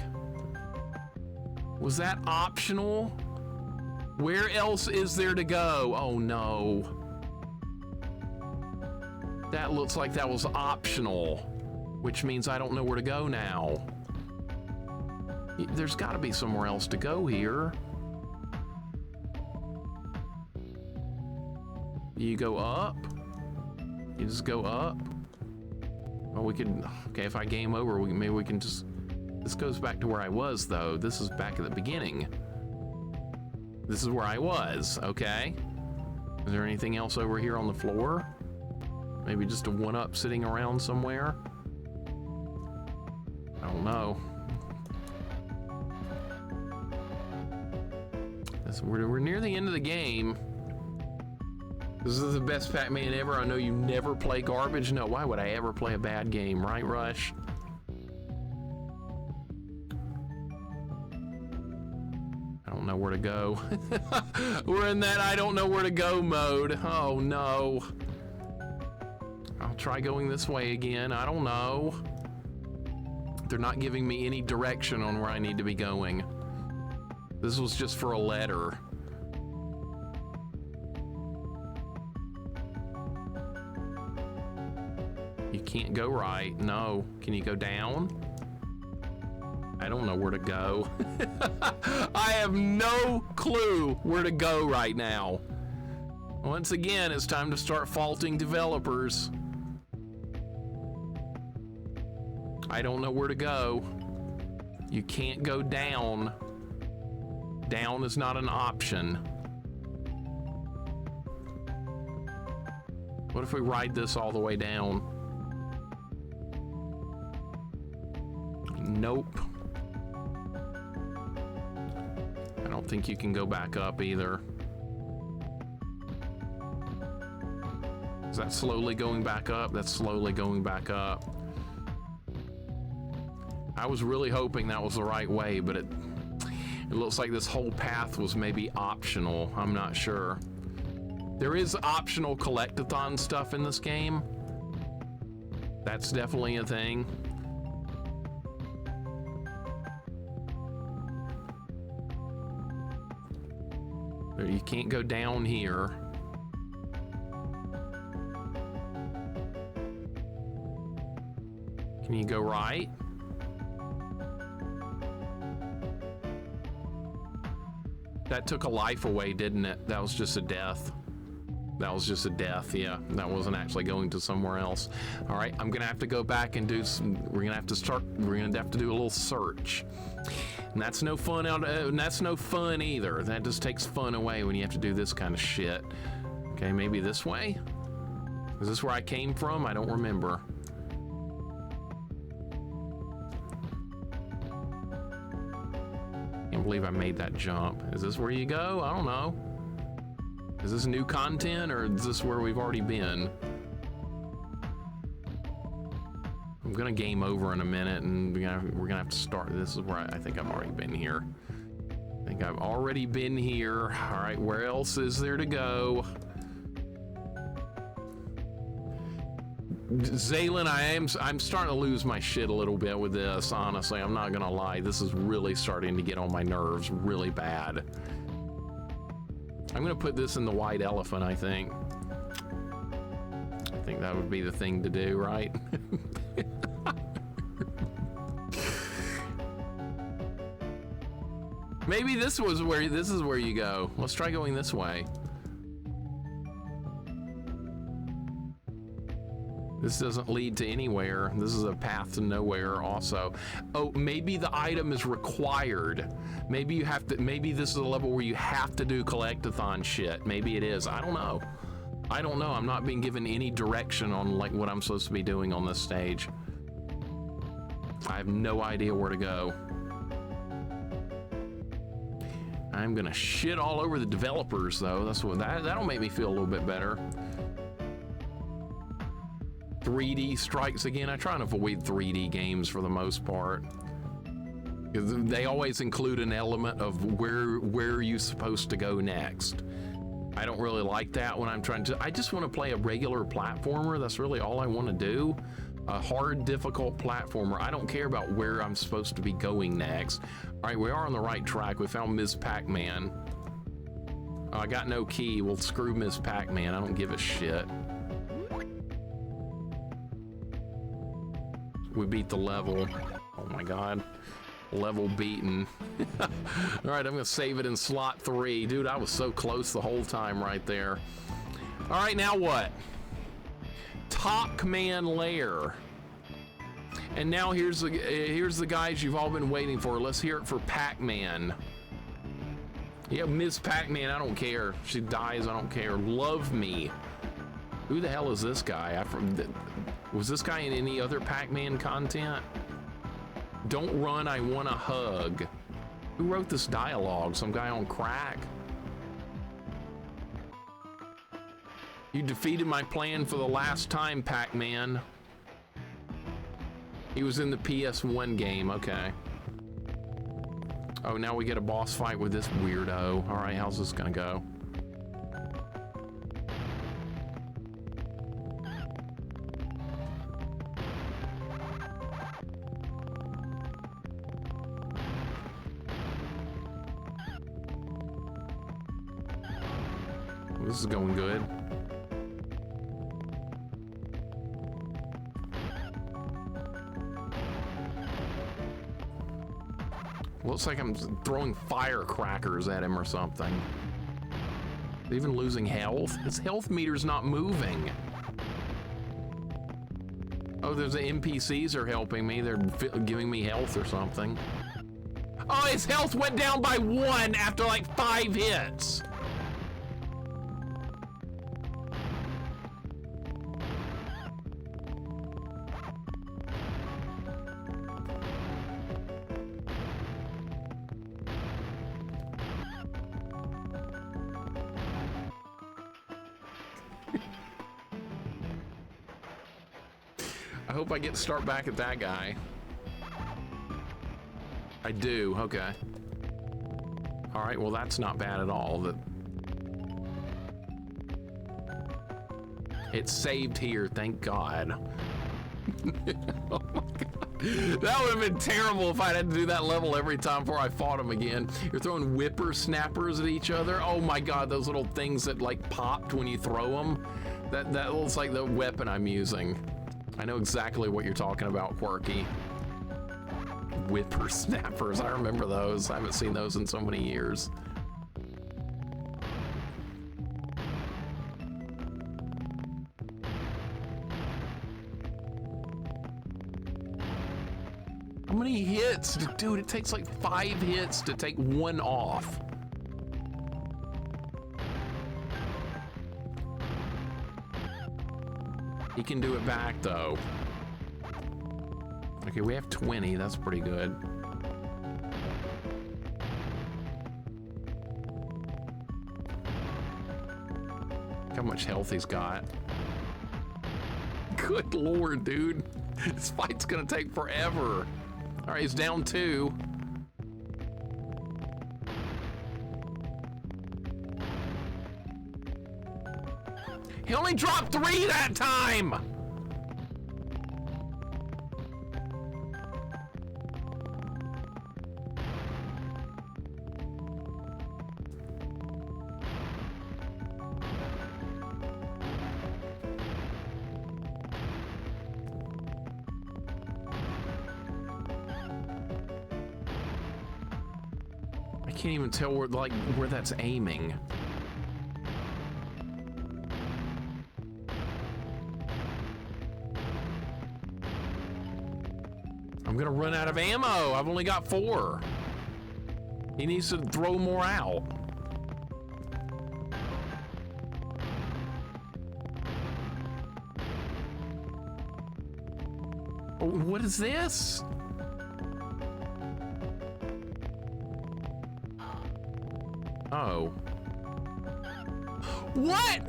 Was that optional? Where else is there to go? Oh no. That looks like that was optional, which means I don't know where to go now. There's gotta be somewhere else to go here. You go up? You just go up? Well, we could, okay, if I game over, maybe we can just, this goes back to where I was though. This is back at the beginning. This is where I was, okay? Is there anything else over here on the floor? Maybe just a 1-up sitting around somewhere? I don't know. We're near the end of the game. This is the best Pac-Man ever. I know you never play garbage. No, why would I ever play a bad game, right, Rush? I don't know where to go. We're in that I don't know where to go mode. Oh no. I'll try going this way again. I don't know. They're not giving me any direction on where I need to be going. This was just for a letter. You can't go right. No. Can you go down? I don't know where to go. I have no clue where to go right now. Once again, it's time to start faulting developers. I don't know where to go. You can't go down. Down is not an option. What if we ride this all the way down? Nope. I don't think you can go back up either. Is that slowly going back up? That's slowly going back up. I was really hoping that was the right way, but it looks like this whole path was maybe optional. I'm not sure. There is optional collectathon stuff in this game. That's definitely a thing. You can't go down here. Can you go right? That took a life away, didn't it? That was just a death. That was just a death, yeah. That wasn't actually going to somewhere else. All right, I'm gonna have to go back and do some, we're gonna have to do a little search. And that's no fun and that's no fun either. That just takes fun away when you have to do this kind of shit. Okay, maybe this way? Is this where I came from? I don't remember. Can't believe I made that jump. Is this where you go? I don't know. Is this new content or is this where we've already been? I'm gonna game over in a minute, and we're gonna have to start. This is where I think I've already been here. I think I've already been here. All right, where else is there to go? Zaylin, I'm starting to lose my shit a little bit with this, honestly. I'm not gonna lie. This is really starting to get on my nerves really bad. I'm gonna put this in the white elephant, I think. I think that would be the thing to do, right? Maybe this is where you go. Let's try going this way. This doesn't lead to anywhere. This is a path to nowhere also. Oh, maybe the item is required. Maybe you have to, maybe this is a level where you have to do collectathon shit. Maybe it is, I don't know. I don't know, I'm not being given any direction on like what I'm supposed to be doing on this stage. I have no idea where to go. I'm gonna shit all over the developers though. That's what, that'll make me feel a little bit better. 3D strikes again. I try and avoid 3D games for the most part. They always include an element of where are you supposed to go next. I don't really like that when I'm trying to, I just want to play a regular platformer. That's really all I want to do. A hard, difficult platformer. I don't care about where I'm supposed to be going next. All right, we are on the right track. We found Ms. Pac-Man. Oh, I got no key. Well, screw Ms. Pac-Man. I don't give a shit. We beat the level. Oh my God. Level beaten. All right, I'm gonna save it in slot 3. Dude, I was so close the whole time right there. All right, now what? PAC-Man Lair. And now here's the guys you've all been waiting for. Let's hear it for Pac-Man. Yeah, Ms. Pac-Man, I don't care. She dies, I don't care. Love me. Who the hell is this guy? Was this guy in any other Pac-Man content? Don't run, I want a hug. Who wrote this dialogue? Some guy on crack? You defeated my plan for the last time, Pac-Man. He was in the PS1 game, okay. Oh, now we get a boss fight with this weirdo. All right, how's this gonna go? This is going good. Looks like I'm throwing firecrackers at him or something. Even losing health? His health meter's not moving. Oh, there's the NPCs are helping me. They're giving me health or something. Oh, his health went down by 1 after like 5 hits. I hope I get to start back at that guy. I do, okay. All right, well, that's not bad at all. It's saved here, thank God. Oh my God. That would have been terrible if I had to do that level every time before I fought him again. You're throwing whippersnappers at each other. Oh my God, those little things that like popped when you throw them. That looks like the weapon I'm using. I know exactly what you're talking about, Quirky. Whippersnappers, I remember those. I haven't seen those in so many years. How many hits? Dude, it takes like 5 hits to take 1 off. He can do it back though. Okay, we have 20, that's pretty good. Look how much health he's got. Good Lord, dude. This fight's gonna take forever. All right, he's down 2. He only dropped 3 that time. I can't even tell where that's aiming. I'm gonna run out of ammo. I've only got 4. He needs to throw more out. Oh, what is this? Oh. What?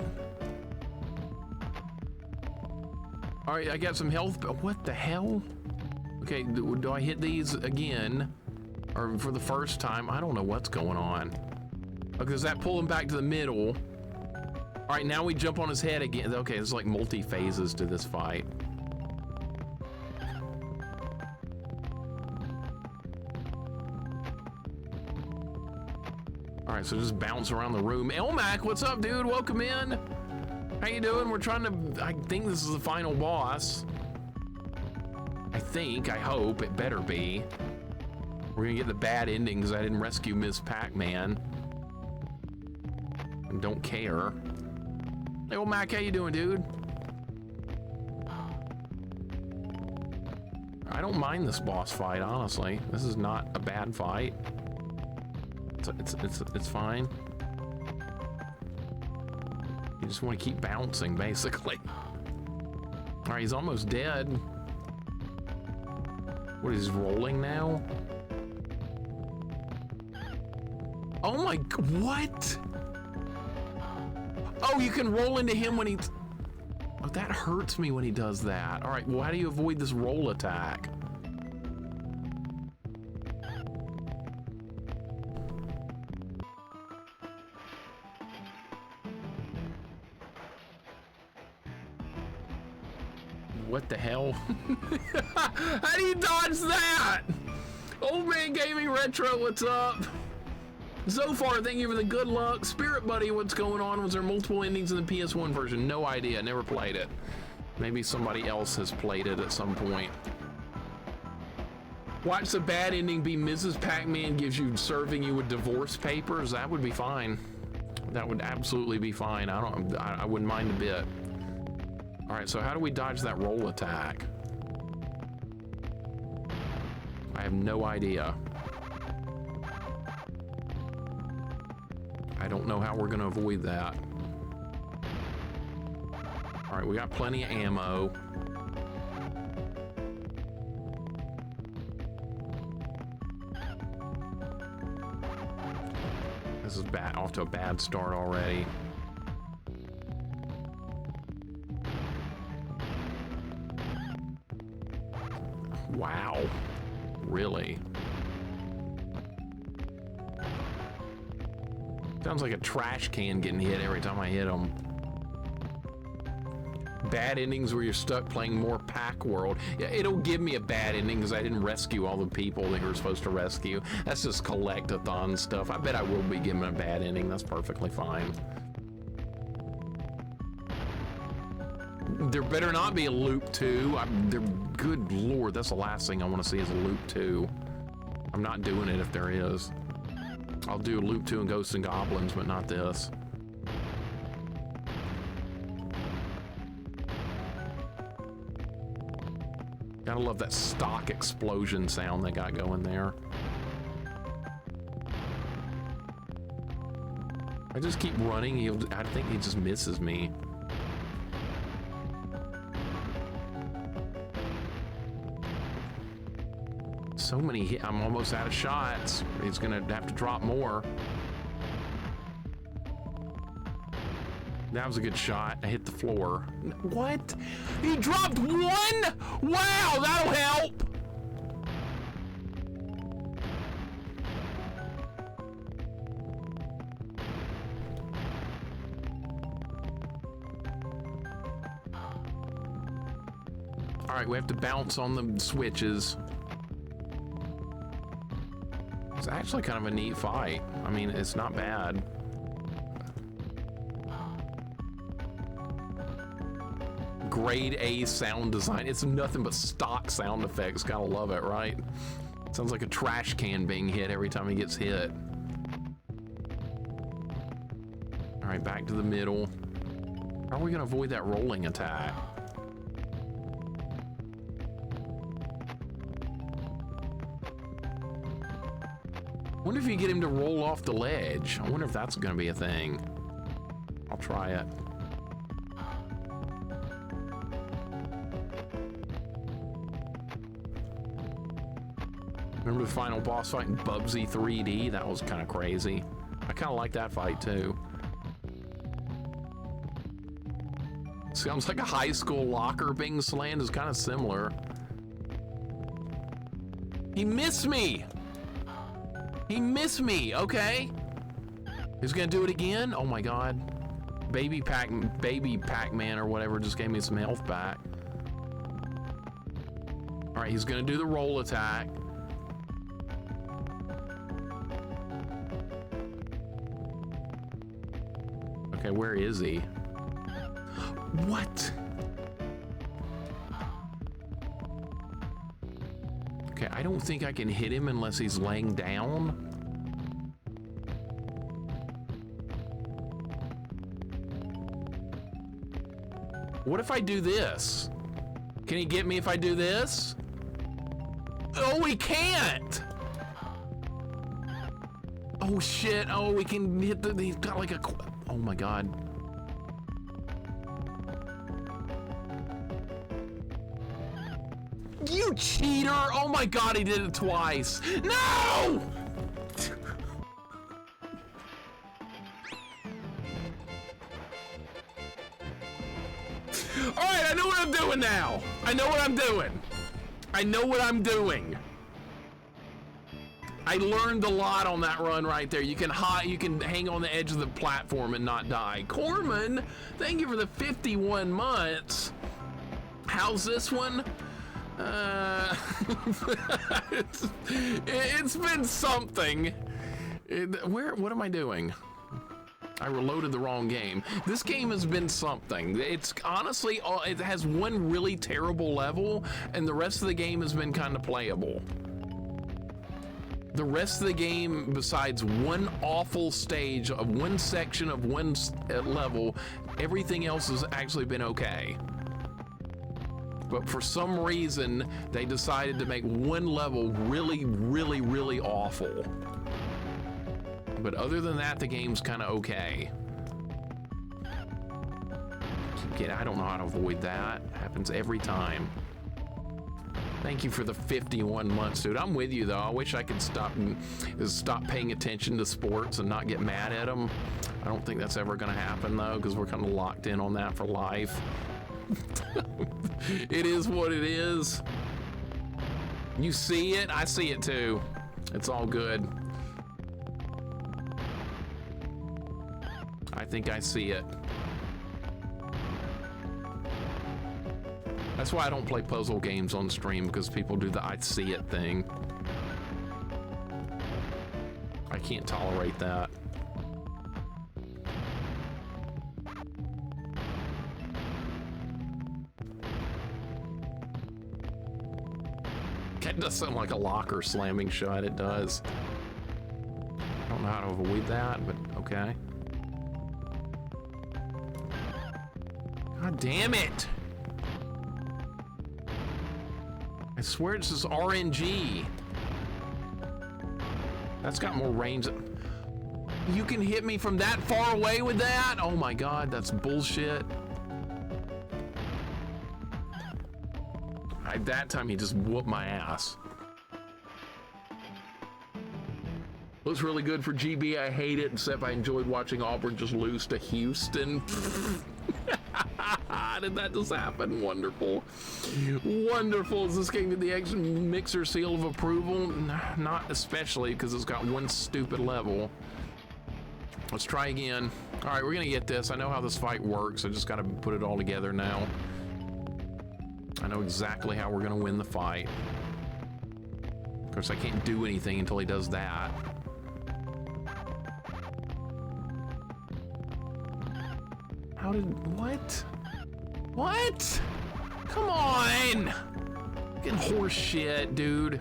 All right, I got some health, but what the hell? Okay, do I hit these again? Or for the first time? I don't know what's going on. Okay, does that pull him back to the middle? All right, now we jump on his head again. Okay, there's like multi-phases to this fight. All right, so just bounce around the room. Elmac, what's up, dude? Welcome in. How you doing? We're trying to, I think this is the final boss. I hope, it better be. We're gonna get the bad ending because I didn't rescue Miss Pac-Man. And don't care. Hey, old Mac, how you doing, dude? I don't mind this boss fight, honestly. This is not a bad fight. It's fine. You just want to keep bouncing, basically. All right, he's almost dead. What, is he rolling now? Oh my, what? Oh, you can roll into him when he's... Oh, that hurts me when he does that. All right, well, how do you avoid this roll attack? What the hell? How do you dodge that? Old Man Gaming Retro, what's up? So far, thank you for the good luck. Spirit Buddy, what's going on? Was there multiple endings in the PS1 version? No idea, never played it. Maybe somebody else has played it at some point. Watch the bad ending be Mrs. Pac-Man gives you serving you with divorce papers. That would be fine. That would absolutely be fine. I wouldn't mind a bit. All right, so how do we dodge that roll attack? I have no idea. I don't know how we're gonna avoid that. All right, we got plenty of ammo. This is bad, off to a bad start already. Wow, really? Sounds like a trash can getting hit every time I hit him. Bad endings where you're stuck playing more PAC World. Yeah, it'll give me a bad ending because I didn't rescue all the people that you were supposed to rescue. That's just collect-a-thon stuff. I bet I will be given a bad ending. That's perfectly fine. There better not be a loop 2. Good lord, that's the last thing I want to see is a loop 2. I'm not doing it if there is. I'll do loop 2 and Ghosts and Goblins, but not this. Gotta love that stock explosion sound they got going there. I just keep running, I think he just misses me. So many hits. I'm almost out of shots. He's gonna have to drop more. That was a good shot. I hit the floor. What? He dropped one? Wow, that'll help. All right, we have to bounce on the switches. It's actually kind of a neat fight. I mean, it's not bad. Grade A sound design. It's nothing but stock sound effects. Gotta love it, right? Sounds like a trash can being hit every time he gets hit. All right, back to the middle. How are we gonna avoid that rolling attack? I wonder if you get him to roll off the ledge. I wonder if that's gonna be a thing. I'll try it. Remember the final boss fight in Bubsy 3D? That was kind of crazy. I kind of like that fight too. Sounds like a high school locker being slammed is kind of similar. He missed me! He missed me, okay. He's gonna do it again? Oh my God. Baby Pac-Man or whatever just gave me some health back. All right, he's gonna do the roll attack. Okay, where is he? What? Okay, I don't think I can hit him unless he's laying down. What if I do this? Can he get me if I do this? Oh, he can't! Oh shit, oh, we can hit the, he's got like a, oh my God. You cheater! Oh my God, he did it twice. No! All right, I know what I'm doing now. I know what I'm doing. I know what I'm doing. I learned a lot on that run right there. You can hang on the edge of the platform and not die. Corman, thank you for the 51 months. How's this one? It's been something. What am I doing? I reloaded the wrong game. This game has been something. It's honestly, it has one really terrible level, and the rest of the game has been kind of playable. The rest of the game, besides one awful stage of one section of one level, everything else has actually been okay. But for some reason, they decided to make one level really, really, really awful. But other than that, the game's kind of okay. I don't know how to avoid that. It happens every time. Thank you for the 51 months, dude. I'm with you, though. I wish I could stop paying attention to sports and not get mad at them. I don't think that's ever going to happen, though, because we're kind of locked in on that for life. It is what it is. You see it, I see it too. It's all good. I think I see it. That's why I don't play puzzle games on stream, because people do the I see it thing. I can't tolerate that. That does sound like a locker slamming shot, it does. I don't know how to avoid that, but okay. God damn it! I swear it's just RNG. That's got more range. You can hit me from that far away with that? Oh my God, that's bullshit. That time he just whooped my ass. Looks really good for GB. I hate it, except I enjoyed watching Auburn just lose to Houston. Did that just happen? Wonderful. Wonderful. Is this game to the LittleMIXER seal of approval? Not especially, because it's got one stupid level. Let's try again. All right, we're gonna get this. I know how this fight works. I just gotta put it all together now. I know exactly how we're gonna win the fight. Of course, I can't do anything until he does that. How did, what? What? Come on! Fucking horse shit, dude.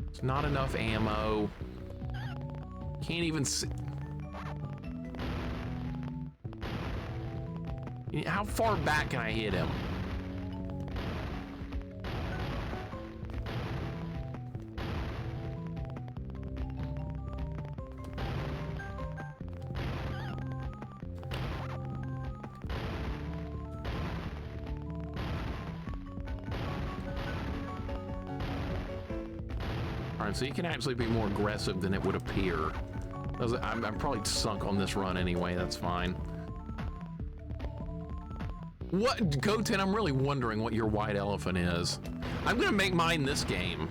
It's not enough ammo. Can't even see. How far back can I hit him? So you can actually be more aggressive than it would appear. I'm probably sunk on this run anyway, that's fine. What, Goten, I'm really wondering what your white elephant is. I'm gonna make mine this game.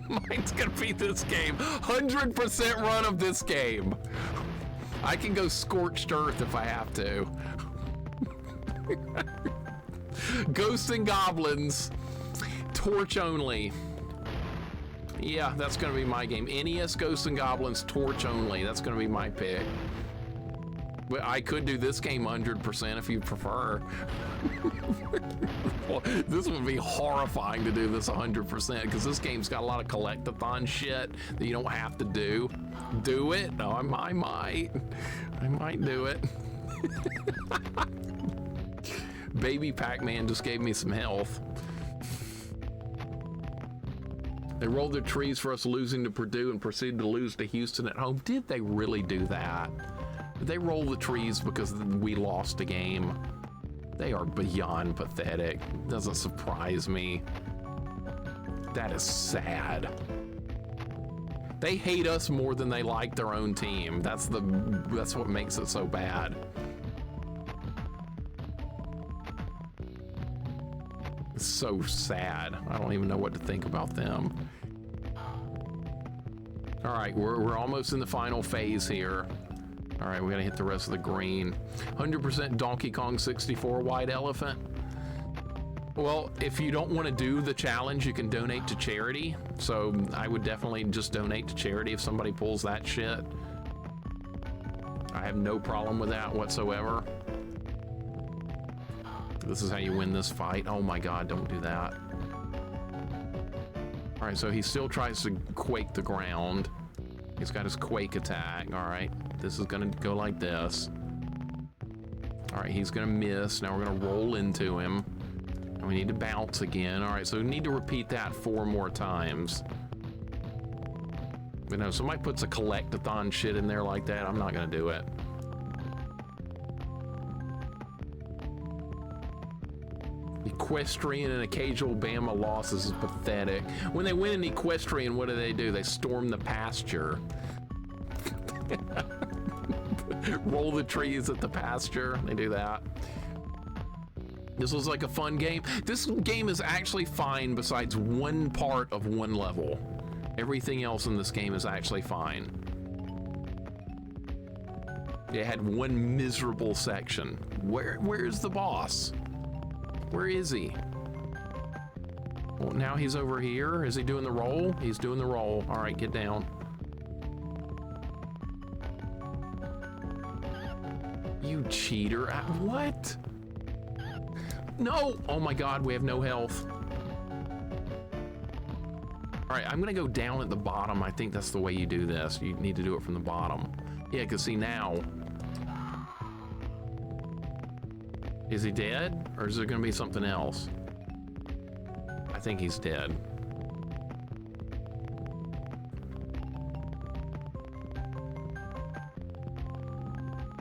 Mine's gonna be this game. 100% run of this game. I can go scorched earth if I have to. Ghosts and goblins. Torch only. Yeah, that's gonna be my game. NES Ghosts and Goblins, torch only. That's gonna be my pick. But I could do this game 100% if you prefer. Well, this would be horrifying to do this 100% because this game's got a lot of collectathon shit that you don't have to do. Do it? No, I might do it. Baby Pac-Man just gave me some health. They rolled their trees for us losing to Purdue and proceeded to lose to Houston at home. Did they really do that? Did they roll the trees because we lost a game? They are beyond pathetic. Doesn't surprise me. That is sad. They hate us more than they like their own team. That's what makes it so bad. It's so sad. I don't even know what to think about them. All right, we're almost in the final phase here. All right, we gotta hit the rest of the green. 100% Donkey Kong 64 white elephant. Well, if you don't want to do the challenge, you can donate to charity. So I would definitely just donate to charity if somebody pulls that shit. I have no problem with that whatsoever. This is how you win this fight. Oh my God, don't do that. All right, so he still tries to quake the ground. He's got his quake attack. All right, this is gonna go like this. All right, he's gonna miss. Now we're gonna roll into him. And we need to bounce again. All right, so we need to repeat that 4 more times. But no, somebody puts a collectathon shit in there like that, I'm not gonna do it. Equestrian and occasional Bama losses is pathetic. When they win an Equestrian, what do? They storm the pasture. Roll the trees at the pasture. They do that. This was like a fun game. This game is actually fine besides one part of one level. Everything else in this game is actually fine. It had one miserable section. Where's the boss? Where is he? Well, now he's over here. Is he doing the roll? He's doing the roll. All right, get down. You cheater. What? No! Oh my God, we have no health. All right, I'm gonna go down at the bottom. I think that's the way you do this. You need to do it from the bottom. Yeah, because see now, is he dead? Or is there gonna be something else? I think he's dead.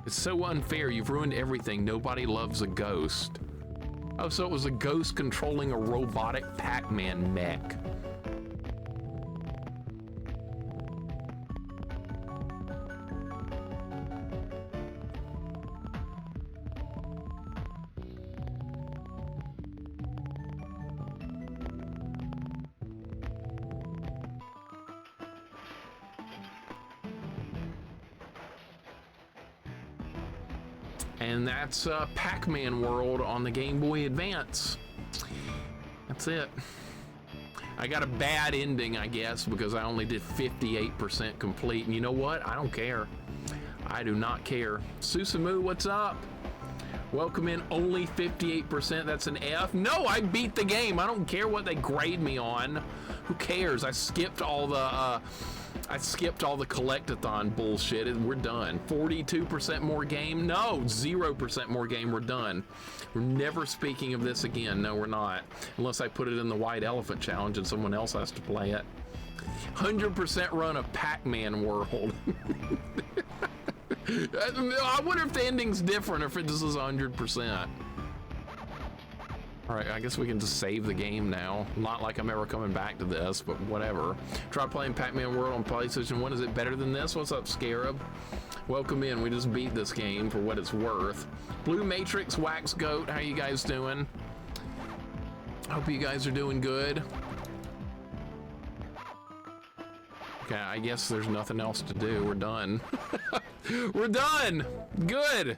It's so unfair. You've ruined everything. Nobody loves a ghost. Oh, so it was a ghost controlling a robotic Pac-Man mech. And that's Pac-Man World on the Game Boy Advance. That's it. I got a bad ending, I guess, because I only did 58% complete. And you know what? I don't care. I do not care. Susamu, what's up? Welcome in, only 58%. That's an F. No, I beat the game. I don't care what they grade me on. Who cares? I skipped all the collectathon bullshit. We're done. 42% more game? No, 0% more game. We're done. We're never speaking of this again. No, we're not. Unless I put it in the White Elephant Challenge and someone else has to play it. 100% run of Pac-Man World. I wonder if the ending's different or if it just is 100%. All right, I guess we can just save the game now. Not like I'm ever coming back to this, but whatever. Try playing Pac-Man World on PlayStation 1. Is it better than this? What's up, Scarab? Welcome in. We just beat this game for what it's worth. Blue Matrix, Wax Goat, how you guys doing? Hope you guys are doing good. Okay, I guess there's nothing else to do. We're done. We're done. Good.